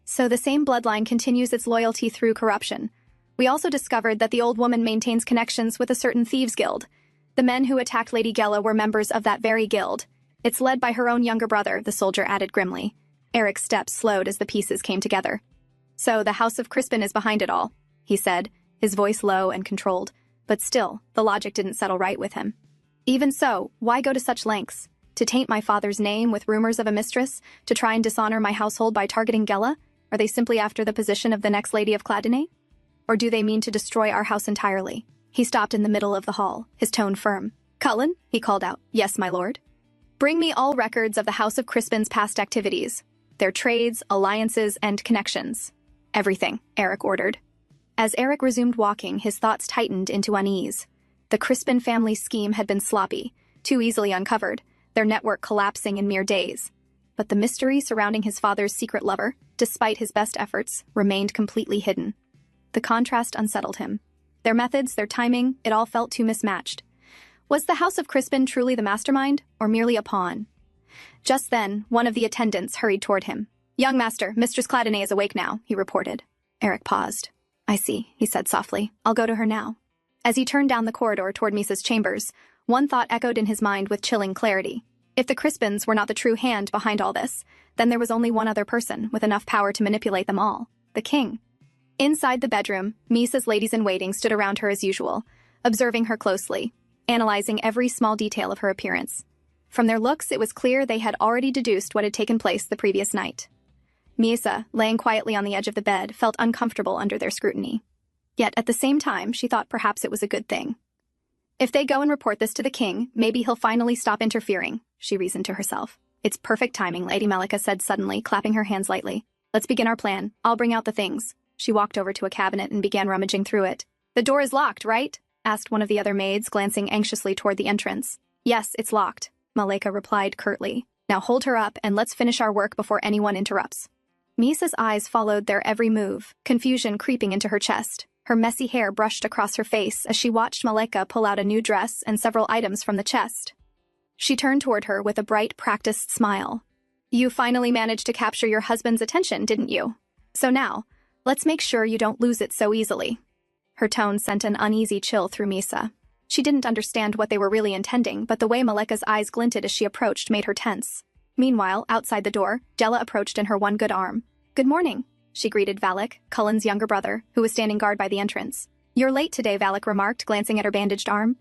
So the same bloodline continues its loyalty through corruption. We also discovered that the old woman maintains connections with a certain thieves' guild. The men who attacked Lady Yahello were members of that very guild. It's led by her own younger brother, the soldier added grimly. Eric's steps slowed as the pieces came together. So the House of Crispin is behind it all, he said, his voice low and controlled. But still, the logic didn't settle right with him. Even so, why go to such lengths? To taint my father's name with rumors of a mistress? To try and dishonor my household by targeting Gela? Are they simply after the position of the next Lady of Cladine? Or do they mean to destroy our house entirely? He stopped in the middle of the hall, his tone firm. Cullen, he called out. Yes, my lord. Bring me all records of the House of Crispin's past activities, their trades, alliances, and connections. Everything, Eric ordered. As Eric resumed walking, his thoughts tightened into unease. The Crispin family's scheme had been sloppy, too easily uncovered, their network collapsing in mere days. But the mystery surrounding his father's secret lover, despite his best efforts, remained completely hidden. The contrast unsettled him. Their methods, their timing, it all felt too mismatched. Was the House of Crispin truly the mastermind, or merely a pawn? Just then, one of the attendants hurried toward him. Young master, Mistress Cladine is awake now, he reported. Eric paused. I see, he said softly. I'll go to her now. As he turned down the corridor toward Misa's chambers, one thought echoed in his mind with chilling clarity. If the Crispins were not the true hand behind all this, then there was only one other person with enough power to manipulate them all, the king. Inside the bedroom, Misa's ladies-in-waiting stood around her as usual, observing her closely, analyzing every small detail of her appearance. From their looks, it was clear they had already deduced what had taken place the previous night. Misa, laying quietly on the edge of the bed, felt uncomfortable under their scrutiny. Yet, at the same time, she thought perhaps it was a good thing. If they go and report this to the king, maybe he'll finally stop interfering, she reasoned to herself. It's perfect timing, Lady Melika said suddenly, clapping her hands lightly. Let's begin our plan. I'll bring out the things. She walked over to a cabinet and began rummaging through it. The door is locked, right? Asked one of the other maids, glancing anxiously toward the entrance. Yes, it's locked, Malika replied curtly. Now hold her up and let's finish our work before anyone interrupts. Misa's eyes followed their every move, confusion creeping into her chest. Her messy hair brushed across her face as she watched Malika pull out a new dress and several items from the chest. She turned toward her with a bright, practiced smile. You finally managed to capture your husband's attention, didn't you? So now, let's make sure you don't lose it so easily. Her tone sent an uneasy chill through Misa. She didn't understand what they were really intending, but the way Malika's eyes glinted as she approached made her tense. Meanwhile, outside the door, Jella approached in her one good arm. Good morning, she greeted Valak, Cullen's younger brother, who was standing guard by the entrance. You're late today, Valak remarked, glancing at her bandaged arm.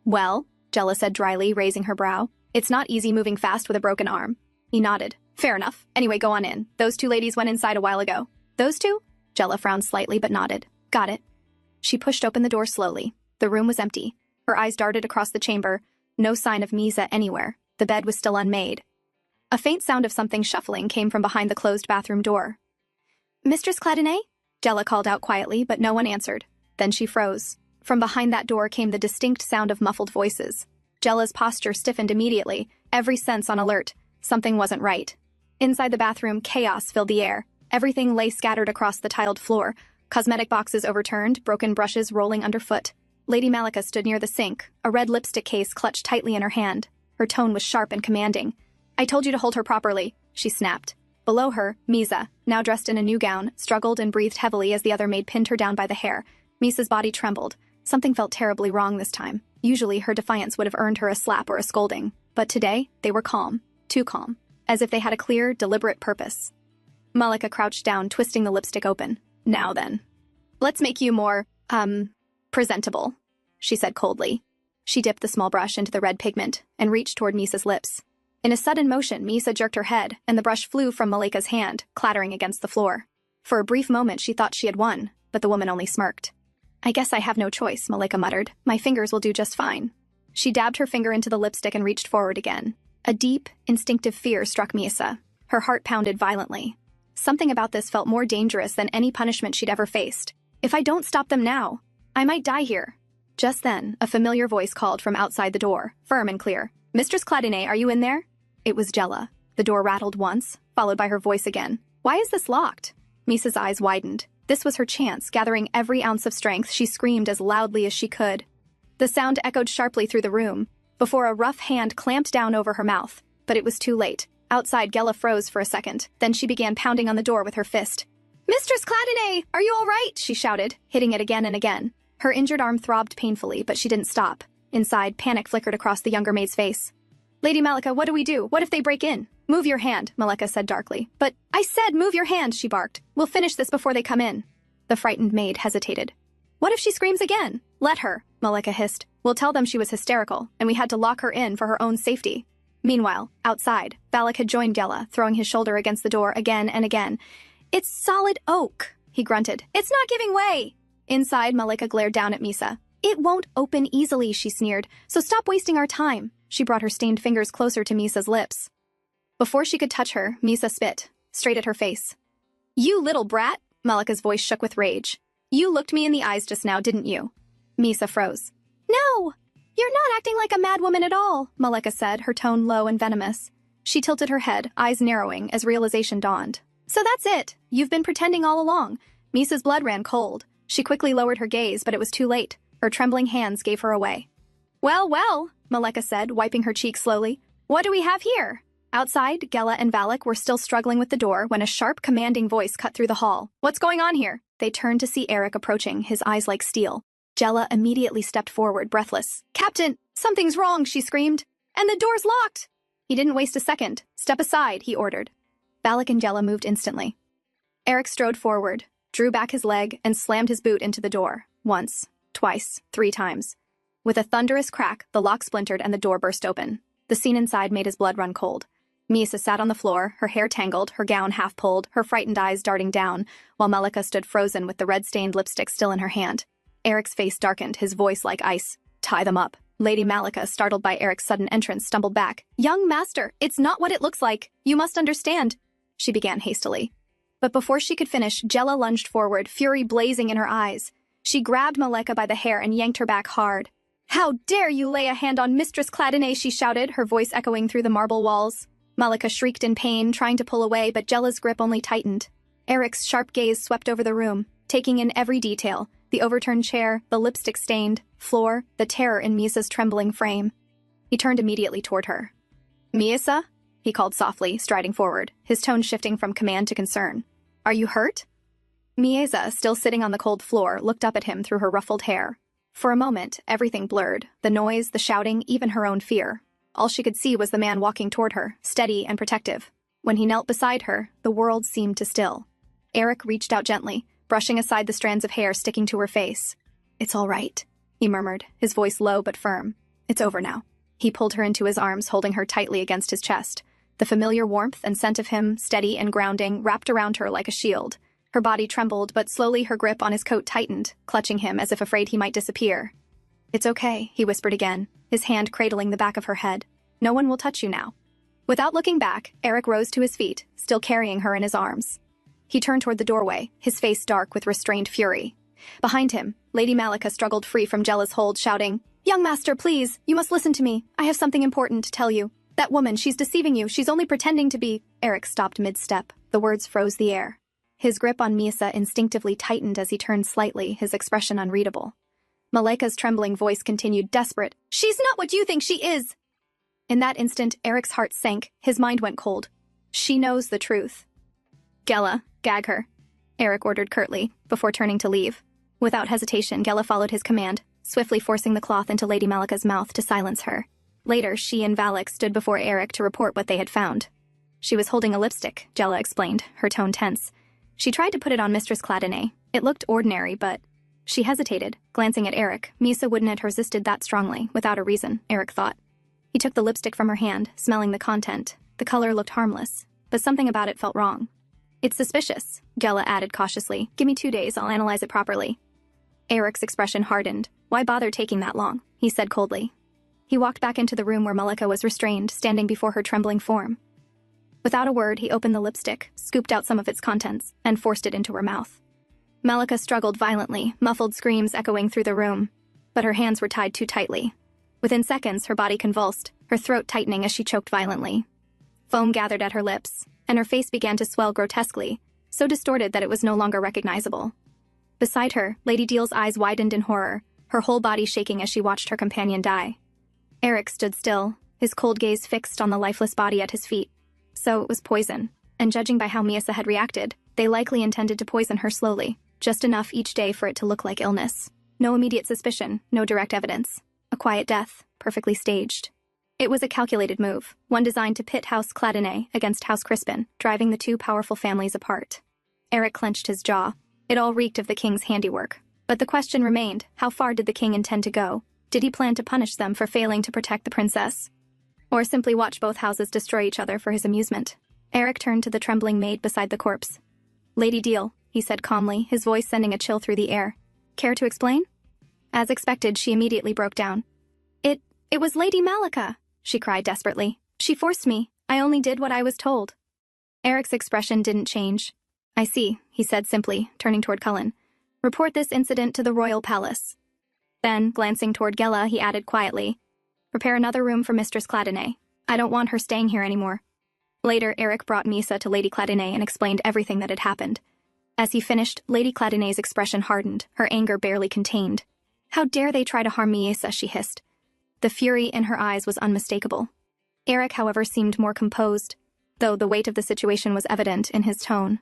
Well, Jella said dryly, raising her brow. It's not easy moving fast with a broken arm. He nodded. Fair enough. Anyway, go on in. Those two ladies went inside a while ago. Those two? Jella frowned slightly but nodded. Got it. She pushed open the door slowly. The room was empty. Her eyes darted across the chamber. No sign of Misa anywhere. The bed was still unmade. A faint sound of something shuffling came from behind the closed bathroom door. Mistress Cladinay? Jella called out quietly, but no one answered. Then she froze. From behind that door came the distinct sound of muffled voices. Jella's posture stiffened immediately, every sense on alert. Something wasn't right. Inside the bathroom, chaos filled the air. Everything lay scattered across the tiled floor. Cosmetic boxes overturned, broken brushes rolling underfoot. Lady Malika stood near the sink, a red lipstick case clutched tightly in her hand. Her tone was sharp and commanding. I told you to hold her properly, she snapped. Below her, Misa, now dressed in a new gown, struggled and breathed heavily as the other maid pinned her down by the hair. Misa's body trembled. Something felt terribly wrong this time. Usually, her defiance would have earned her a slap or a scolding. But today, they were calm. Too calm. As if they had a clear, deliberate purpose. Malika crouched down, twisting the lipstick open. Now then. Let's make you more, presentable, she said coldly. She dipped the small brush into the red pigment and reached toward Misa's lips. In a sudden motion, Misa jerked her head, and the brush flew from Malika's hand, clattering against the floor. For a brief moment, she thought she had won, but the woman only smirked. I guess I have no choice, Malika muttered. My fingers will do just fine. She dabbed her finger into the lipstick and reached forward again. A deep, instinctive fear struck Misa. Her heart pounded violently. Something about this felt more dangerous than any punishment she'd ever faced. If I don't stop them now, I might die here. Just then, a familiar voice called from outside the door, firm and clear. Mistress Cladinay, are you in there? It was Jella. The door rattled once, followed by her voice again. Why is this locked? Misa's eyes widened. This was her chance. Gathering every ounce of strength, she screamed as loudly as she could. The sound echoed sharply through the room, before a rough hand clamped down over her mouth. But it was too late. Outside, Gela froze for a second. Then she began pounding on the door with her fist. Mistress Cladinay, are you all right? She shouted, hitting it again and again. Her injured arm throbbed painfully, but she didn't stop. Inside, panic flickered across the younger maid's face. Lady Malika, what do we do? What if they break in? Move your hand, Malika said darkly. But I said move your hand, she barked. We'll finish this before they come in. The frightened maid hesitated. What if she screams again? Let her, Malika hissed. We'll tell them she was hysterical, and we had to lock her in for her own safety. Meanwhile, outside, Valak had joined Gela, throwing his shoulder against the door again and again. It's solid oak, he grunted. It's not giving way. Inside, Malika glared down at Misa. It won't open easily, she sneered, so stop wasting our time. She brought her stained fingers closer to Misa's lips. Before she could touch her, Misa spit, straight at her face. You little brat, Malika's voice shook with rage. You looked me in the eyes just now, didn't you? Misa froze. No, you're not acting like a mad woman at all, Malika said, her tone low and venomous. She tilted her head, eyes narrowing, as realization dawned. So that's it. You've been pretending all along. Misa's blood ran cold. She quickly lowered her gaze, but it was too late. Her trembling hands gave her away. Well, Malika said, wiping her cheek slowly. What do we have here? Outside, Gela and Valak were still struggling with the door when a sharp, commanding voice cut through the hall. What's going on here? They turned to see Eric approaching, his eyes like steel. Gela immediately stepped forward, breathless. Captain, something's wrong, she screamed. And the door's locked! He didn't waste a second. Step aside, he ordered. Valak and Gela moved instantly. Eric strode forward, drew back his leg, and slammed his boot into the door. Once, twice, 3 times. With a thunderous crack, the lock splintered and the door burst open. The scene inside made his blood run cold. Misa sat on the floor, her hair tangled, her gown half pulled, her frightened eyes darting down, while Malika stood frozen with the red-stained lipstick still in her hand. Eric's face darkened, his voice like ice. "Tie them up." Lady Malika, startled by Eric's sudden entrance, stumbled back. "Young master, it's not what it looks like. You must understand," she began hastily. But before she could finish, Jella lunged forward, fury blazing in her eyes. She grabbed Malika by the hair and yanked her back hard. "How dare you lay a hand on Mistress Cladine?" she shouted, her voice echoing through the marble walls. Malika shrieked in pain, trying to pull away, but Jella's grip only tightened. Eric's sharp gaze swept over the room, taking in every detail: the overturned chair, the lipstick-stained floor, the terror in Misa's trembling frame. He turned immediately toward her. "Misa?" he called softly, striding forward, his tone shifting from command to concern. "Are you hurt?" Miesa, still sitting on the cold floor, looked up at him through her ruffled hair. For a moment, everything blurred, the noise, the shouting, even her own fear. All she could see was the man walking toward her, steady and protective. When he knelt beside her, the world seemed to still. Eric reached out gently, brushing aside the strands of hair sticking to her face. "It's all right," he murmured, his voice low but firm. "It's over now." He pulled her into his arms, holding her tightly against his chest. The familiar warmth and scent of him, steady and grounding, wrapped around her like a shield. Her body trembled, but slowly her grip on his coat tightened, clutching him as if afraid he might disappear. "It's okay," he whispered again, his hand cradling the back of her head. "No one will touch you now." Without looking back, Eric rose to his feet, still carrying her in his arms. He turned toward the doorway, his face dark with restrained fury. Behind him, Lady Malika struggled free from Jella's hold, shouting, "Young master, please, you must listen to me. I have something important to tell you. That woman, she's deceiving you. She's only pretending to be—" Eric stopped mid-step. The words froze the air. His grip on Misa instinctively tightened as he turned slightly, his expression unreadable. Malika's trembling voice continued, desperate. "She's not what you think she is!" In that instant, Eric's heart sank, his mind went cold. She knows the truth. "Gela, gag her," Eric ordered curtly, before turning to leave. Without hesitation, Gela followed his command, swiftly forcing the cloth into Lady Malika's mouth to silence her. Later, she and Valak stood before Eric to report what they had found. "She was holding a lipstick," Gela explained, her tone tense. "She tried to put it on Mistress Cladine. It looked ordinary, but—" She hesitated, glancing at Eric. Misa wouldn't have resisted that strongly, without a reason, Eric thought. He took the lipstick from her hand, smelling the content. The color looked harmless, but something about it felt wrong. "It's suspicious," Gela added cautiously. "Give me 2 days, I'll analyze it properly." Eric's expression hardened. "Why bother taking that long?" he said coldly. He walked back into the room where Malika was restrained, standing before her trembling form. Without a word, he opened the lipstick, scooped out some of its contents, and forced it into her mouth. Malika struggled violently, muffled screams echoing through the room, but her hands were tied too tightly. Within seconds, her body convulsed, her throat tightening as she choked violently. Foam gathered at her lips, and her face began to swell grotesquely, so distorted that it was no longer recognizable. Beside her, Lady Deal's eyes widened in horror, her whole body shaking as she watched her companion die. Eric stood still, his cold gaze fixed on the lifeless body at his feet. So it was poison, and judging by how Misa had reacted, they likely intended to poison her slowly, just enough each day for it to look like illness. No immediate suspicion, no direct evidence. A quiet death, perfectly staged. It was a calculated move, one designed to pit House Cladine against House Crispin, driving the two powerful families apart. Eric clenched his jaw. It all reeked of the king's handiwork. But the question remained, how far did the king intend to go? Did he plan to punish them for failing to protect the princess? Or simply watch both houses destroy each other for his amusement? Eric turned to the trembling maid beside the corpse. "Lady Deal," he said calmly, his voice sending a chill through the air. "Care to explain?" As expected, she immediately broke down. It was Lady Malika," she cried desperately. "She forced me. I only did what I was told." Eric's expression didn't change. "I see," he said simply, turning toward Cullen. "Report this incident to the royal palace." Then, glancing toward Gela, he added quietly, "Prepare another room for Mistress Cladine. I don't want her staying here anymore." Later, Eric brought Misa to Lady Cladine and explained everything that had happened. As he finished, Lady Cladine's expression hardened, her anger barely contained. "How dare they try to harm Miesa?" she hissed. The fury in her eyes was unmistakable. Eric, however, seemed more composed, though the weight of the situation was evident in his tone.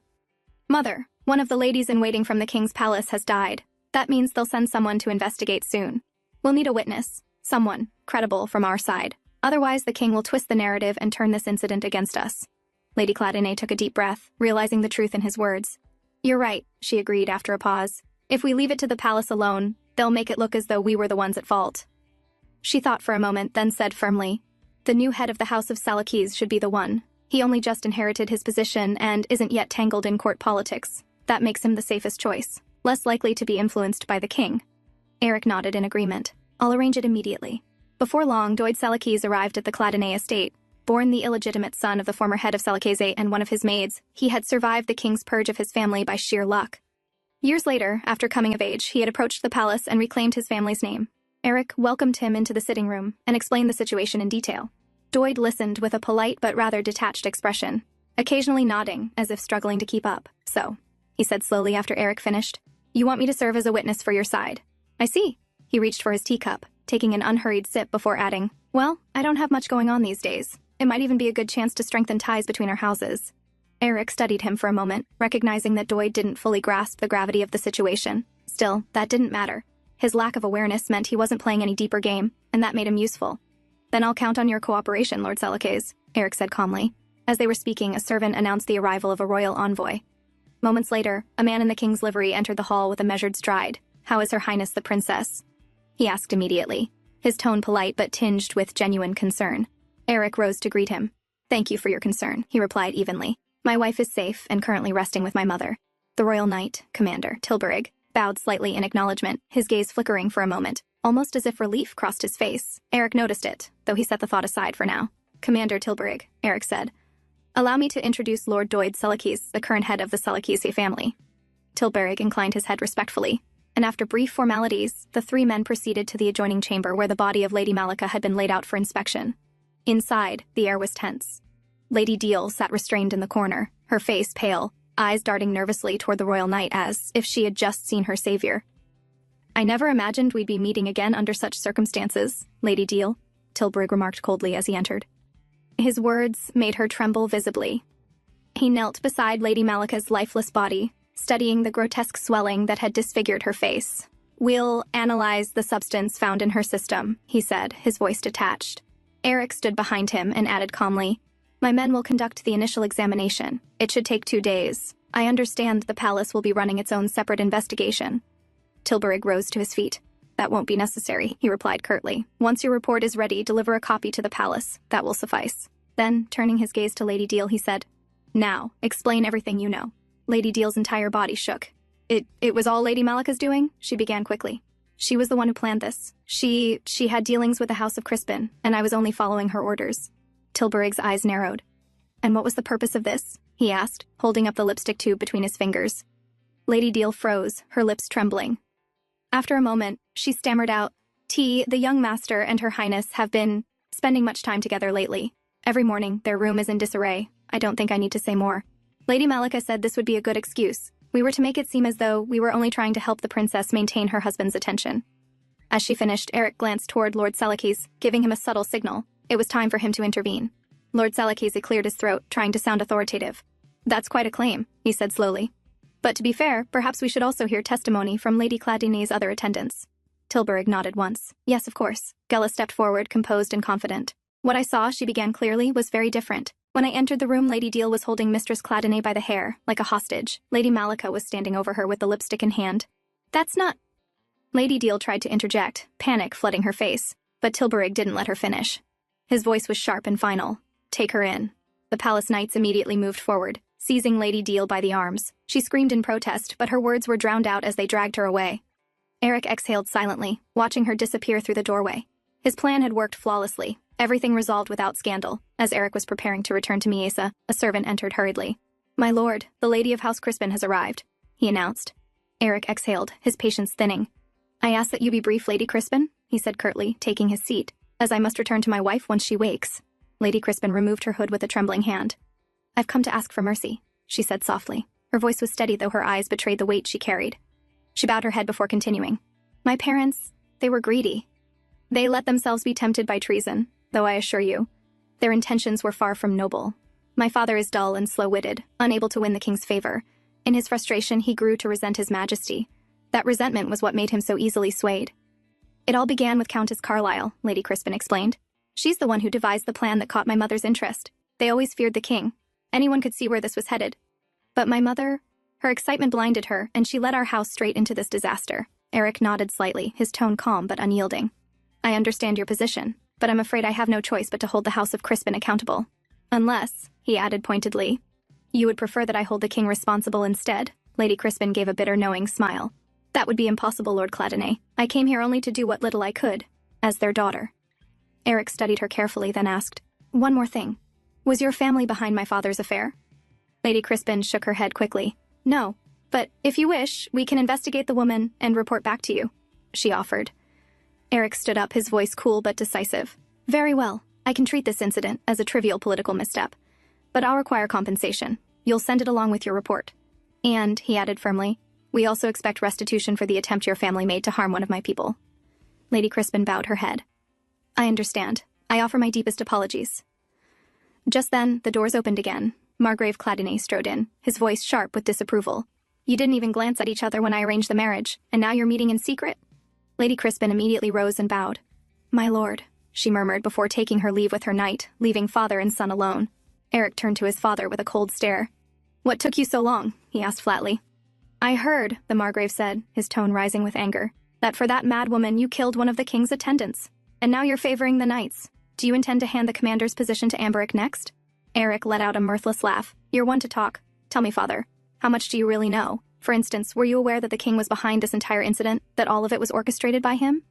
"Mother, one of the ladies-in-waiting from the king's palace has died. That means they'll send someone to investigate soon. We'll need a witness, someone credible from our side. Otherwise, the king will twist the narrative and turn this incident against us." Lady Cladine took a deep breath, realizing the truth in his words. "You're right," she agreed after a pause. "If we leave it to the palace alone, they'll make it look as though we were the ones at fault." She thought for a moment, then said firmly, The new head of the House of Salakis should be the one. He only just inherited his position and isn't yet tangled in court politics. That makes him the safest choice, less likely to be influenced by the king. Eric nodded in agreement. I'll arrange it immediately. Before long, Doid Salakis arrived at the Cladine estate. Born the illegitimate son of the former head of Salakese and one of his maids, he had survived the king's purge of his family by sheer luck. Years later, after coming of age, he had approached the palace and reclaimed his family's name. Eric welcomed him into the sitting room and explained the situation in detail. Doid listened with a polite but rather detached expression, occasionally nodding as if struggling to keep up. So, he said slowly after Eric finished, you want me to serve as a witness for your side? I see. He reached for his teacup, taking an unhurried sip before adding, well, I don't have much going on these days. It might even be a good chance to strengthen ties between our houses. Eric studied him for a moment, recognizing that Doid didn't fully grasp the gravity of the situation. Still, that didn't matter. His lack of awareness meant he wasn't playing any deeper game, and that made him useful. Then I'll count on your cooperation, Lord Salakes, Eric said calmly. As they were speaking, a servant announced the arrival of a royal envoy. Moments later, a man in the king's livery entered the hall with a measured stride. How is Her Highness the Princess? He asked immediately, his tone polite but tinged with genuine concern. Eric rose to greet him. Thank you for your concern, he replied evenly. My wife is safe and currently resting with my mother. The royal knight, Commander Tilburg, bowed slightly in acknowledgement, his gaze flickering for a moment, almost as if relief crossed his face. Eric noticed it, though he set the thought aside for now. Commander Tilburg, Eric said. Allow me to introduce Lord Doid Salakis, the current head of the Salakisi family. Tilburg inclined his head respectfully, and after brief formalities, the three men proceeded to the adjoining chamber where the body of Lady Malika had been laid out for inspection. Inside, the air was tense. Lady Deal sat restrained in the corner, her face pale, eyes darting nervously toward the royal knight as if she had just seen her savior. I never imagined we'd be meeting again under such circumstances, Lady Deal, Tilburg remarked coldly as he entered. His words made her tremble visibly. He knelt beside Lady Malika's lifeless body, studying the grotesque swelling that had disfigured her face. We'll analyze the substance found in her system, he said, his voice detached. Eric stood behind him and added calmly, my men will conduct the initial examination. It should take 2 days. I understand the palace will be running its own separate investigation. Tilburg rose to his feet. That won't be necessary, he replied curtly. Once your report is ready, deliver a copy to the palace. That will suffice. Then, turning his gaze to Lady Deal, he said, now, explain everything you know. Lady Deal's entire body shook. It was all Lady Malika's doing? She began quickly. She was the one who planned this. She had dealings with the House of Crispin, and I was only following her orders. Tilburg's eyes narrowed. And what was the purpose of this? He asked, holding up the lipstick tube between his fingers. Lady Deal froze, her lips trembling. After a moment, she stammered out, the young master and Her Highness have been spending much time together lately. Every morning, their room is in disarray. I don't think I need to say more. Lady Malika said this would be a good excuse. We were to make it seem as though we were only trying to help the princess maintain her husband's attention. As she finished, Eric glanced toward Lord Salakis, giving him a subtle signal. It was time for him to intervene. Lord Salakis cleared his throat, trying to sound authoritative. That's quite a claim, he said slowly. But to be fair, perhaps we should also hear testimony from Lady Cladine's other attendants. Tilburg nodded once. Yes, of course. Gela stepped forward, composed and confident. What I saw, she began clearly, was very different. When I entered the room, Lady Deal was holding Mistress Cladine by the hair, like a hostage. Lady Malika was standing over her with the lipstick in hand. That's not... Lady Deal tried to interject, panic flooding her face, but Tilburg didn't let her finish. His voice was sharp and final. Take her in. The palace knights immediately moved forward, seizing Lady Deal by the arms. She screamed in protest, but her words were drowned out as they dragged her away. Eric exhaled silently, watching her disappear through the doorway. His plan had worked flawlessly, everything resolved without scandal. As Eric was preparing to return to Miesa, a servant entered hurriedly. My lord, the lady of House Crispin has arrived, he announced. Eric exhaled, his patience thinning. I ask that you be brief, Lady Crispin, he said curtly, taking his seat, as I must return to my wife once she wakes. Lady Crispin removed her hood with a trembling hand. I've come to ask for mercy, she said softly. Her voice was steady, though her eyes betrayed the weight she carried. She bowed her head before continuing. My parents, they were greedy. They let themselves be tempted by treason, though I assure you, their intentions were far from noble. My father is dull and slow-witted, unable to win the king's favor. In his frustration, he grew to resent his majesty. That resentment was what made him so easily swayed. It all began with Countess Carlyle, Lady Crispin explained. She's the one who devised the plan that caught my mother's interest. They always feared the king. Anyone could see where this was headed. But my mother, her excitement blinded her, and she led our house straight into this disaster. Eric nodded slightly, his tone calm but unyielding. I understand your position. but I'm afraid I have no choice but to hold the House of Crispin accountable. Unless, he added pointedly, you would prefer that I hold the king responsible instead. Lady Crispin gave a bitter, knowing smile. That would be impossible, Lord Clattenay. I came here only to do what little I could, as their daughter. Eric studied her carefully, then asked, one more thing. Was your family behind my father's affair? Lady Crispin shook her head quickly. No, but if you wish, we can investigate the woman and report back to you, she offered. Eric stood up, his voice cool but decisive. Very well, I can treat this incident as a trivial political misstep, but I'll require compensation. You'll send it along with your report. And, he added firmly, we also expect restitution for the attempt your family made to harm one of my people. Lady Crispin bowed her head. I understand. I offer my deepest apologies. Just then, the doors opened again. Margrave Clattenay strode in, his voice sharp with disapproval. You didn't even glance at each other when I arranged the marriage, and now you're meeting in secret? Lady Crispin immediately rose and bowed. My lord, she murmured before taking her leave with her knight, leaving father and son alone. Eric turned to his father with a cold stare. What took you so long? He asked flatly. I heard, the Margrave said, his tone rising with anger, that for that mad woman you killed one of the king's attendants. And now you're favoring the knights. Do you intend to hand the commander's position to Amberic next? Eric let out a mirthless laugh. You're one to talk. Tell me, father, how much do you really know? For instance, were you aware that the king was behind this entire incident, that all of it was orchestrated by him?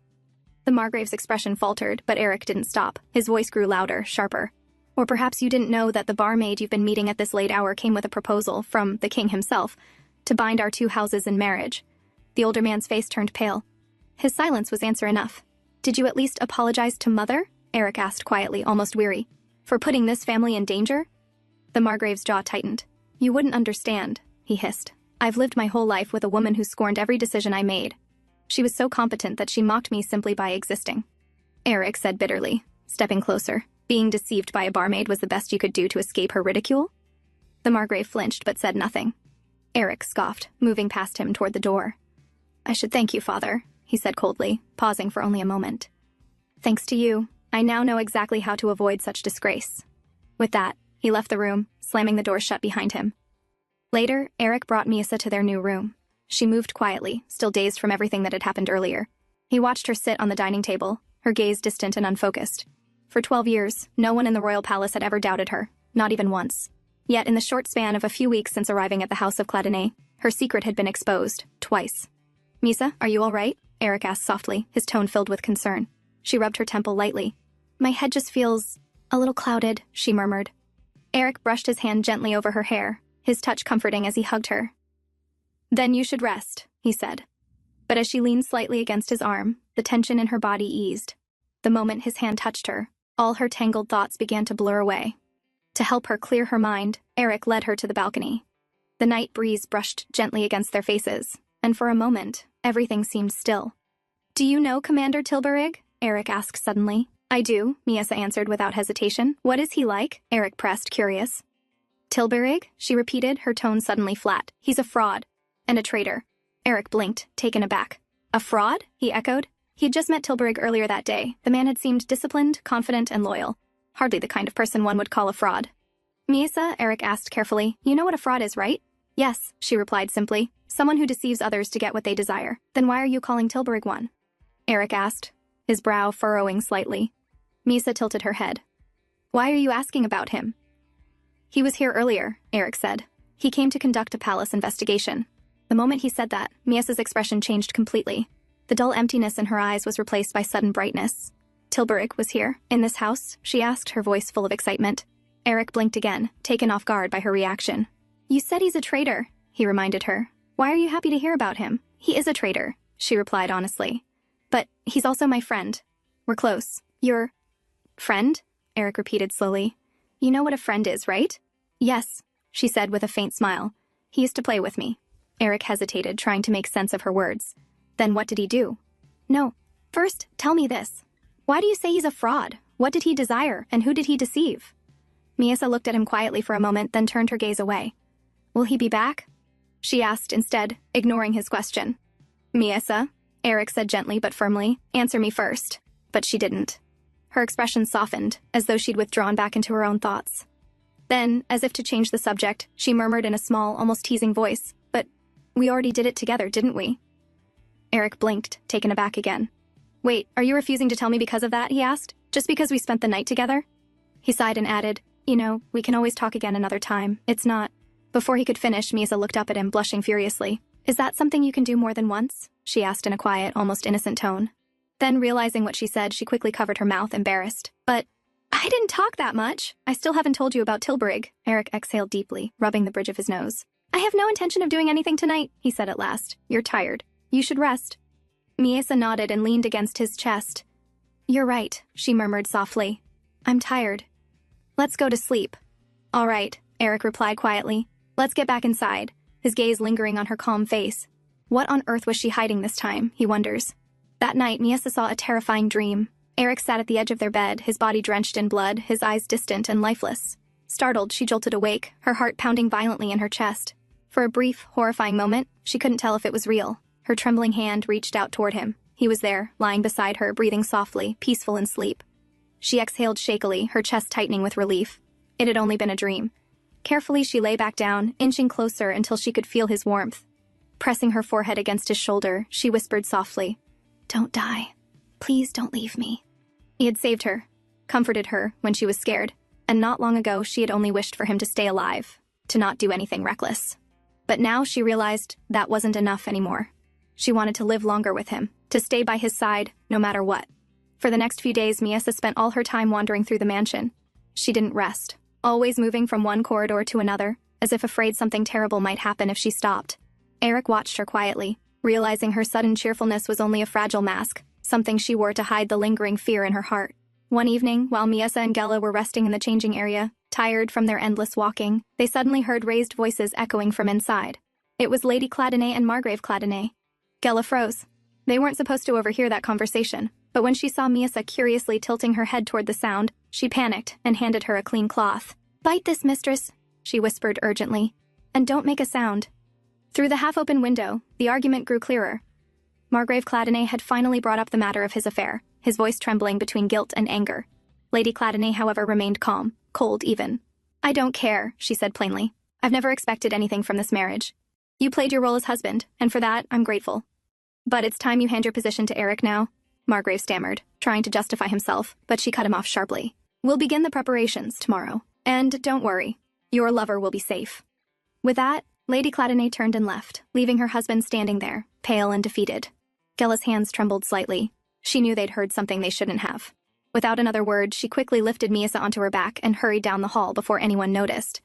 The Margrave's expression faltered, but Eric didn't stop. His voice grew louder, sharper. Or perhaps you didn't know that the barmaid you've been meeting at this late hour came with a proposal from the king himself to bind our two houses in marriage. The older man's face turned pale. His silence was answer enough. Did you at least apologize to mother? Eric asked quietly, almost weary. For putting this family in danger? The Margrave's jaw tightened. You wouldn't understand, he hissed. I've lived my whole life with a woman who scorned every decision I made. She was so competent that she mocked me simply by existing. Eric said bitterly, stepping closer. Being deceived by a barmaid was the best you could do to escape her ridicule? The Margrave flinched but said nothing. Eric scoffed, moving past him toward the door. I should thank you, father, he said coldly, pausing for only a moment. Thanks to you, I now know exactly how to avoid such disgrace. With that, he left the room, slamming the door shut behind him. Later, Eric brought Misa to their new room. She moved quietly, still dazed from everything that had happened earlier. He watched her sit on the dining table, her gaze distant and unfocused. For 12 years, no one in the royal palace had ever doubted her, not even once. Yet in the short span of a few weeks since arriving at the House of Clattenay, her secret had been exposed, twice. Misa, are you all right? Eric asked softly, his tone filled with concern. She rubbed her temple lightly. My head just feels a little clouded, she murmured. Eric brushed his hand gently over her hair, his touch comforting as he hugged her. Then you should rest, he said. But as she leaned slightly against his arm, the tension in her body eased. The moment his hand touched her, all her tangled thoughts began to blur away. To help her clear her mind, Eric led her to the balcony. The night breeze brushed gently against their faces, and for a moment, everything seemed still. Do you know Commander Tilburig? Eric asked suddenly. I do, Misa answered without hesitation. What is he like? Eric pressed, curious. Tilburig? She repeated, her tone suddenly flat. He's a fraud. And a traitor. Eric blinked, taken aback. A fraud? He echoed. He had just met Tilburig earlier that day. The man had seemed disciplined, confident, and loyal. Hardly the kind of person one would call a fraud. Misa, Eric asked carefully, you know what a fraud is, right? Yes, she replied simply. Someone who deceives others to get what they desire. Then why are you calling Tilburig one? Eric asked, his brow furrowing slightly. Misa tilted her head. Why are you asking about him? He was here earlier, Eric said. He came to conduct a palace investigation. The moment he said that, Mia's expression changed completely. The dull emptiness in her eyes was replaced by sudden brightness. Tilburig was here, in this house, she asked, her voice full of excitement. Eric blinked again, taken off guard by her reaction. You said he's a traitor, he reminded her. Why are you happy to hear about him? He is a traitor, she replied honestly. But he's also my friend. We're close. Your friend? Eric repeated slowly. You know what a friend is, right? Yes, she said with a faint smile. He used to play with me. Eric hesitated, trying to make sense of her words. Then what did he do? No. First, tell me this. Why do you say he's a fraud? What did he desire, and who did he deceive? Misa looked at him quietly for a moment, then turned her gaze away. Will he be back? She asked instead, ignoring his question. Misa, Eric said gently but firmly, answer me first. But she didn't. Her expression softened, as though she'd withdrawn back into her own thoughts. Then, as if to change the subject, she murmured in a small, almost teasing voice, but we already did it together, didn't we? Eric blinked, taken aback again. Wait, are you refusing to tell me because of that? He asked. Just because we spent the night together? He sighed and added, "You know, we can always talk again another time. It's not." Before he could finish, Misa looked up at him, blushing furiously. "Is that something you can do more than once?" she asked in a quiet, almost innocent tone. Then, realizing what she said, she quickly covered her mouth, embarrassed. "But I didn't talk that much. I still haven't told you about Tilburig." Eric exhaled deeply, rubbing the bridge of his nose. "I have no intention of doing anything tonight," he said at last. "You're tired. You should rest." Misa nodded and leaned against his chest. "You're right," she murmured softly. "I'm tired. Let's go to sleep." "All right," Eric replied quietly. "Let's get back inside," his gaze lingering on her calm face. What on earth was she hiding this time, he wonders. That night, Misa saw a terrifying dream. Eric sat at the edge of their bed, his body drenched in blood, his eyes distant and lifeless. Startled, she jolted awake, her heart pounding violently in her chest. For a brief, horrifying moment, she couldn't tell if it was real. Her trembling hand reached out toward him. He was there, lying beside her, breathing softly, peaceful in sleep. She exhaled shakily, her chest tightening with relief. It had only been a dream. Carefully, she lay back down, inching closer until she could feel his warmth. Pressing her forehead against his shoulder, she whispered softly, "Don't die. Please don't leave me." He had saved her, comforted her when she was scared, and not long ago she had only wished for him to stay alive, to not do anything reckless. But now she realized that wasn't enough anymore. She wanted to live longer with him, to stay by his side, no matter what. For the next few days, Misa spent all her time wandering through the mansion. She didn't rest, always moving from one corridor to another, as if afraid something terrible might happen if she stopped. Eric watched her quietly, realizing her sudden cheerfulness was only a fragile mask, something she wore to hide the lingering fear in her heart. One evening, while Misa and Gela were resting in the changing area, tired from their endless walking, they suddenly heard raised voices echoing from inside. It was Lady Cladonay and Margrave Cladonay. Gela froze. They weren't supposed to overhear that conversation, but when she saw Misa curiously tilting her head toward the sound, she panicked and handed her a clean cloth. "Bite this, mistress," she whispered urgently, "and don't make a sound." Through the half-open window, the argument grew clearer. Margrave Cladonay had finally brought up the matter of his affair, his voice trembling between guilt and anger. Lady Cladonay, however, remained calm, cold even. "I don't care," she said plainly. "I've never expected anything from this marriage. You played your role as husband, and for that, I'm grateful. But it's time you hand your position to Eric now," Margrave stammered, trying to justify himself, but she cut him off sharply. "We'll begin the preparations tomorrow, and don't worry, your lover will be safe." With that, Lady Cladonay turned and left, leaving her husband standing there, pale and defeated. Gela's hands trembled slightly. She knew they'd heard something they shouldn't have. Without another word, she quickly lifted Misa onto her back and hurried down the hall before anyone noticed.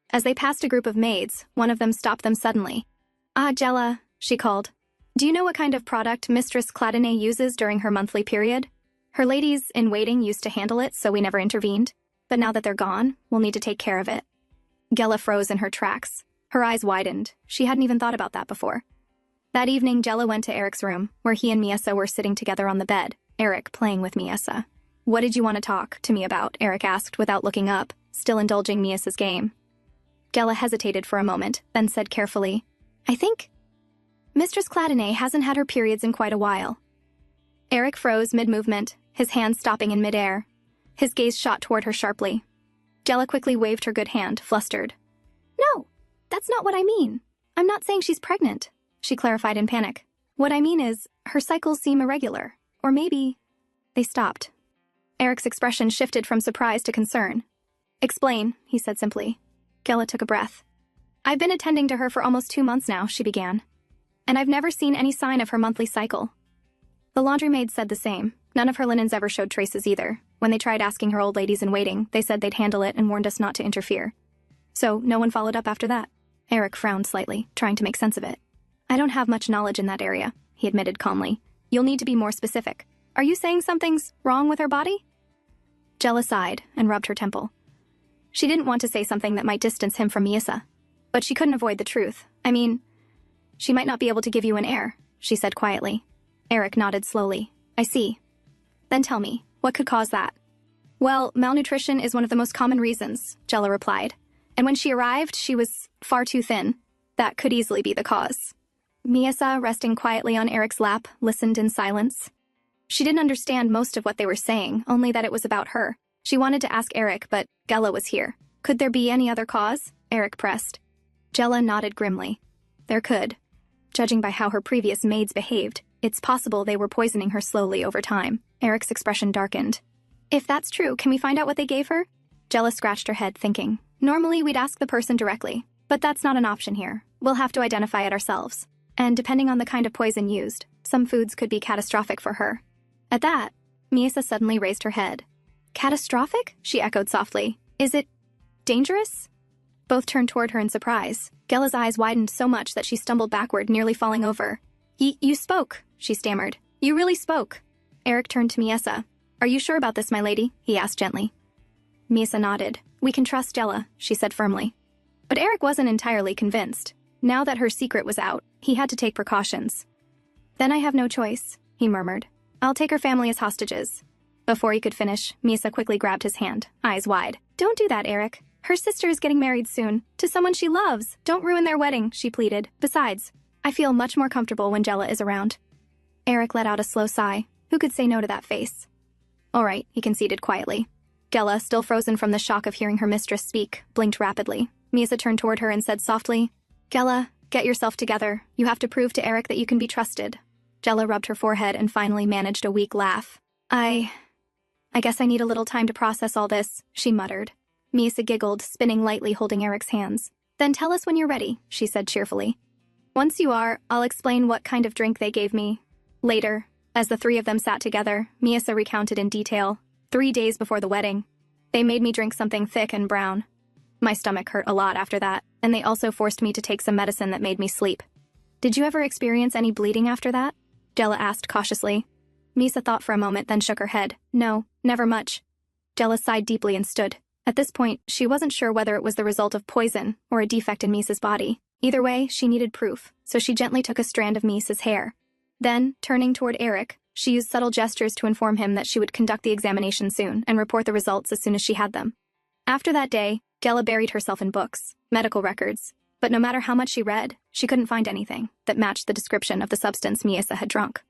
As they passed a group of maids, one of them stopped them suddenly. "Ah, Gela," she called. "Do you know what kind of product Mistress Cladonay uses during her monthly period? Her ladies-in-waiting used to handle it, so we never intervened. But now that they're gone, we'll need to take care of it." Gela froze in her tracks. Her eyes widened. She hadn't even thought about that before. That evening, Gela went to Eric's room, where he and Misa were sitting together on the bed, Eric playing with Misa. "What did you want to talk to me about?" Eric asked without looking up, still indulging Misa's game. Gela hesitated for a moment, then said carefully, "I think Mistress Cladonay hasn't had her periods in quite a while." Eric froze mid-movement, his hand stopping in mid-air. His gaze shot toward her sharply. Gela quickly waved her good hand, flustered. "No, that's not what I mean. I'm not saying she's pregnant," she clarified in panic. "What I mean is, her cycles seem irregular. Or maybe—" They stopped. Eric's expression shifted from surprise to concern. "Explain," he said simply. Gela took a breath. "I've been attending to her for almost 2 months now," she began. "And I've never seen any sign of her monthly cycle." The laundry maid said the same. None of her linens ever showed traces either. When they tried asking her old ladies-in-waiting, they said they'd handle it and warned us not to interfere. So no one followed up after that. Eric frowned slightly, trying to make sense of it. "I don't have much knowledge in that area," he admitted calmly. "You'll need to be more specific. Are you saying something's wrong with her body?" Gela sighed and rubbed her temple. She didn't want to say something that might distance him from Misa, but she couldn't avoid the truth. "I mean, she might not be able to give you an heir," she said quietly. Eric nodded slowly. "I see. Then tell me, what could cause that?" "Well, malnutrition is one of the most common reasons," Gela replied. "And when she arrived, she was far too thin. That could easily be the cause." Misa, resting quietly on Eric's lap, listened in silence. She didn't understand most of what they were saying, only that it was about her. She wanted to ask Eric, but Gela was here. "Could there be any other cause?" Eric pressed. Gela nodded grimly. "There could. Judging by how her previous maids behaved, it's possible they were poisoning her slowly over time." Eric's expression darkened. If that's true, can we find out what they gave her? Jella scratched her head, thinking. Normally, we'd ask the person directly, but that's not an option here. We'll have to identify it ourselves. And depending on the kind of poison used, some foods could be catastrophic for her. At that, Miasa suddenly raised her head. Catastrophic? She echoed softly. Is it dangerous? Both turned toward her in surprise. Gella's eyes widened so much that she stumbled backward, nearly falling over. You spoke, she stammered. You really spoke. Eric turned to Miasa. Are you sure about this, my lady? He asked gently. Miasa nodded. We can trust Jella, she said firmly. But Eric wasn't entirely convinced. Now that her secret was out, he had to take precautions. Then I have no choice, he murmured. I'll take her family as hostages. Before he could finish, Miasa quickly grabbed his hand, eyes wide. Don't do that, Eric. Her sister is getting married soon, to someone she loves. Don't ruin their wedding, she pleaded. Besides, I feel much more comfortable when Jella is around. Eric let out a slow sigh. Who could say no to that face? All right, he conceded quietly. Jella, still frozen from the shock of hearing her mistress speak, blinked rapidly. Miasa turned toward her and said softly, Jella, get yourself together. You have to prove to Eric that you can be trusted. Jella rubbed her forehead and finally managed a weak laugh. I guess I need a little time to process all this, she muttered. Miasa giggled, spinning lightly, holding Eric's hands. Then tell us when you're ready, she said cheerfully. Once you are, I'll explain what kind of drink they gave me. Later, as the three of them sat together, Miasa recounted in detail. 3 days before the wedding, they made me drink something thick and brown. My stomach hurt a lot after that, and they also forced me to take some medicine that made me sleep. Did you ever experience any bleeding after that? Jella asked cautiously. Miasa thought for a moment, then shook her head. No, never much. Jella sighed deeply and stood. At this point, she wasn't sure whether it was the result of poison or a defect in Misa's body. Either way, she needed proof, so she gently took a strand of Misa's hair. Then, turning toward Eric, she used subtle gestures to inform him that she would conduct the examination soon and report the results as soon as she had them. After that day, Jella buried herself in books, medical records, but no matter how much she read, she couldn't find anything that matched the description of the substance Miasa had drunk.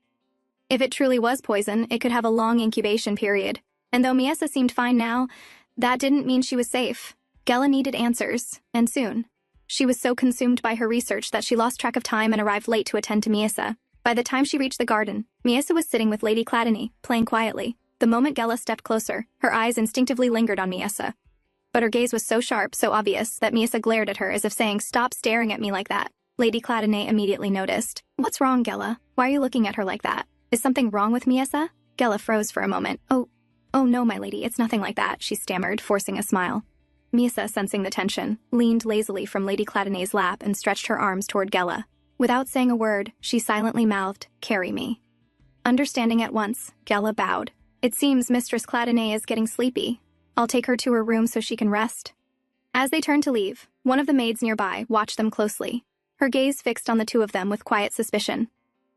If it truly was poison, it could have a long incubation period, and though Miasa seemed fine now, that didn't mean she was safe. Jella needed answers, and soon. She was so consumed by her research that she lost track of time and arrived late to attend to Miasa. By the time she reached the garden, Miasa was sitting with Lady Cladany, playing quietly. The moment Jella stepped closer, her eyes instinctively lingered on Miasa. But her gaze was so sharp, so obvious, that Miasa glared at her as if saying, "Stop staring at me like that." Lady Cladany immediately noticed. "What's wrong, Jella? Why are you looking at her like that? Is something wrong with Miasa?" Jella froze for a moment. Oh no, my lady, it's nothing like that," she stammered, forcing a smile. Miasa, sensing the tension, leaned lazily from Lady Cladany's lap and stretched her arms toward Jella. Without saying a word, she silently mouthed, "Carry me." Understanding at once, Jella bowed. "It seems Mistress Cladany is getting sleepy. I'll take her to her room so she can rest." As they turned to leave, one of the maids nearby watched them closely, her gaze fixed on the two of them with quiet suspicion.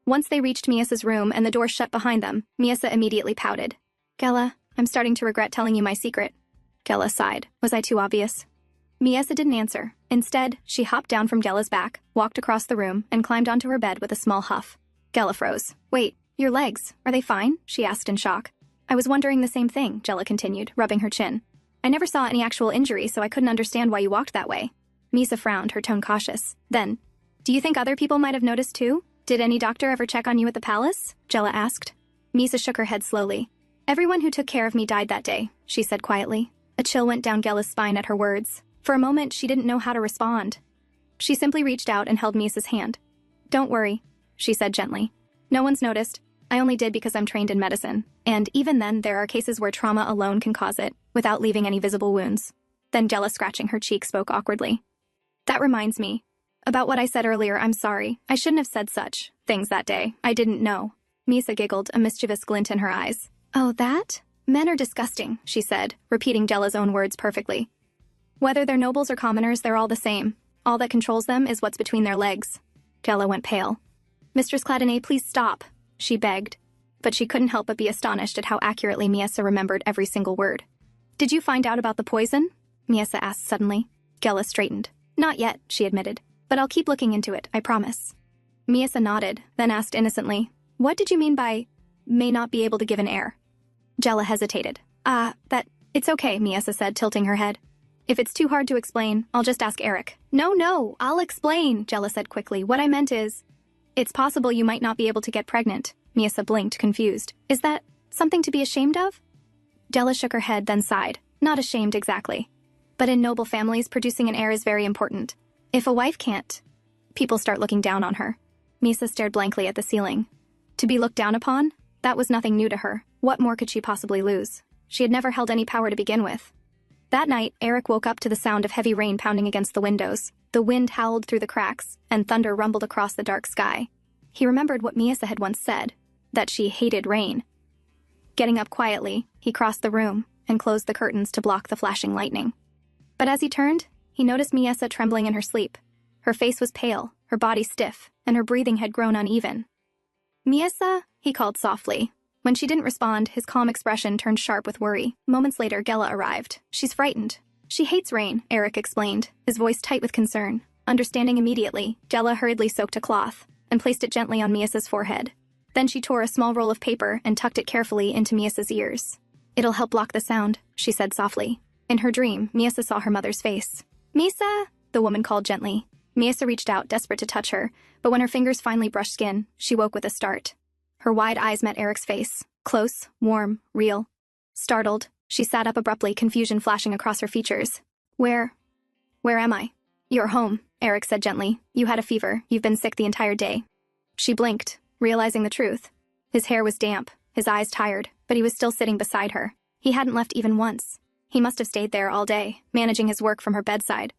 Once they reached Miasa's room and the door shut behind them, Miasa immediately pouted. "Jella, I'm starting to regret telling you my secret." Jella sighed. "Was I too obvious?" Miasa didn't answer. Instead, she hopped down from Jella's back, walked across the room, and climbed onto her bed with a small huff. Jella froze. "Wait, your legs, are they fine?" she asked in shock. "I was wondering the same thing," Jella continued, rubbing her chin. "I never saw any actual injury, so I couldn't understand why you walked that way." Miasa frowned, her tone cautious. Then, "Do you think other people might have noticed too? Did any doctor ever check on you at the palace?" Jella asked. Miasa shook her head slowly. "Everyone who took care of me died that day," she said quietly. A chill went down Jella's spine at her words. For a moment, she didn't know how to respond. She simply reached out and held Misa's hand. "Don't worry," she said gently. "No one's noticed. I only did because I'm trained in medicine. And even then, there are cases where trauma alone can cause it, without leaving any visible wounds." Then Jella, scratching her cheek, spoke awkwardly. "That reminds me. About what I said earlier, I'm sorry. I shouldn't have said such things that day. I didn't know." Miasa giggled, a mischievous glint in her eyes. "Oh, that? Men are disgusting," she said, repeating Jella's own words perfectly. "Whether they're nobles or commoners, they're all the same. All that controls them is what's between their legs." Jella went pale. "Mistress Cladany, please stop," she begged. But she couldn't help but be astonished at how accurately Miasa remembered every single word. "Did you find out about the poison?" Miasa asked suddenly. Jella straightened. "Not yet," she admitted. "But I'll keep looking into it, I promise." Miasa nodded, then asked innocently, "What did you mean by may not be able to give an heir?" Jella hesitated. It's okay," Miasa said, tilting her head. "If it's too hard to explain, I'll just ask Eric." No, I'll explain," Jella said quickly. "What I meant is, it's possible you might not be able to get pregnant." Miasa blinked, confused. "Is that something to be ashamed of?" Della shook her head, then sighed. Not ashamed exactly. But in noble families, producing an heir is very important. If a wife can't, people start looking down on her. Misa stared blankly at the ceiling. To be looked down upon? That was nothing new to her. What more could she possibly lose? She had never held any power to begin with. That night, Eric woke up to the sound of heavy rain pounding against the windows. The wind howled through the cracks, and thunder rumbled across the dark sky. He remembered what Misa had once said, that she hated rain. Getting up quietly, he crossed the room and closed the curtains to block the flashing lightning. But as he turned, he noticed Misa trembling in her sleep. Her face was pale, her body stiff, and her breathing had grown uneven. "Misa," he called softly. When she didn't respond, his calm expression turned sharp with worry. Moments later, Gela arrived. "She's frightened. She hates rain," Eric explained, his voice tight with concern. Understanding immediately, Gela hurriedly soaked a cloth and placed it gently on Miasa's forehead. Then she tore a small roll of paper and tucked it carefully into Miasa's ears. "It'll help block the sound," she said softly. In her dream, Miasa saw her mother's face. "Misa," the woman called gently. Miasa reached out, desperate to touch her, but when her fingers finally brushed skin, she woke with a start. Her wide eyes met Eric's face. Close, warm, real. Startled, she sat up abruptly, confusion flashing across her features. Where am I?" "You're home," Eric said gently. "You had a fever. You've been sick the entire day." She blinked, realizing the truth. His hair was damp, his eyes tired, but he was still sitting beside her. He hadn't left even once. He must have stayed there all day, managing his work from her bedside.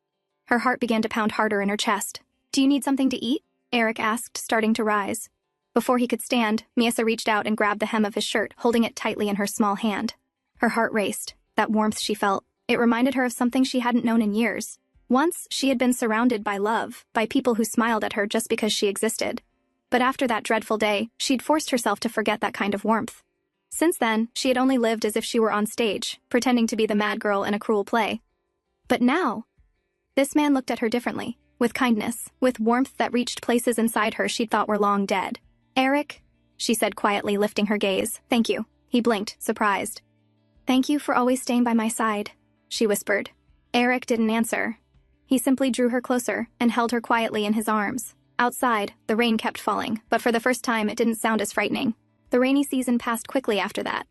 Her heart began to pound harder in her chest. "Do you need something to eat?" Eric asked, starting to rise. Before he could stand, Miasa reached out and grabbed the hem of his shirt, holding it tightly in her small hand. Her heart raced. That warmth she felt, it reminded her of something she hadn't known in years. Once, she had been surrounded by love, by people who smiled at her just because she existed. But after that dreadful day, she'd forced herself to forget that kind of warmth. Since then, she had only lived as if she were on stage, pretending to be the mad girl in a cruel play. But now, this man looked at her differently, with kindness, with warmth that reached places inside her she'd thought were long dead. "Eric," she said quietly, lifting her gaze. "Thank you." He blinked, surprised. "Thank you for always staying by my side," she whispered. Eric didn't answer. He simply drew her closer and held her quietly in his arms. Outside, the rain kept falling, but for the first time it didn't sound as frightening. The rainy season passed quickly after that.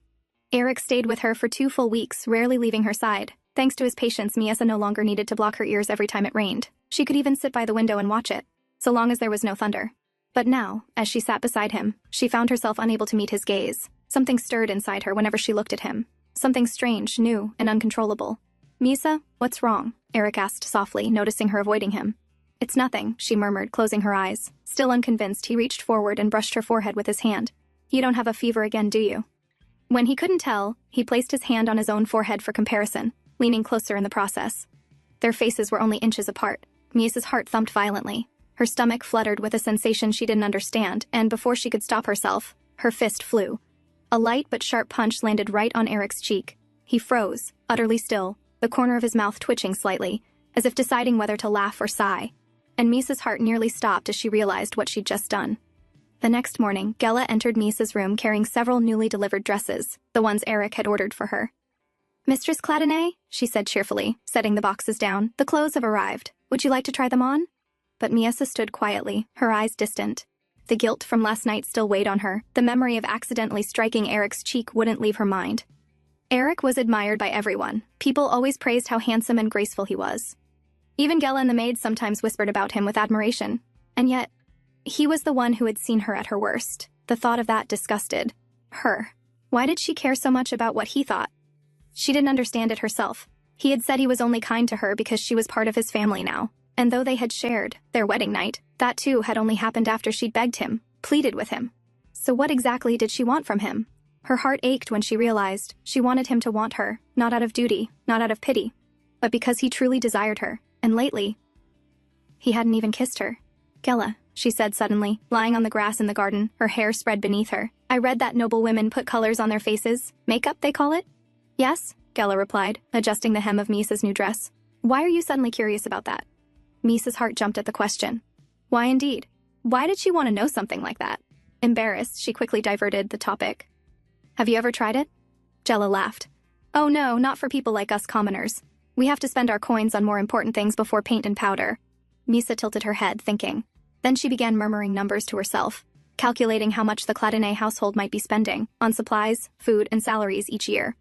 Eric stayed with her for 2 full weeks, rarely leaving her side. Thanks to his patience, Miasa no longer needed to block her ears every time it rained. She could even sit by the window and watch it, so long as there was no thunder. But now, as she sat beside him, she found herself unable to meet his gaze. Something stirred inside her whenever she looked at him. Something strange, new, and uncontrollable. "Misa, what's wrong?" Eric asked softly, noticing her avoiding him. "It's nothing," she murmured, closing her eyes. Still unconvinced, he reached forward and brushed her forehead with his hand. "You don't have a fever again, do you?" When he couldn't tell, he placed his hand on his own forehead for comparison, leaning closer in the process. Their faces were only inches apart. Miasa's heart thumped violently. Her stomach fluttered with a sensation she didn't understand, and before she could stop herself, her fist flew. A light but sharp punch landed right on Eric's cheek. He froze, utterly still, the corner of his mouth twitching slightly, as if deciding whether to laugh or sigh. And Misa's heart nearly stopped as she realized what she'd just done. The next morning, Gela entered Misa's room carrying several newly delivered dresses, the ones Eric had ordered for her. "Mistress Cladonay," she said cheerfully, setting the boxes down, "the clothes have arrived. Would you like to try them on?" But Miasa stood quietly, her eyes distant. The guilt from last night still weighed on her. The memory of accidentally striking Eric's cheek wouldn't leave her mind. Eric was admired by everyone. People always praised how handsome and graceful he was. Even Gela and the maids sometimes whispered about him with admiration. And yet, he was the one who had seen her at her worst. The thought of that disgusted her. Why did she care so much about what he thought? She didn't understand it herself. He had said he was only kind to her because she was part of his family now. And though they had shared their wedding night, that too had only happened after she'd begged him, pleaded with him. So what exactly did she want from him? Her heart ached when she realized she wanted him to want her, not out of duty, not out of pity, but because he truly desired her, and lately, he hadn't even kissed her. "Gela," she said suddenly, lying on the grass in the garden, her hair spread beneath her. "I read that noble women put colors on their faces. Makeup, they call it?" "Yes," Gela replied, adjusting the hem of Misa's new dress. "Why are you suddenly curious about that?" Misa's heart jumped at the question. Why indeed? Why did she want to know something like that? Embarrassed, she quickly diverted the topic. "Have you ever tried it?" Gela laughed. "Oh no, not for people like us commoners. We have to spend our coins on more important things before paint and powder." Misa tilted her head, thinking. Then she began murmuring numbers to herself, calculating how much the Cladonay household might be spending on supplies, food, and salaries each year.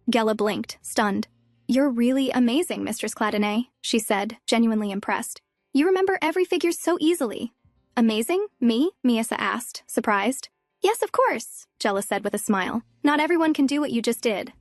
Gela blinked, stunned. "You're really amazing, Mistress Cladinay," she said, genuinely impressed. "You remember every figure so easily." "Amazing? Me?" Miasa asked, surprised. "Yes, of course," Gela said with a smile. "Not everyone can do what you just did."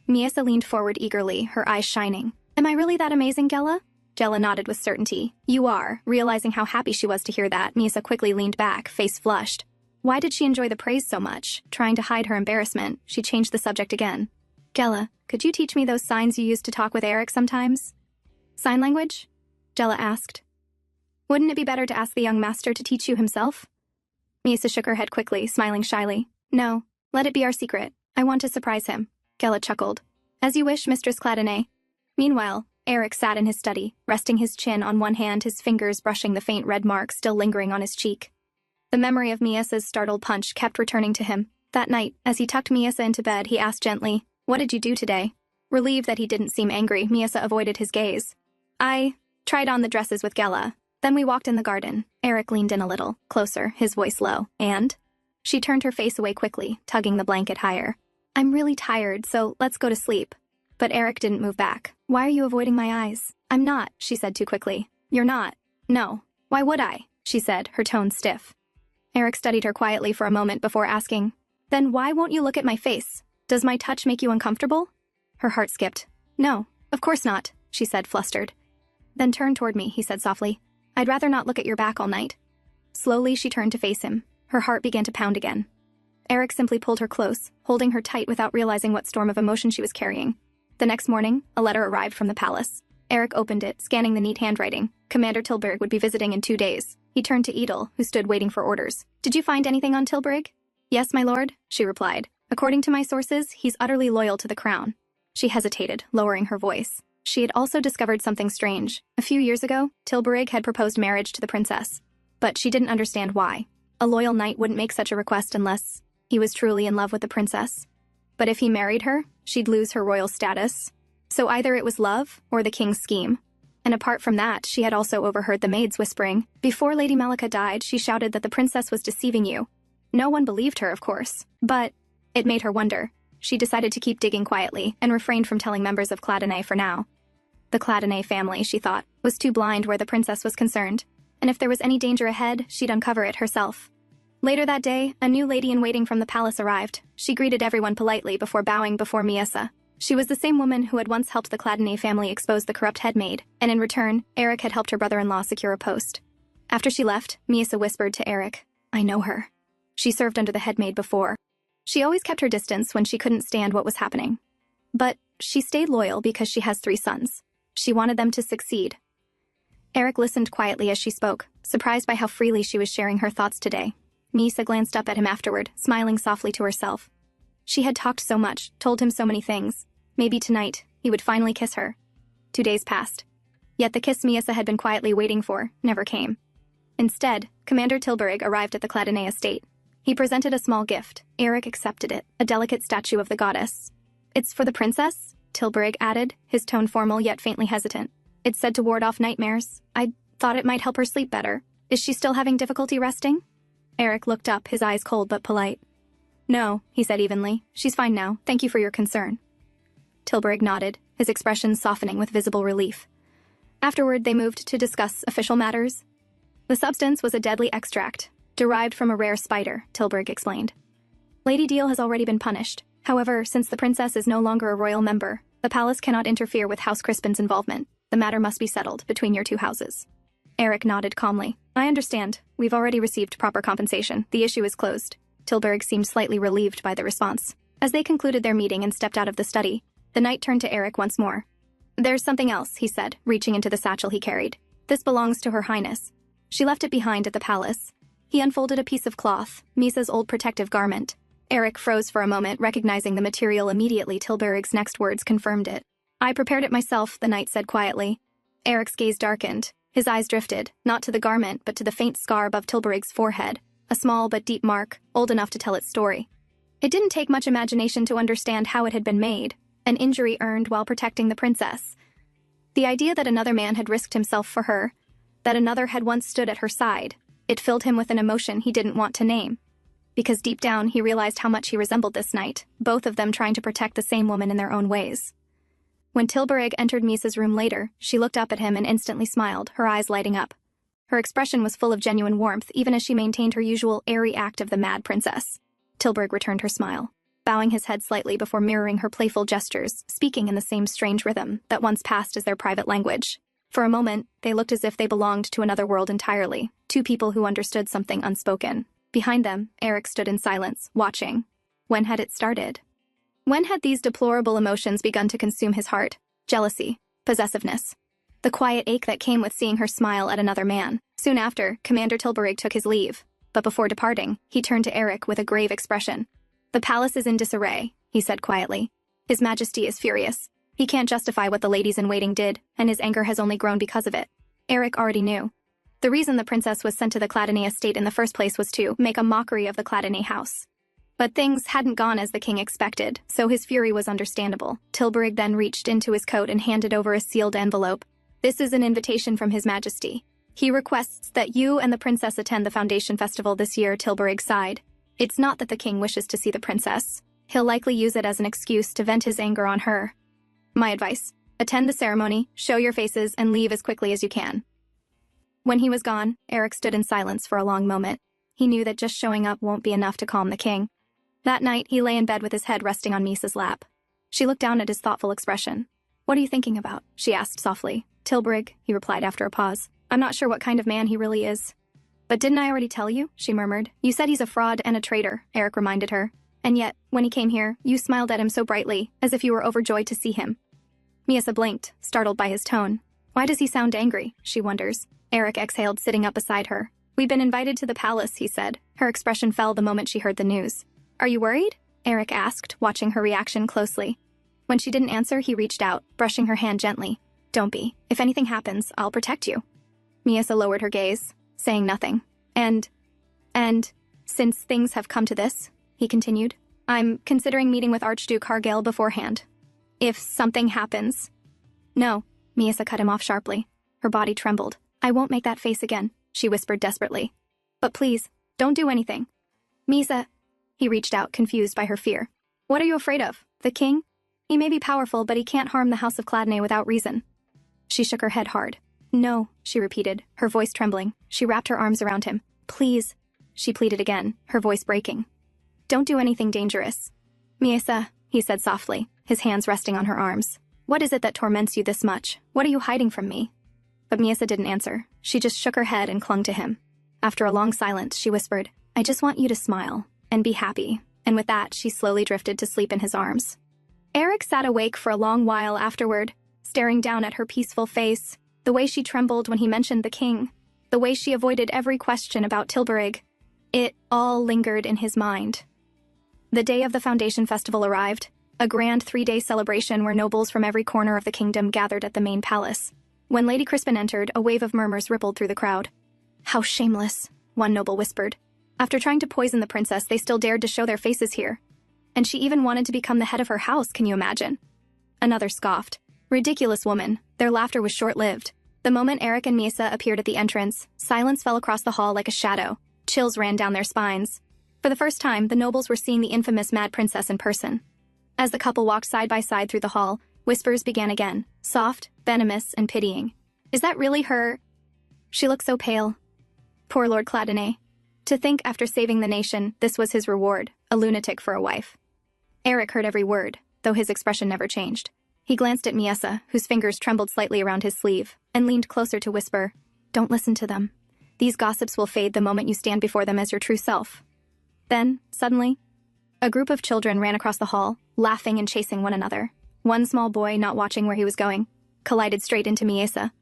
Miasa leaned forward eagerly, her eyes shining. "Am I really that amazing, Gela?" Gela nodded with certainty. "You are." Realizing how happy she was to hear that, Miasa quickly leaned back, face flushed. Why did she enjoy the praise so much? Trying to hide her embarrassment, she changed the subject again. "Gela, could you teach me those signs you use to talk with Eric sometimes?" "Sign language?" Gela asked. "Wouldn't it be better to ask the young master to teach you himself?" Miasa shook her head quickly, smiling shyly. "No, let it be our secret. I want to surprise him." Gela chuckled. "As you wish, Mistress Cladinay." Meanwhile, Eric sat in his study, resting his chin on one hand, his fingers brushing the faint red mark still lingering on his cheek. The memory of Miasa's startled punch kept returning to him. That night, as he tucked Miasa into bed, he asked gently, "What did you do today?" Relieved that he didn't seem angry, Miasa avoided his gaze. "I tried on the dresses with Gela. Then we walked in the garden." Eric leaned in a little, closer, his voice low. "And?" She turned her face away quickly, tugging the blanket higher. "I'm really tired, so let's go to sleep." But Eric didn't move back. "Why are you avoiding my eyes?" "I'm not," she said too quickly. "You're not." "No. Why would I?" she said, her tone stiff. Eric studied her quietly for a moment before asking, "Then why won't you look at my face? Does my touch make you uncomfortable?" Her heart skipped. "No, of course not," she said, flustered. "Then turn toward me," he said softly. "I'd rather not look at your back all night." Slowly, she turned to face him. Her heart began to pound again. Eric simply pulled her close, holding her tight without realizing what storm of emotion she was carrying. The next morning, a letter arrived from the palace. Eric opened it, scanning the neat handwriting. Commander Tilburg would be visiting in 2 days. He turned to Edel, who stood waiting for orders. "Did you find anything on Tilburg?" "Yes, my lord," she replied. "According to my sources, he's utterly loyal to the crown." She hesitated, lowering her voice. She had also discovered something strange. A few years ago, Tilburg had proposed marriage to the princess. But she didn't understand why. A loyal knight wouldn't make such a request unless he was truly in love with the princess. But if he married her, she'd lose her royal status. So either it was love or the king's scheme. And apart from that, she had also overheard the maids whispering. Before Lady Malika died, she shouted that the princess was deceiving you. No one believed her, of course. But it made her wonder. She decided to keep digging quietly and refrained from telling members of Cladinay for now. The Cladinay family, she thought, was too blind where the princess was concerned. And if there was any danger ahead, she'd uncover it herself. Later that day, a new lady-in-waiting from the palace arrived. She greeted everyone politely before bowing before Miasa. She was the same woman who had once helped the Cladinay family expose the corrupt headmaid, and in return, Eric had helped her brother-in-law secure a post. After she left, Miasa whispered to Eric, "I know her. She served under the headmaid before. She always kept her distance when she couldn't stand what was happening. But she stayed loyal because she has 3 sons. She wanted them to succeed." Eric listened quietly as she spoke, surprised by how freely she was sharing her thoughts today. Miasa glanced up at him afterward, smiling softly to herself. She had talked so much, told him so many things. Maybe tonight, he would finally kiss her. 2 days passed. Yet the kiss Miasa had been quietly waiting for never came. Instead, Commander Tilburg arrived at the Cladinay estate. He presented a small gift. Eric accepted it, a delicate statue of the goddess. "It's for the princess?" Tilburg added, his tone formal yet faintly hesitant. "It's said to ward off nightmares. I thought it might help her sleep better. Is she still having difficulty resting?" Eric looked up, his eyes cold but polite. "No," he said evenly. "She's fine now. Thank you for your concern." Tilburg nodded, his expression softening with visible relief. Afterward, they moved to discuss official matters. The substance was a deadly extract, derived from a rare spider, Tilburg explained. Lady Deal has already been punished. However, since the princess is no longer a royal member, the palace cannot interfere with House Crispin's involvement. The matter must be settled between your 2 houses. Eric nodded calmly. "I understand. We've already received proper compensation. The issue is closed." Tilburg seemed slightly relieved by the response. As they concluded their meeting and stepped out of the study, the knight turned to Eric once more. "There's something else," he said, reaching into the satchel he carried. "This belongs to Her Highness. She left it behind at the palace." He unfolded a piece of cloth, Misa's old protective garment. Eric froze for a moment, recognizing the material immediately. Tilburg's next words confirmed it. "I prepared it myself," the knight said quietly. Eric's gaze darkened. His eyes drifted, not to the garment but to the faint scar above Tilburg's forehead, a small but deep mark, old enough to tell its story. It didn't take much imagination to understand how it had been made, an injury earned while protecting the princess. The idea that another man had risked himself for her, that another had once stood at her side, it filled him with an emotion he didn't want to name. because deep down he realized how much he resembled this knight, both of them trying to protect the same woman in their own ways. When Tilburg entered Misa's room later, she looked up at him and instantly smiled, her eyes lighting up. Her expression was full of genuine warmth, even as she maintained her usual airy act of the mad princess. Tilburg returned her smile, bowing his head slightly before mirroring her playful gestures, speaking in the same strange rhythm that once passed as their private language. For a moment, they looked as if they belonged to another world entirely, two people who understood something unspoken. Behind them, Eric stood in silence, watching. When had it started? When had these deplorable emotions begun to consume his heart? Jealousy, possessiveness, the quiet ache that came with seeing her smile at another man. Soon after, Commander Tilburg took his leave, but before departing, he turned to Eric with a grave expression. "The palace is in disarray," he said quietly. "His Majesty is furious. He can't justify what the ladies-in-waiting did, and his anger has only grown because of it." Eric already knew. The reason the princess was sent to the Cladonay estate in the first place was to make a mockery of the Cladonay house. But things hadn't gone as the king expected, so his fury was understandable. Tilburg then reached into his coat and handed over a sealed envelope. "This is an invitation from His Majesty. He requests that you and the princess attend the Foundation Festival this year," Tilburg sighed. "It's not that the king wishes to see the princess. He'll likely use it as an excuse to vent his anger on her. My advice: attend the ceremony, show your faces, and leave as quickly as you can." When he was gone, Eric stood in silence for a long moment. He knew that just showing up won't be enough to calm the king. That night, he lay in bed with his head resting on Misa's lap. She looked down at his thoughtful expression. "What are you thinking about?" she asked softly. "Tilburg," he replied after a pause. "I'm not sure what kind of man he really is." "But didn't I already tell you?" she murmured. "You said he's a fraud and a traitor," Eric reminded her. "And yet, when he came here, you smiled at him so brightly, as if you were overjoyed to see him." Misa blinked, startled by his tone. "Why does he sound angry?" she wonders. Eric exhaled, sitting up beside her. "We've been invited to the palace," he said. Her expression fell the moment she heard the news. "Are you worried?" Eric asked, watching her reaction closely. When she didn't answer, he reached out, brushing her hand gently. "Don't be. If anything happens, I'll protect you." Misa lowered her gaze, saying nothing. And, since things have come to this," he continued, "I'm considering meeting with Archduke Hargale beforehand. If something happens—" "No," Misa cut him off sharply. Her body trembled. "I won't make that face again," she whispered desperately. "But please, don't do anything." "Misa—" He reached out, confused by her fear. "What are you afraid of? The king? He may be powerful, but he can't harm the House of Cladonay without reason." She shook her head hard. "No," she repeated, her voice trembling. She wrapped her arms around him. "Please," she pleaded again, her voice breaking. "Don't do anything dangerous." "Misa," he said softly, his hands resting on her arms. "What is it that torments you this much? What are you hiding from me?" But Misa didn't answer. She just shook her head and clung to him. After a long silence, she whispered, "I just want you to smile and be happy." And with that, she slowly drifted to sleep in his arms. Eric sat awake for a long while afterward, staring down at her peaceful face, the way she trembled when he mentioned the king, the way she avoided every question about Tilburg. It all lingered in his mind. The day of the Foundation Festival arrived, a grand 3-day celebration where nobles from every corner of the kingdom gathered at the main palace. When Lady Crispin entered, a wave of murmurs rippled through the crowd. "How shameless," one noble whispered. "After trying to poison the princess, they still dared to show their faces here. And she even wanted to become the head of her house, can you imagine?" Another scoffed. "Ridiculous woman." Their laughter was short-lived. The moment Eric and Misa appeared at the entrance, silence fell across the hall like a shadow. Chills ran down their spines. For the first time, the nobles were seeing the infamous Mad Princess in person. As the couple walked side by side through the hall, whispers began again, soft, venomous, and pitying. "Is that really her? She looks so pale. Poor Lord Cladonay. To think after saving the nation, this was his reward, a lunatic for a wife." Eric heard every word, though his expression never changed. He glanced at Misa, whose fingers trembled slightly around his sleeve, and leaned closer to whisper, "Don't listen to them. These gossips will fade the moment you stand before them as your true self." Then, suddenly, a group of children ran across the hall, laughing and chasing one another. One small boy, not watching where he was going, collided straight into Misa.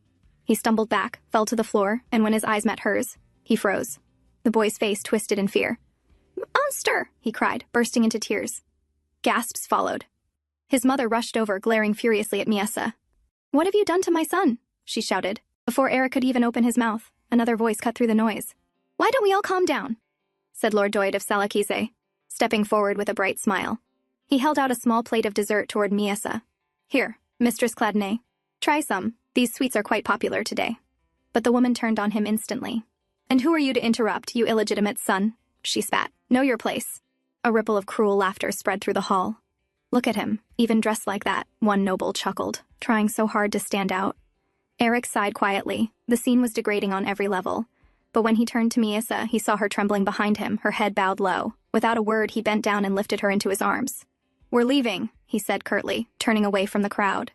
He stumbled back, fell to the floor, and when his eyes met hers, he froze. The boy's face twisted in fear. "Monster!" he cried, bursting into tears. Gasps followed. His mother rushed over, glaring furiously at Misa. "What have you done to my son?" she shouted. Before Eric could even open his mouth, another voice cut through the noise. "Why don't we all calm down?" said Lord Doyd of Salakise, stepping forward with a bright smile. He held out a small plate of dessert toward Misa. "Here, Mistress Cladonay. Try some. These sweets are quite popular today." But the woman turned on him instantly. "And who are you to interrupt, you illegitimate son?" she spat. Know your place. A ripple of cruel laughter spread through the hall. Look at him, even dressed like that, one noble chuckled, trying so hard to stand out. Eric sighed quietly. The scene was degrading on every level. But when he turned to Misa, he saw her trembling behind him, her head bowed low. Without a word, he bent down and lifted her into his arms. We're leaving, he said curtly, turning away from the crowd.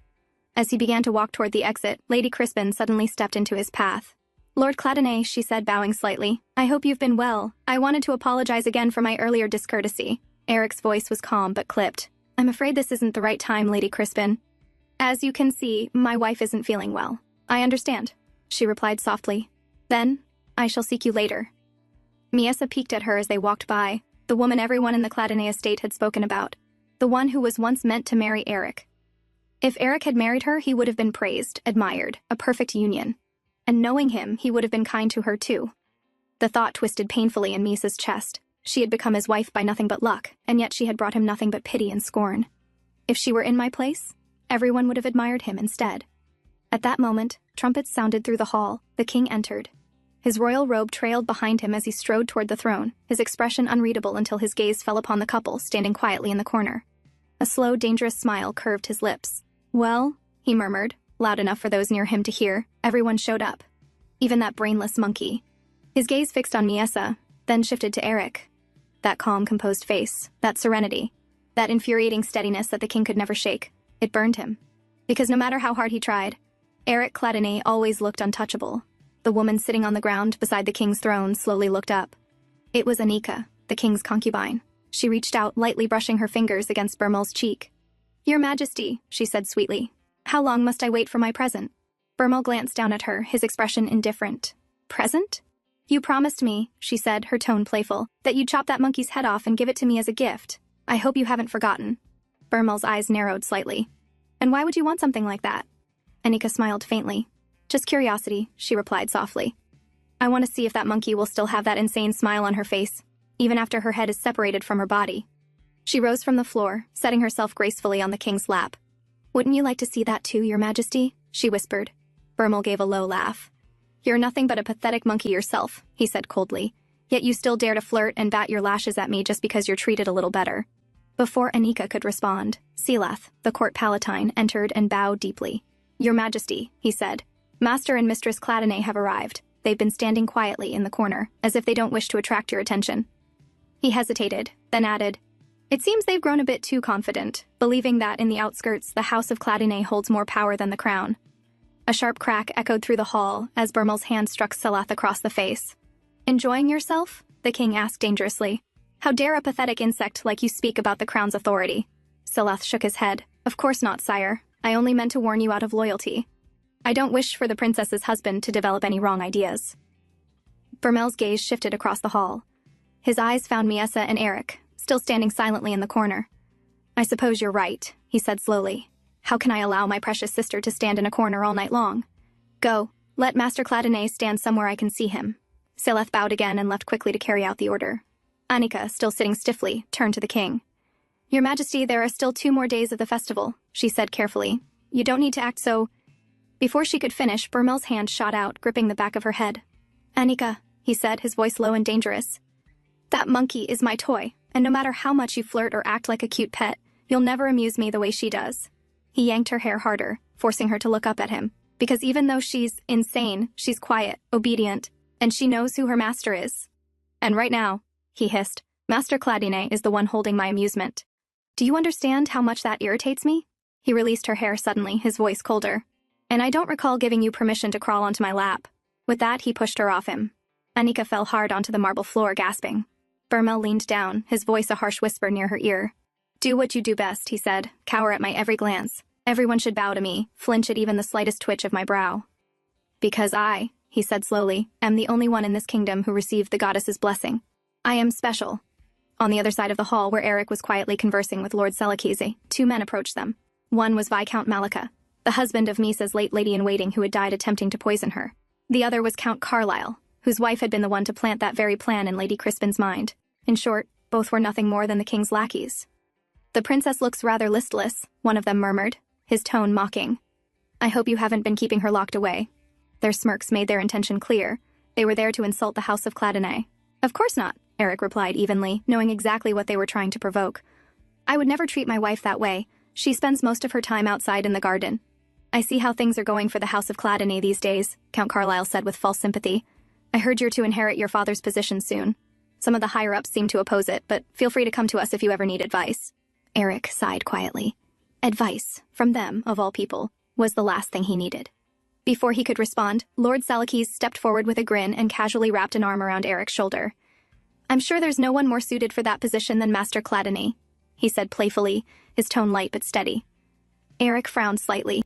As he began to walk toward the exit, Lady Crispin suddenly stepped into his path. Lord Clattenay, she said, bowing slightly. I hope you've been well. I wanted to apologize again for my earlier discourtesy. Eric's voice was calm but clipped. I'm afraid this isn't the right time, Lady Crispin. As you can see, my wife isn't feeling well. I understand, she replied softly. Then, I shall seek you later. Misa peeked at her as they walked by, the woman everyone in the Clattenay estate had spoken about, the one who was once meant to marry Eric. If Eric had married her, he would have been praised, admired, a perfect union. And knowing him, he would have been kind to her too. The thought twisted painfully in Misa's chest. She had become his wife by nothing but luck, and yet she had brought him nothing but pity and scorn. If she were in my place, everyone would have admired him instead. At that moment, trumpets sounded through the hall. The king entered. His royal robe trailed behind him as he strode toward the throne, his expression unreadable until his gaze fell upon the couple standing quietly in the corner. A slow, dangerous smile curved his lips. Well, he murmured, loud enough for those near him to hear. Everyone showed up. Even that brainless monkey. His gaze fixed on Misa, then shifted to Eric. That calm, composed face, that serenity, that infuriating steadiness that the king could never shake. It burned him. Because no matter how hard he tried, Eric Clattenay always looked untouchable. The woman sitting on the ground beside the king's throne slowly looked up. It was Anika, the king's concubine. She reached out, lightly brushing her fingers against Bermel's cheek. Your Majesty, she said sweetly. How long must I wait for my present? Bermel glanced down at her, his expression indifferent. Present? You promised me, she said, her tone playful, that you'd chop that monkey's head off and give it to me as a gift. I hope you haven't forgotten. Bermel's eyes narrowed slightly. And why would you want something like that? Anika smiled faintly. Just curiosity, she replied softly. I want to see if that monkey will still have that insane smile on her face, even after her head is separated from her body. She rose from the floor, setting herself gracefully on the king's lap. Wouldn't you like to see that too, Your Majesty? She whispered. Bermel gave a low laugh. You're nothing but a pathetic monkey yourself, he said coldly. Yet you still dare to flirt and bat your lashes at me just because you're treated a little better. Before Anika could respond, Silath, the court palatine, entered and bowed deeply. Your Majesty, he said. Master and Mistress Clattenay have arrived. They've been standing quietly in the corner, as if they don't wish to attract your attention. He hesitated, then added, It seems they've grown a bit too confident, believing that in the outskirts the House of Clattenay holds more power than the crown. A sharp crack echoed through the hall as Bermel's hand struck Silath across the face. Enjoying yourself? The king asked dangerously. How dare a pathetic insect like you speak about the crown's authority? Silath shook his head. Of course not, sire. I only meant to warn you out of loyalty. I don't wish for the princess's husband to develop any wrong ideas. Bermel's gaze shifted across the hall. His eyes found Misa and Eric, still standing silently in the corner. I suppose you're right, he said slowly. How can I allow my precious sister to stand in a corner all night long? Go, let Master Clattenay stand somewhere I can see him. Silath bowed again and left quickly to carry out the order. Anika, still sitting stiffly, turned to the king. Your Majesty, there are still 2 more days of the festival, she said carefully. You don't need to act so... Before she could finish, Bermel's hand shot out, gripping the back of her head. Anika, he said, his voice low and dangerous. That monkey is my toy, and no matter how much you flirt or act like a cute pet, you'll never amuse me the way she does. He yanked her hair harder, forcing her to look up at him, because even though she's insane, she's quiet, obedient, and she knows who her master is. And right now, he hissed, Master Clattenay is the one holding my amusement. Do you understand how much that irritates me? He released her hair suddenly, his voice colder. And I don't recall giving you permission to crawl onto my lap. With that, he pushed her off him. Anika fell hard onto the marble floor, gasping. Bermel leaned down, his voice a harsh whisper near her ear. Do what you do best, he said, cower at my every glance. Everyone should bow to me, flinch at even the slightest twitch of my brow. Because I, he said slowly, am the only one in this kingdom who received the goddess's blessing. I am special. On the other side of the hall, where Eric was quietly conversing with Lord Selakizi, 2 men approached them. One was Viscount Malika, the husband of Misa's late lady-in-waiting who had died attempting to poison her. The other was Count Carlyle, whose wife had been the one to plant that very plan in Lady Crispin's mind. In short, both were nothing more than the king's lackeys. The princess looks rather listless, one of them murmured, his tone mocking. I hope you haven't been keeping her locked away. Their smirks made their intention clear. They were there to insult the House of Clattenay. Of course not, Eric replied evenly, knowing exactly what they were trying to provoke. I would never treat my wife that way. She spends most of her time outside in the garden. I see how things are going for the House of Cladonay these days, Count Carlyle said with false sympathy. I heard you're to inherit your father's position soon. Some of the higher-ups seem to oppose it, but feel free to come to us if you ever need advice. Eric sighed quietly. Advice, from them, of all people, was the last thing he needed. Before he could respond, Lord Salakis stepped forward with a grin and casually wrapped an arm around Eric's shoulder. I'm sure there's no one more suited for that position than Master Cladonay, he said playfully, his tone light but steady. Eric frowned slightly.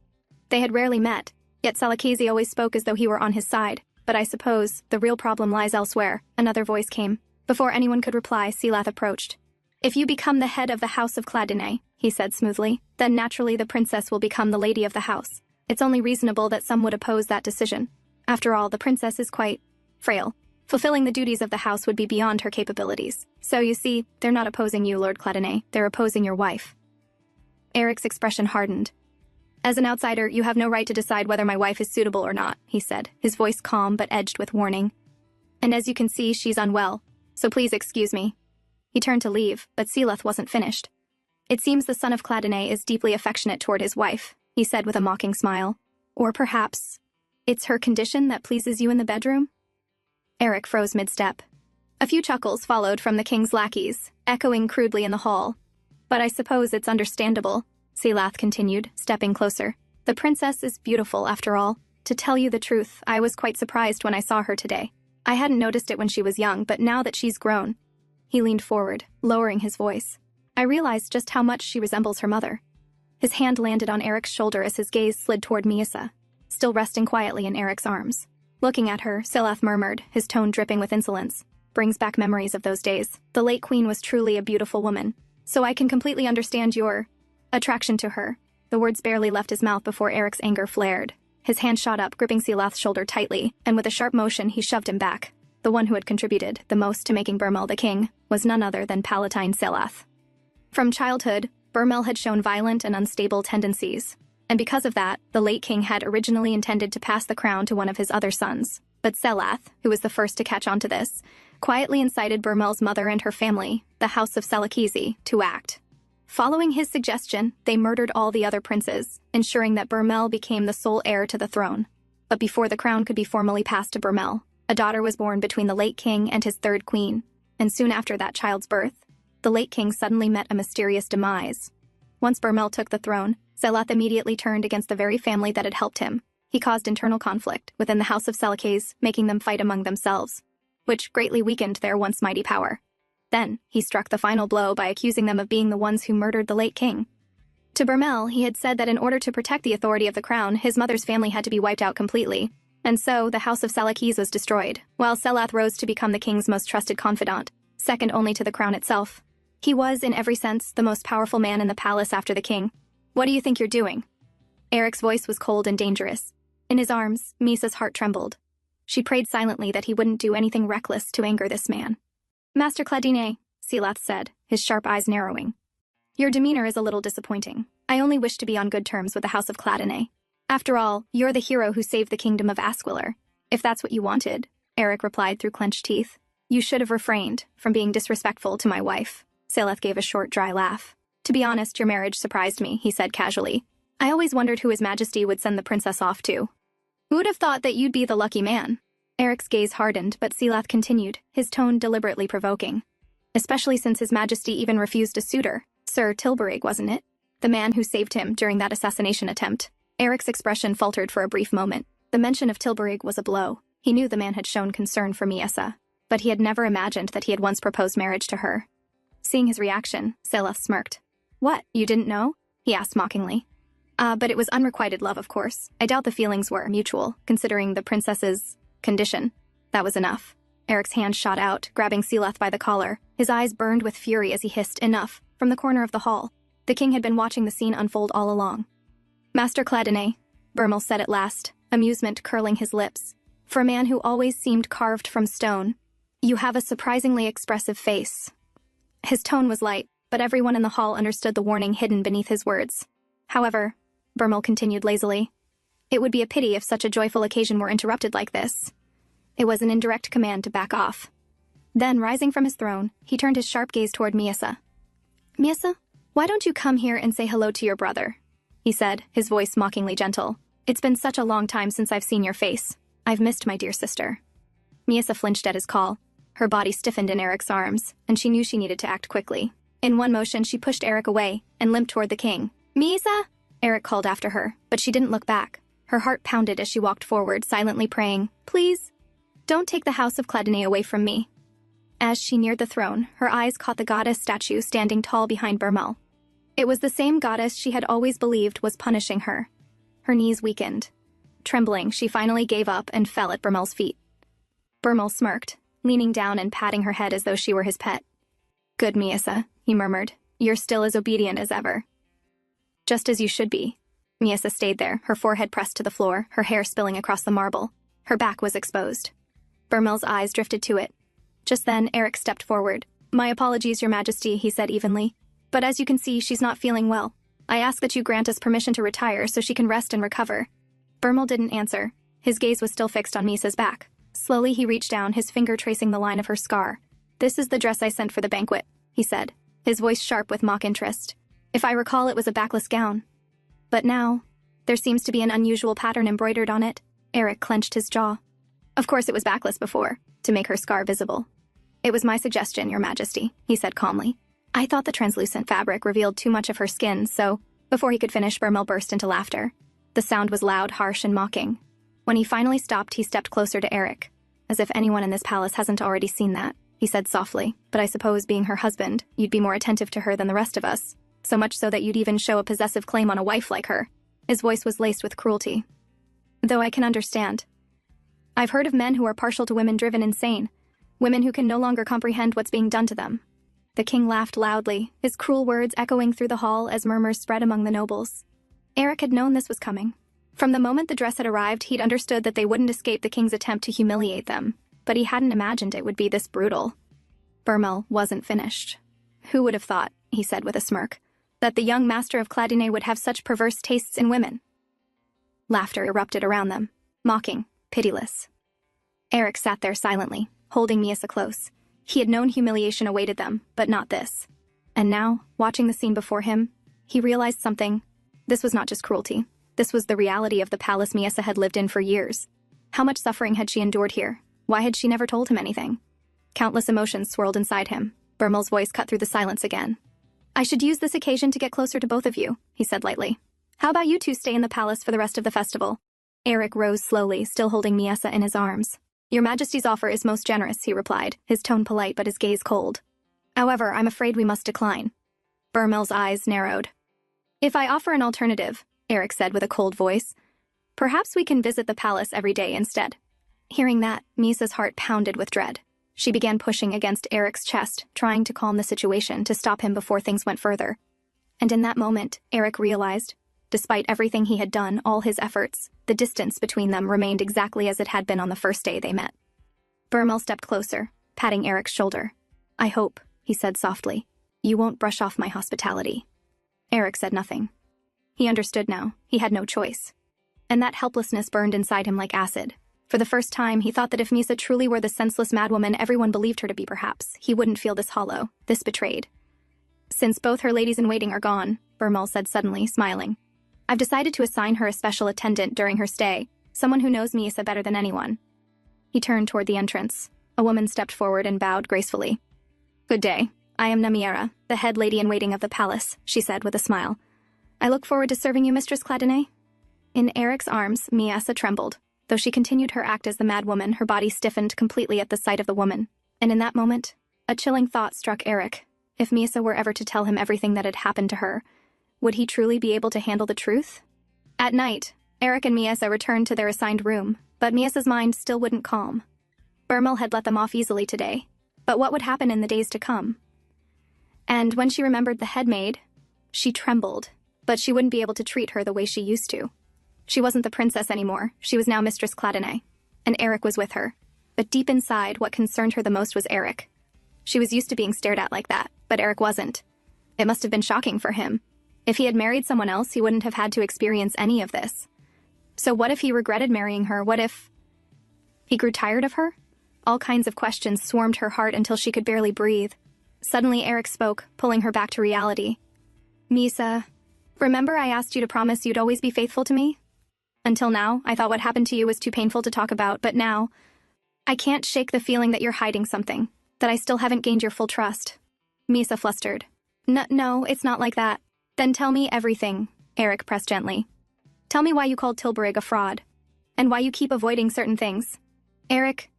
They had rarely met, yet Salakisi always spoke as though he were on his side, but I suppose the real problem lies elsewhere, another voice came. Before anyone could reply, Silath approached. If you become the head of the House of Cladonay, he said smoothly, then naturally the princess will become the lady of the house. It's only reasonable that some would oppose that decision. After all, the princess is quite frail. Fulfilling the duties of the house would be beyond her capabilities. So you see, they're not opposing you, Lord Cladonay, they're opposing your wife. Eric's expression hardened. As an outsider, you have no right to decide whether my wife is suitable or not, he said, his voice calm but edged with warning. And as you can see, she's unwell, so please excuse me. He turned to leave, but Silath wasn't finished. It seems the son of Cladonay is deeply affectionate toward his wife, he said with a mocking smile. Or perhaps it's her condition that pleases you in the bedroom? Eric froze mid-step. A few chuckles followed from the king's lackeys, echoing crudely in the hall. But I suppose it's understandable, Silath continued, stepping closer. The princess is beautiful, after all. To tell you the truth, I was quite surprised when I saw her today. I hadn't noticed it when she was young, but now that she's grown. He leaned forward, lowering his voice. I realized just how much she resembles her mother. His hand landed on Eric's shoulder as his gaze slid toward Miasa, still resting quietly in Eric's arms. Looking at her, Silath murmured, his tone dripping with insolence. Brings back memories of those days. The late queen was truly a beautiful woman. So I can completely understand your attraction to her. The words barely left his mouth before Eric's anger flared. His hand shot up, gripping Silath's shoulder tightly, and with a sharp motion he shoved him back. The one who had contributed the most to making Burmel the king was none other than Palatine Silath. From childhood, Burmel had shown violent and unstable tendencies, and because of that, the late king had originally intended to pass the crown to one of his other sons. But Silath, who was the first to catch on to this, quietly incited Burmel's mother and her family, the House of Salakisi, to act. Following his suggestion, they murdered all the other princes, ensuring that Burmel became the sole heir to the throne. But before the crown could be formally passed to Burmel, a daughter was born between the late king and his third queen, and soon after that child's birth, the late king suddenly met a mysterious demise. Once Burmel took the throne, Silath immediately turned against the very family that had helped him. He caused internal conflict within the House of Salakis, making them fight among themselves, which greatly weakened their once mighty power. Then, he struck the final blow by accusing them of being the ones who murdered the late king. To Burmel, he had said that in order to protect the authority of the crown, his mother's family had to be wiped out completely, and so the House of Salakis was destroyed, while Silath rose to become the king's most trusted confidant, second only to the crown itself. He was, in every sense, the most powerful man in the palace after the king. What do you think you're doing? Eric's voice was cold and dangerous. In his arms, Misa's heart trembled. She prayed silently that he wouldn't do anything reckless to anger this man. Master Cladonay, Silath said, his sharp eyes narrowing. Your demeanor is a little disappointing. I only wish to be on good terms with the House of Cladonay. After all, you're the hero who saved the kingdom of Asquiller. If that's what you wanted, Eric replied through clenched teeth, you should have refrained from being disrespectful to my wife. Silath gave a short, dry laugh. To be honest, your marriage surprised me, he said casually. I always wondered who His Majesty would send the princess off to. Who would have thought that you'd be the lucky man? Eric's gaze hardened, but Silath continued, his tone deliberately provoking. Especially since His Majesty even refused a suitor. Sir Tilburig, wasn't it? The man who saved him during that assassination attempt. Eric's expression faltered for a brief moment. The mention of Tilburig was a blow. He knew the man had shown concern for Miasa, but he had never imagined that he had once proposed marriage to her. Seeing his reaction, Silath smirked. What, you didn't know? He asked mockingly. But it was unrequited love, of course. I doubt the feelings were mutual, considering the princess's condition. That was enough. Eric's hand shot out, grabbing Silath by the collar. His eyes burned with fury as he hissed, enough, from the corner of the hall. The king had been watching the scene unfold all along. Master Cladonay, Burmel said at last, amusement curling his lips. For a man who always seemed carved from stone, you have a surprisingly expressive face. His tone was light, but everyone in the hall understood the warning hidden beneath his words. However, Burmel continued lazily, it would be a pity if such a joyful occasion were interrupted like this. It was an indirect command to back off. Then, rising from his throne, he turned his sharp gaze toward Miyasa. "Miyasa, why don't you come here and say hello to your brother?" he said, his voice mockingly gentle. "It's been such a long time since I've seen your face. I've missed my dear sister." Miyasa flinched at his call. Her body stiffened in Eric's arms, and she knew she needed to act quickly. In one motion, she pushed Eric away and limped toward the king. "Miyasa!" Eric called after her, but she didn't look back. Her heart pounded as she walked forward, silently praying, "Please, don't take the house of Cladine away from me." As she neared the throne, her eyes caught the goddess statue standing tall behind Burmel. It was the same goddess she had always believed was punishing her. Her knees weakened. Trembling, she finally gave up and fell at Burmel's feet. Burmel smirked, leaning down and patting her head as though she were his pet. "Good, Miyasa," he murmured. "You're still as obedient as ever." "Just as you should be." Miyasa stayed there, her forehead pressed to the floor, her hair spilling across the marble. Her back was exposed. Burmel's eyes drifted to it. Just then, Eric stepped forward. "My apologies, Your Majesty," he said evenly. "But as you can see, she's not feeling well. I ask that you grant us permission to retire so she can rest and recover." Burmel didn't answer. His gaze was still fixed on Misa's back. Slowly, he reached down, his finger tracing the line of her scar. "This is the dress I sent for the banquet," he said, his voice sharp with mock interest. "If I recall, it was a backless gown. But now, there seems to be an unusual pattern embroidered on it." Eric clenched his jaw. "Of course it was backless before, to make her scar visible." "It was my suggestion, Your Majesty," he said calmly. "I thought the translucent fabric revealed too much of her skin, so..." Before he could finish, Burmel burst into laughter. The sound was loud, harsh, and mocking. When he finally stopped, he stepped closer to Eric. "As if anyone in this palace hasn't already seen that," he said softly. "But I suppose, being her husband, you'd be more attentive to her than the rest of us. So much so that you'd even show a possessive claim on a wife like her." His voice was laced with cruelty. "Though I can understand. I've heard of men who are partial to women driven insane. Women who can no longer comprehend what's being done to them." The king laughed loudly, his cruel words echoing through the hall as murmurs spread among the nobles. Eric had known this was coming. From the moment the dress had arrived, he'd understood that they wouldn't escape the king's attempt to humiliate them, but he hadn't imagined it would be this brutal. Burmel wasn't finished. "Who would have thought," he said with a smirk, "that the young master of Cladine would have such perverse tastes in women?" Laughter erupted around them, mocking, pitiless. Eric sat there silently, holding Miyasa close. He had known humiliation awaited them, but not this. And now, watching the scene before him, he realized something. This was not just cruelty. This was the reality of the palace Miyasa had lived in for years. How much suffering had she endured here? Why had she never told him anything? Countless emotions swirled inside him. Burmel's voice cut through the silence again. "I should use this occasion to get closer to both of you," he said lightly. "How about you two stay in the palace for the rest of the festival?" Eric rose slowly, still holding Miyasa in his arms. "Your Majesty's offer is most generous," he replied, his tone polite but his gaze cold. "However, I'm afraid we must decline." Burmel's eyes narrowed. "If I offer an alternative," Eric said with a cold voice, "perhaps we can visit the palace every day instead." Hearing that, Misa's heart pounded with dread. She began pushing against Eric's chest, trying to calm the situation, to stop him before things went further. And in that moment, Eric realized, despite everything he had done, all his efforts, the distance between them remained exactly as it had been on the first day they met. Burmel stepped closer, patting Eric's shoulder. "I hope," he said softly, "you won't brush off my hospitality." Eric said nothing. He understood now. He had no choice. And that helplessness burned inside him like acid. For the first time, he thought that if Misa truly were the senseless madwoman everyone believed her to be, perhaps, he wouldn't feel this hollow, this betrayed. "Since both her ladies-in-waiting are gone," Burmel said suddenly, smiling, "I've decided to assign her a special attendant during her stay, someone who knows Misa better than anyone." He turned toward the entrance. A woman stepped forward and bowed gracefully. "Good day. I am Namiera, the head lady-in-waiting of the palace," she said with a smile. "I look forward to serving you, Mistress Cladine." In Eric's arms, Miyasa trembled. Though she continued her act as the madwoman, her body stiffened completely at the sight of the woman. And in that moment, a chilling thought struck Eric. If Miyasa were ever to tell him everything that had happened to her, would he truly be able to handle the truth? At night, Eric and Miyasa returned to their assigned room, but Miyasa's mind still wouldn't calm. Burmel had let them off easily today, but what would happen in the days to come? And when she remembered the head maid, she trembled, but she wouldn't be able to treat her the way she used to. She wasn't the princess anymore, she was now Mistress Cladine, and Eric was with her. But deep inside, what concerned her the most was Eric. She was used to being stared at like that, but Eric wasn't. It must have been shocking for him. If he had married someone else, he wouldn't have had to experience any of this. So what if he regretted marrying her? What if he grew tired of her? All kinds of questions swarmed her heart until she could barely breathe. Suddenly Eric spoke, pulling her back to reality. Misa, remember I asked you to promise you'd always be faithful to me? Until now, I thought what happened to you was too painful to talk about, but now, I can't shake the feeling that you're hiding something, that I still haven't gained your full trust. Misa flustered. No, it's not like that. Then tell me everything, Eric pressed gently. Tell me why you called Tilburg a fraud, and why you keep avoiding certain things. Eric,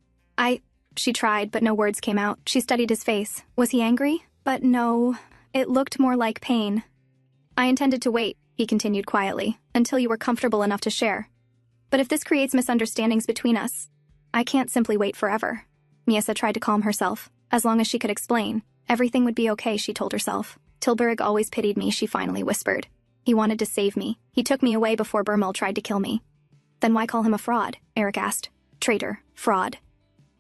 She tried, but no words came out. She studied his face. Was he angry? But no, it looked more like pain. I intended to wait, he continued quietly, until you were comfortable enough to share. But if this creates misunderstandings between us, I can't simply wait forever. Misa tried to calm herself. As long as she could explain, everything would be okay, she told herself. Tilburg always pitied me, she finally whispered. He wanted to save me. He took me away before Burmel tried to kill me. Then why call him a fraud? Eric asked. Traitor. Fraud.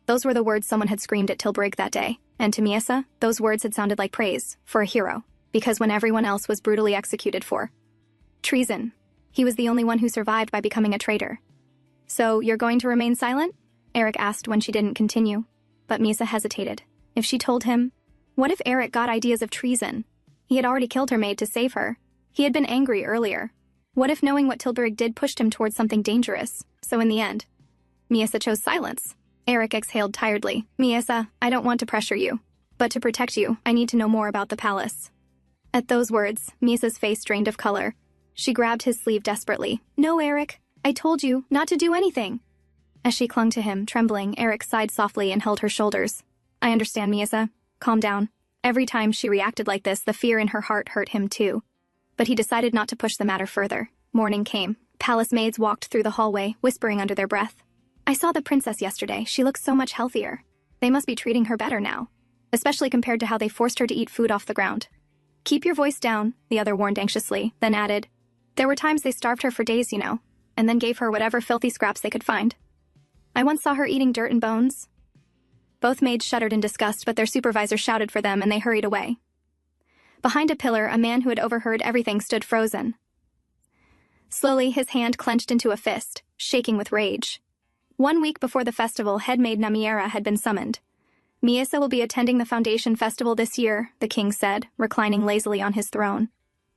Those were the words someone had screamed at Tilburg that day. And to Misa, those words had sounded like praise, for a hero. Because when everyone else was brutally executed for treason, he was the only one who survived by becoming a traitor. So, you're going to remain silent? Eric asked when she didn't continue. But Misa hesitated. If she told him, what if Eric got ideas of treason? He had already killed her maid to save her. He had been angry earlier. What if knowing what Tilburg did pushed him towards something dangerous? So in the end, Misa chose silence. Eric exhaled tiredly. Misa, I don't want to pressure you. But to protect you, I need to know more about the palace. At those words, Misa's face drained of color. She grabbed his sleeve desperately. No, Eric. I told you not to do anything. As she clung to him, trembling, Eric sighed softly and held her shoulders. I understand, Misa. Calm down. Every time she reacted like this, the fear in her heart hurt him too. But he decided not to push the matter further. Morning came. Palace maids walked through the hallway, whispering under their breath. I saw the princess yesterday. She looks so much healthier. They must be treating her better now, especially compared to how they forced her to eat food off the ground. Keep your voice down, the other warned anxiously, then added. There were times they starved her for days, and then gave her whatever filthy scraps they could find. I once saw her eating dirt and bones. Both maids shuddered in disgust, but their supervisor shouted for them and they hurried away. Behind a pillar, a man who had overheard everything stood frozen. Slowly, his hand clenched into a fist, shaking with rage. 1 week before the festival, head maid Namiera had been summoned. Misa will be attending the Foundation Festival this year, the king said, reclining lazily on his throne.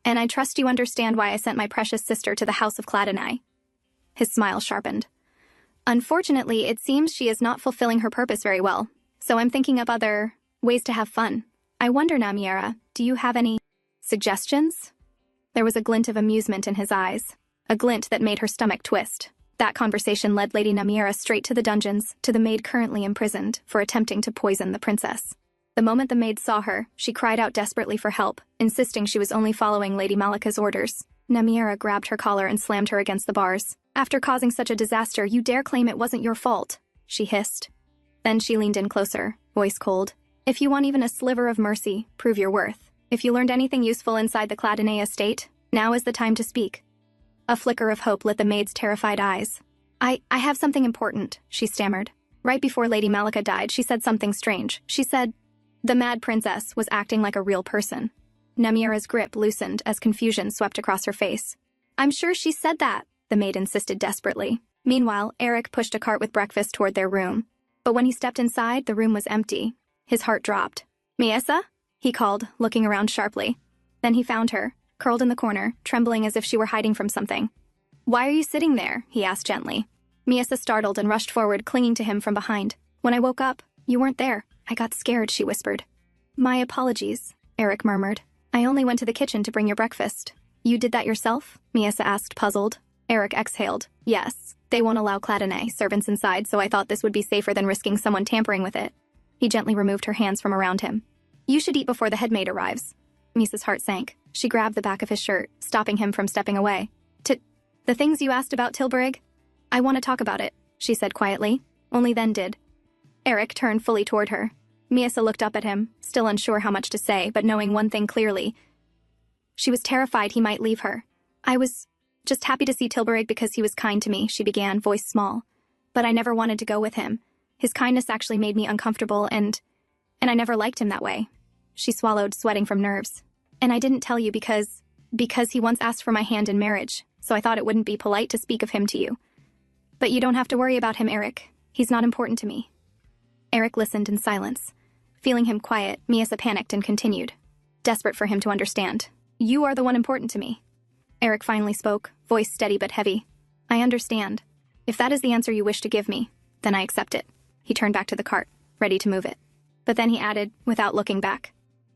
And I trust you understand why I sent my precious sister to the House of Cladonai. His smile sharpened. Unfortunately, it seems she is not fulfilling her purpose very well, so I'm thinking of other ways to have fun. I wonder, Namiera, do you have any suggestions? There was a glint of amusement in his eyes, a glint that made her stomach twist. That conversation led Lady Namiera straight to the dungeons, to the maid currently imprisoned, for attempting to poison the princess. The moment the maid saw her, she cried out desperately for help, insisting she was only following Lady Malika's orders. Namiera grabbed her collar and slammed her against the bars. After causing such a disaster, you dare claim it wasn't your fault, she hissed. Then she leaned in closer, voice cold. If you want even a sliver of mercy, prove your worth. If you learned anything useful inside the Cladonai estate, now is the time to speak. A flicker of hope lit the maid's terrified eyes. I have something important, she stammered. Right before Lady Malika died, she said something strange. She said, the mad princess was acting like a real person. Namiera's grip loosened as confusion swept across her face. I'm sure she said that, the maid insisted desperately. Meanwhile, Eric pushed a cart with breakfast toward their room. But when he stepped inside, the room was empty. His heart dropped. Misa? He called, looking around sharply. Then he found her, curled in the corner, trembling as if she were hiding from something. Why are you sitting there? He asked gently. Misa startled and rushed forward, clinging to him from behind. When I woke up, you weren't there. I got scared, she whispered. My apologies, Eric murmured. I only went to the kitchen to bring your breakfast. You did that yourself? Misa asked, puzzled. Eric exhaled. Yes. They won't allow Cladonai servants inside, so I thought this would be safer than risking someone tampering with it. He gently removed her hands from around him. You should eat before the head maid arrives. Misa's heart sank. She grabbed the back of his shirt, stopping him from stepping away. The things you asked about, Tilburg? I want to talk about it, she said quietly. Only then did. Eric turned fully toward her. Misa looked up at him, still unsure how much to say, but knowing one thing clearly. She was terrified he might leave her. I was just happy to see Tilburg because he was kind to me, she began, voice small. But I never wanted to go with him. His kindness actually made me uncomfortable and I never liked him that way. She swallowed, sweating from nerves. And I didn't tell you because he once asked for my hand in marriage, so I thought it wouldn't be polite to speak of him to you. But you don't have to worry about him, Eric. He's not important to me. Eric listened in silence. Feeling him quiet, Miasa panicked and continued, desperate for him to understand. You are the one important to me. Eric finally spoke, voice steady but heavy. I understand. If that is the answer you wish to give me, then I accept it. He turned back to the cart, ready to move it. But then he added, without looking back.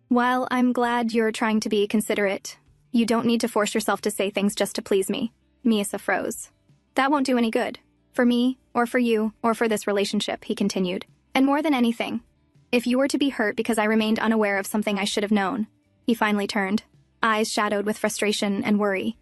While I'm glad you're trying to be considerate, you don't need to force yourself to say things just to please me. Miasa froze. That won't do any good. For me, or for you, or for this relationship, he continued. And more than anything, if you were to be hurt because I remained unaware of something I should have known. He finally turned, eyes shadowed with frustration and worry.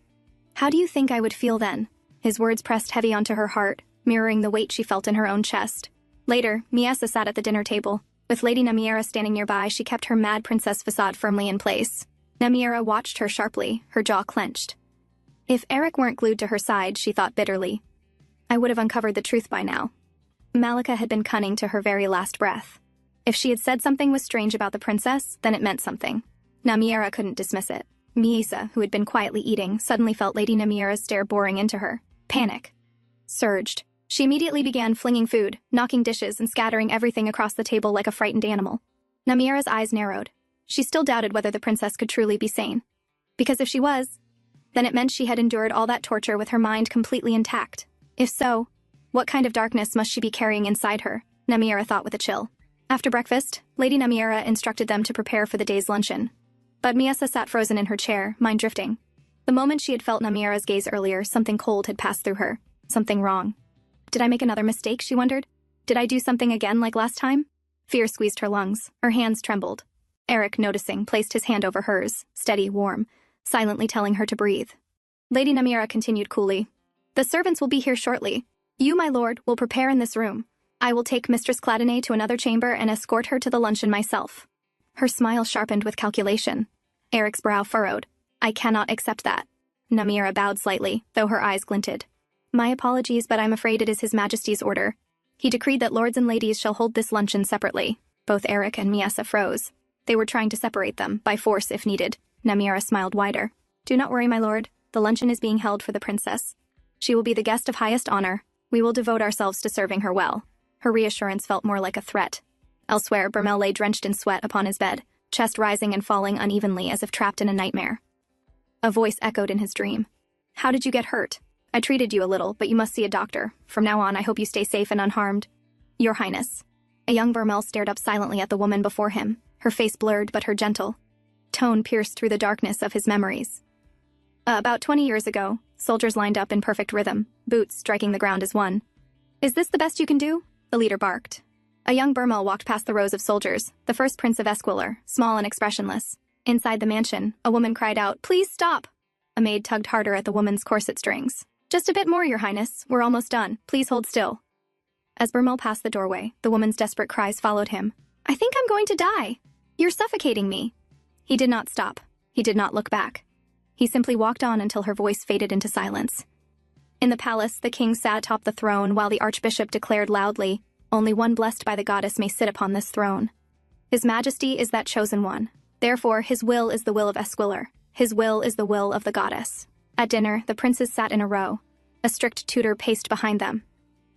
How do you think I would feel then? His words pressed heavy onto her heart, mirroring the weight she felt in her own chest. Later, Miasa sat at the dinner table. With Lady Namiera standing nearby, she kept her mad princess facade firmly in place. Namiera watched her sharply, her jaw clenched. If Eric weren't glued to her side, she thought bitterly, I would have uncovered the truth by now. Malika had been cunning to her very last breath. If she had said something was strange about the princess, then it meant something. Namiera couldn't dismiss it. Miasa, who had been quietly eating, suddenly felt Lady Namiera's stare boring into her. Panic surged. She immediately began flinging food, knocking dishes, and scattering everything across the table like a frightened animal. Namiera's eyes narrowed. She still doubted whether the princess could truly be sane. Because if she was, then it meant she had endured all that torture with her mind completely intact. If so, what kind of darkness must she be carrying inside her? Namiera thought with a chill. After breakfast, Lady Namiera instructed them to prepare for the day's luncheon. But Miasa sat frozen in her chair, mind drifting. The moment she had felt Namiera's gaze earlier, something cold had passed through her. Something wrong. Did I make another mistake, she wondered? Did I do something again like last time? Fear squeezed her lungs. Her hands trembled. Eric, noticing, placed his hand over hers, steady, warm, silently telling her to breathe. Lady Namiera continued coolly. The servants will be here shortly. You, my lord, will prepare in this room. I will take Mistress Cladine to another chamber and escort her to the luncheon myself. Her smile sharpened with calculation. Eric's brow furrowed. I cannot accept that. Namiera bowed slightly, though her eyes glinted. My apologies, but I'm afraid it is His Majesty's order. He decreed that lords and ladies shall hold this luncheon separately. Both Eric and Miasa froze. They were trying to separate them, by force if needed. Namiera smiled wider. Do not worry, my lord. The luncheon is being held for the princess. She will be the guest of highest honor. We will devote ourselves to serving her well. Her reassurance felt more like a threat. Elsewhere, Bermel lay drenched in sweat upon his bed, chest rising and falling unevenly as if trapped in a nightmare. A voice echoed in his dream. How did you get hurt? I treated you a little, but you must see a doctor. From now on, I hope you stay safe and unharmed. Your Highness. A young Bermel stared up silently at the woman before him, her face blurred but her gentle tone pierced through the darkness of his memories. About 20 years ago, soldiers lined up in perfect rhythm, boots striking the ground as one. Is this the best you can do? The leader barked. A young Bermel walked past the rows of soldiers, the first prince of Esquilor, small and expressionless. Inside the mansion, a woman cried out, Please stop! A maid tugged harder at the woman's corset strings. Just a bit more, Your Highness. We're almost done. Please hold still. As Bermel passed the doorway, the woman's desperate cries followed him. I think I'm going to die. You're suffocating me. He did not stop. He did not look back. He simply walked on until her voice faded into silence. In the palace, the king sat atop the throne while the archbishop declared loudly, Only one blessed by the goddess may sit upon this throne. His Majesty is that chosen one. Therefore, his will is the will of Esquilor. His will is the will of the goddess. At dinner, the princes sat in a row. A strict tutor paced behind them.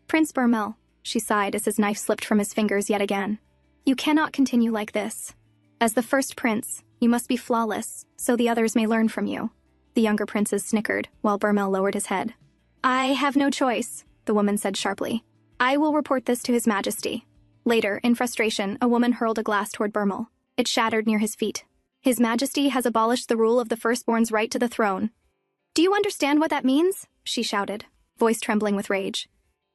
Prince Bermel, she sighed as his knife slipped from his fingers yet again. You cannot continue like this. As the first prince, you must be flawless, so the others may learn from you. The younger princes snickered, while Bermel lowered his head. I have no choice, the woman said sharply. I will report this to His Majesty. Later, in frustration, a woman hurled a glass toward Bermel. It shattered near his feet. His Majesty has abolished the rule of the firstborn's right to the throne. Do you understand what that means? She shouted, voice trembling with rage.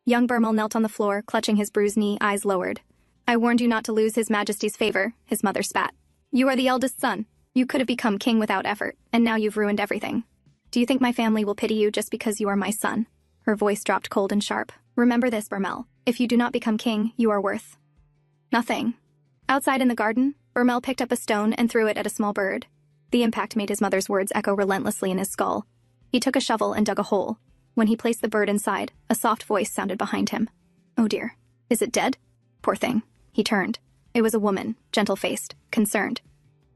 Young Bermel knelt on the floor, clutching his bruised knee, eyes lowered. I warned you not to lose His Majesty's favor, his mother spat. You are the eldest son. You could have become king without effort, and now you've ruined everything. Do you think my family will pity you just because you are my son? Her voice dropped cold and sharp. Remember this, Bermel. If you do not become king, you are worth nothing. Outside in the garden, Bermel picked up a stone and threw it at a small bird. The impact made his mother's words echo relentlessly in his skull. He took a shovel and dug a hole. When he placed the bird inside, a soft voice sounded behind him. Oh dear. Is it dead? Poor thing. He turned. It was a woman, gentle-faced, concerned.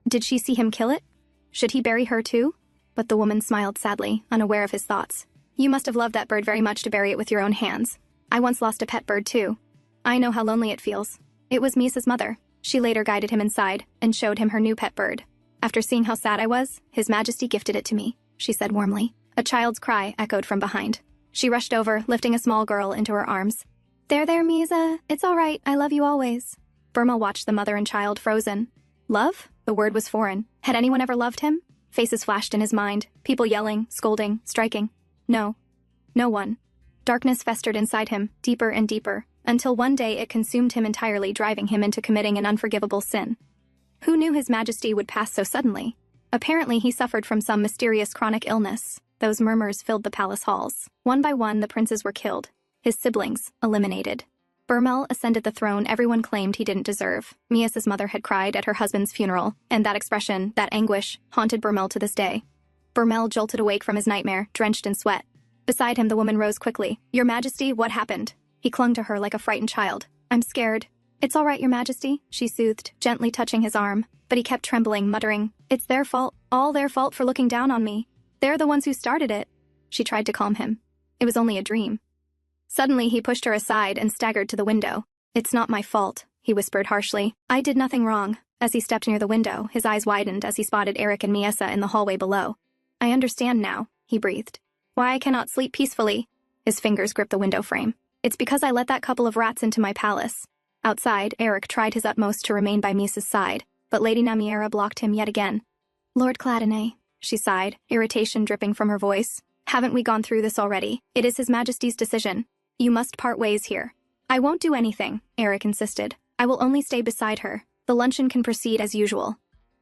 Did she see him kill it? Should he bury her too? But the woman smiled sadly, unaware of his thoughts. You must have loved that bird very much to bury it with your own hands. I once lost a pet bird too. I know how lonely it feels. It was Misa's mother. She later guided him inside and showed him her new pet bird. After seeing how sad I was, His Majesty gifted it to me, she said warmly. A child's cry echoed from behind. She rushed over, lifting a small girl into her arms. There, Misa. It's all right. I love you always. Burma watched the mother and child frozen. Love? The word was foreign. Had anyone ever loved him? Faces flashed in his mind, people yelling, scolding, striking. No. No one. Darkness festered inside him, deeper and deeper, until one day it consumed him entirely, driving him into committing an unforgivable sin. Who knew His Majesty would pass so suddenly? Apparently he suffered from some mysterious chronic illness. Those murmurs filled the palace halls. One by one, the princes were killed. His siblings, eliminated. Burmel ascended the throne everyone claimed he didn't deserve. Mia's mother had cried at her husband's funeral, and that expression, that anguish, haunted Burmel to this day. Burmel jolted awake from his nightmare, drenched in sweat. Beside him, the woman rose quickly. Your Majesty, what happened? He clung to her like a frightened child. I'm scared. It's all right, Your Majesty, she soothed, gently touching his arm. But he kept trembling, muttering, It's their fault, all their fault for looking down on me. They're the ones who started it. She tried to calm him. It was only a dream. Suddenly, he pushed her aside and staggered to the window. It's not my fault, he whispered harshly. I did nothing wrong. As he stepped near the window, his eyes widened as he spotted Eric and Miesa in the hallway below. I understand now, he breathed. Why I cannot sleep peacefully. His fingers gripped the window frame. It's because I let that couple of rats into my palace. Outside, Eric tried his utmost to remain by Miesa's side, but Lady Namiera blocked him yet again. Lord Cladene, she sighed, irritation dripping from her voice. Haven't we gone through this already? It is His Majesty's decision. You must part ways here. I won't do anything, Eric insisted. I will only stay beside her. The luncheon can proceed as usual.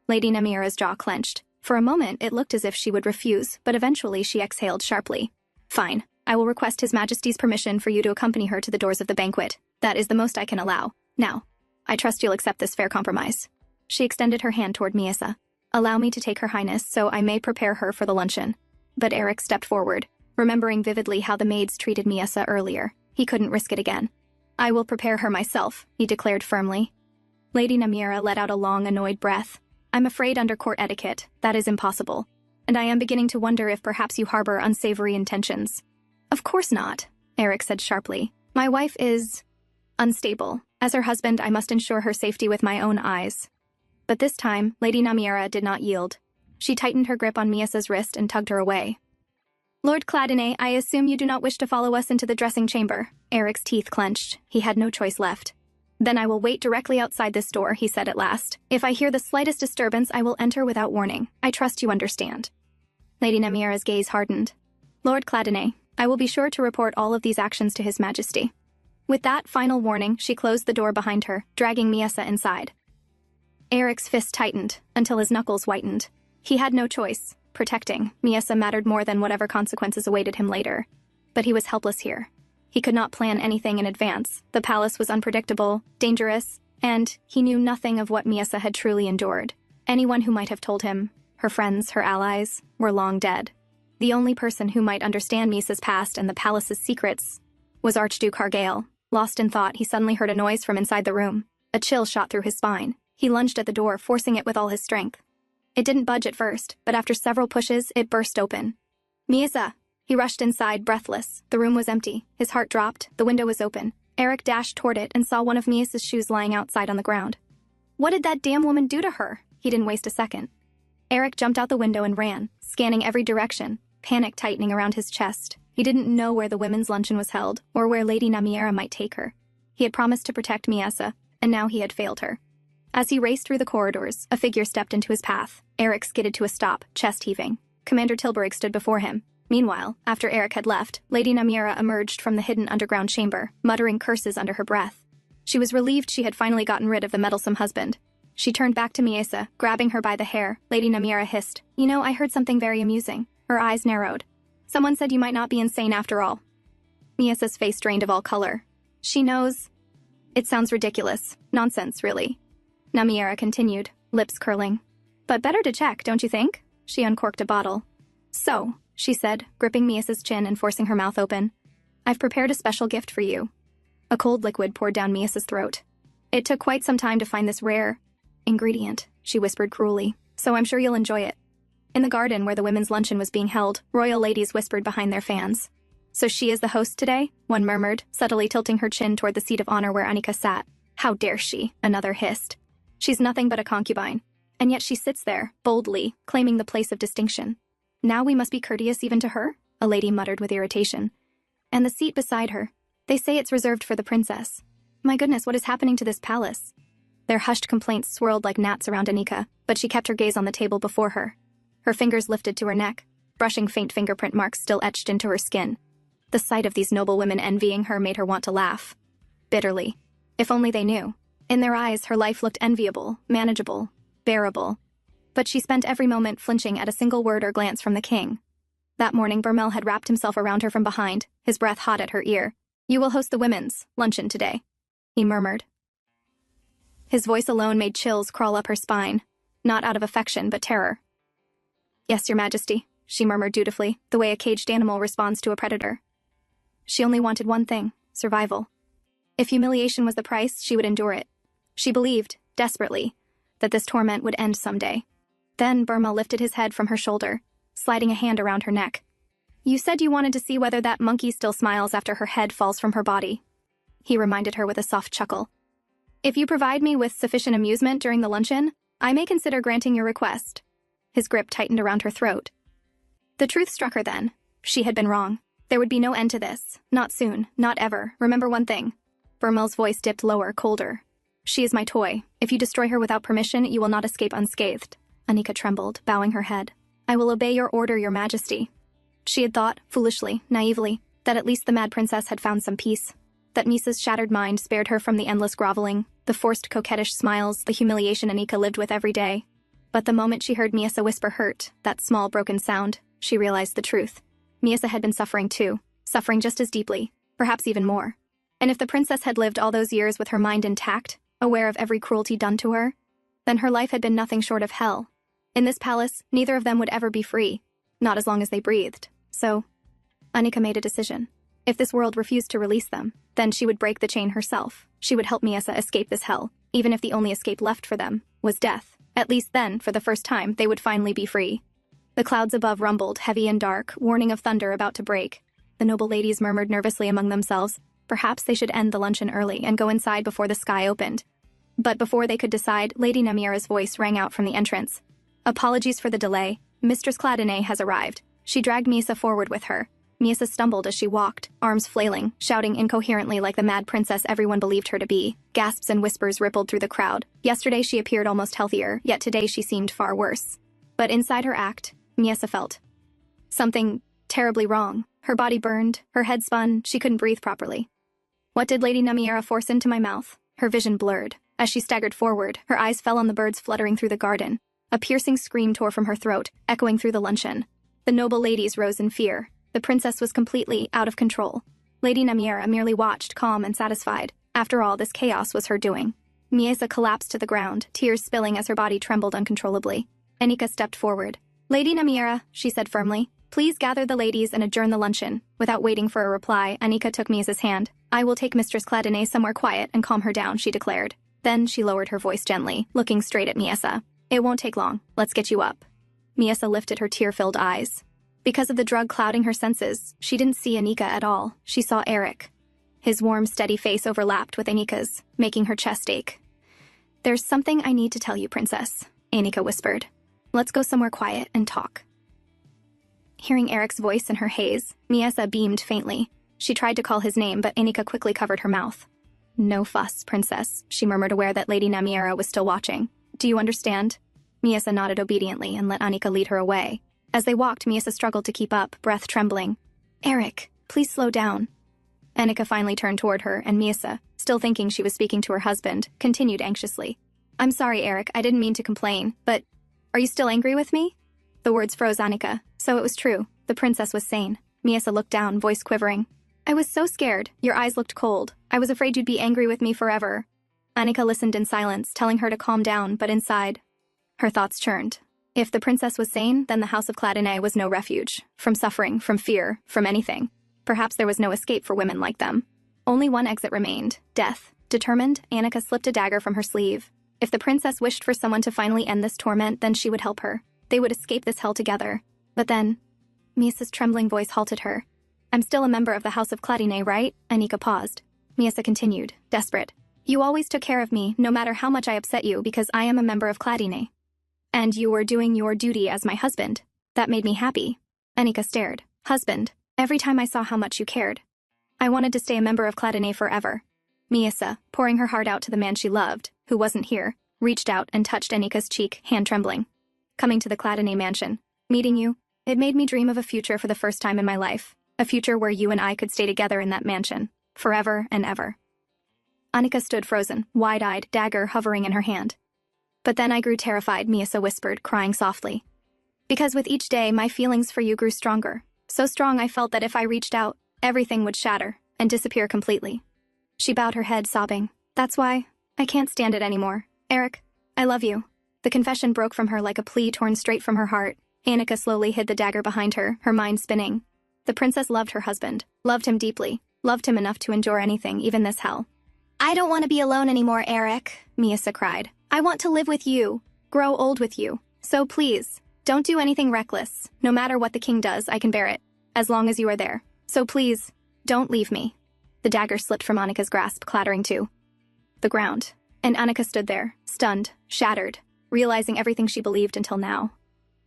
Lady Namiera's jaw clenched. For a moment, it looked as if she would refuse, but eventually she exhaled sharply. Fine. I will request His Majesty's permission for you to accompany her to the doors of the banquet. That is the most I can allow. Now, I trust you'll accept this fair compromise. She extended her hand toward Miesa. Allow me to take Her Highness so I may prepare her for the luncheon. But Eric stepped forward, remembering vividly how the maids treated Miesa earlier. He couldn't risk it again. I will prepare her myself, he declared firmly. Lady Namiera let out a long, annoyed breath. I'm afraid under court etiquette, that is impossible. And I am beginning to wonder if perhaps you harbor unsavory intentions. Of course not, Eric said sharply. My wife is unstable. As her husband, I must ensure her safety with my own eyes. But this time, Lady Namiera did not yield. She tightened her grip on Miesa's wrist and tugged her away. Lord Cladene, I assume you do not wish to follow us into the dressing chamber. Eric's teeth clenched. He had no choice left. Then I will wait directly outside this door, he said at last. If I hear the slightest disturbance, I will enter without warning. I trust you understand. Lady Namiera's gaze hardened. Lord Cladene, I will be sure to report all of these actions to His Majesty. With that final warning, she closed the door behind her, dragging Miesa inside. Eric's fist tightened, until his knuckles whitened. He had no choice. Protecting Miesa mattered more than whatever consequences awaited him later. But he was helpless here. He could not plan anything in advance. The palace was unpredictable, dangerous, and he knew nothing of what Miesa had truly endured. Anyone who might have told him, her friends, her allies, were long dead. The only person who might understand Miesa's past and the palace's secrets was Archduke Hargale. Lost in thought, he suddenly heard a noise from inside the room. A chill shot through his spine. He lunged at the door, forcing it with all his strength. It didn't budge at first, but after several pushes, it burst open. Miesa! He rushed inside, breathless. The room was empty. His heart dropped. The window was open. Eric dashed toward it and saw one of Miesa's shoes lying outside on the ground. What did that damn woman do to her? He didn't waste a second. Eric jumped out the window and ran, scanning every direction, panic tightening around his chest. He didn't know where the women's luncheon was held, or where Lady Namiera might take her. He had promised to protect Miesa, and now he had failed her. As he raced through the corridors, a figure stepped into his path. Eric skidded to a stop, chest heaving. Commander Tilburg stood before him. Meanwhile, after Eric had left, Lady Namiera emerged from the hidden underground chamber, muttering curses under her breath. She was relieved she had finally gotten rid of the meddlesome husband. She turned back to Miesa, grabbing her by the hair. Lady Namiera hissed, You know, I heard something very amusing. Her eyes narrowed. Someone said you might not be insane after all. Miesa's face drained of all color. She knows. It sounds ridiculous. Nonsense, really. Namiera continued, lips curling. But better to check, don't you think? She uncorked a bottle. So, she said, gripping Miesa's chin and forcing her mouth open. I've prepared a special gift for you. A cold liquid poured down Miesa's throat. It took quite some time to find this rare ingredient, she whispered cruelly, so I'm sure you'll enjoy it. In the garden where the women's luncheon was being held, royal ladies whispered behind their fans. So she is the host today? One murmured, subtly tilting her chin toward the seat of honor where Anika sat. How dare she? Another hissed. She's nothing but a concubine. And yet she sits there, boldly, claiming the place of distinction. Now we must be courteous even to her? A lady muttered with irritation. And the seat beside her. They say it's reserved for the princess. My goodness, what is happening to this palace? Their hushed complaints swirled like gnats around Anika, but she kept her gaze on the table before her. Her fingers lifted to her neck, brushing faint fingerprint marks still etched into her skin. The sight of these noble women envying her made her want to laugh. Bitterly. If only they knew. In their eyes, her life looked enviable, manageable, bearable. But she spent every moment flinching at a single word or glance from the king. That morning, Bermel had wrapped himself around her from behind, his breath hot at her ear. You will host the women's luncheon today, he murmured. His voice alone made chills crawl up her spine, not out of affection but terror. Yes, your majesty, she murmured dutifully, the way a caged animal responds to a predator. She only wanted one thing, survival. If humiliation was the price, she would endure it. She believed, desperately, that this torment would end someday. Then Bermel lifted his head from her shoulder, sliding a hand around her neck. You said you wanted to see whether that monkey still smiles after her head falls from her body. He reminded her with a soft chuckle. If you provide me with sufficient amusement during the luncheon, I may consider granting your request. His grip tightened around her throat. The truth struck her then. She had been wrong. There would be no end to this. Not soon. Not ever. Remember one thing. Bermel's voice dipped lower, colder. She is my toy. If you destroy her without permission, you will not escape unscathed. Anika trembled, bowing her head. I will obey your order, your majesty. She had thought, foolishly, naively, that at least the mad princess had found some peace. That Misa's shattered mind spared her from the endless groveling, the forced coquettish smiles, the humiliation Anika lived with every day. But the moment she heard Miasa whisper hurt, that small broken sound, she realized the truth. Miasa had been suffering too, suffering just as deeply, perhaps even more. And if the princess had lived all those years with her mind intact, aware of every cruelty done to her, then her life had been nothing short of hell. In this palace, neither of them would ever be free, not as long as they breathed. So, Anika made a decision. If this world refused to release them, then she would break the chain herself. She would help Miasa escape this hell, even if the only escape left for them was death. At least then, for the first time, they would finally be free. The clouds above rumbled, heavy and dark, warning of thunder about to break. The noble ladies murmured nervously among themselves. Perhaps they should end the luncheon early and go inside before the sky opened. But before they could decide, Lady Namiera's voice rang out from the entrance. Apologies for the delay. Mistress Cladine has arrived. She dragged Miasa forward with her. Miasa stumbled as she walked, arms flailing, shouting incoherently like the mad princess everyone believed her to be. Gasps and whispers rippled through the crowd. Yesterday she appeared almost healthier, yet today she seemed far worse. But inside her act, Miasa felt something terribly wrong. Her body burned, her head spun, she couldn't breathe properly. What did Lady Namiera force into my mouth? Her vision blurred. As she staggered forward, her eyes fell on the birds fluttering through the garden. A piercing scream tore from her throat, echoing through the luncheon. The noble ladies rose in fear. The princess was completely out of control. Lady Namiera merely watched, calm and satisfied. After all, this chaos was her doing. Miasa collapsed to the ground, tears spilling as her body trembled uncontrollably. Anika stepped forward. Lady Namiera, she said firmly, please gather the ladies and adjourn the luncheon. Without waiting for a reply, Anika took Miasa's hand. I will take Mistress Cladine somewhere quiet and calm her down, she declared. Then she lowered her voice gently, looking straight at Miasa. It won't take long. Let's get you up. Miasa lifted her tear-filled eyes. Because of the drug clouding her senses, she didn't see Anika at all. She saw Eric. His warm, steady face overlapped with Anika's, making her chest ache. There's something I need to tell you, princess, Anika whispered. Let's go somewhere quiet and talk. Hearing Eric's voice in her haze, Miasa beamed faintly. She tried to call his name, but Anika quickly covered her mouth. No fuss, princess, she murmured, aware that Lady Namiera was still watching. Do you understand? Miasa nodded obediently and let Anika lead her away. As they walked, Miasa struggled to keep up, breath trembling. Eric, please slow down. Anika finally turned toward her, and Miasa, still thinking she was speaking to her husband, continued anxiously. I'm sorry, Eric, I didn't mean to complain, but are you still angry with me? The words froze Anika. So it was true. The princess was sane. Miasa looked down, voice quivering. I was so scared. Your eyes looked cold. I was afraid you'd be angry with me forever. Anika listened in silence, telling her to calm down, but inside, her thoughts churned. If the princess was sane, then the House of Cladine was no refuge. From suffering, from fear, from anything. Perhaps there was no escape for women like them. Only one exit remained, death. Determined, Anika slipped a dagger from her sleeve. If the princess wished for someone to finally end this torment, then she would help her. They would escape this hell together. But then, Miasa's trembling voice halted her. I'm still a member of the House of Cladine, right? Anika paused. Miasa continued, desperate. You always took care of me, no matter how much I upset you, because I am a member of Cladine. And you were doing your duty as my husband. That made me happy. Anika stared. Husband. Every time I saw how much you cared. I wanted to stay a member of Cladine forever. Miasa, pouring her heart out to the man she loved, who wasn't here, reached out and touched Anika's cheek, hand trembling. Coming to the Cladine mansion. Meeting you. It made me dream of a future for the first time in my life. A future where you and I could stay together in that mansion. Forever and ever. Anika stood frozen, wide-eyed, dagger hovering in her hand. But then I grew terrified, Miasa whispered, crying softly. Because with each day, my feelings for you grew stronger. So strong I felt that if I reached out, everything would shatter and disappear completely. She bowed her head, sobbing. That's why I can't stand it anymore. Eric, I love you. The confession broke from her like a plea torn straight from her heart. Anika slowly hid the dagger behind her, her mind spinning. The princess loved her husband, loved him deeply, loved him enough to endure anything, even this hell. I don't want to be alone anymore, Eric, Miasa cried. I want to live with you, grow old with you. So please, don't do anything reckless. No matter what the king does, I can bear it, as long as you are there. So please, don't leave me. The dagger slipped from Anika's grasp, clattering to the ground. And Anika stood there, stunned, shattered, realizing everything she believed until now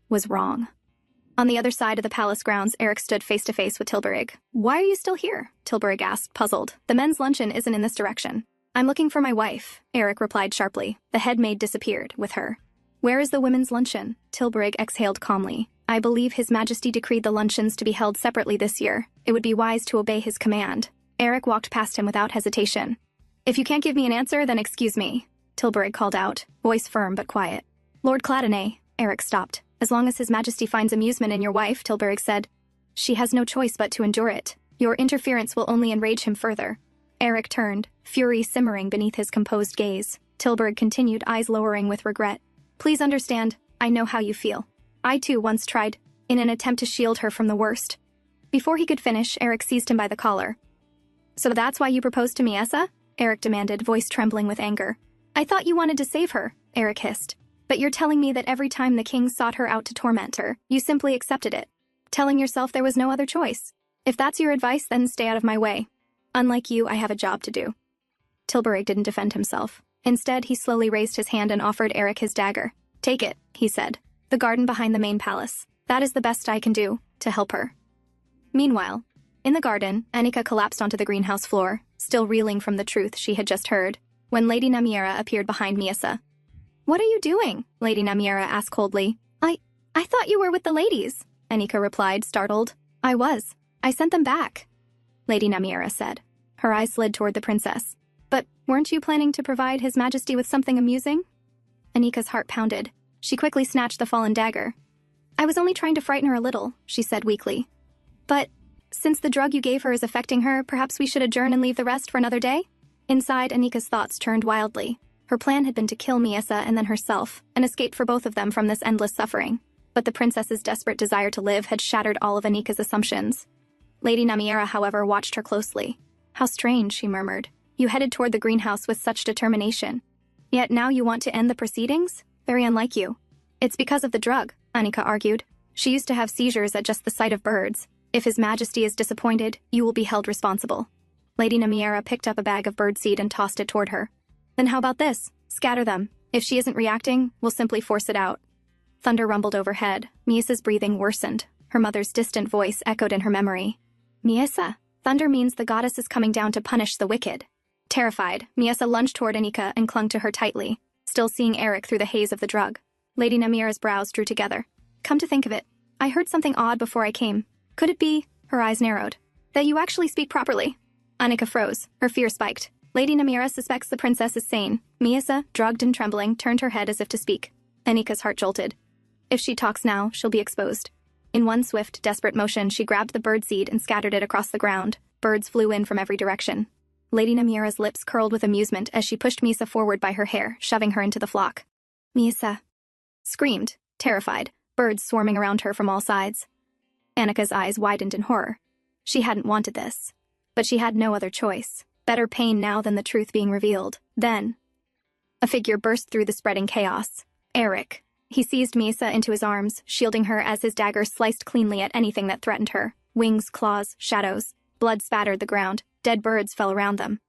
was wrong. On the other side of the palace grounds, Eric stood face-to-face with Tilburig. Why are you still here? Tilburig asked, puzzled. The men's luncheon isn't in this direction. I'm looking for my wife, Eric replied sharply. The head maid disappeared with her. Where is the women's luncheon? Tilburig exhaled calmly. I believe His Majesty decreed the luncheons to be held separately this year. It would be wise to obey his command. Eric walked past him without hesitation. If you can't give me an answer, then excuse me, Tilburig called out, voice firm but quiet. Lord Cladine, Eric stopped. As long as His Majesty finds amusement in your wife, Tilburig said. She has no choice but to endure it. Your interference will only enrage him further. Eric turned, fury simmering beneath his composed gaze. Tilburig continued, eyes lowering with regret. Please understand, I know how you feel. I too once tried, in an attempt to shield her from the worst. Before he could finish, Eric seized him by the collar. So that's why you proposed to Miasa? Eric demanded, voice trembling with anger. I thought you wanted to save her, Eric hissed. But you're telling me that every time the king sought her out to torment her, you simply accepted it, telling yourself there was no other choice. If that's your advice, then stay out of my way. Unlike you, I have a job to do. Tilburig didn't defend himself. Instead, he slowly raised his hand and offered Eric his dagger. Take it, he said. The garden behind the main palace. That is the best I can do, to help her. Meanwhile, in the garden, Anika collapsed onto the greenhouse floor, still reeling from the truth she had just heard, when Lady Namiera appeared behind Miasa. What are you doing? Lady Namiera asked coldly. I thought you were with the ladies, Anika replied, startled. I was. I sent them back, Lady Namiera said. Her eyes slid toward the princess. But weren't you planning to provide His Majesty with something amusing? Anika's heart pounded. She quickly snatched the fallen dagger. I was only trying to frighten her a little, she said weakly. But since the drug you gave her is affecting her, perhaps we should adjourn and leave the rest for another day? Inside, Anika's thoughts turned wildly. Her plan had been to kill Miasa and then herself, and escape for both of them from this endless suffering. But the princess's desperate desire to live had shattered all of Anika's assumptions. Lady Namiera, however, watched her closely. How strange, she murmured. You headed toward the greenhouse with such determination. Yet now you want to end the proceedings? Very unlike you. It's because of the drug, Anika argued. She used to have seizures at just the sight of birds. If His Majesty is disappointed, you will be held responsible. Lady Namiera picked up a bag of birdseed and tossed it toward her. Then how about this? Scatter them. If she isn't reacting, we'll simply force it out. Thunder rumbled overhead. Miasa's breathing worsened. Her mother's distant voice echoed in her memory. Miasa, thunder means the goddess is coming down to punish the wicked. Terrified, Miasa lunged toward Anika and clung to her tightly, still seeing Eric through the haze of the drug. Lady Namiera's brows drew together. Come to think of it, I heard something odd before I came. Could it be, her eyes narrowed, that you actually speak properly? Anika froze, her fear spiked. Lady Namiera suspects the princess is sane. Miasa, drugged and trembling, turned her head as if to speak. Anika's heart jolted. If she talks now, she'll be exposed. In one swift, desperate motion, she grabbed the birdseed and scattered it across the ground. Birds flew in from every direction. Lady Namiera's lips curled with amusement as she pushed Miasa forward by her hair, shoving her into the flock. Miasa screamed, terrified, birds swarming around her from all sides. Anika's eyes widened in horror. She hadn't wanted this. But she had no other choice. Better pain now than the truth being revealed. Then, a figure burst through the spreading chaos. Eric. He seized Miasa into his arms, shielding her as his dagger sliced cleanly at anything that threatened her. Wings, claws, shadows. Blood spattered the ground. Dead birds fell around them.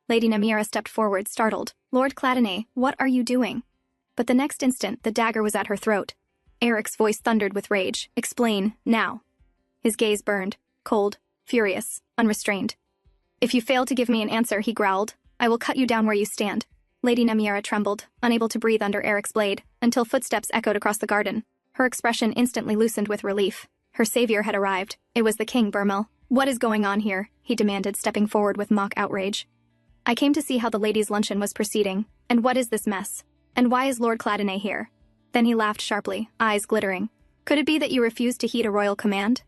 Lady Namiera stepped forward, startled. "Lord Cladonay, what are you doing?" But the next instant, the dagger was at her throat. Eric's voice thundered with rage. "Explain, now." His gaze burned, cold, furious, unrestrained. "If you fail to give me an answer," he growled, "I will cut you down where you stand." Lady Namiera trembled, unable to breathe under Eric's blade, until footsteps echoed across the garden. Her expression instantly loosened with relief. Her savior had arrived. It was the king, Burmel. "What is going on here?" he demanded, stepping forward with mock outrage. "I came to see how the ladies' luncheon was proceeding. And what is this mess? And why is Lord Cladonay here?" Then he laughed sharply, eyes glittering. "Could it be that you refused to heed a royal command?"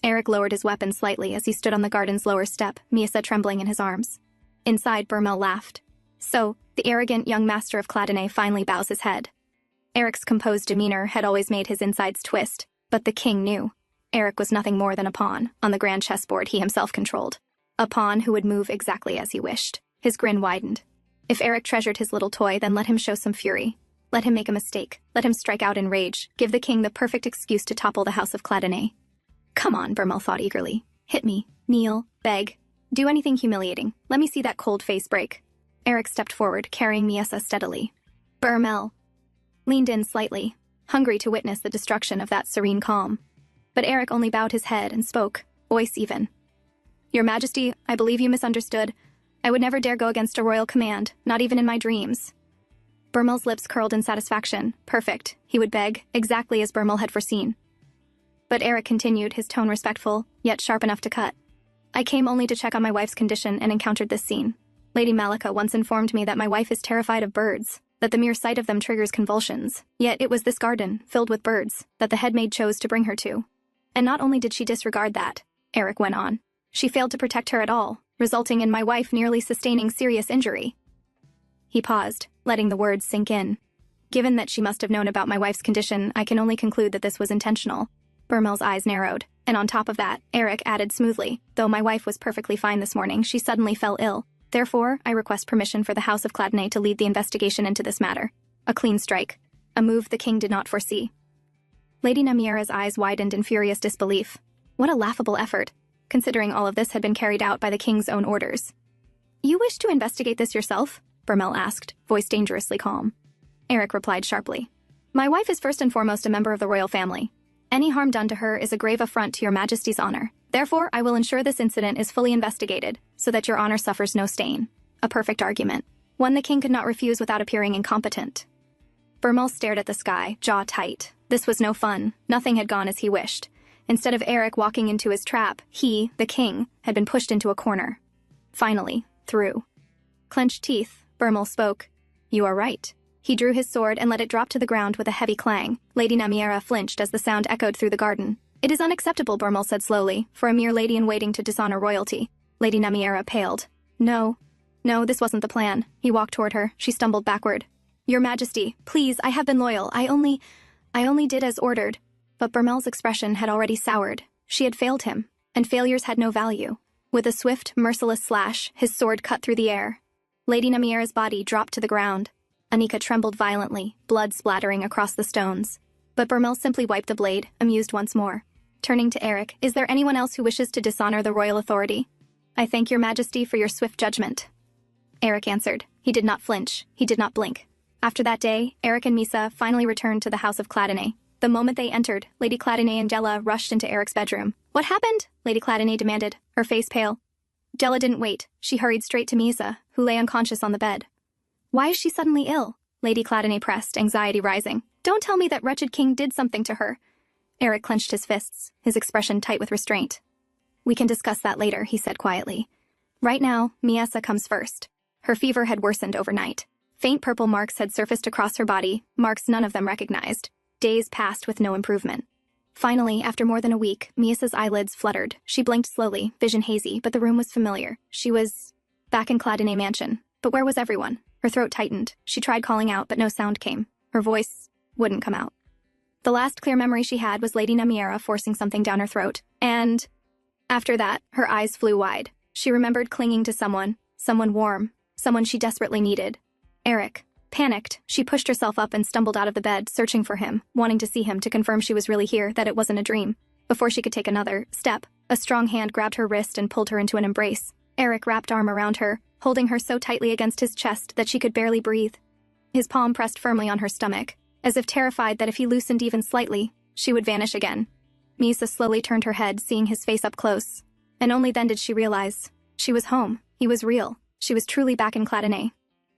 Eric lowered his weapon slightly as he stood on the garden's lower step, Misa trembling in his arms. Inside, Burmel laughed. "So, the arrogant young master of Cladonay finally bows his head." Eric's composed demeanor had always made his insides twist, but the king knew. Eric was nothing more than a pawn on the grand chessboard he himself controlled. A pawn who would move exactly as he wished. His grin widened. If Eric treasured his little toy, then let him show some fury. Let him make a mistake. Let him strike out in rage. Give the king the perfect excuse to topple the house of Cladonay. "Come on," Burmel thought eagerly. "Hit me. Kneel. Beg. Do anything humiliating. Let me see that cold face break." Eric stepped forward, carrying Miesa steadily. Burmel leaned in slightly, hungry to witness the destruction of that serene calm. But Eric only bowed his head and spoke, voice even. "Your Majesty, I believe you misunderstood. I would never dare go against a royal command, not even in my dreams." Burmel's lips curled in satisfaction. Perfect, he would beg, exactly as Burmel had foreseen. But Eric continued, his tone respectful, yet sharp enough to cut. "I came only to check on my wife's condition and encountered this scene. Lady Malika once informed me that my wife is terrified of birds, that the mere sight of them triggers convulsions. Yet it was this garden, filled with birds, that the headmaid chose to bring her to. And not only did she disregard that," Eric went on, "she failed to protect her at all, resulting in my wife nearly sustaining serious injury." He paused, letting the words sink in. "Given that she must have known about my wife's condition, I can only conclude that this was intentional." Burmel's eyes narrowed, and on top of that, Eric added smoothly, "Though my wife was perfectly fine this morning, she suddenly fell ill. Therefore, I request permission for the House of Cladonay to lead the investigation into this matter. A clean strike. A move the king did not foresee." Lady Namiera's eyes widened in furious disbelief. What a laughable effort, considering all of this had been carried out by the king's own orders. "You wish to investigate this yourself?" Burmel asked, voice dangerously calm. Eric replied sharply. "My wife is first and foremost a member of the royal family. Any harm done to her is a grave affront to your Majesty's honor. Therefore, I will ensure this incident is fully investigated, so that your honor suffers no stain." A perfect argument. One the king could not refuse without appearing incompetent. Burmel stared at the sky, jaw tight. This was no fun. Nothing had gone as he wished. Instead of Eric walking into his trap, he, the king, had been pushed into a corner. Finally, through. Clenched teeth, Burmel spoke. "You are right." He drew his sword and let it drop to the ground with a heavy clang. Lady Namiera flinched as the sound echoed through the garden. "It is unacceptable," Burmel said slowly, "for a mere lady-in-waiting to dishonor royalty." Lady Namiera paled. No, this wasn't the plan." He walked toward her. She stumbled backward. "Your Majesty, please, I have been loyal. I only did as ordered." But Burmel's expression had already soured. She had failed him, and failures had no value. With a swift, merciless slash, his sword cut through the air. Lady Namiera's body dropped to the ground. Anika trembled violently, blood splattering across the stones. But Burmel simply wiped the blade, amused once more. Turning to Eric, "Is there anyone else who wishes to dishonor the royal authority?" "I thank your Majesty for your swift judgment." Eric answered. He did not flinch. He did not blink. After that day, Eric and Misa finally returned to the House of Cladonay. The moment they entered, Lady Cladonay and Jella rushed into Eric's bedroom. "What happened?" Lady Cladonay demanded, her face pale. Jella didn't wait. She hurried straight to Misa, who lay unconscious on the bed. "Why is she suddenly ill?" Lady Cladonay pressed, anxiety rising. "Don't tell me that wretched king did something to her." Eric clenched his fists, his expression tight with restraint. "We can discuss that later," he said quietly. "Right now, Miesa comes first." Her fever had worsened overnight. Faint purple marks had surfaced across her body, marks none of them recognized. Days passed with no improvement. Finally, after more than a week, Miesa's eyelids fluttered. She blinked slowly, vision hazy, but the room was familiar. She was back in Cladonay Mansion. But where was everyone? Her throat tightened. She tried calling out, but no sound came. Her voice wouldn't come out. The last clear memory she had was Lady Namiera forcing something down her throat. And after that, her eyes flew wide. She remembered clinging to someone warm, someone she desperately needed. Eric. Panicked, she pushed herself up and stumbled out of the bed, searching for him, wanting to see him to confirm she was really here, that it wasn't a dream. Before she could take another step, a strong hand grabbed her wrist and pulled her into an embrace. Eric wrapped arm around her, holding her so tightly against his chest that she could barely breathe. His palm pressed firmly on her stomach, as if terrified that if he loosened even slightly, she would vanish again. Misa slowly turned her head, seeing his face up close, and only then did she realize. She was home. He was real. She was truly back in Cladonay.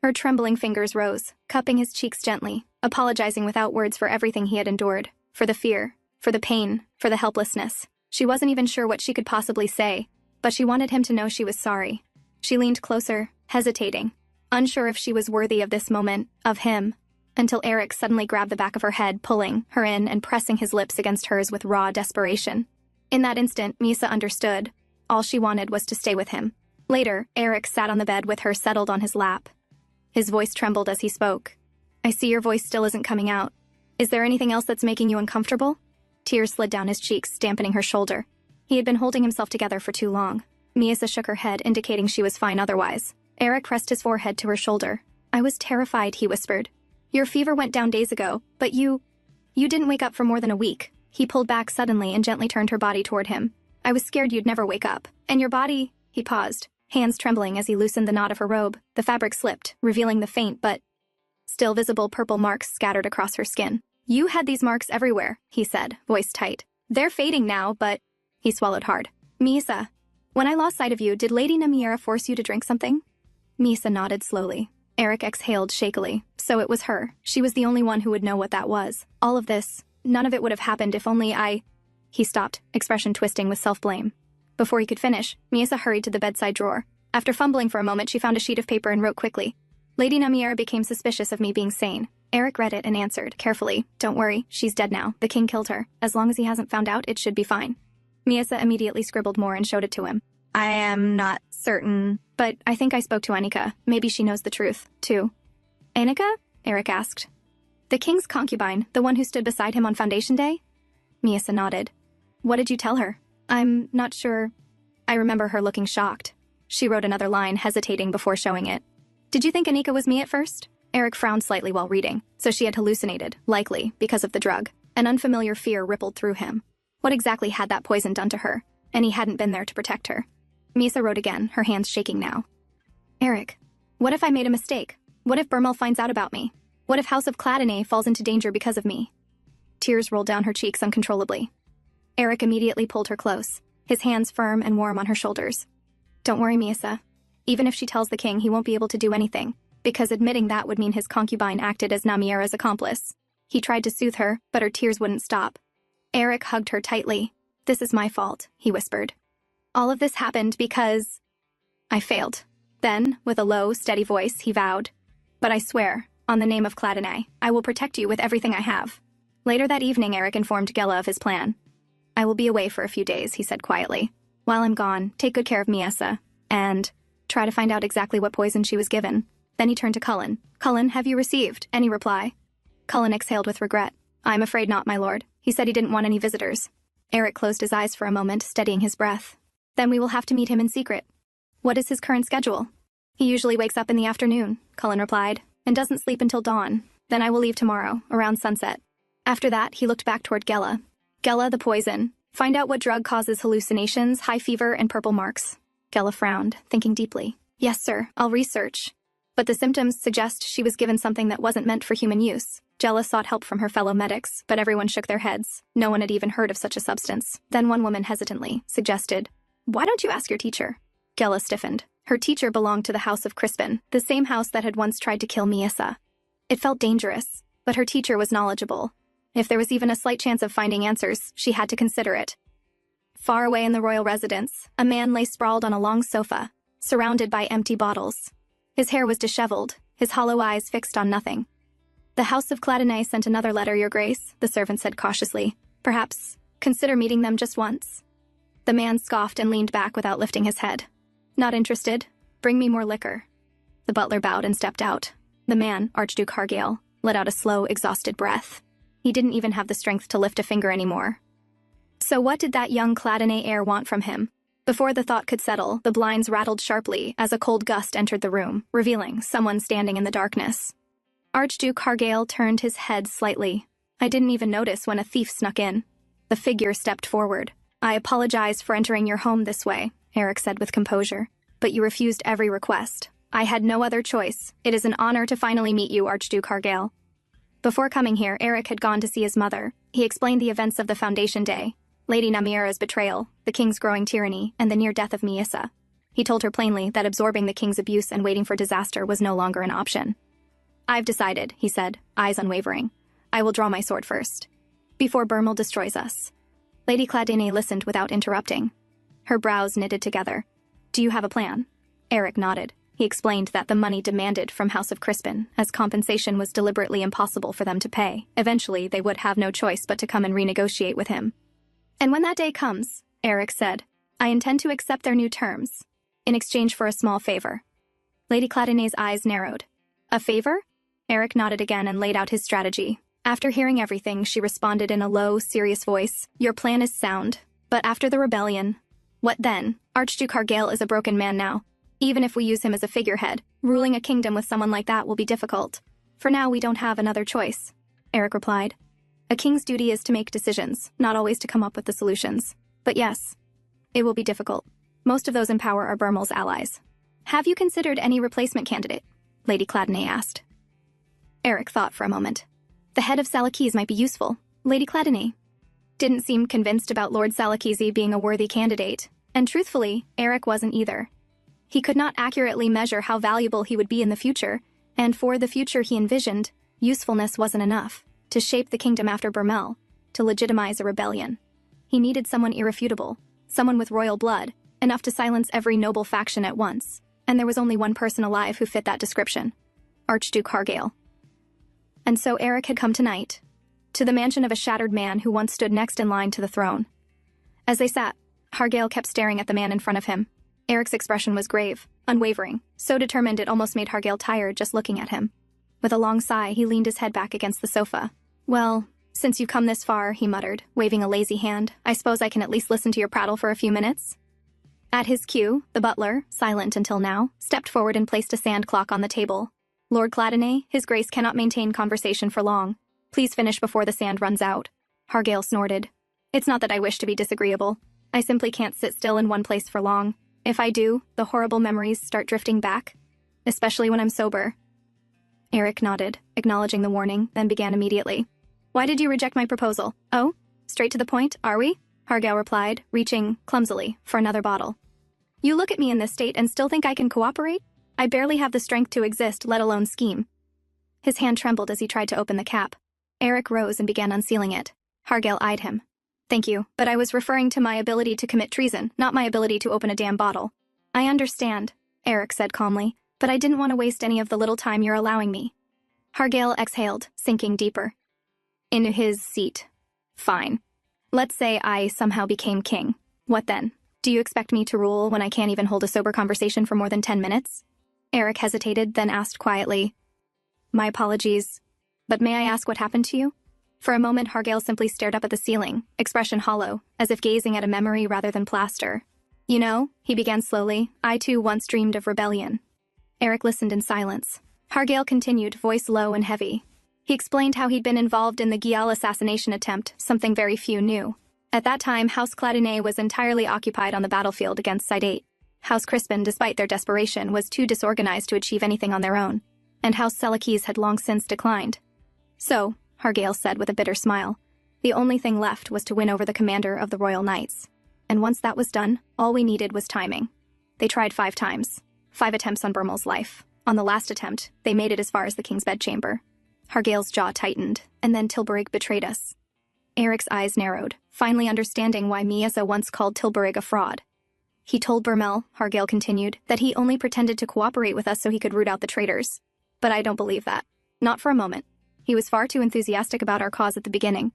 Her trembling fingers rose, cupping his cheeks gently, apologizing without words for everything he had endured, for the fear, for the pain, for the helplessness. She wasn't even sure what she could possibly say, but she wanted him to know she was sorry. She leaned closer, hesitating, unsure if she was worthy of this moment, of him, until Eric suddenly grabbed the back of her head, pulling her in and pressing his lips against hers with raw desperation. In that instant, Misa understood. All she wanted was to stay with him. Later, Eric sat on the bed with her settled on his lap. His voice trembled as he spoke. "I see your voice still isn't coming out. Is there anything else that's making you uncomfortable?" Tears slid down his cheeks, dampening her shoulder. He had been holding himself together for too long. Misa shook her head, indicating she was fine otherwise. Eric pressed his forehead to her shoulder. "I was terrified," he whispered. "Your fever went down days ago, but you didn't wake up for more than a week." He pulled back suddenly and gently turned her body toward him. "I was scared you'd never wake up. And your body—" He paused, hands trembling as he loosened the knot of her robe. The fabric slipped, revealing the faint but still visible purple marks scattered across her skin. "You had these marks everywhere," he said, voice tight. "They're fading now, but—" He swallowed hard. "Misa, when I lost sight of you, did Lady Namiera force you to drink something?" Misa nodded slowly. Eric exhaled shakily. So it was her. She was the only one who would know what that was. All of this, none of it would have happened if only I— He stopped, expression twisting with self-blame. Before he could finish, Misa hurried to the bedside drawer. After fumbling for a moment, she found a sheet of paper and wrote quickly. "Lady Namiera became suspicious of me being sane." Eric read it and answered, carefully, "Don't worry, she's dead now. The king killed her. As long as he hasn't found out, it should be fine." Misa immediately scribbled more and showed it to him. "I am not certain, but I think I spoke to Anika. Maybe she knows the truth, too." "Anika?" Eric asked. "The king's concubine, the one who stood beside him on Foundation Day?" Misa nodded. "What did you tell her?" "I'm not sure." I remember her looking shocked. She wrote another line, hesitating before showing it. "Did you think Anika was me at first?" Eric frowned slightly while reading. So she had hallucinated, likely, because of the drug. An unfamiliar fear rippled through him. What exactly had that poison done to her? And he hadn't been there to protect her. Misa wrote again, her hands shaking now. "Eric, what if I made a mistake? What if Burmel finds out about me? What if House of Cladonay falls into danger because of me?" Tears rolled down her cheeks uncontrollably. Eric immediately pulled her close, his hands firm and warm on her shoulders. "Don't worry, Misa. Even if she tells the king, he won't be able to do anything, because admitting that would mean his concubine acted as Namiera's accomplice." He tried to soothe her, but her tears wouldn't stop. Eric hugged her tightly. "This is my fault," he whispered. "All of this happened because I failed." Then, with a low, steady voice, he vowed, "But I swear, on the name of Cladonay, I will protect you with everything I have." Later that evening, Eric informed Gela of his plan. "I will be away for a few days," he said quietly. "While I'm gone, take good care of Misa, and try to find out exactly what poison she was given." Then he turned to Cullen. "Cullen, have you received any reply?" Cullen exhaled with regret. "I'm afraid not, my lord. He said he didn't want any visitors." Eric closed his eyes for a moment, steadying his breath. "Then we will have to meet him in secret." "What is his current schedule?" "He usually wakes up in the afternoon," Cullen replied, "and doesn't sleep until dawn. Then I will leave tomorrow, around sunset." After that, he looked back toward Gela. "Gela, the poison. Find out what drug causes hallucinations, high fever, and purple marks." Gela frowned, thinking deeply. "Yes, sir, I'll research." But the symptoms suggest she was given something that wasn't meant for human use. Gela sought help from her fellow medics, but everyone shook their heads. No one had even heard of such a substance. Then one woman hesitantly suggested, "Why don't you ask your teacher?" Gela stiffened. Her teacher belonged to the House of Crispin, the same house that had once tried to kill Misa. It felt dangerous, but her teacher was knowledgeable. If there was even a slight chance of finding answers, she had to consider it. Far away in the royal residence, a man lay sprawled on a long sofa, surrounded by empty bottles. His hair was disheveled, his hollow eyes fixed on nothing. "The House of Cladonay sent another letter, Your Grace," the servant said cautiously. "Perhaps consider meeting them just once." The man scoffed and leaned back without lifting his head. "Not interested. Bring me more liquor." The butler bowed and stepped out. The man, Archduke Hargale, let out a slow, exhausted breath. He didn't even have the strength to lift a finger anymore. So what did that young Cladonay heir want from him? Before the thought could settle, the blinds rattled sharply as a cold gust entered the room, revealing someone standing in the darkness. Archduke Hargale turned his head slightly. "I didn't even notice when a thief snuck in." The figure stepped forward. "I apologize for entering your home this way," Eric said with composure. but you refused every request. I had no other choice. It is an honor to finally meet you, Archduke Hargale. Before coming here, Eric had gone to see his mother. He explained the events of the Foundation Day, Lady Namira's betrayal, the king's growing tyranny, and the near death of Miasa. He told her plainly that absorbing the king's abuse and waiting for disaster was no longer an option. I've decided, he said, eyes unwavering. I will draw my sword first. Before Burmel destroys us. Lady Cladine listened without interrupting. Her brows knitted together. Do you have a plan? Eric nodded. He explained that the money demanded from House of Crispin, as compensation was deliberately impossible for them to pay. Eventually, they would have no choice but to come and renegotiate with him. And when that day comes, Eric said, I intend to accept their new terms, in exchange for a small favor. Lady Cladine's eyes narrowed. A favor? Eric nodded again and laid out his strategy. After hearing everything, she responded in a low, serious voice. Your plan is sound, but after the rebellion, what then? Archduke Hargale is a broken man now. Even if we use him as a figurehead, ruling a kingdom with someone like that will be difficult. For now, we don't have another choice, Eric replied. A king's duty is to make decisions, not always to come up with the solutions. But yes, it will be difficult. Most of those in power are Burmel's allies. Have you considered any replacement candidate? Lady Cladine asked. Eric thought for a moment. The head of Salakese might be useful. Lady Cladine didn't seem convinced about Lord Salakese being a worthy candidate, and truthfully, Eric wasn't either. He could not accurately measure how valuable he would be in the future, and for the future he envisioned, usefulness wasn't enough. To shape the kingdom after Burmel, to legitimize a rebellion. He needed someone irrefutable, someone with royal blood, enough to silence every noble faction at once, and there was only one person alive who fit that description. Archduke Hargale. And so Eric had come tonight, to the mansion of a shattered man who once stood next in line to the throne. As they sat, Hargale kept staring at the man in front of him. Eric's expression was grave, unwavering, so determined it almost made Hargale tired just looking at him. With a long sigh, he leaned his head back against the sofa. Well, since you've come this far, he muttered, waving a lazy hand, I suppose I can at least listen to your prattle for a few minutes? At his cue, the butler, silent until now, stepped forward and placed a sand clock on the table. Lord Cladine, His Grace cannot maintain conversation for long. Please finish before the sand runs out. Hargale snorted. It's not that I wish to be disagreeable. I simply can't sit still in one place for long. If I do, the horrible memories start drifting back, especially when I'm sober. Eric nodded, acknowledging the warning, then began immediately. Why did you reject my proposal? Oh, straight to the point, are we? Hargale replied, reaching, clumsily, for another bottle. You look at me in this state and still think I can cooperate? I barely have the strength to exist, let alone scheme. His hand trembled as he tried to open the cap. Eric rose and began unsealing it. Hargale eyed him. Thank you, but I was referring to my ability to commit treason, not my ability to open a damn bottle. I understand, Eric said calmly, but I didn't want to waste any of the little time you're allowing me. Hargale exhaled, sinking deeper into his seat. Fine. Let's say I somehow became king. What then? Do you expect me to rule when I can't even hold a sober conversation for more than 10 minutes? Eric hesitated, then asked quietly. My apologies, but may I ask what happened to you? For a moment, Hargale simply stared up at the ceiling, expression hollow, as if gazing at a memory rather than plaster. You know, he began slowly, I too once dreamed of rebellion. Eric listened in silence. Hargale continued, voice low and heavy. He explained how he'd been involved in the Gyal assassination attempt, something very few knew. At that time, House Cladine was entirely occupied on the battlefield against Sidate. House Crispin, despite their desperation, was too disorganized to achieve anything on their own, and House Salakese had long since declined. So, Hargale said with a bitter smile, the only thing left was to win over the commander of the Royal Knights. And once that was done, all we needed was timing. They tried 5 times. 5 attempts on Burmel's life. On the last attempt, they made it as far as the king's bedchamber. Hargale's jaw tightened, and then Tilburig betrayed us. Eric's eyes narrowed, finally understanding why Miasa once called Tilburig a fraud. He told Burmel, Hargale continued, that he only pretended to cooperate with us so he could root out the traitors. But I don't believe that. Not for a moment. He was far too enthusiastic about our cause at the beginning.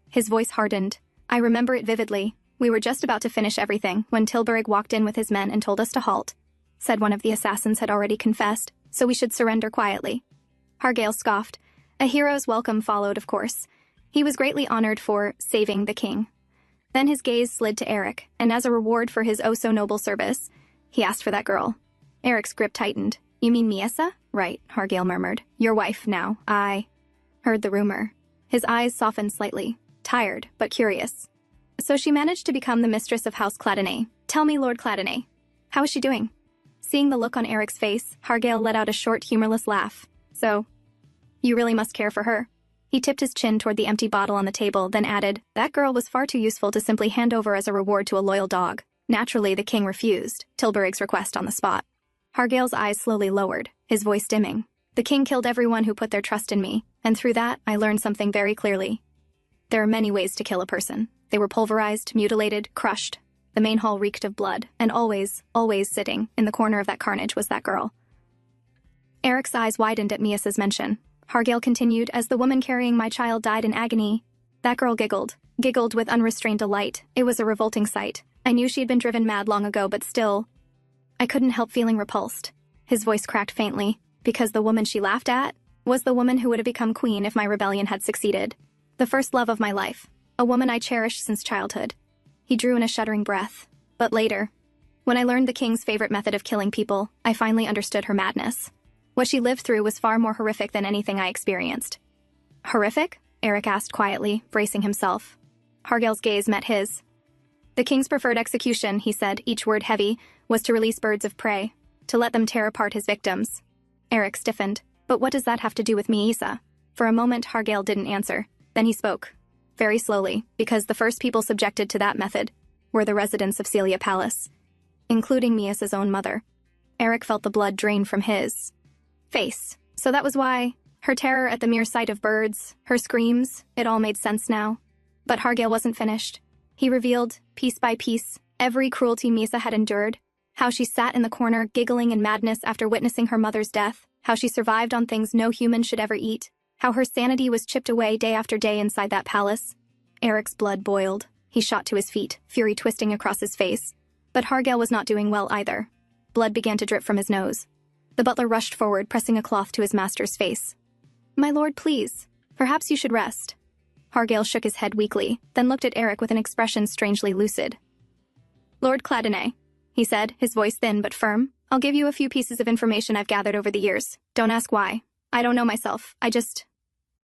His voice hardened. I remember it vividly. We were just about to finish everything when Tilburig walked in with his men and told us to halt. Said one of the assassins had already confessed, so we should surrender quietly. Hargale scoffed. A hero's welcome followed, of course. He was greatly honored for saving the king. Then his gaze slid to Eric, and as a reward for his oh-so-noble service, he asked for that girl. Eric's grip tightened. You mean Miasa? Right, Hargale murmured. Your wife now. I heard the rumor. His eyes softened slightly, tired but curious. So she managed to become the mistress of House Cladine. Tell me, Lord Cladine, how is she doing? Seeing the look on Eric's face, Hargale let out a short, humorless laugh. So, you really must care for her. He tipped his chin toward the empty bottle on the table, then added, that girl was far too useful to simply hand over as a reward to a loyal dog. Naturally, the king refused Tilburg's request on the spot. Hargale's eyes slowly lowered, his voice dimming. The king killed everyone who put their trust in me, and through that, I learned something very clearly. There are many ways to kill a person. They were pulverized, mutilated, crushed. The main hall reeked of blood, and always sitting in the corner of that carnage was that girl. Eric's eyes widened at Miasa's mention. Hargale continued, as the woman carrying my child died in agony. That girl giggled with unrestrained delight. It was a revolting sight. I knew she had been driven mad long ago, but still, I couldn't help feeling repulsed. His voice cracked faintly, because the woman she laughed at was the woman who would have become queen if my rebellion had succeeded. The first love of my life, a woman I cherished since childhood. He drew in a shuddering breath. But later, when I learned the king's favorite method of killing people, I finally understood her madness. What she lived through was far more horrific than anything I experienced. Horrific? Eric asked quietly, bracing himself. Hargale's gaze met his. The king's preferred execution, he said, each word heavy, was to release birds of prey, to let them tear apart his victims. Eric stiffened. But what does that have to do with Miasa? For a moment, Hargale didn't answer. Then he spoke. Very slowly, because the first people subjected to that method were the residents of Celia Palace, including Miasa's own mother. Eric felt the blood drain from his face. So that was why. Her terror at the mere sight of birds, her screams, it all made sense now. But Hargale wasn't finished. He revealed, piece by piece, every cruelty Miasa had endured, how she sat in the corner giggling in madness after witnessing her mother's death, how she survived on things no human should ever eat, how her sanity was chipped away day after day inside that palace. Eric's blood boiled. He shot to his feet, fury twisting across his face. But Hargale was not doing well either. Blood began to drip from his nose. The butler rushed forward, pressing a cloth to his master's face. My lord, please. Perhaps you should rest. Hargale shook his head weakly, then looked at Eric with an expression strangely lucid. Lord Cladonnet, he said, his voice thin but firm, I'll give you a few pieces of information I've gathered over the years. Don't ask why. I don't know myself. I just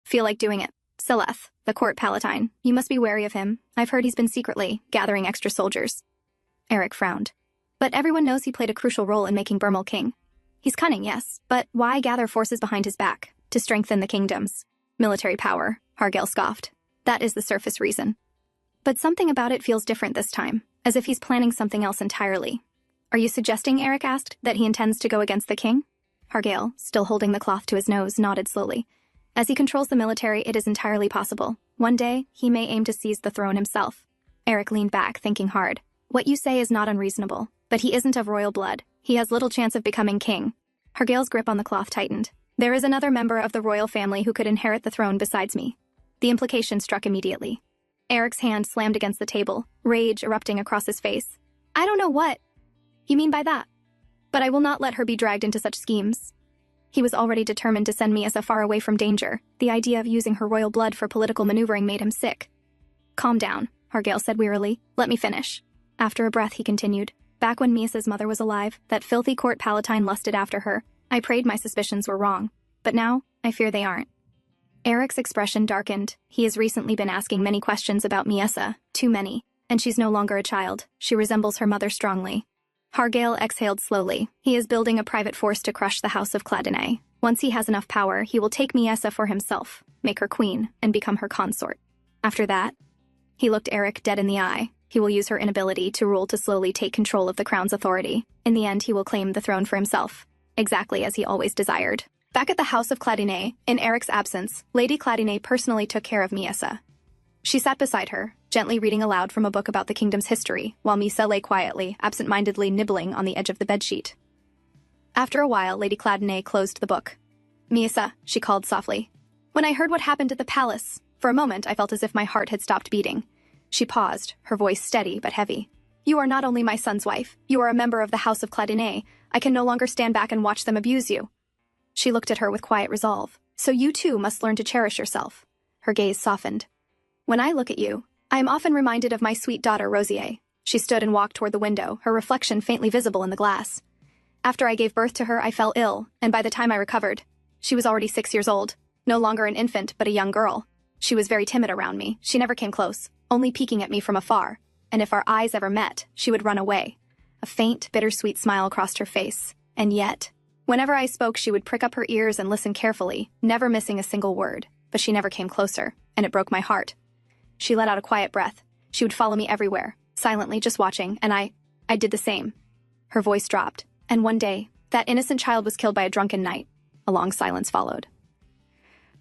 feel like doing it. Seleth, the court palatine. You must be wary of him. I've heard he's been secretly gathering extra soldiers. Eric frowned. But everyone knows he played a crucial role in making Burmal king. He's cunning, yes, but why gather forces behind his back? To strengthen the kingdoms. Military power, Hargale scoffed. That is the surface reason. But something about it feels different this time, as if he's planning something else entirely. Are you suggesting, Eric asked, that he intends to go against the king? Hargale, still holding the cloth to his nose, nodded slowly. As he controls the military, it is entirely possible. One day, he may aim to seize the throne himself. Eric leaned back, thinking hard. What you say is not unreasonable, but he isn't of royal blood. He has little chance of becoming king. Hargale's grip on the cloth tightened. There is another member of the royal family who could inherit the throne besides me. The implication struck immediately. Eric's hand slammed against the table, rage erupting across his face. I don't know what you mean by that. But I will not let her be dragged into such schemes. He was already determined to send Miasa far away from danger. The idea of using her royal blood for political maneuvering made him sick. Calm down, Hargale said wearily. Let me finish. After a breath, he continued. Back when Miasa's mother was alive, that filthy court palatine lusted after her. I prayed my suspicions were wrong. But now, I fear they aren't. Eric's expression darkened. He has recently been asking many questions about Miasa. Too many. And she's no longer a child. She resembles her mother strongly. Hargale exhaled slowly. He is building a private force to crush the House of Cladonnet. Once he has enough power, he will take Miasa for himself, make her queen, and become her consort. After that, he looked Eric dead in the eye. He will use her inability to rule to slowly take control of the crown's authority. In the end, he will claim the throne for himself, exactly as he always desired. Back at the House of Cladonnet, in Eric's absence, Lady Cladonnet personally took care of Miasa. She sat beside her, gently reading aloud from a book about the kingdom's history, while Miasa lay quietly, absent-mindedly nibbling on the edge of the bedsheet. After a while, Lady Cladonnet closed the book. Miasa, she called softly. When I heard what happened at the palace, for a moment I felt as if my heart had stopped beating. She paused, her voice steady but heavy. You are not only my son's wife, you are a member of the House of Cladonnet. I can no longer stand back and watch them abuse you. She looked at her with quiet resolve. So you too must learn to cherish yourself. Her gaze softened. When I look at you, I am often reminded of my sweet daughter Rosier. She stood and walked toward the window, her reflection faintly visible in the glass. After I gave birth to her, I fell ill, and by the time I recovered, she was already 6 years old. No longer an infant, but a young girl. She was very timid around me. She never came close, only peeking at me from afar. And if our eyes ever met, she would run away. A faint, bittersweet smile crossed her face. And yet, whenever I spoke, she would prick up her ears and listen carefully, never missing a single word. But she never came closer, and it broke my heart. She let out a quiet breath. She would follow me everywhere, silently just watching, and I did the same. Her voice dropped, and one day, that innocent child was killed by a drunken knight. A long silence followed.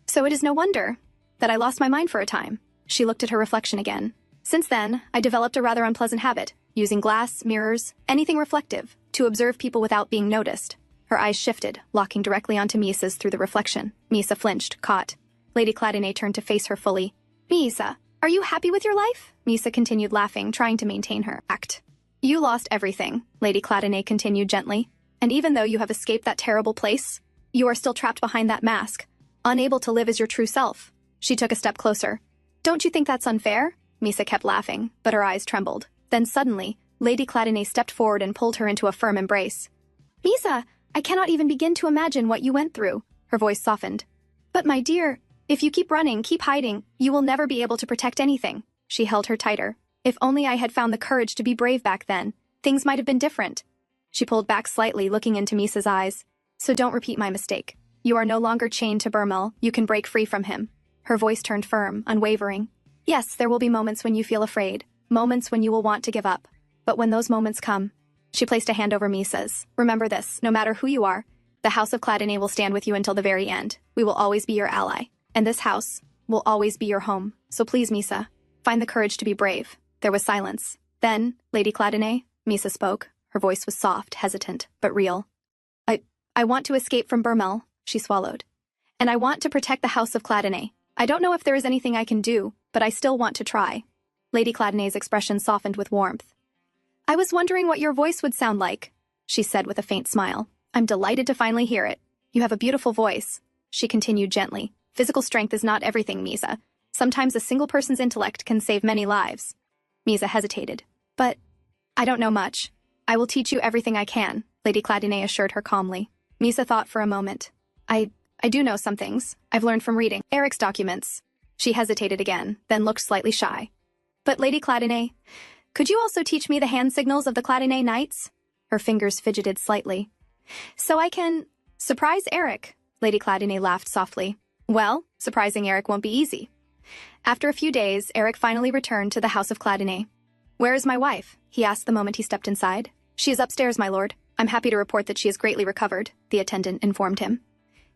So it is no wonder that I lost my mind for a time. She looked at her reflection again. Since then, I developed a rather unpleasant habit, using glass, mirrors, anything reflective, to observe people without being noticed. Her eyes shifted, locking directly onto Misa's through the reflection. Misa flinched, caught. Lady Cladine turned to face her fully. Misa, are you happy with your life? Misa continued laughing, trying to maintain her act. You lost everything, Lady Cladine continued gently. And even though you have escaped that terrible place, you are still trapped behind that mask, unable to live as your true self. She took a step closer. Don't you think that's unfair? Misa kept laughing, but her eyes trembled. Then suddenly, Lady Cladine stepped forward and pulled her into a firm embrace. Misa, I cannot even begin to imagine what you went through. Her voice softened. But my dear, if you keep running, keep hiding, you will never be able to protect anything. She held her tighter. If only I had found the courage to be brave back then, things might have been different. She pulled back slightly, looking into Misa's eyes. So don't repeat my mistake. You are no longer chained to Burmel, you can break free from him. Her voice turned firm, unwavering. Yes, there will be moments when you feel afraid, moments when you will want to give up. But when those moments come, she placed a hand over Misa's. Remember this, no matter who you are, the House of Cladine will stand with you until the very end. We will always be your ally. And this house will always be your home. So please, Misa, find the courage to be brave. There was silence. Then, Lady Cladine, Misa spoke. Her voice was soft, hesitant, but real. I want to escape from Burmel, she swallowed. And I want to protect the House of Cladine. I don't know if there is anything I can do, but I still want to try. Lady Cladine's expression softened with warmth. I was wondering what your voice would sound like, she said with a faint smile. I'm delighted to finally hear it. You have a beautiful voice, she continued gently. Physical strength is not everything, Misa. Sometimes a single person's intellect can save many lives. Misa hesitated. But I don't know much. I will teach you everything I can, Lady Cladine assured her calmly. Misa thought for a moment. I do know some things. I've learned from reading Eric's documents. She hesitated again, then looked slightly shy. But Lady Cladine, could you also teach me the hand signals of the Cladine Knights? Her fingers fidgeted slightly. So I can surprise Eric, Lady Cladine laughed softly. Well, surprising Eric won't be easy. After a few days, Eric finally returned to the House of Cladine. Where is my wife? He asked the moment he stepped inside. She is upstairs, my lord. I'm happy to report that she has greatly recovered, the attendant informed him.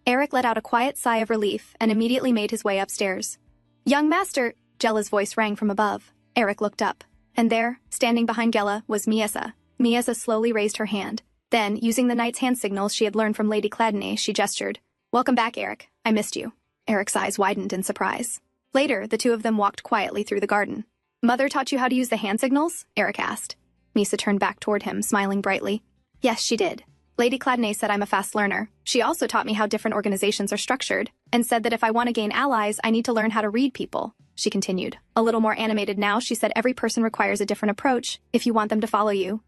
Eric let out a quiet sigh of relief and immediately made his way upstairs. Young master, Gella's voice rang from above. Eric looked up, and there, standing behind Gella, was Miesa. Miesa slowly raised her hand. Then, using the knight's hand signals she had learned from Lady Cladine, she gestured. Welcome back, Eric. I missed you. Eric's eyes widened in surprise. Later, the two of them walked quietly through the garden. Mother taught you how to use the hand signals? Eric asked. Misa turned back toward him, smiling brightly. Yes, she did. Lady Cladine said I'm a fast learner. She also taught me how different organizations are structured, and said that if I want to gain allies, I need to learn how to read people. She continued. A little more animated now, she said every person requires a different approach if you want them to follow you.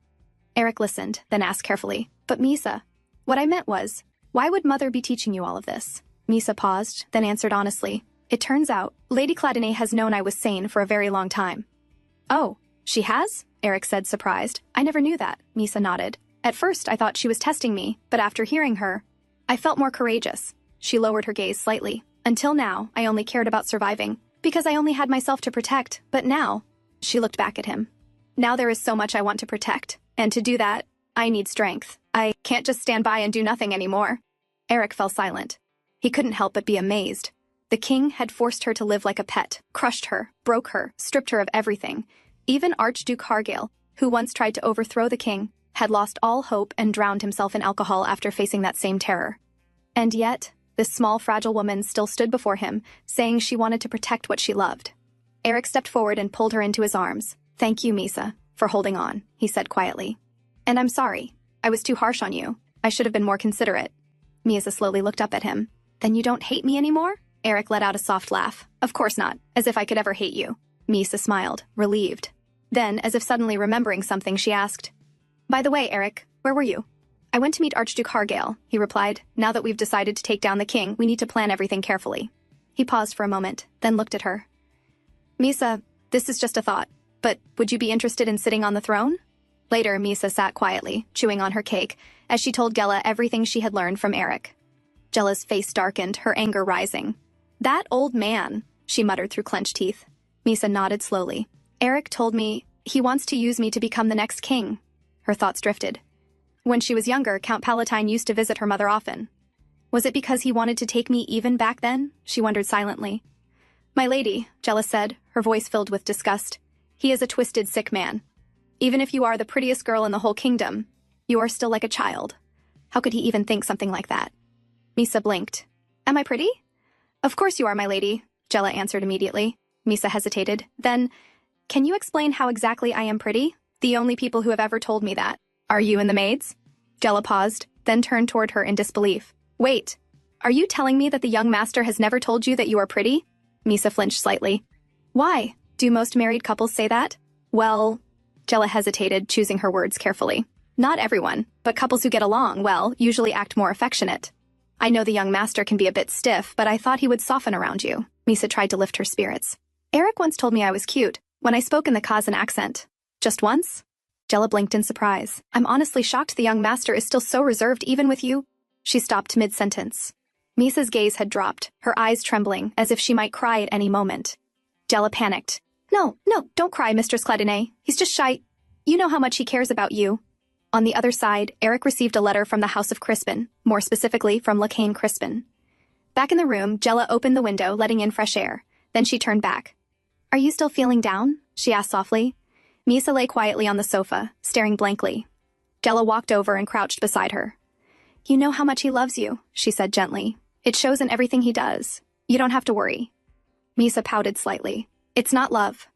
Eric listened, then asked carefully. But Misa, what I meant was, why would Mother be teaching you all of this? Misa paused, then answered honestly. It turns out, Lady Cladine has known I was sane for a very long time. Oh, she has? Eric said, surprised. I never knew that, Misa nodded. At first, I thought she was testing me, but after hearing her, I felt more courageous. She lowered her gaze slightly. Until now, I only cared about surviving, because I only had myself to protect, but now, she looked back at him. Now there is so much I want to protect, and to do that, I need strength. I can't just stand by and do nothing anymore. Eric fell silent. He couldn't help but be amazed. The king had forced her to live like a pet, crushed her, broke her, stripped her of everything. Even Archduke Hargale, who once tried to overthrow the king, had lost all hope and drowned himself in alcohol after facing that same terror. And yet, this small, fragile woman still stood before him, saying she wanted to protect what she loved. Eric stepped forward and pulled her into his arms. Thank you, Misa, for holding on, he said quietly. And I'm sorry. I was too harsh on you. I should have been more considerate. Misa slowly looked up at him. Then you don't hate me anymore? Eric let out a soft laugh. Of course not, as if I could ever hate you. Misa smiled, relieved. Then, as if suddenly remembering something, she asked, By the way, Eric, where were you? I went to meet Archduke Hargale, he replied. Now that we've decided to take down the king, we need to plan everything carefully. He paused for a moment, then looked at her. Misa, this is just a thought, but would you be interested in sitting on the throne? Later, Misa sat quietly, chewing on her cake, as she told Gela everything she had learned from Eric. Gela's face darkened, her anger rising. "That old man," she muttered through clenched teeth. Misa nodded slowly. "Eric told me he wants to use me to become the next king." Her thoughts drifted. When she was younger, Count Palatine used to visit her mother often. Was it because he wanted to take me even back then? She wondered silently. "My lady," Gela said, her voice filled with disgust, "he is a twisted, sick man. Even if you are the prettiest girl in the whole kingdom, you are still like a child. How could he even think something like that?" Misa blinked. "Am I pretty?" "Of course you are, my lady," Gela answered immediately. Misa hesitated. "Then, can you explain how exactly I am pretty? The only people who have ever told me that. Are you and the maids?" Gela paused, then turned toward her in disbelief. "Wait, are you telling me that the young master has never told you that you are pretty?" Misa flinched slightly. "Why? Do most married couples say that?" "Well," Gela hesitated, choosing her words carefully. "Not everyone, but couples who get along well usually act more affectionate. I know the young master can be a bit stiff, but I thought he would soften around you." Misa tried to lift her spirits. "Eric once told me I was cute, when I spoke in the Kazan accent." "Just once?" Gela blinked in surprise. "I'm honestly shocked the young master is still so reserved even with you." She stopped mid-sentence. Misa's gaze had dropped, her eyes trembling, as if she might cry at any moment. Gela panicked. No, don't cry, Mistress Cladine. He's just shy. You know how much he cares about you." On the other side, Eric received a letter from the House of Crispin, more specifically from Lacane Crispin. Back in the room, Gela opened the window, letting in fresh air. Then she turned back. "Are you still feeling down?" she asked softly. Misa lay quietly on the sofa, staring blankly. Gela walked over and crouched beside her. "You know how much he loves you," she said gently. "It shows in everything he does. You don't have to worry." Misa pouted slightly. "It's not love."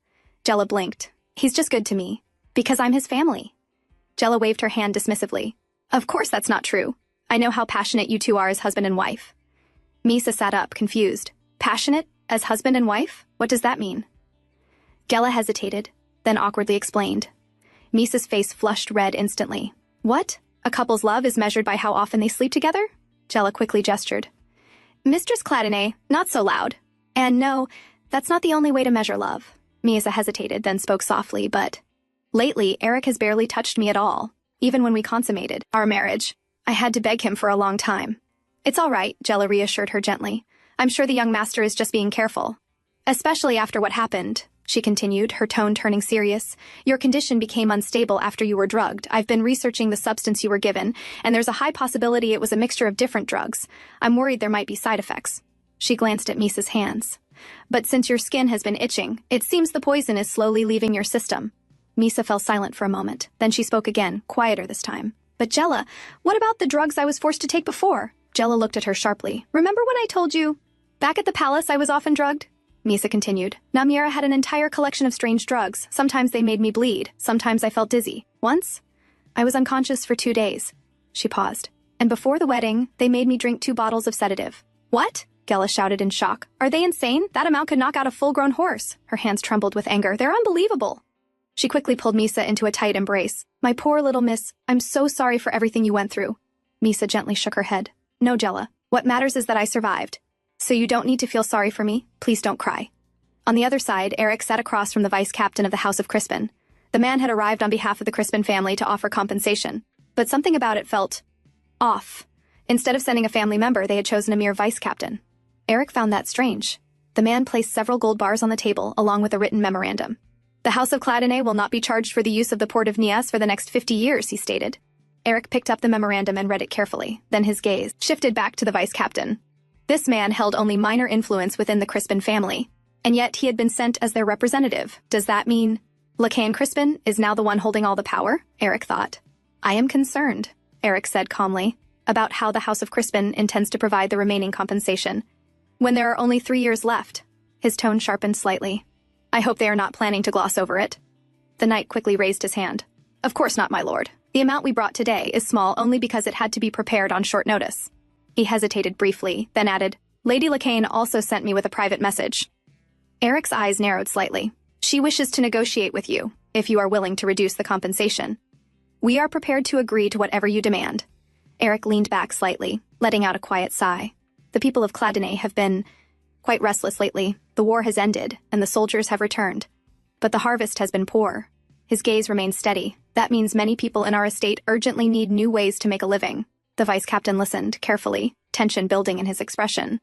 Gela blinked. "He's just good to me. Because I'm his family." Gela waved her hand dismissively. "Of course that's not true. I know how passionate you two are as husband and wife." Misa sat up, confused. "Passionate? As husband and wife? What does that mean?" Gela hesitated, then awkwardly explained. Misa's face flushed red instantly. "What? A couple's love is measured by how often they sleep together?" Gela quickly gestured. "Mistress Cladine, not so loud. And no, that's not the only way to measure love." Misa hesitated, then spoke softly, "But lately, Eric has barely touched me at all, even when we consummated our marriage. I had to beg him for a long time." "It's all right," Gela reassured her gently. "I'm sure the young master is just being careful. Especially after what happened," she continued, her tone turning serious. "Your condition became unstable after you were drugged. I've been researching the substance you were given, and there's a high possibility it was a mixture of different drugs. I'm worried there might be side effects." She glanced at Misa's hands. "But since your skin has been itching, it seems the poison is slowly leaving your system." Misa fell silent for a moment. Then she spoke again, quieter this time. "But Gela, what about the drugs I was forced to take before?" Gela looked at her sharply. "Remember when I told you? Back at the palace I was often drugged?" Misa continued. "Namira had an entire collection of strange drugs. Sometimes they made me bleed. Sometimes I felt dizzy. Once, I was unconscious for 2 days." She paused. "And before the wedding, they made me drink 2 bottles of sedative." "What?" Gela shouted in shock. "Are they insane? That amount could knock out a full-grown horse." Her hands trembled with anger. "They're unbelievable." She quickly pulled Misa into a tight embrace. "My poor little miss, I'm so sorry for everything you went through." Misa gently shook her head. "No, Gela. What matters is that I survived. So you don't need to feel sorry for me. Please don't cry." On the other side, Eric sat across from the vice-captain of the House of Crispin. The man had arrived on behalf of the Crispin family to offer compensation, but something about it felt off. Instead of sending a family member, they had chosen a mere vice-captain. Eric found that strange. The man placed several gold bars on the table, along with a written memorandum. "The House of Cladine will not be charged for the use of the port of Nias for the next 50 years, he stated. Eric picked up the memorandum and read it carefully. Then his gaze shifted back to the vice-captain. This man held only minor influence within the Crispin family, and yet he had been sent as their representative. Does that mean Lacane Crispin is now the one holding all the power? Eric thought. "I am concerned," Eric said calmly, "about how the House of Crispin intends to provide the remaining compensation. When there are only 3 years left." His tone sharpened slightly. "I hope they are not planning to gloss over it." The knight quickly raised his hand. "Of course not, my lord. The amount we brought today is small only because it had to be prepared on short notice." He hesitated briefly, then added, "Lady Lacane also sent me with a private message." Eric's eyes narrowed slightly. "She wishes to negotiate with you, if you are willing to reduce the compensation. We are prepared to agree to whatever you demand." Eric leaned back slightly, letting out a quiet sigh. The people of Cladine have been quite restless lately. The war has ended, and the soldiers have returned. But the harvest has been poor. His gaze remained steady. That means many people in our estate urgently need new ways to make a living. The vice captain listened, carefully, tension building in his expression.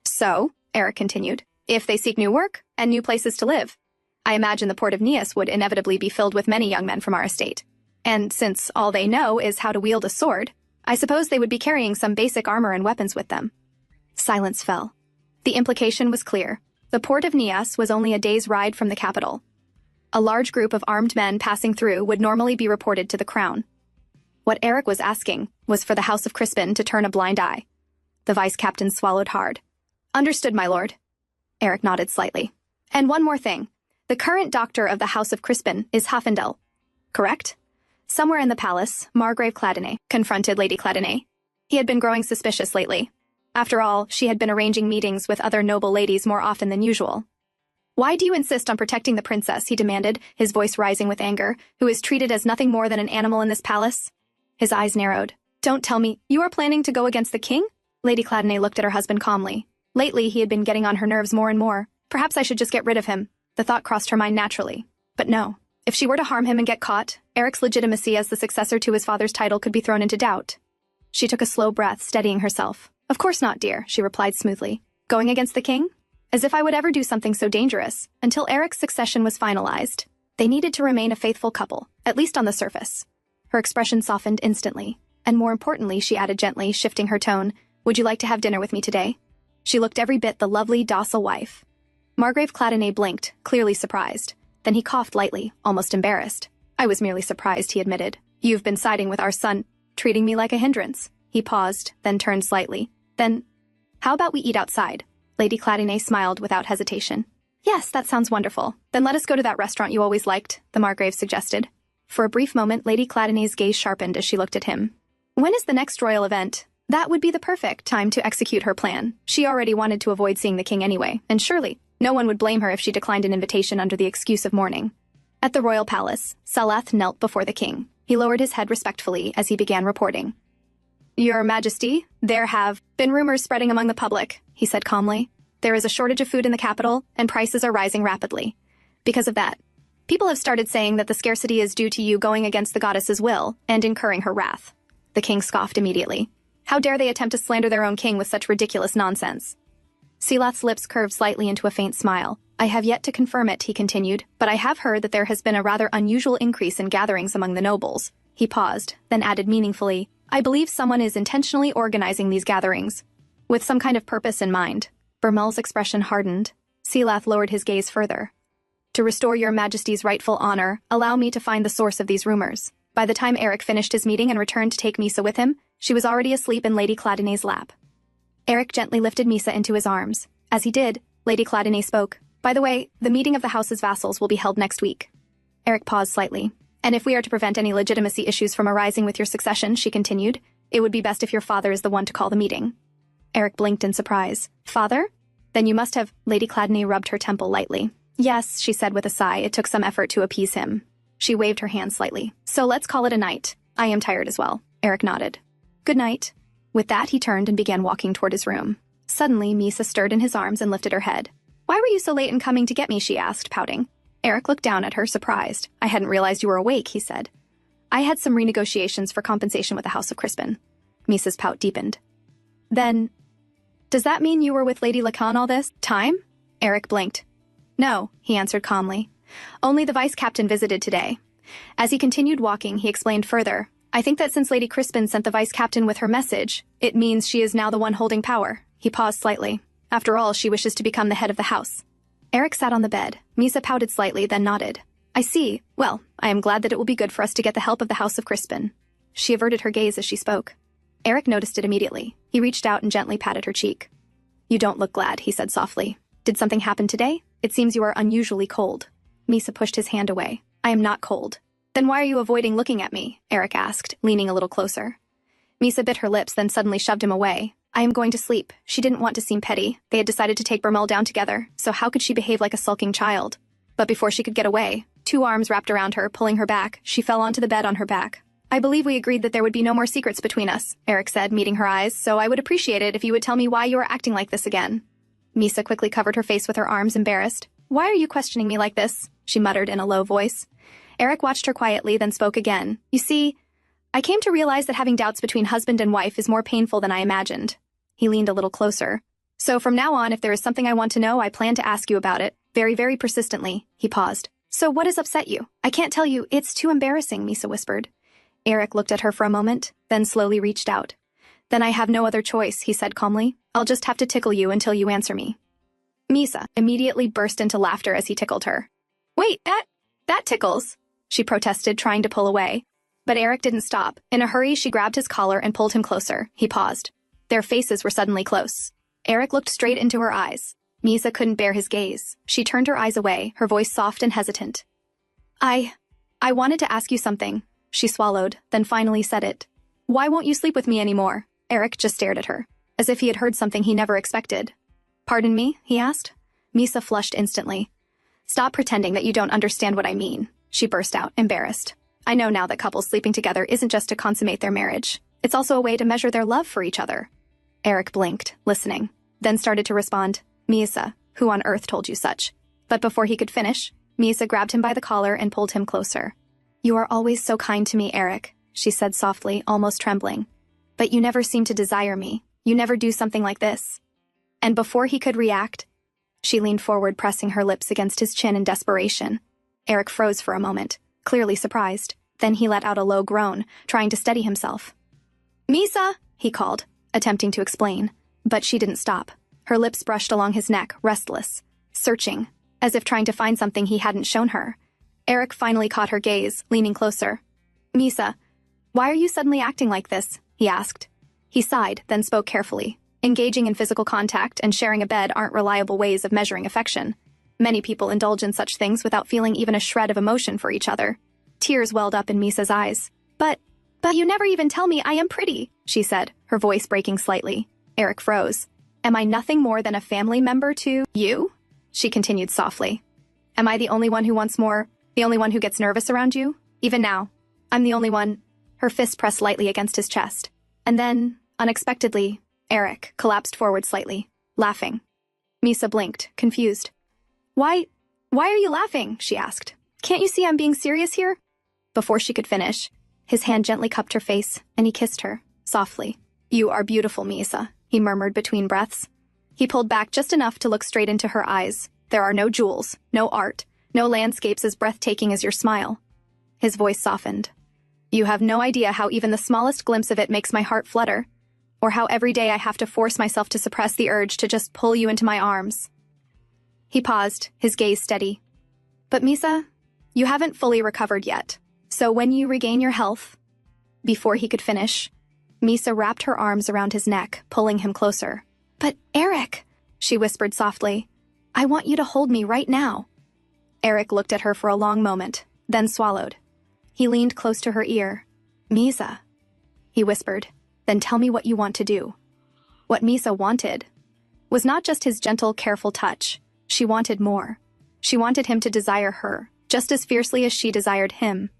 So, Eric continued, if they seek new work and new places to live, I imagine the port of Neas would inevitably be filled with many young men from our estate. And since all they know is how to wield a sword, I suppose they would be carrying some basic armor and weapons with them. Silence fell. The implication was clear. The port of Neas was only a day's ride from the capital. A large group of armed men passing through would normally be reported to the crown. What Eric was asking was for the House of Crispin to turn a blind eye. The vice captain swallowed hard. Understood, my lord. Eric nodded slightly. And one more thing. The current doctor of the House of Crispin is Hafendel, correct? Somewhere in the palace, Margrave Cladonay confronted Lady Cladonay. He had been growing suspicious lately. After all, she had been arranging meetings with other noble ladies more often than usual. Why do you insist on protecting the princess, he demanded, his voice rising with anger, who is treated as nothing more than an animal in this palace? His eyes narrowed. Don't tell me, you are planning to go against the king? Lady Cladonay looked at her husband calmly. Lately, he had been getting on her nerves more and more. Perhaps I should just get rid of him. The thought crossed her mind naturally. But no. If she were to harm him and get caught, Eric's legitimacy as the successor to his father's title could be thrown into doubt. She took a slow breath, steadying herself. Of course not, dear, she replied smoothly. Going against the king? As if I would ever do something so dangerous. Until Eric's succession was finalized, they needed to remain a faithful couple, at least on the surface. Her expression softened instantly. And more importantly, she added gently, shifting her tone, would you like to have dinner with me today? She looked every bit the lovely, docile wife. Margrave Cladonay blinked, clearly surprised. Then he coughed lightly, almost embarrassed. I was merely surprised, he admitted. You've been siding with our son, treating me like a hindrance. He paused, then turned slightly. Then, how about we eat outside? Lady Cladonay smiled without hesitation. Yes, that sounds wonderful. Then let us go to that restaurant you always liked, the Margrave suggested. For a brief moment, Lady Cladonay's gaze sharpened as she looked at him. When is the next royal event? That would be the perfect time to execute her plan. She already wanted to avoid seeing the king anyway, and surely, no one would blame her if she declined an invitation under the excuse of mourning. At the royal palace, Salath knelt before the king. He lowered his head respectfully as he began reporting. Your Majesty, there have been rumors spreading among the public, he said calmly. There is a shortage of food in the capital, and prices are rising rapidly. Because of that, people have started saying that the scarcity is due to you going against the goddess's will and incurring her wrath. The king scoffed immediately. How dare they attempt to slander their own king with such ridiculous nonsense? Silath's lips curved slightly into a faint smile. I have yet to confirm it, he continued, but I have heard that there has been a rather unusual increase in gatherings among the nobles. He paused, then added meaningfully, I believe someone is intentionally organizing these gatherings, with some kind of purpose in mind. Bermel's expression hardened. Silath lowered his gaze further. To restore your Majesty's rightful honor, allow me to find the source of these rumors. By the time Eric finished his meeting and returned to take Misa with him, she was already asleep in Lady Cladonay's lap. Eric gently lifted Misa into his arms. As he did, Lady Cladonay spoke. By the way, the meeting of the house's vassals will be held next week. Eric paused slightly. And if we are to prevent any legitimacy issues from arising with your succession, she continued, it would be best if your father is the one to call the meeting. Eric blinked in surprise. Father? Then you must have... Lady Cladonay rubbed her temple lightly. Yes, she said with a sigh. It took some effort to appease him. She waved her hand slightly. So let's call it a night. I am tired as well. Eric nodded. Good night. With that, he turned and began walking toward his room. Suddenly, Misa stirred in his arms and lifted her head. Why were you so late in coming to get me, she asked, pouting. Eric looked down at her, surprised. I hadn't realized you were awake, he said. I had some renegotiations for compensation with the House of Crispin. Misa's pout deepened. Then, does that mean you were with Lady Lacan all this time? Eric blinked. No, he answered calmly. Only the vice-captain visited today. As he continued walking, he explained further. I think that since Lady Crispin sent the vice-captain with her message, it means she is now the one holding power. He paused slightly. After all, she wishes to become the head of the house. Eric sat on the bed. Misa pouted slightly, then nodded. I see. Well, I am glad that it will be good for us to get the help of the House of Crispin. She averted her gaze as she spoke. Eric noticed it immediately. He reached out and gently patted her cheek. You don't look glad, he said softly. Did something happen today? It seems you are unusually cold. Misa pushed his hand away. I am not cold. Then why are you avoiding looking at me? Eric asked, leaning a little closer. Misa bit her lips, then suddenly shoved him away. I am going to sleep. She didn't want to seem petty. They had decided to take Bermel down together, so how could she behave like a sulking child? But before she could get away, two arms wrapped around her, pulling her back, she fell onto the bed on her back. I believe we agreed that there would be no more secrets between us, Eric said, meeting her eyes, so I would appreciate it if you would tell me why you are acting like this again. Misa quickly covered her face with her arms, embarrassed. Why are you questioning me like this? She muttered in a low voice. Eric watched her quietly, then spoke again. You see, I came to realize that having doubts between husband and wife is more painful than I imagined. He leaned a little closer. So from now on, if there is something I want to know, I plan to ask you about it. Very, very persistently. He paused. So what has upset you? I can't tell you. It's too embarrassing, Misa whispered. Eric looked at her for a moment, then slowly reached out. Then I have no other choice, he said calmly. I'll just have to tickle you until you answer me. Misa immediately burst into laughter as he tickled her. Wait, that tickles, she protested, trying to pull away. But Eric didn't stop. In a hurry, she grabbed his collar and pulled him closer. He paused. Their faces were suddenly close. Eric looked straight into her eyes. Misa couldn't bear his gaze. She turned her eyes away, her voice soft and hesitant. I wanted to ask you something, she swallowed, then finally said it. Why won't you sleep with me anymore? Eric just stared at her, as if he had heard something he never expected. Pardon me? He asked. Misa flushed instantly. Stop pretending that you don't understand what I mean, she burst out, embarrassed. I know now that couples sleeping together isn't just to consummate their marriage. It's also a way to measure their love for each other. Eric blinked, listening, then started to respond. Misa, who on earth told you such? But before he could finish, Misa grabbed him by the collar and pulled him closer. You are always so kind to me, Eric, she said softly, almost trembling. But you never seem to desire me. You never do something like this. And before he could react, she leaned forward, pressing her lips against his chin in desperation. Eric froze for a moment, clearly surprised. Then he let out a low groan, trying to steady himself. Misa, he called, attempting to explain. But she didn't stop. Her lips brushed along his neck, restless, searching, as if trying to find something he hadn't shown her. Eric finally caught her gaze, leaning closer. Misa, why are you suddenly acting like this? He asked. He sighed, then spoke carefully. Engaging in physical contact and sharing a bed aren't reliable ways of measuring affection. Many people indulge in such things without feeling even a shred of emotion for each other. Tears welled up in Misa's eyes. But you never even tell me I am pretty, she said, her voice breaking slightly. Eric froze. Am I nothing more than a family member to you? She continued softly. Am I the only one who wants more? The only one who gets nervous around you? Even now, I'm the only one. Her fist pressed lightly against his chest. And then, unexpectedly, Eric collapsed forward slightly, laughing. Misa blinked, confused. Why are you laughing? She asked. Can't you see I'm being serious here? Before she could finish, his hand gently cupped her face, and he kissed her, softly. You are beautiful, Misa, he murmured between breaths. He pulled back just enough to look straight into her eyes. There are no jewels, no art, no landscapes as breathtaking as your smile. His voice softened. You have no idea how even the smallest glimpse of it makes my heart flutter, or how every day I have to force myself to suppress the urge to just pull you into my arms. He paused, his gaze steady. But Misa, you haven't fully recovered yet, so when you regain your health... Before he could finish, Misa wrapped her arms around his neck, pulling him closer. But Eric, she whispered softly, I want you to hold me right now. Eric looked at her for a long moment, then swallowed. He leaned close to her ear. Misa, he whispered, then tell me what you want to do. What Misa wanted was not just his gentle, careful touch. She wanted more. She wanted him to desire her, just as fiercely as she desired him.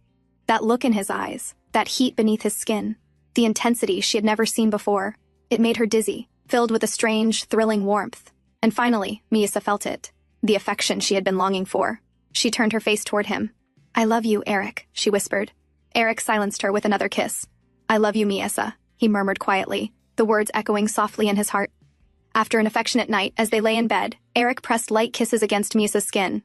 That look in his eyes, that heat beneath his skin, the intensity she had never seen before, it made her dizzy, filled with a strange, thrilling warmth. And finally, Misa felt it, the affection she had been longing for. She turned her face toward him. I love you, Eric, she whispered. Eric silenced her with another kiss. I love you, Misa, he murmured quietly, the words echoing softly in his heart. After an affectionate night, as they lay in bed, Eric pressed light kisses against Misa's skin.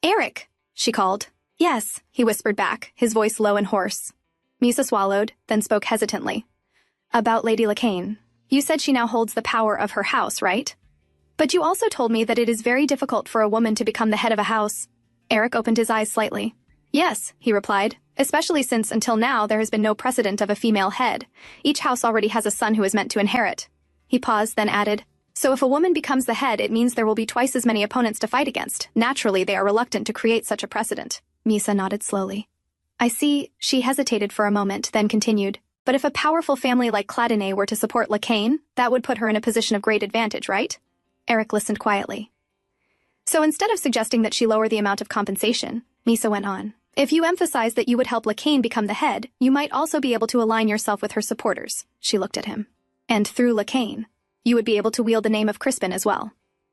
Eric, she called. Yes, he whispered back, his voice low and hoarse. Misa swallowed, then spoke hesitantly. About Lady Lacane. You said she now holds the power of her house, right? But you also told me that it is very difficult for a woman to become the head of a house. Eric opened his eyes slightly. Yes, he replied, especially since until now there has been no precedent of a female head. Each house already has a son who is meant to inherit. He paused, then added, so if a woman becomes the head, it means there will be twice as many opponents to fight against. Naturally, they are reluctant to create such a precedent. Misa nodded slowly. I see. She hesitated for a moment, then continued. But if a powerful family like Cladine were to support Lacane, that would put her in a position of great advantage, right? Eric listened quietly. So instead of suggesting that she lower the amount of compensation, Misa went on. If you emphasize that you would help Lacane become the head, you might also be able to align yourself with her supporters. She looked at him. And through Lacane, you would be able to wield the name of Crispin as well.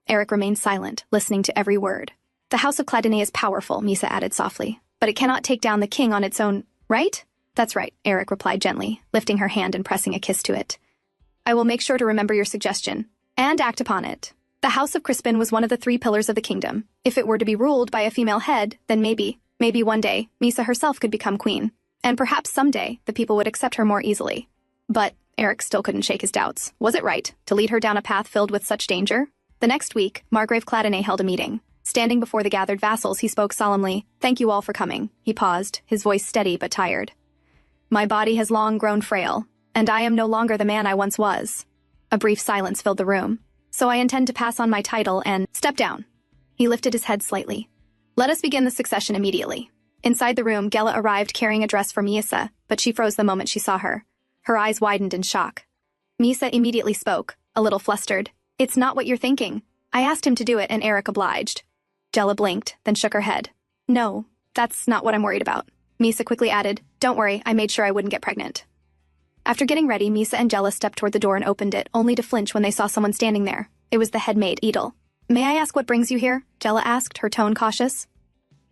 Eric remained silent, listening to every word. The House of Cladine is powerful, Misa added softly. but it cannot take down the king on its own, right? That's right, Eric replied gently, lifting her hand and pressing a kiss to it. I will make sure to remember your suggestion and act upon it. The House of Crispin was one of the 3 pillars of the kingdom. If it were to be ruled by a female head, then maybe one day, Misa herself could become queen. And perhaps someday, the people would accept her more easily. But Eric still couldn't shake his doubts. Was it right to lead her down a path filled with such danger? The next week, Margrave Clattenay held a meeting. Standing before the gathered vassals, he spoke solemnly. Thank you all for coming. He paused, his voice steady but tired. My body has long grown frail, and I am no longer the man I once was. A brief silence filled the room. So I intend to pass on my title and step down. He lifted his head slightly. Let us begin the succession immediately. Inside the room, Gela arrived carrying a dress for Misa, but she froze the moment she saw her. Her eyes widened in shock. Misa immediately spoke, a little flustered. It's not what you're thinking. I asked him to do it and Eric obliged. Gela blinked, then shook her head. No, that's not what I'm worried about. Misa quickly added, don't worry, I made sure I wouldn't get pregnant. After getting ready, Misa and Gela stepped toward the door and opened it, only to flinch when they saw someone standing there. It was the head maid, Edel. May I ask what brings you here? Gela asked, her tone cautious.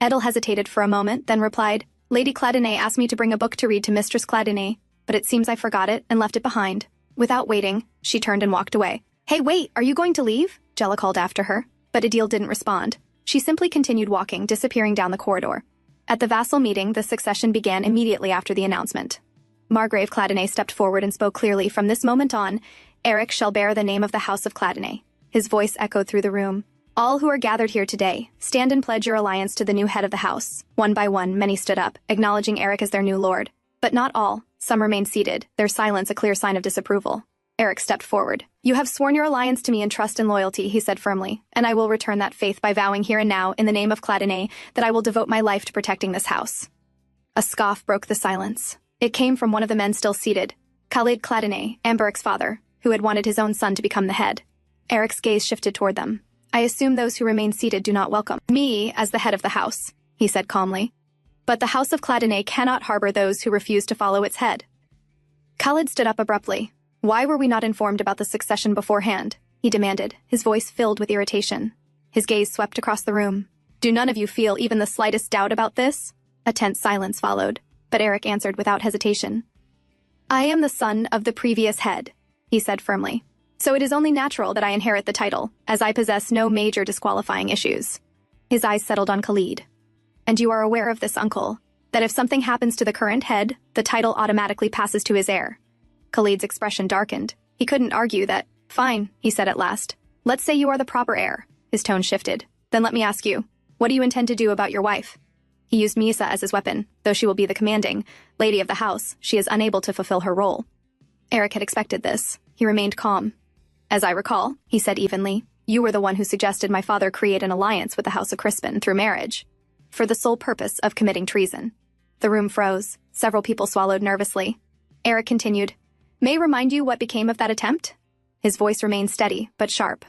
Edel hesitated for a moment, then replied, Lady Clattenay asked me to bring a book to read to Mistress Clattenay, but it seems I forgot it and left it behind. Without waiting, she turned and walked away. Hey, wait, are you going to leave? Gela called after her, but Edel didn't respond. She simply continued walking, disappearing down the corridor. At the vassal meeting, the succession began immediately after the announcement. Margrave Clattenay stepped forward and spoke clearly. From this moment on, Eric shall bear the name of the House of Clattenay. His voice echoed through the room. All who are gathered here today, stand and pledge your alliance to the new head of the house. One by one, many stood up, acknowledging Eric as their new lord. But not all. Some remained seated, their silence a clear sign of disapproval. Eric stepped forward. You have sworn your alliance to me in trust and loyalty, he said firmly, and I will return that faith by vowing here and now, in the name of Clattenay, that I will devote my life to protecting this house. A scoff broke the silence. It came from one of the men still seated, Khalid Clattenay, Amberic's father, who had wanted his own son to become the head. Eric's gaze shifted toward them. I assume those who remain seated do not welcome me as the head of the house, he said calmly. But the House of Clattenay cannot harbor those who refuse to follow its head. Khalid stood up abruptly. Why were we not informed about the succession beforehand? He demanded, his voice filled with irritation. His gaze swept across the room. Do none of you feel even the slightest doubt about this? A tense silence followed, but Eric answered without hesitation. I am the son of the previous head, he said firmly. So it is only natural that I inherit the title, as I possess no major disqualifying issues. His eyes settled on Khalid. And you are aware of this, uncle, that if something happens to the current head, the title automatically passes to his heir. Khalid's expression darkened. He couldn't argue that. Fine, he said at last. Let's say you are the proper heir. His tone shifted. Then let me ask you, what do you intend to do about your wife? He used Misa as his weapon. Though she will be the commanding lady of the house, she is unable to fulfill her role. Eric had expected this. He remained calm. As I recall, he said evenly, you were the one who suggested my father create an alliance with the House of Crispin through marriage, for the sole purpose of committing treason. The room froze. Several people swallowed nervously. Eric continued, May I remind you what became of that attempt? His voice remained steady, but sharp.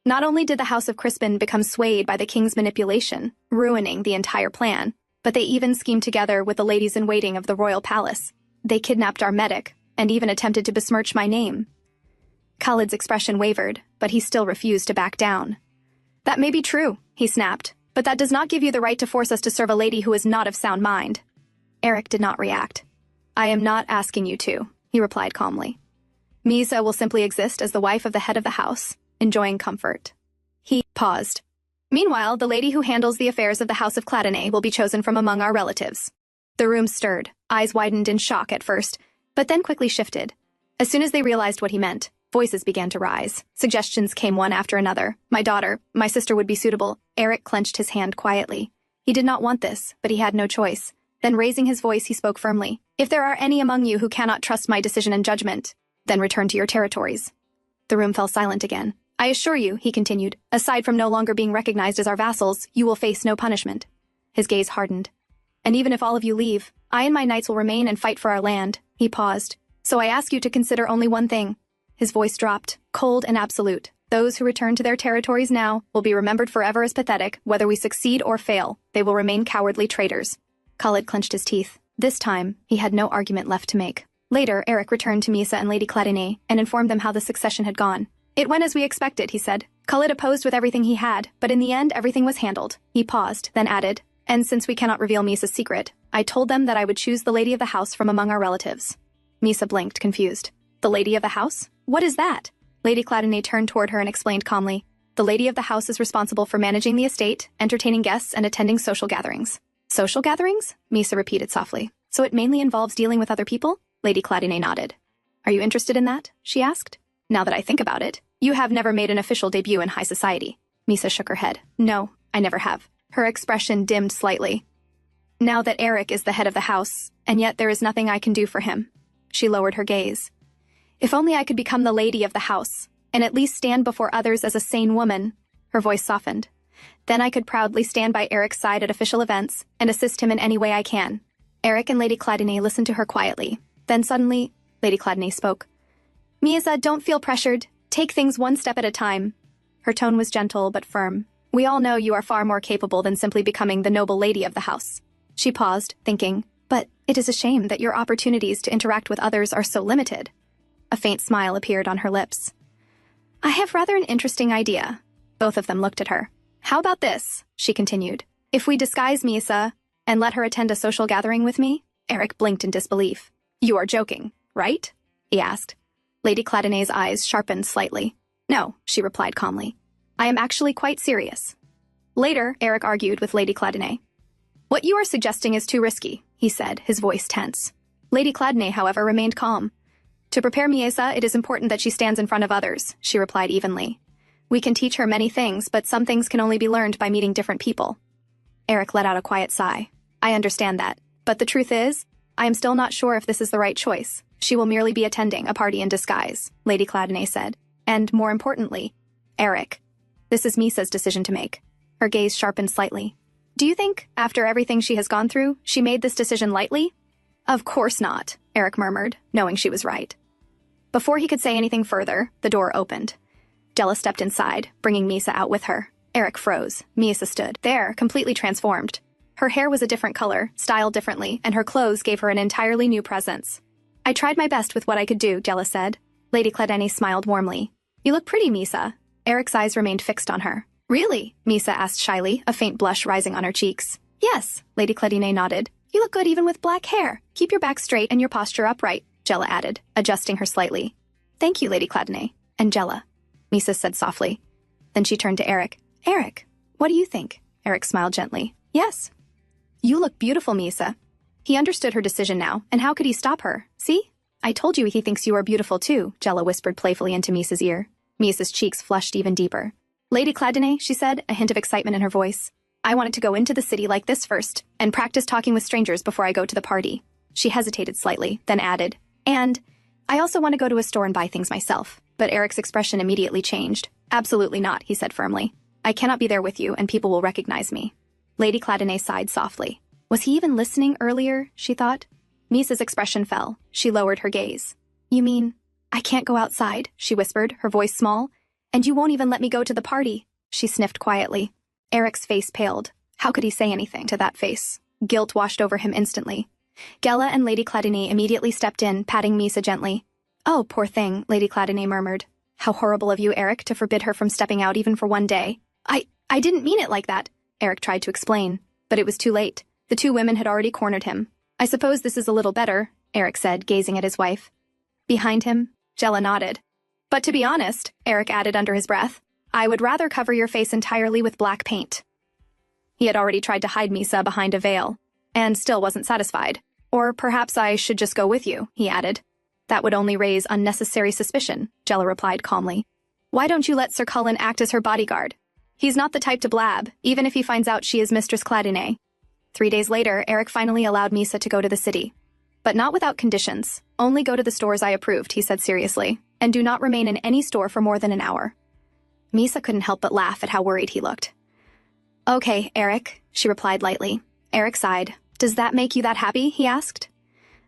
Not only did the House of Crispin become swayed by the king's manipulation, ruining the entire plan, but they even schemed together with the ladies-in-waiting of the royal palace. They kidnapped our medic, and even attempted to besmirch my name. Khalid's expression wavered, but he still refused to back down. That may be true, he snapped, but that does not give you the right to force us to serve a lady who is not of sound mind. Eric did not react. I am not asking you to, he replied calmly. Misa will simply exist as the wife of the head of the house, enjoying comfort. He paused. Meanwhile, the lady who handles the affairs of the House of Clattenay will be chosen from among our relatives. The room stirred, eyes widened in shock at first, but then quickly shifted. As soon as they realized what he meant, voices began to rise. Suggestions came one after another. My daughter, my sister would be suitable. Eric clenched his hand quietly. He did not want this, but he had no choice. Then raising his voice, he spoke firmly. If there are any among you who cannot trust my decision and judgment, then return to your territories. The room fell silent again. I assure you, he continued, aside from no longer being recognized as our vassals, you will face no punishment. His gaze hardened. And even if all of you leave, I and my knights will remain and fight for our land. He paused. So I ask you to consider only one thing. His voice dropped, cold and absolute. Those who return to their territories now will be remembered forever as pathetic. Whether we succeed or fail, they will remain cowardly traitors. Khalid clenched his teeth. This time, he had no argument left to make. Later, Eric returned to Misa and Lady Clattenay and informed them how the succession had gone. It went as we expected, he said. Khalid opposed with everything he had, but in the end, everything was handled. He paused, then added, And since we cannot reveal Misa's secret, I told them that I would choose the lady of the house from among our relatives. Misa blinked, confused. The lady of the house? What is that? Lady Cladonay turned toward her and explained calmly. The lady of the house is responsible for managing the estate, entertaining guests, and attending social gatherings. Social gatherings? Misa repeated softly. So it mainly involves dealing with other people? Lady Cladonay nodded. Are you interested in that? She asked. Now that I think about it, you have never made an official debut in high society. Misa shook her head. No, I never have. Her expression dimmed slightly. Now that Eric is the head of the house, and yet there is nothing I can do for him. She lowered her gaze. If only I could become the lady of the house, and at least stand before others as a sane woman. Her voice softened. Then I could proudly stand by Eric's side at official events and assist him in any way I can. Eric and Lady Cladonay listened to her quietly. Then suddenly, Lady Cladonay spoke. Misa, don't feel pressured. Take things one step at a time. Her tone was gentle but firm. We all know you are far more capable than simply becoming the noble lady of the house. She paused, thinking, but it is a shame that your opportunities to interact with others are so limited. A faint smile appeared on her lips. I have rather an interesting idea. Both of them looked at her. How about this? She continued. If we disguise Misa and let her attend a social gathering with me? Eric blinked in disbelief. You are joking, right? He asked. Lady Cladonay's eyes sharpened slightly. No, she replied calmly. I am actually quite serious. Later, Eric argued with Lady Cladonay. What you are suggesting is too risky, he said, his voice tense. Lady Cladonay, however, remained calm. To prepare Misa, it is important that she stands in front of others, she replied evenly. We can teach her many things, but some things can only be learned by meeting different people. Eric let out a quiet sigh. I understand that. But the truth is, I am still not sure if this is the right choice. She will merely be attending a party in disguise, Lady Cladonay said. And more importantly, Eric. This is Misa's decision to make. Her gaze sharpened slightly. Do you think, after everything she has gone through, she made this decision lightly? Of course not, Eric murmured, knowing she was right. Before he could say anything further, the door opened. Jella stepped inside, bringing Misa out with her. Eric froze. Misa stood there, completely transformed. Her hair was a different color, styled differently, and her clothes gave her an entirely new presence. I tried my best with what I could do, Jella said. Lady Cladonay smiled warmly. You look pretty, Misa. Eric's eyes remained fixed on her. Really? Misa asked shyly, a faint blush rising on her cheeks. Yes, Lady Cladonay nodded. You look good even with black hair. Keep your back straight and your posture upright, Jella added, adjusting her slightly. Thank you, Lady Cladonay. And Jella, Misa said softly. Then she turned to Eric. Eric, what do you think? Eric smiled gently. Yes. You look beautiful, Misa. He understood her decision now, and how could he stop her? See? I told you he thinks you are beautiful too, Jella whispered playfully into Misa's ear. Misa's cheeks flushed even deeper. Lady Cladonay, she said, a hint of excitement in her voice. I wanted to go into the city like this first, and practice talking with strangers before I go to the party. She hesitated slightly, then added, and I also want to go to a store and buy things myself. But Eric's expression immediately changed. Absolutely not, he said firmly. I cannot be there with you, and people will recognize me. Lady Cladonay sighed softly. Was he even listening earlier, she thought? Misa's expression fell. She lowered her gaze. You mean, I can't go outside, she whispered, her voice small. And you won't even let me go to the party. She sniffed quietly. Eric's face paled. How could he say anything to that face? Guilt washed over him instantly. Gela and Lady Cladonay immediately stepped in, patting Misa gently. Oh, poor thing, Lady Cladonay murmured. How horrible of you, Eric, to forbid her from stepping out even for one day. I didn't mean it like that, Eric tried to explain. But it was too late. The two women had already cornered him. I suppose this is a little better, Eric said, gazing at his wife. Behind him, Gela nodded. But to be honest, Eric added under his breath, I would rather cover your face entirely with black paint. He had already tried to hide Misa behind a veil, and still wasn't satisfied. Or perhaps I should just go with you, he added. That would only raise unnecessary suspicion, Gela replied calmly. Why don't you let Sir Cullen act as her bodyguard? He's not the type to blab, even if he finds out she is Mistress Cladonay. 3 days later, Eric finally allowed Misa to go to the city. But not without conditions. Only go to the stores I approved, he said seriously, and do not remain in any store for more than an hour. Misa couldn't help but laugh at how worried he looked. Okay, Eric, she replied lightly. Eric sighed. Does that make you that happy? He asked.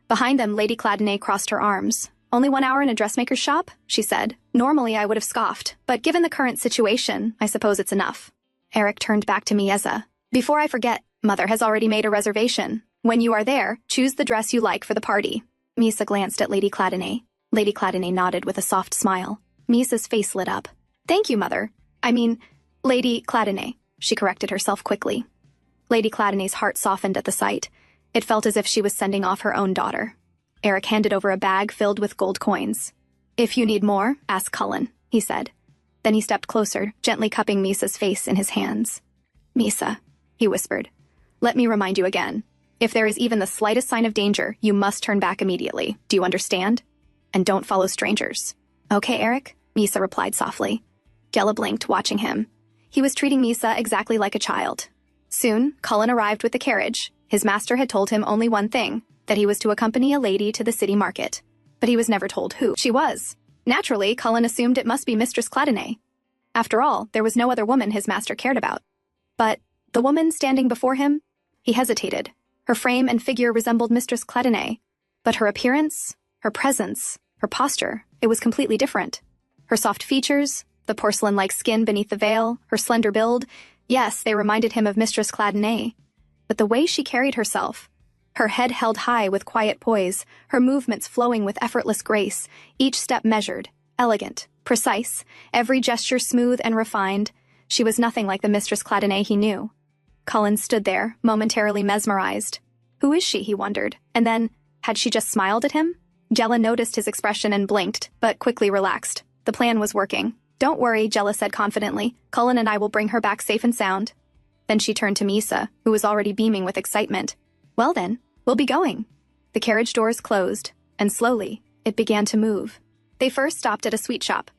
Behind them, Lady Cladonay crossed her arms. Only 1 hour in a dressmaker's shop? She said. Normally I would have scoffed, but given the current situation, I suppose it's enough. Eric turned back to Mieza. Before I forget, Mother has already made a reservation. When you are there, choose the dress you like for the party. Misa glanced at Lady Cladonay. Lady Cladonay nodded with a soft smile. Misa's face lit up. Thank you, Mother. I mean, Lady Cladonay. She corrected herself quickly. Lady Clatinet's heart softened at the sight. It felt as if she was sending off her own daughter. Eric handed over a bag filled with gold coins. "If you need more, ask Cullen," he said. Then he stepped closer, gently cupping Misa's face in his hands. "Misa," he whispered, "let me remind you again. If there is even the slightest sign of danger, you must turn back immediately. Do you understand? And don't follow strangers." "Okay, Eric," Misa replied softly. Jella blinked, watching him. He was treating Misa exactly like a child. Soon, Cullen arrived with the carriage. His master had told him only one thing, that he was to accompany a lady to the city market. But he was never told who she was. Naturally, Cullen assumed it must be Mistress Clatinet. After all, there was no other woman his master cared about. But the woman standing before him? He hesitated. Her frame and figure resembled Mistress Clatinet, but her appearance, her presence, her posture, it was completely different. Her soft features, the porcelain-like skin beneath the veil, her slender build, yes, they reminded him of Mistress Clatinet. But the way she carried herself, her head held high with quiet poise, her movements flowing with effortless grace, each step measured, elegant, precise, every gesture smooth and refined, she was nothing like the Mistress Clatinet he knew. Cullen stood there, momentarily mesmerized. Who is she, he wondered, and then, had she just smiled at him? Jella noticed his expression and blinked, but quickly relaxed. The plan was working. "Don't worry," Jella said confidently. "Cullen and I will bring her back safe and sound." Then she turned to Misa, who was already beaming with excitement. "Well then, we'll be going." The carriage doors closed, and slowly, it began to move. They first stopped at a sweet shop.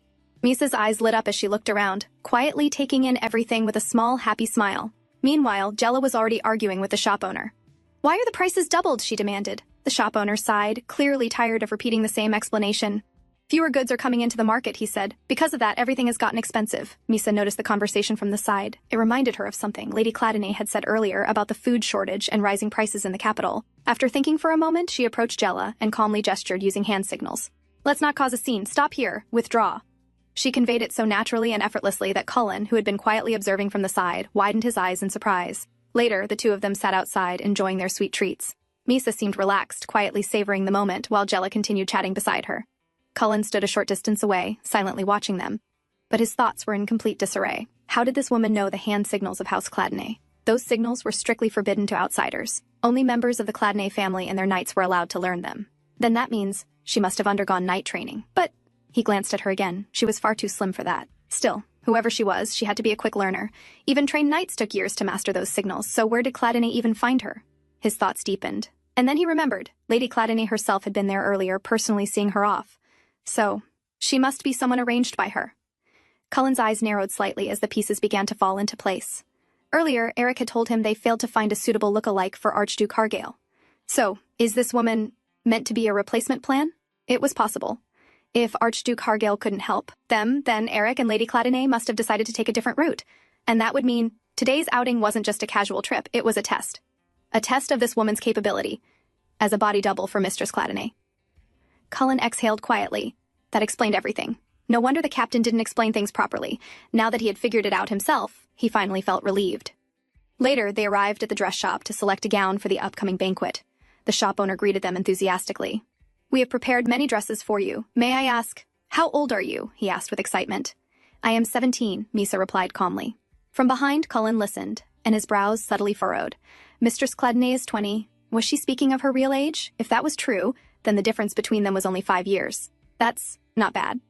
Misa's eyes lit up as she looked around, quietly taking in everything with a small, happy smile. Meanwhile, Jella was already arguing with the shop owner. "Why are the prices doubled?" she demanded. The shop owner sighed, clearly tired of repeating the same explanation. "Fewer goods are coming into the market," he said. "Because of that, everything has gotten expensive." Misa noticed the conversation from the side. It reminded her of something Lady Clatinet had said earlier about the food shortage and rising prices in the capital. After thinking for a moment, she approached Jella and calmly gestured using hand signals. "Let's not cause a scene. Stop here. Withdraw." She conveyed it so naturally and effortlessly that Cullen, who had been quietly observing from the side, widened his eyes in surprise. Later, the two of them sat outside, enjoying their sweet treats. Misa seemed relaxed, quietly savoring the moment, while Jella continued chatting beside her. Cullen stood a short distance away, silently watching them. But his thoughts were in complete disarray. How did this woman know the hand signals of House Clatinet? Those signals were strictly forbidden to outsiders. Only members of the Clatinet family and their knights were allowed to learn them. Then that means she must have undergone knight training. But he glanced at her again. She was far too slim for that. Still, whoever she was, she had to be a quick learner. Even trained knights took years to master those signals, so where did Clatinet even find her? His thoughts deepened. And then he remembered. Lady Clatinet herself had been there earlier, personally seeing her off. So, she must be someone arranged by her. Cullen's eyes narrowed slightly as the pieces began to fall into place. Earlier, Eric had told him they failed to find a suitable look-alike for Archduke Cargale. So, is this woman meant to be a replacement plan? It was possible. If Archduke Cargale couldn't help them, then Eric and Lady Clatinet must have decided to take a different route. And that would mean today's outing wasn't just a casual trip, it was a test. A test of this woman's capability as a body double for Mistress Clatinet. Cullen exhaled quietly. That explained everything. No wonder the captain didn't explain things properly. Now that he had figured it out himself, he finally felt relieved. Later, they arrived at the dress shop to select a gown for the upcoming banquet. The shop owner greeted them enthusiastically. "We have prepared many dresses for you. May I ask, how old are you?" he asked with excitement. "I am 17, Misa replied calmly. From behind, Cullen listened, and his brows subtly furrowed. Mistress Clatinet is 20. Was she speaking of her real age? If that was true, then the difference between them was only 5 years. That's not bad.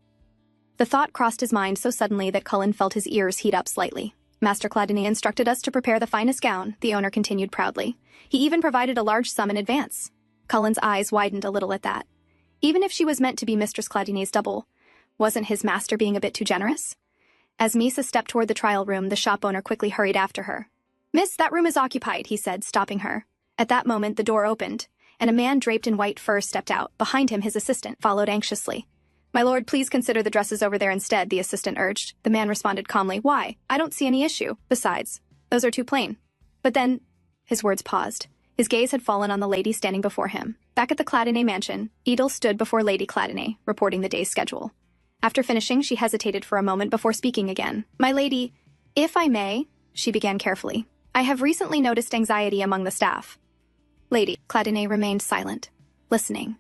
The thought crossed his mind so suddenly that Cullen felt his ears heat up slightly. Master Clatinet instructed us to prepare the finest gown, the owner continued proudly. He even provided a large sum in advance. Cullen's eyes widened a little at that. Even if she was meant to be Mistress Clatinet's double, wasn't his master being a bit too generous? As Misa stepped toward the trial room, the shop owner quickly hurried after her. "Miss, that room is occupied," he said, stopping her. At that moment, the door opened, and a man draped in white fur stepped out. Behind him, his assistant followed anxiously. "My lord, please consider the dresses over there instead," the assistant urged. The man responded calmly. "Why? I don't see any issue. Besides, those are too plain." But then, his words paused. His gaze had fallen on the lady standing before him. Back at the Clatinet mansion, Edel stood before Lady Clatinet, reporting the day's schedule. After finishing, she hesitated for a moment before speaking again. "My lady, if I may," she began carefully, "I have recently noticed anxiety among the staff." Lady Clatinet remained silent, listening.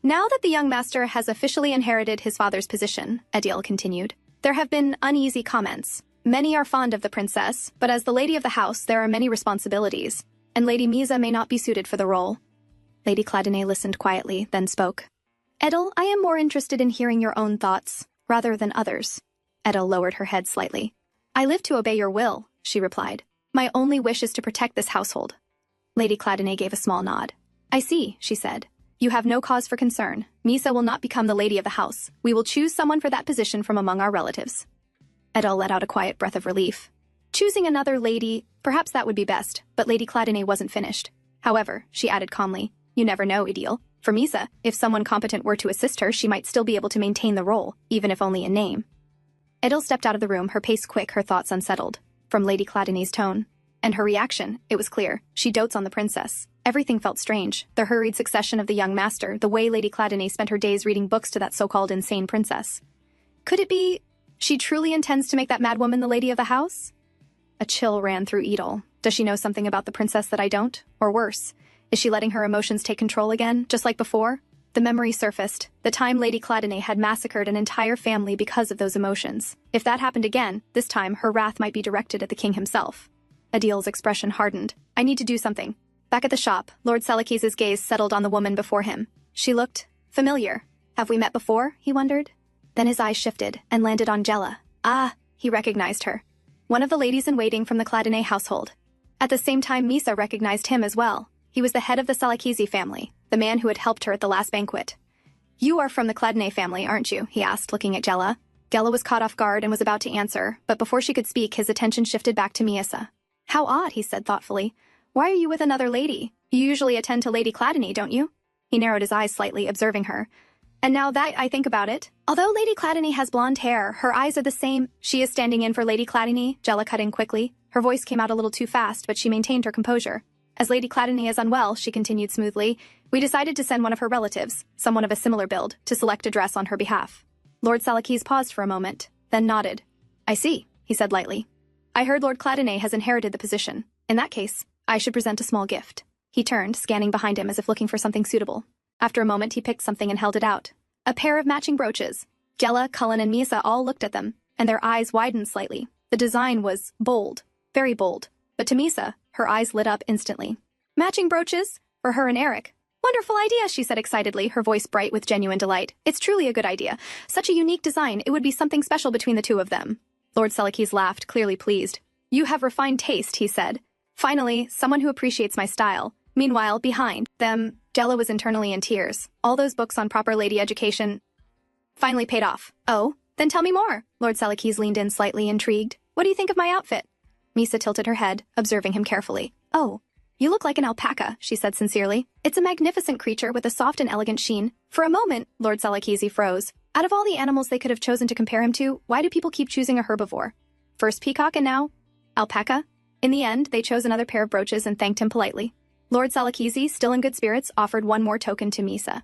"Now that the young master has officially inherited his father's position," Edel continued, "there have been uneasy comments. Many are fond of the princess, but as the lady of the house, there are many responsibilities, and Lady Misa may not be suited for the role. Lady Cladonay listened quietly, then spoke. Edel, I am more interested in hearing your own thoughts, rather than others. Edel lowered her head slightly. I live to obey your will, she replied. My only wish is to protect this household. Lady Cladonay gave a small nod. I see, she said. You have no cause for concern. Misa will not become the lady of the house. We will choose someone for that position from among our relatives. Edel let out a quiet breath of relief. Choosing another lady, perhaps that would be best, but Lady Cladonay wasn't finished. However, she added calmly, you never know, Edil. For Misa, if someone competent were to assist her, she might still be able to maintain the role, even if only in name. Edil stepped out of the room, her pace quick, her thoughts unsettled. From Lady Cladonay's tone and her reaction, it was clear. She dotes on the princess. Everything felt strange. The hurried succession of the young master, the way Lady Cladonay spent her days reading books to that so-called insane princess. Could it be she truly intends to make that madwoman the lady of the house? A chill ran through Edel. Does she know something about the princess that I don't? Or worse, is she letting her emotions take control again, just like before? The memory surfaced. The time Lady Cladonay had massacred an entire family because of those emotions. If that happened again, this time her wrath might be directed at the king himself. Adil's expression hardened. I need to do something. Back at the shop, Lord Selekis's gaze settled on the woman before him. She looked familiar. Have we met before? He wondered. Then his eyes shifted and landed on Jella. Ah, he recognized her. One of the ladies-in-waiting from the Cladonay household. At the same time, Misa recognized him as well. He was the head of the Selekisi family, the man who had helped her at the last banquet. You are from the Cladonay family, aren't you? He asked, looking at Jella. Jella was caught off guard and was about to answer, but before she could speak, his attention shifted back to Misa. How odd, he said thoughtfully. Why are you with another lady? You usually attend to Lady Cladonay, don't you? He narrowed his eyes slightly, observing her. And now that I think about it, although Lady Cladonay has blonde hair, her eyes are the same. She is standing in for Lady Cladonay, Jella cut in quickly. Her voice came out a little too fast, but she maintained her composure. As Lady Cladonay is unwell, she continued smoothly, we decided to send one of her relatives, someone of a similar build, to select a dress on her behalf. Lord Selekis paused for a moment, then nodded. I see, he said lightly. I heard Lord Cladonay has inherited the position. In that case, I should present a small gift. He turned, scanning behind him as if looking for something suitable. After a moment, he picked something and held it out. A pair of matching brooches. Jella, Cullen, and Misa all looked at them, and their eyes widened slightly. The design was bold, very bold. But to Misa, her eyes lit up instantly. Matching brooches? For her and Eric. Wonderful idea, she said excitedly, her voice bright with genuine delight. It's truly a good idea. Such a unique design, it would be something special between the two of them. Lord Selekis laughed, clearly pleased. You have refined taste, he said. Finally, someone who appreciates my style. Meanwhile, behind them, Jella was internally in tears. All those books on proper lady education finally paid off. Oh, then tell me more. Lord Selekis leaned in slightly, intrigued. What do you think of my outfit? Misa tilted her head, observing him carefully. Oh, you look like an alpaca, she said sincerely. It's a magnificent creature with a soft and elegant sheen. For a moment, Lord Selekis froze. Out of all the animals they could have chosen to compare him to, why do people keep choosing a herbivore? First peacock and now alpaca? In the end, they chose another pair of brooches and thanked him politely. Lord Selekis, still in good spirits, offered one more token to Misa.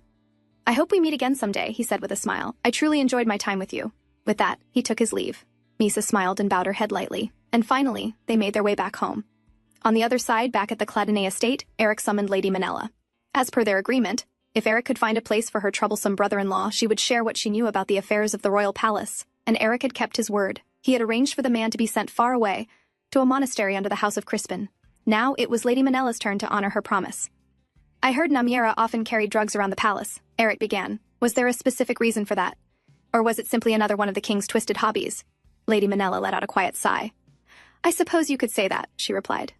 I hope we meet again someday, he said with a smile. I truly enjoyed my time with you. With that, he took his leave. Misa smiled and bowed her head lightly. And finally, they made their way back home. On the other side, back at the Cladonay estate, Eric summoned Lady Manella. As per their agreement, if Eric could find a place for her troublesome brother-in-law, she would share what she knew about the affairs of the royal palace. And Eric had kept his word. He had arranged for the man to be sent far away, to a monastery under the House of Crispin. Now it was Lady Manella's turn to honor her promise. I heard Namiera often carried drugs around the palace, Eric began. Was there a specific reason for that? Or was it simply another one of the king's twisted hobbies? Lady Manella let out a quiet sigh. I suppose you could say that, she replied.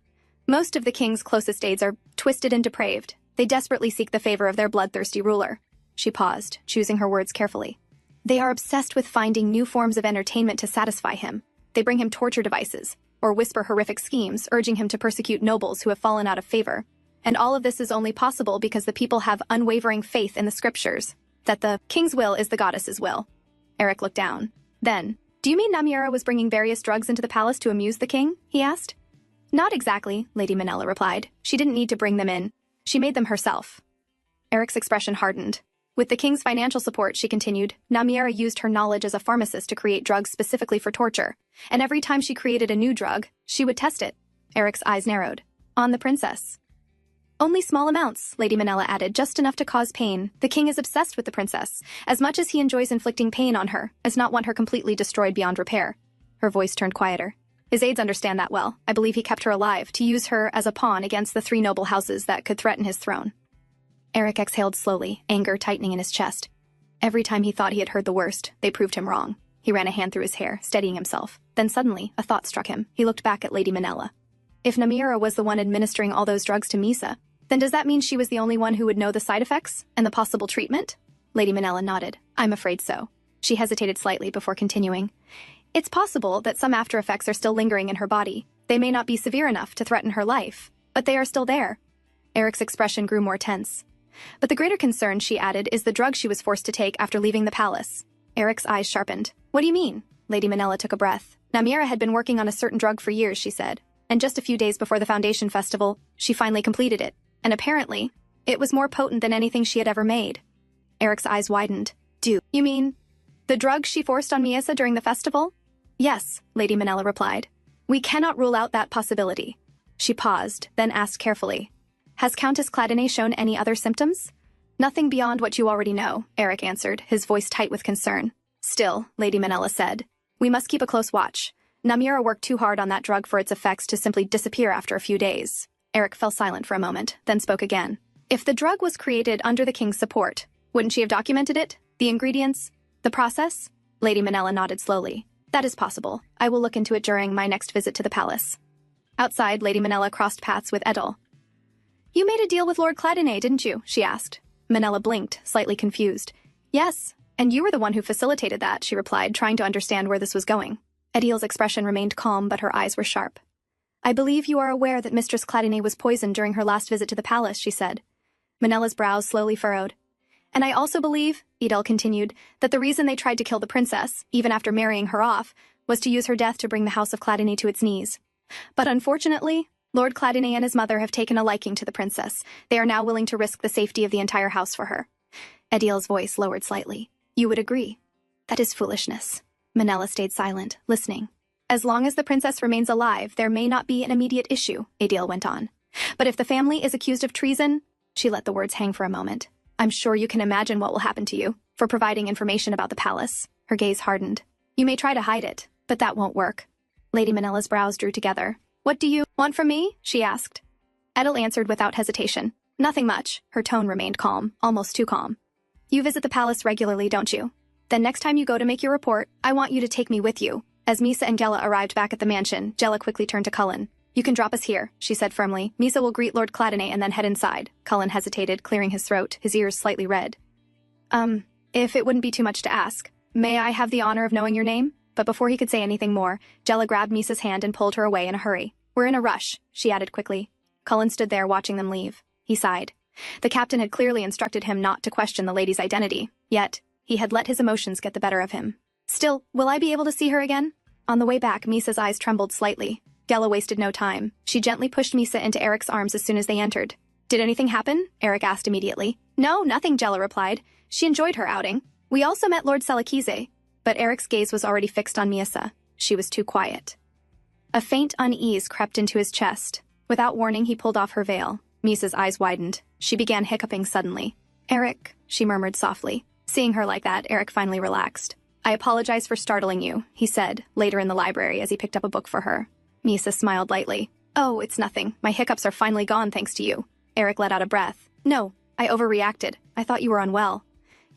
Most of the king's closest aides are twisted and depraved. They desperately seek the favor of their bloodthirsty ruler. She paused, choosing her words carefully. They are obsessed with finding new forms of entertainment to satisfy him. They bring him torture devices, or whisper horrific schemes, urging him to persecute nobles who have fallen out of favor. And all of this is only possible because the people have unwavering faith in the scriptures, that the king's will is the goddess's will. Eric looked down. Then, do you mean Namiera was bringing various drugs into the palace to amuse the king? He asked. Not exactly, Lady Manella replied. She didn't need to bring them in. She made them herself. Eric's expression hardened. With the king's financial support, she continued, Namiera used her knowledge as a pharmacist to create drugs specifically for torture. And every time she created a new drug, she would test it. Eric's eyes narrowed. On the princess. Only small amounts, Lady Manella added, just enough to cause pain. The king is obsessed with the princess, as much as he enjoys inflicting pain on her, as not want her completely destroyed beyond repair. Her voice turned quieter. His aides understand that well. I believe he kept her alive, to use her as a pawn against the 3 noble houses that could threaten his throne. Eric exhaled slowly, anger tightening in his chest. Every time he thought he had heard the worst, they proved him wrong. He ran a hand through his hair, steadying himself. Then suddenly, a thought struck him. He looked back at Lady Manhwa. If Namira was the one administering all those drugs to Misa, then does that mean she was the only one who would know the side effects and the possible treatment? Lady Manhwa nodded. I'm afraid so. She hesitated slightly before continuing. It's possible that some after effects are still lingering in her body. They may not be severe enough to threaten her life, but they are still there. Eric's expression grew more tense. But the greater concern, she added, is the drug she was forced to take after leaving the palace. Eric's eyes sharpened. What do you mean? Lady Manhwa took a breath. Namira had been working on a certain drug for years, she said. And just a few days before the Foundation Festival, she finally completed it. And apparently, it was more potent than anything she had ever made. Eric's eyes widened. You mean the drug she forced on Misa during the festival? Yes, Lady Manhwa replied. We cannot rule out that possibility. She paused, then asked carefully. Has Countess Cladine shown any other symptoms? Nothing beyond what you already know, Eric answered, his voice tight with concern. Still, Lady Manhwa said, we must keep a close watch. Namira worked too hard on that drug for its effects to simply disappear after a few days. Eric fell silent for a moment, then spoke again. If the drug was created under the king's support, wouldn't she have documented it? The ingredients? The process? Lady Manhwa nodded slowly. That is possible. I will look into it during my next visit to the palace. Outside, Lady Manhwa crossed paths with Edel. You made a deal with Lord Cladine, didn't you? She asked. Manhwa blinked, slightly confused. Yes, and you were the one who facilitated that, she replied, trying to understand where this was going. Edel's expression remained calm, but her eyes were sharp. I believe you are aware that Mistress Cladine was poisoned during her last visit to the palace, she said. Manhwa's brows slowly furrowed. And I also believe, Edel continued, that the reason they tried to kill the princess, even after marrying her off, was to use her death to bring the house of Cladine to its knees. But unfortunately, Lord Cladine and his mother have taken a liking to the princess. They are now willing to risk the safety of the entire house for her. Edel's voice lowered slightly. You would agree? That is foolishness. Manhwa stayed silent, listening. As long as the princess remains alive, there may not be an immediate issue, Edel went on. But if the family is accused of treason, she let the words hang for a moment. I'm sure you can imagine what will happen to you for providing information about the palace. Her gaze hardened. You may try to hide it, but that won't work. Lady Manhwa's brows drew together. What do you want from me? She asked. Edel answered without hesitation. Nothing much. Her tone remained calm, almost too calm. You visit the palace regularly, don't you? Then next time you go to make your report, I want you to take me with you. As Misa and Gela arrived back at the mansion, Gela quickly turned to Cullen. You can drop us here, she said firmly. Misa will greet Lord Cladine and then head inside. Cullen hesitated, clearing his throat, his ears slightly red. If it wouldn't be too much to ask, may I have the honor of knowing your name? But before he could say anything more, Gela grabbed Misa's hand and pulled her away in a hurry. We're in a rush, she added quickly. Cullen stood there watching them leave. He sighed. The captain had clearly instructed him not to question the lady's identity, yet he had let his emotions get the better of him. Still, will I be able to see her again? On the way back, Misa's eyes trembled slightly. Gela wasted no time. She gently pushed Misa into Eric's arms as soon as they entered. Did anything happen? Eric asked immediately. No, nothing, Gela replied. She enjoyed her outing. We also met Lord Selakize. But Eric's gaze was already fixed on Misa. She was too quiet. A faint unease crept into his chest. Without warning, he pulled off her veil. Misa's eyes widened. She began hiccuping suddenly. Eric, she murmured softly. Seeing her like that, Eric finally relaxed. I apologize for startling you, he said, later in the library as he picked up a book for her. Misa smiled lightly. Oh, it's nothing. My hiccups are finally gone thanks to you. Eric let out a breath. No, I overreacted. I thought you were unwell.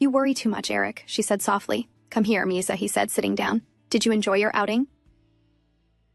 You worry too much, Eric, she said softly. Come here, Misa, he said, sitting down. Did you enjoy your outing?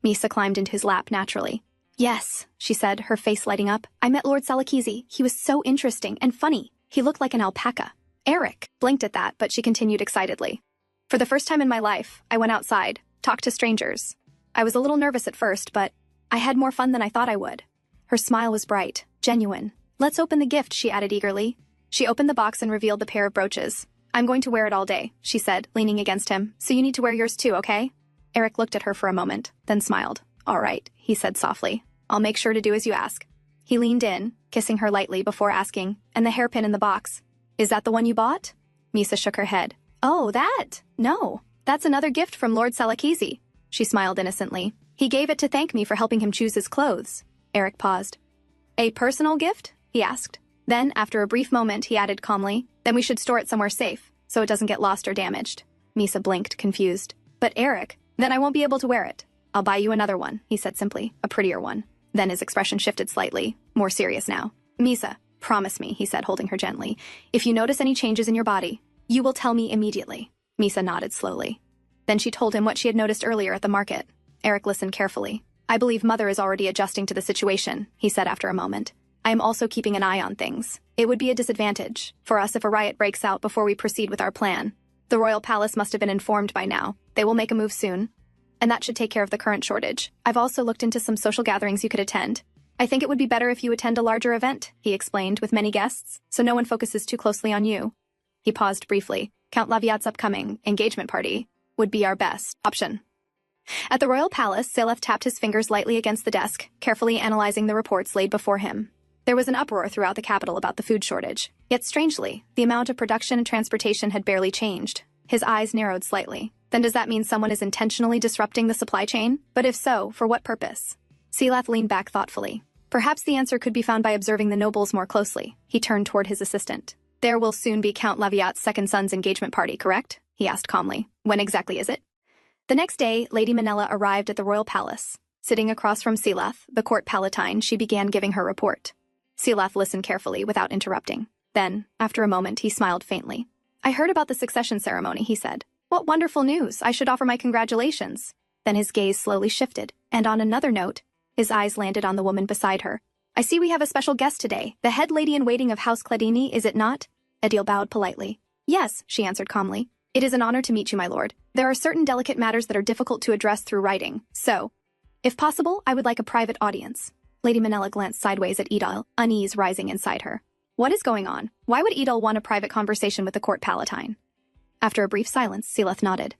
Misa climbed into his lap naturally. Yes, she said, her face lighting up. I met Lord Selakize. He was so interesting and funny. He looked like an alpaca. Eric blinked at that, but she continued excitedly. For the first time in my life, I went outside, talked to strangers. I was a little nervous at first, but I had more fun than I thought I would. Her smile was bright, genuine. Let's open the gift, she added eagerly. She opened the box and revealed the pair of brooches. I'm going to wear it all day, she said, leaning against him. So you need to wear yours too, okay? Eric looked at her for a moment, then smiled. All right, he said softly. I'll make sure to do as you ask. He leaned in, kissing her lightly before asking, and the hairpin in the box. Is that the one you bought? Misa shook her head. Oh, that? No, that's another gift from Lord Selakize. She smiled innocently. He gave it to thank me for helping him choose his clothes. Eric paused. A personal gift? He asked. Then, after a brief moment, he added calmly, then we should store it somewhere safe, so it doesn't get lost or damaged. Misa blinked, confused. But Eric, Then I won't be able to wear it. I'll buy you another one, he said simply, a prettier one. Then his expression shifted slightly, more serious now. Misa, promise me, he said, holding her gently. If you notice any changes in your body, you will tell me immediately. Misa nodded slowly. Then she told him what she had noticed earlier at the market. Eric listened carefully. I believe Mother is already adjusting to the situation, he said after a moment. I am also keeping an eye on things. It would be a disadvantage for us if a riot breaks out before we proceed with our plan. The royal palace must have been informed by now. They will make a move soon. And that should take care of the current shortage. I've also looked into some social gatherings you could attend. I think it would be better if you attend a larger event, he explained, with many guests, so no one focuses too closely on you. He paused briefly. Count Laviat's upcoming engagement party would be our best option. At the royal palace, Saleth tapped his fingers lightly against the desk, carefully analyzing the reports laid before him. There was an uproar throughout the capital about the food shortage. Yet strangely, the amount of production and transportation had barely changed. His eyes narrowed slightly. Then does that mean someone is intentionally disrupting the supply chain? But if so, for what purpose? Saleth leaned back thoughtfully. Perhaps the answer could be found by observing the nobles more closely. He turned toward his assistant. There will soon be Count Laviat's second son's engagement party, correct? He asked calmly. When exactly is it? The next day, Lady Manella arrived at the royal palace. Sitting across from Saleth, the court palatine, she began giving her report. Saleth listened carefully without interrupting. Then, after a moment, he smiled faintly. I heard about the succession ceremony, he said. What wonderful news! I should offer my congratulations. Then his gaze slowly shifted, and on another note, his eyes landed on the woman beside her. I see we have a special guest today, the head lady-in-waiting of House Cladini, is it not? Edil bowed politely. Yes, she answered calmly. It is an honor to meet you, my lord. There are certain delicate matters that are difficult to address through writing, so, if possible, I would like a private audience. Lady Manella glanced sideways at Edil, unease rising inside her. What is going on? Why would Edil want a private conversation with the court palatine? After a brief silence, Saleth nodded.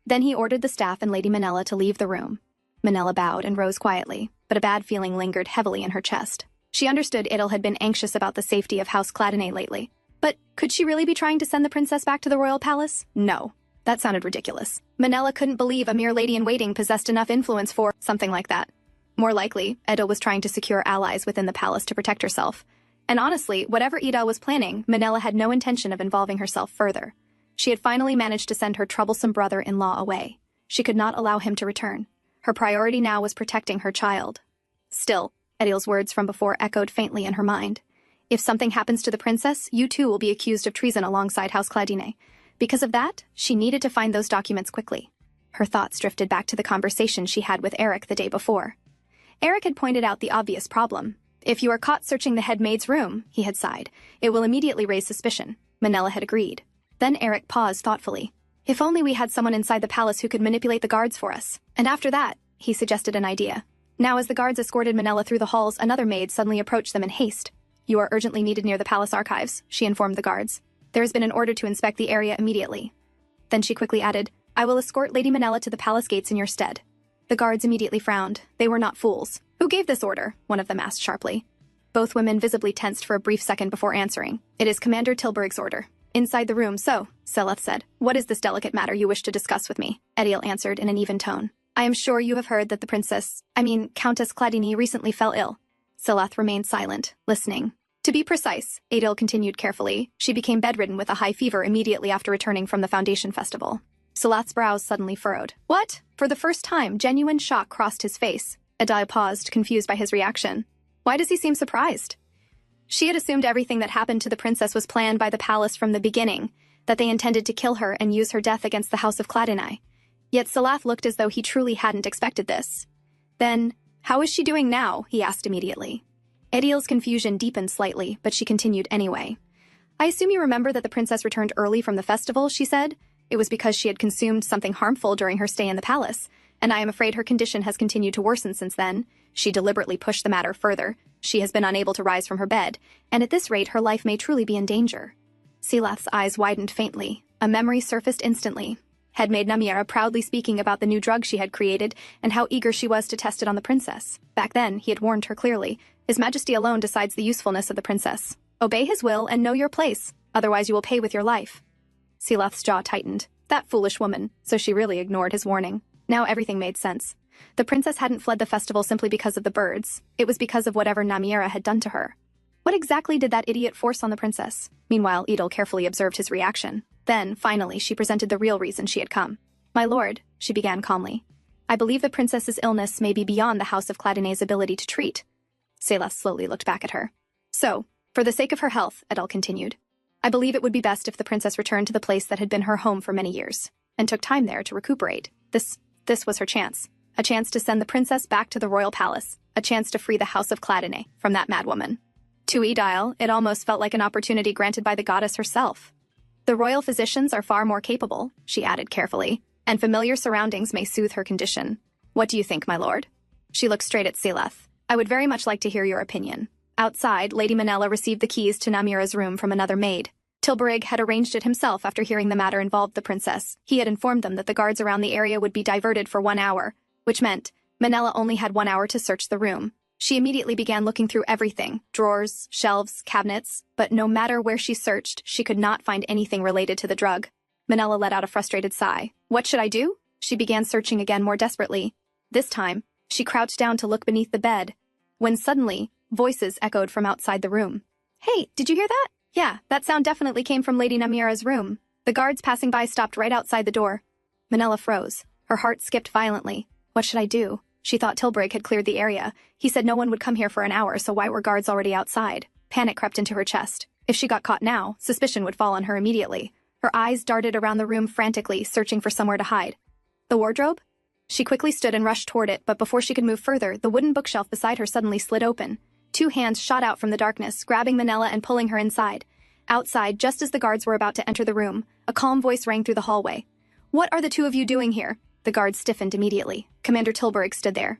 Then he ordered the staff and Lady Manella to leave the room. Manella bowed and rose quietly, but a bad feeling lingered heavily in her chest. She understood Edil had been anxious about the safety of House Cladine lately. But could she really be trying to send the princess back to the royal palace? No. That sounded ridiculous. Manella couldn't believe a mere lady-in-waiting possessed enough influence for something like that. More likely, Edil was trying to secure allies within the palace to protect herself. And honestly, whatever Edil was planning, Manella had no intention of involving herself further. She had finally managed to send her troublesome brother-in-law away. She could not allow him to return. Her priority now was protecting her child. Still, Edil's words from before echoed faintly in her mind. If something happens to the princess, you too will be accused of treason alongside House Cladine. Because of that, she needed to find those documents quickly. Her thoughts drifted back to the conversation she had with Eric the day before. Eric had pointed out the obvious problem. If you are caught searching the head maid's room, he had sighed, it will immediately raise suspicion. Manella had agreed. Then Eric paused thoughtfully. If only we had someone inside the palace who could manipulate the guards for us. And after that, he suggested an idea. Now as the guards escorted Manella through the halls, another maid suddenly approached them in haste. You are urgently needed near the palace archives, she informed the guards. There has been an order to inspect the area immediately. Then she quickly added, I will escort Lady Manella to the palace gates in your stead. The guards immediately frowned. They were not fools. Who gave this order? One of them asked sharply. Both women visibly tensed for a brief second before answering. It is Commander Tilburg's order. Inside the room, so, Saleth said. What is this delicate matter you wish to discuss with me? Edil answered in an even tone. I am sure you have heard that the Countess Cladini recently fell ill. Saleth remained silent, listening. To be precise, Edil continued carefully, she became bedridden with a high fever immediately after returning from the Foundation Festival. Saleth's brows suddenly furrowed. What? For the first time, genuine shock crossed his face. Edil paused, confused by his reaction. Why does he seem surprised? She had assumed everything that happened to the princess was planned by the palace from the beginning, that they intended to kill her and use her death against the House of Cladini. Yet Saleth looked as though he truly hadn't expected this. Then, how is she doing now? He asked immediately. Edil's confusion deepened slightly, but she continued anyway. I assume you remember that the princess returned early from the festival, she said. It was because she had consumed something harmful during her stay in the palace, and I am afraid her condition has continued to worsen since then. She deliberately pushed the matter further. She has been unable to rise from her bed, and at this rate her life may truly be in danger. Saleth's eyes widened faintly. A memory surfaced instantly. Headmaid Namiera proudly speaking about the new drug she had created and how eager she was to test it on the princess. Back then, he had warned her clearly. His Majesty alone decides the usefulness of the princess. Obey his will and know your place, otherwise you will pay with your life. Saleth's jaw tightened. That foolish woman, so she really ignored his warning. Now everything made sense. The princess hadn't fled the festival simply because of the birds. It was because of whatever Namiera had done to her. What exactly did that idiot force on the princess? Meanwhile, Edil carefully observed his reaction. Then, finally, she presented the real reason she had come. My lord, she began calmly. I believe the princess's illness may be beyond the House of Cladinet's ability to treat. Seleth slowly looked back at her. So, for the sake of her health, Adele continued, I believe it would be best if the princess returned to the place that had been her home for many years, and took time there to recuperate. This was her chance. A chance to send the princess back to the royal palace. A chance to free the House of Cladinet from that madwoman. To Edile, it almost felt like an opportunity granted by the goddess herself. The royal physicians are far more capable, she added carefully, and familiar surroundings may soothe her condition. What do you think, my lord? She looked straight at Seleth. I would very much like to hear your opinion. Outside, Lady Manella received the keys to Namira's room from another maid. Tilburig had arranged it himself after hearing the matter involved the princess. He had informed them that the guards around the area would be diverted for 1 hour, which meant Manella only had 1 hour to search the room. She immediately began looking through everything, drawers, shelves, cabinets, but no matter where she searched, she could not find anything related to the drug. Manella let out a frustrated sigh. What should I do? She began searching again more desperately. This time, she crouched down to look beneath the bed, when suddenly, voices echoed from outside the room. Hey, did you hear that? Yeah, that sound definitely came from Lady Namira's room. The guards passing by stopped right outside the door. Manella froze. Her heart skipped violently. What should I do? She thought Tilburig had cleared the area. He said no one would come here for an hour, so why were guards already outside? Panic crept into her chest. If she got caught now, suspicion would fall on her immediately. Her eyes darted around the room frantically, searching for somewhere to hide. The wardrobe? She quickly stood and rushed toward it, but before she could move further, the wooden bookshelf beside her suddenly slid open. 2 hands shot out from the darkness, grabbing Manella and pulling her inside. Outside, just as the guards were about to enter the room, a calm voice rang through the hallway. What are the 2 of you doing here? The guards stiffened immediately. Commander Tilburig stood there.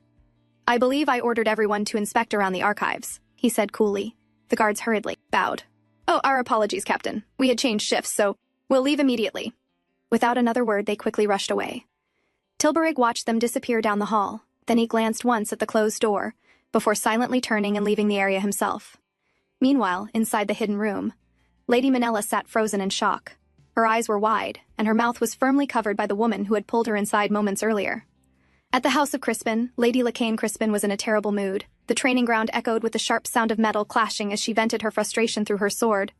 I believe I ordered everyone to inspect around the archives, he said coolly. The guards hurriedly bowed. Oh, our apologies, Captain. We had changed shifts, so we'll leave immediately. Without another word, they quickly rushed away. Tilburig watched them disappear down the hall. Then he glanced once at the closed door, before silently turning and leaving the area himself. Meanwhile, inside the hidden room, Lady Manella sat frozen in shock. Her eyes were wide, and her mouth was firmly covered by the woman who had pulled her inside moments earlier. At the House of Crispin, Lady Lacane Crispin was in a terrible mood. The training ground echoed with the sharp sound of metal clashing as she vented her frustration through her sword.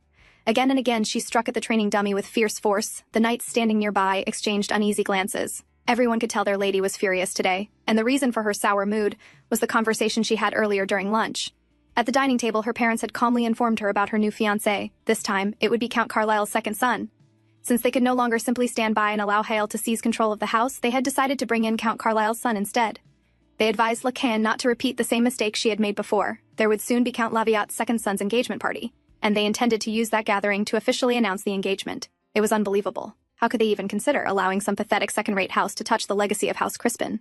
Again and again she struck at the training dummy with fierce force. The knights standing nearby exchanged uneasy glances. Everyone could tell their lady was furious today, and the reason for her sour mood was the conversation she had earlier during lunch. At the dining table, her parents had calmly informed her about her new fiancé. This time, it would be Count Carlisle's second son. Since they could no longer simply stand by and allow Yahello to seize control of the house, they had decided to bring in Count Carlisle's son instead. They advised Lacane not to repeat the same mistake she had made before. There would soon be Count Laviat's second son's engagement party, and they intended to use that gathering to officially announce the engagement. It was unbelievable. How could they even consider allowing some pathetic second-rate house to touch the legacy of House Crispin?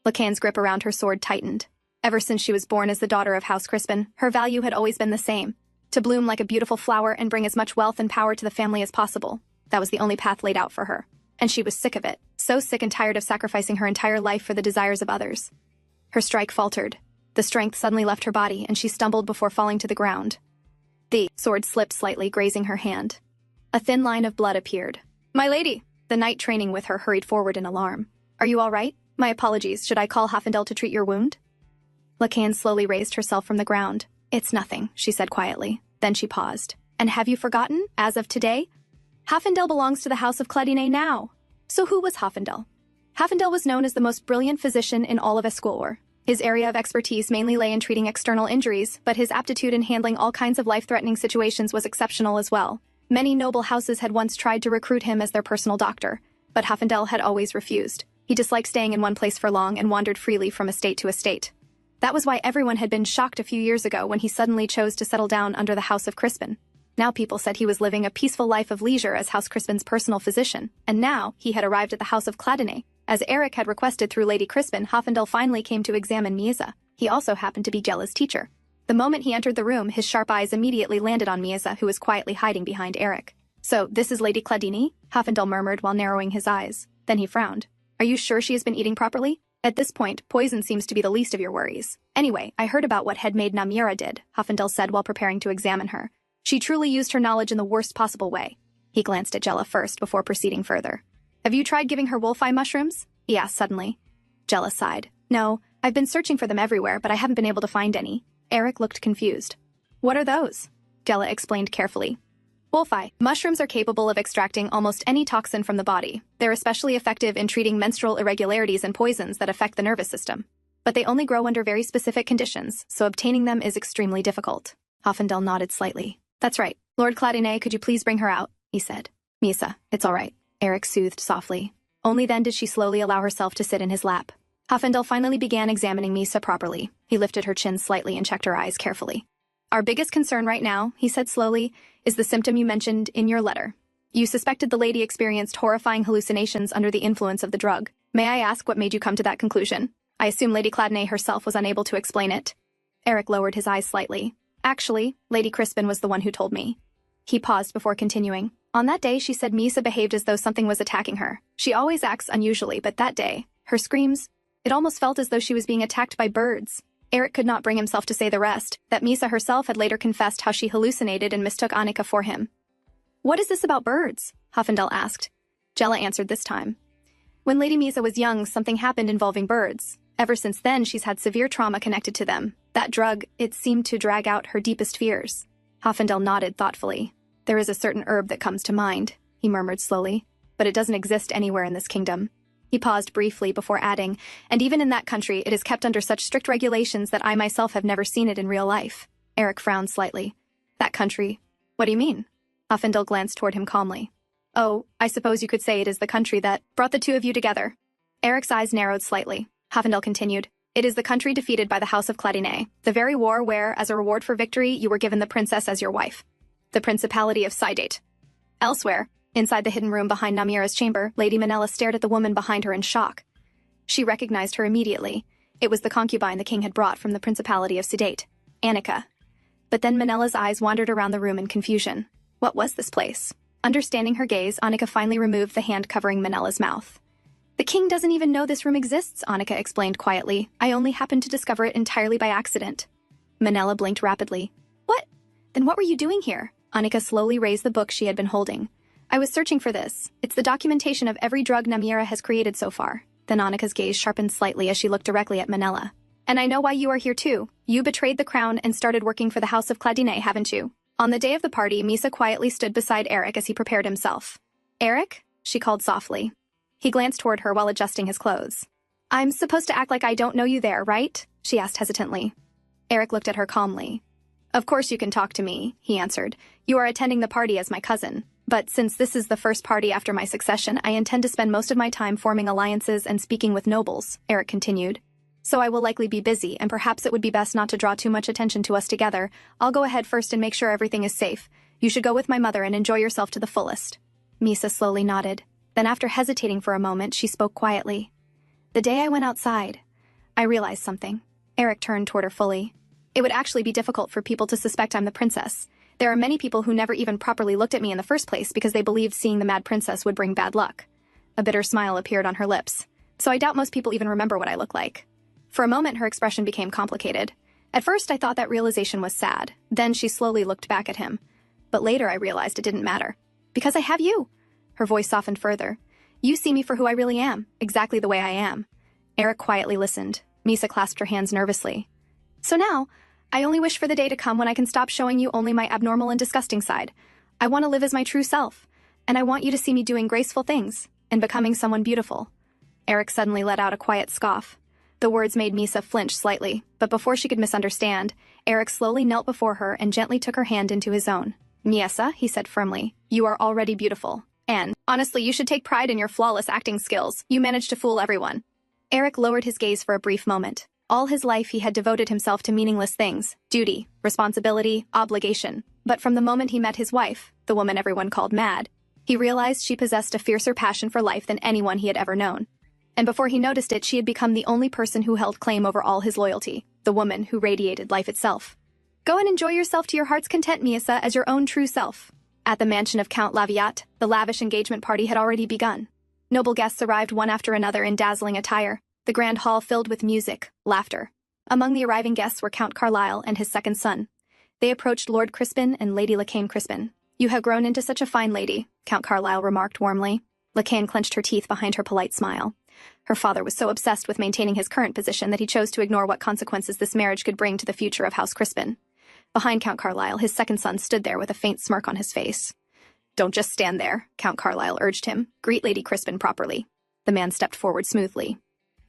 Lacane's grip around her sword tightened. Ever since she was born as the daughter of House Crispin, her value had always been the same: to bloom like a beautiful flower and bring as much wealth and power to the family as possible. That was the only path laid out for her. And she was sick of it, so sick and tired of sacrificing her entire life for the desires of others. Her strike faltered. The strength suddenly left her body, and she stumbled before falling to the ground. The sword slipped slightly, grazing her hand. A thin line of blood appeared. My lady! The knight training with her hurried forward in alarm. Are you all right? My apologies. Should I call Hafendel to treat your wound? Lacane slowly raised herself from the ground. It's nothing, she said quietly. Then she paused. And have you forgotten, as of today? Hafendel belongs to the House of Cladinet now. So who was Hafendel? Hafendel was known as the most brilliant physician in all of Esquilor. His area of expertise mainly lay in treating external injuries, but his aptitude in handling all kinds of life-threatening situations was exceptional as well. Many noble houses had once tried to recruit him as their personal doctor, but Hafendel had always refused. He disliked staying in one place for long and wandered freely from estate to estate. That was why everyone had been shocked a few years ago when he suddenly chose to settle down under the House of Crispin. Now people said he was living a peaceful life of leisure as House Crispin's personal physician, and now he had arrived at the House of Cladinet. As Eric had requested through Lady Crispin, Hafendel finally came to examine Miaza. He also happened to be Jella's teacher. The moment he entered the room, his sharp eyes immediately landed on Miaza, who was quietly hiding behind Eric. So, this is Lady Cladini? Hafendel murmured while narrowing his eyes. Then he frowned. Are you sure she has been eating properly? At this point, poison seems to be the least of your worries. Anyway, I heard about what headmaid Namira did, Hafendel said while preparing to examine her. She truly used her knowledge in the worst possible way. He glanced at Jella first before proceeding further. Have you tried giving her wolf-eye mushrooms? He asked suddenly. Jella sighed. No, I've been searching for them everywhere, but I haven't been able to find any. Eric looked confused. What are those? Jella explained carefully. Wolfi. Mushrooms are capable of extracting almost any toxin from the body. They're especially effective in treating menstrual irregularities and poisons that affect the nervous system. But they only grow under very specific conditions, so obtaining them is extremely difficult. Hoffendel nodded slightly. That's right. Lord Cladine, could you please bring her out? He said. Misa, it's all right. Eric soothed softly. Only then did she slowly allow herself to sit in his lap. Hoffendel finally began examining Misa properly. He lifted her chin slightly and checked her eyes carefully. Our biggest concern right now, he said slowly, is the symptom you mentioned in your letter. You suspected the lady experienced horrifying hallucinations under the influence of the drug. May I ask what made you come to that conclusion? I assume Lady Cladine herself was unable to explain it. Eric lowered his eyes slightly. Actually, Lady Crispin was the one who told me. He paused before continuing. On that day, she said Misa behaved as though something was attacking her. She always acts unusually, but that day, her screams, it almost felt as though she was being attacked by birds. Eric could not bring himself to say the rest, that Misa herself had later confessed how she hallucinated and mistook Anika for him. What is this about birds? Hoffendel asked. Jella answered this time. When Lady Misa was young, something happened involving birds. Ever since then, she's had severe trauma connected to them. That drug, it seemed to drag out her deepest fears. Hoffendel nodded thoughtfully. There is a certain herb that comes to mind, he murmured slowly, but it doesn't exist anywhere in this kingdom. He paused briefly before adding, and even in that country, it is kept under such strict regulations that I myself have never seen it in real life. Eric frowned slightly. That country? What do you mean? Hoffendel glanced toward him calmly. Oh, I suppose you could say it is the country that brought the two of you together. Eric's eyes narrowed slightly. Hoffendel continued. It is the country defeated by the House of Cladine, the very war where, as a reward for victory, you were given the princess as your wife. The Principality of Sidate. Elsewhere, inside the hidden room behind Namira's chamber, Lady Manella stared at the woman behind her in shock. She recognized her immediately. It was the concubine the king had brought from the Principality of Sidate, Anika. But then Manella's eyes wandered around the room in confusion. What was this place? Understanding her gaze, Anika finally removed the hand covering Manella's mouth. The king doesn't even know this room exists, Anika explained quietly. I only happened to discover it entirely by accident. Manella blinked rapidly. What? Then what were you doing here? Anika slowly raised the book she had been holding. I was searching for this. It's the documentation of every drug Namira has created so far. Then Anika's gaze sharpened slightly as she looked directly at Manella. And I know why you are here too. You betrayed the crown and started working for the House of Cladine, haven't you? On the day of the party, Misa quietly stood beside Eric as he prepared himself. Eric? She called softly. He glanced toward her while adjusting his clothes. I'm supposed to act like I don't know you there, right? She asked hesitantly. Eric looked at her calmly. Of course you can talk to me, he answered. You are attending the party as my cousin. But since this is the first party after my succession, I intend to spend most of my time forming alliances and speaking with nobles, Eric continued. So I will likely be busy, and perhaps it would be best not to draw too much attention to us together. I'll go ahead first and make sure everything is safe. You should go with my mother and enjoy yourself to the fullest. Misa slowly nodded. Then after hesitating for a moment, she spoke quietly. The day I went outside, I realized something. Eric turned toward her fully. It would actually be difficult for people to suspect I'm the princess. There are many people who never even properly looked at me in the first place because they believed seeing the mad princess would bring bad luck. A bitter smile appeared on her lips. So I doubt most people even remember what I look like. For a moment, her expression became complicated. At first, I thought that realization was sad. Then she slowly looked back at him. But later, I realized it didn't matter. Because I have you. Her voice softened further. You see me for who I really am, exactly the way I am. Eric quietly listened. Misa clasped her hands nervously. So now, I only wish for the day to come when I can stop showing you only my abnormal and disgusting side. I want to live as my true self, and I want you to see me doing graceful things and becoming someone beautiful. Eric suddenly let out a quiet scoff. The words made Misa flinch slightly, but before she could misunderstand, Eric slowly knelt before her and gently took her hand into his own. Miesa, he said firmly, you are already beautiful. And, honestly, you should take pride in your flawless acting skills. You managed to fool everyone. Eric lowered his gaze for a brief moment. All his life he had devoted himself to meaningless things, duty, responsibility, obligation. But from the moment he met his wife, the woman everyone called mad, he realized she possessed a fiercer passion for life than anyone he had ever known. And before he noticed it, she had become the only person who held claim over all his loyalty, the woman who radiated life itself. Go and enjoy yourself to your heart's content, Miesa, as your own true self. At the mansion of Count Laviat, the lavish engagement party had already begun. Noble guests arrived one after another in dazzling attire, the grand hall filled with music, laughter. Among the arriving guests were Count Carlyle and his second son. They approached Lord Crispin and Lady Lacane Crispin. You have grown into such a fine lady, Count Carlyle remarked warmly. Lacane clenched her teeth behind her polite smile. Her father was so obsessed with maintaining his current position that he chose to ignore what consequences this marriage could bring to the future of House Crispin. Behind Count Carlyle, his second son stood there with a faint smirk on his face. Don't just stand there, Count Carlyle urged him. Greet Lady Crispin properly. The man stepped forward smoothly.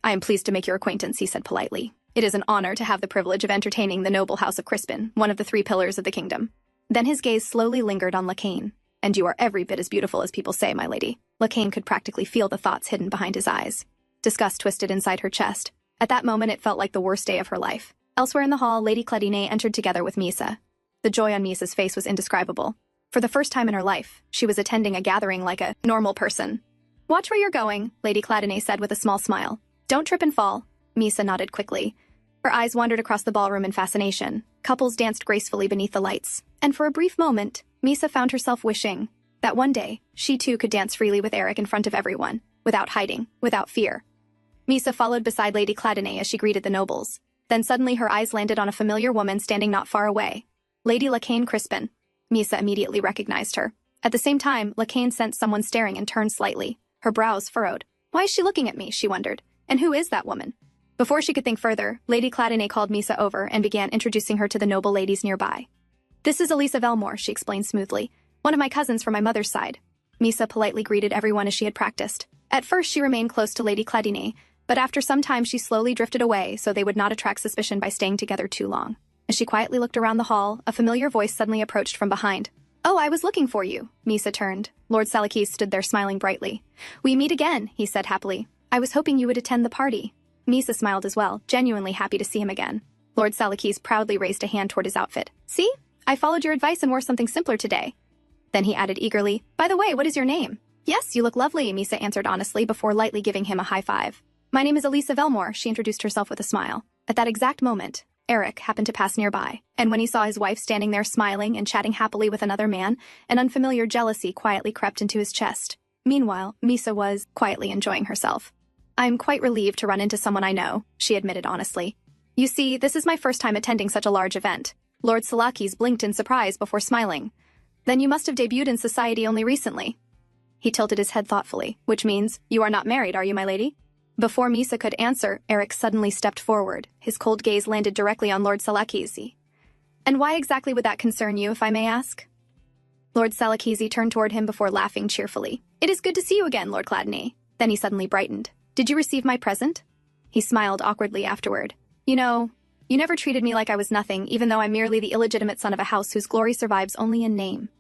I am pleased to make your acquaintance, he said politely. It is an honor to have the privilege of entertaining the noble house of Crispin, one of the 3 pillars of the kingdom. Then his gaze slowly lingered on Lacane. And you are every bit as beautiful as people say, my lady. Lacane could practically feel the thoughts hidden behind his eyes. Disgust twisted inside her chest. At that moment, it felt like the worst day of her life. Elsewhere in the hall, Lady Cladine entered together with Misa. The joy on Misa's face was indescribable. For the first time in her life, she was attending a gathering like a normal person. Watch where you're going, Lady Cladine said with a small smile. Don't trip and fall. Misa nodded quickly. Her eyes wandered across the ballroom in fascination. Couples danced gracefully beneath the lights. And for a brief moment, Misa found herself wishing that one day, she too could dance freely with Eric in front of everyone, without hiding, without fear. Misa followed beside Lady Cladine as she greeted the nobles. Then suddenly her eyes landed on a familiar woman standing not far away. Lady Lacane Crispin. Misa immediately recognized her. At the same time, Lacane sensed someone staring and turned slightly. Her brows furrowed. Why is she looking at me, she wondered. And who is that woman? Before she could think further, Lady Cladine called Misa over and began introducing her to the noble ladies nearby. This is Elisa Velmore, she explained smoothly. One of my cousins from my mother's side. Misa politely greeted everyone as she had practiced. At first she remained close to Lady Cladine, but after some time she slowly drifted away so they would not attract suspicion by staying together too long. As she quietly looked around the hall, a familiar voice suddenly approached from behind. Oh, I was looking for you, Misa turned. Lord Salakis stood there smiling brightly. We meet again, he said happily. I was hoping you would attend the party. Misa smiled as well, genuinely happy to see him again. Lord Salakis proudly raised a hand toward his outfit. See? I followed your advice and wore something simpler today. Then he added eagerly, By the way, what is your name? Yes, you look lovely, Misa answered honestly before lightly giving him a high five. My name is Elisa Velmore, she introduced herself with a smile. At that exact moment, Eric happened to pass nearby, and when he saw his wife standing there smiling and chatting happily with another man, an unfamiliar jealousy quietly crept into his chest. Meanwhile, Misa was quietly enjoying herself. I'm quite relieved to run into someone I know, she admitted honestly. You see, this is my first time attending such a large event. Lord Salakis blinked in surprise before smiling. Then you must have debuted in society only recently. He tilted his head thoughtfully, which means, you are not married, are you, my lady? Before Misa could answer, Eric suddenly stepped forward. His cold gaze landed directly on Lord Salakisi. And why exactly would that concern you, if I may ask? Lord Salakisi turned toward him before laughing cheerfully. It is good to see you again, Lord Cladine. Then he suddenly brightened. Did you receive my present? He smiled awkwardly afterward. You know, you never treated me like I was nothing, even though I'm merely the illegitimate son of a house whose glory survives only in name.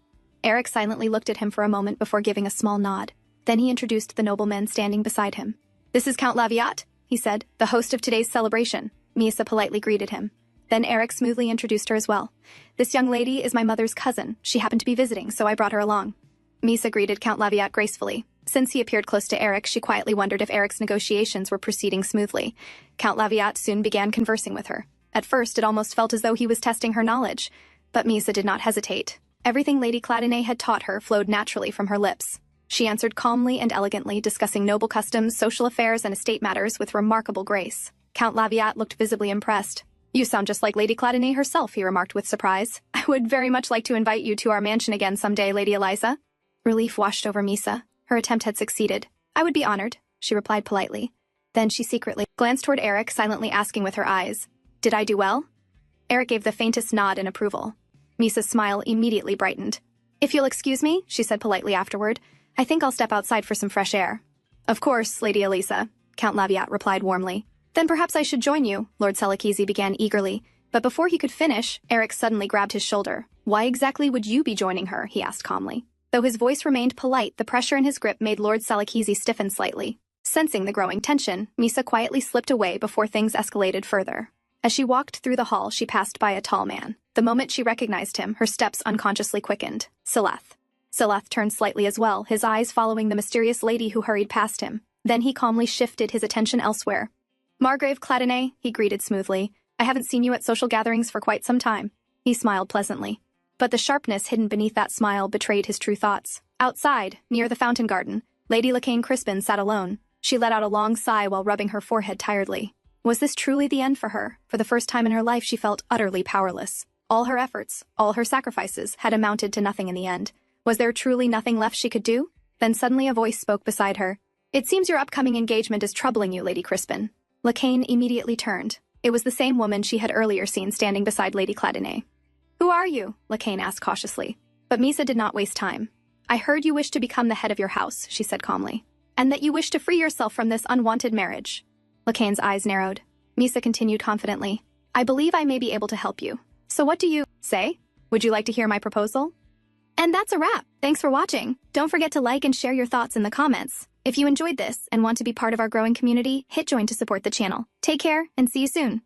Eric silently looked at him for a moment before giving a small nod. Then he introduced the nobleman standing beside him. This is Count Laviat, he said, the host of today's celebration. Misa politely greeted him. Then Eric smoothly introduced her as well. This young lady is my mother's cousin. She happened to be visiting, so I brought her along. Misa greeted Count Laviat gracefully. Since he appeared close to Eric, she quietly wondered if Eric's negotiations were proceeding smoothly. Count Laviat soon began conversing with her. At first, it almost felt as though he was testing her knowledge. But Misa did not hesitate. Everything Lady Cladine had taught her flowed naturally from her lips. She answered calmly and elegantly, discussing noble customs, social affairs, and estate matters with remarkable grace. Count Laviat looked visibly impressed. You sound just like Lady Cladine herself, he remarked with surprise. I would very much like to invite you to our mansion again someday, Lady Eliza. Relief washed over Misa. Her attempt had succeeded. I would be honored, she replied politely. Then she secretly glanced toward Eric, silently asking with her eyes, Did I do well? Eric gave the faintest nod in approval. Misa's smile immediately brightened. If you'll excuse me, she said politely afterward, I think I'll step outside for some fresh air. Of course, Lady Elisa, Count Laviat replied warmly. Then perhaps I should join you, Lord Salakisi began eagerly, but before he could finish, Eric suddenly grabbed his shoulder. Why exactly would you be joining her? He asked calmly. Though his voice remained polite, the pressure in his grip made Lord Salakisi stiffen slightly. Sensing the growing tension, Misa quietly slipped away before things escalated further. As she walked through the hall, she passed by a tall man. The moment she recognized him, her steps unconsciously quickened. Sileth. Sileth turned slightly as well, his eyes following the mysterious lady who hurried past him. Then he calmly shifted his attention elsewhere. Margrave Cladine, he greeted smoothly. I haven't seen you at social gatherings for quite some time. He smiled pleasantly. But the sharpness hidden beneath that smile betrayed his true thoughts. Outside, near the fountain garden, Lady Lacane Crispin sat alone. She let out a long sigh while rubbing her forehead tiredly. Was this truly the end for her? For the first time in her life, she felt utterly powerless. All her efforts, all her sacrifices, had amounted to nothing in the end. Was there truly nothing left she could do? Then suddenly a voice spoke beside her. It seems your upcoming engagement is troubling you, Lady Crispin. Lacane immediately turned. It was the same woman she had earlier seen standing beside Lady Cladine. Who are you? Lacane asked cautiously. But Misa did not waste time. I heard you wish to become the head of your house, she said calmly, and that you wish to free yourself from this unwanted marriage. Lakane's eyes narrowed. Misa continued confidently. I believe I may be able to help you. So what do you say? Would you like to hear my proposal? And that's a wrap. Thanks for watching. Don't forget to like and share your thoughts in the comments. If you enjoyed this and want to be part of our growing community, hit join to support the channel. Take care and see you soon.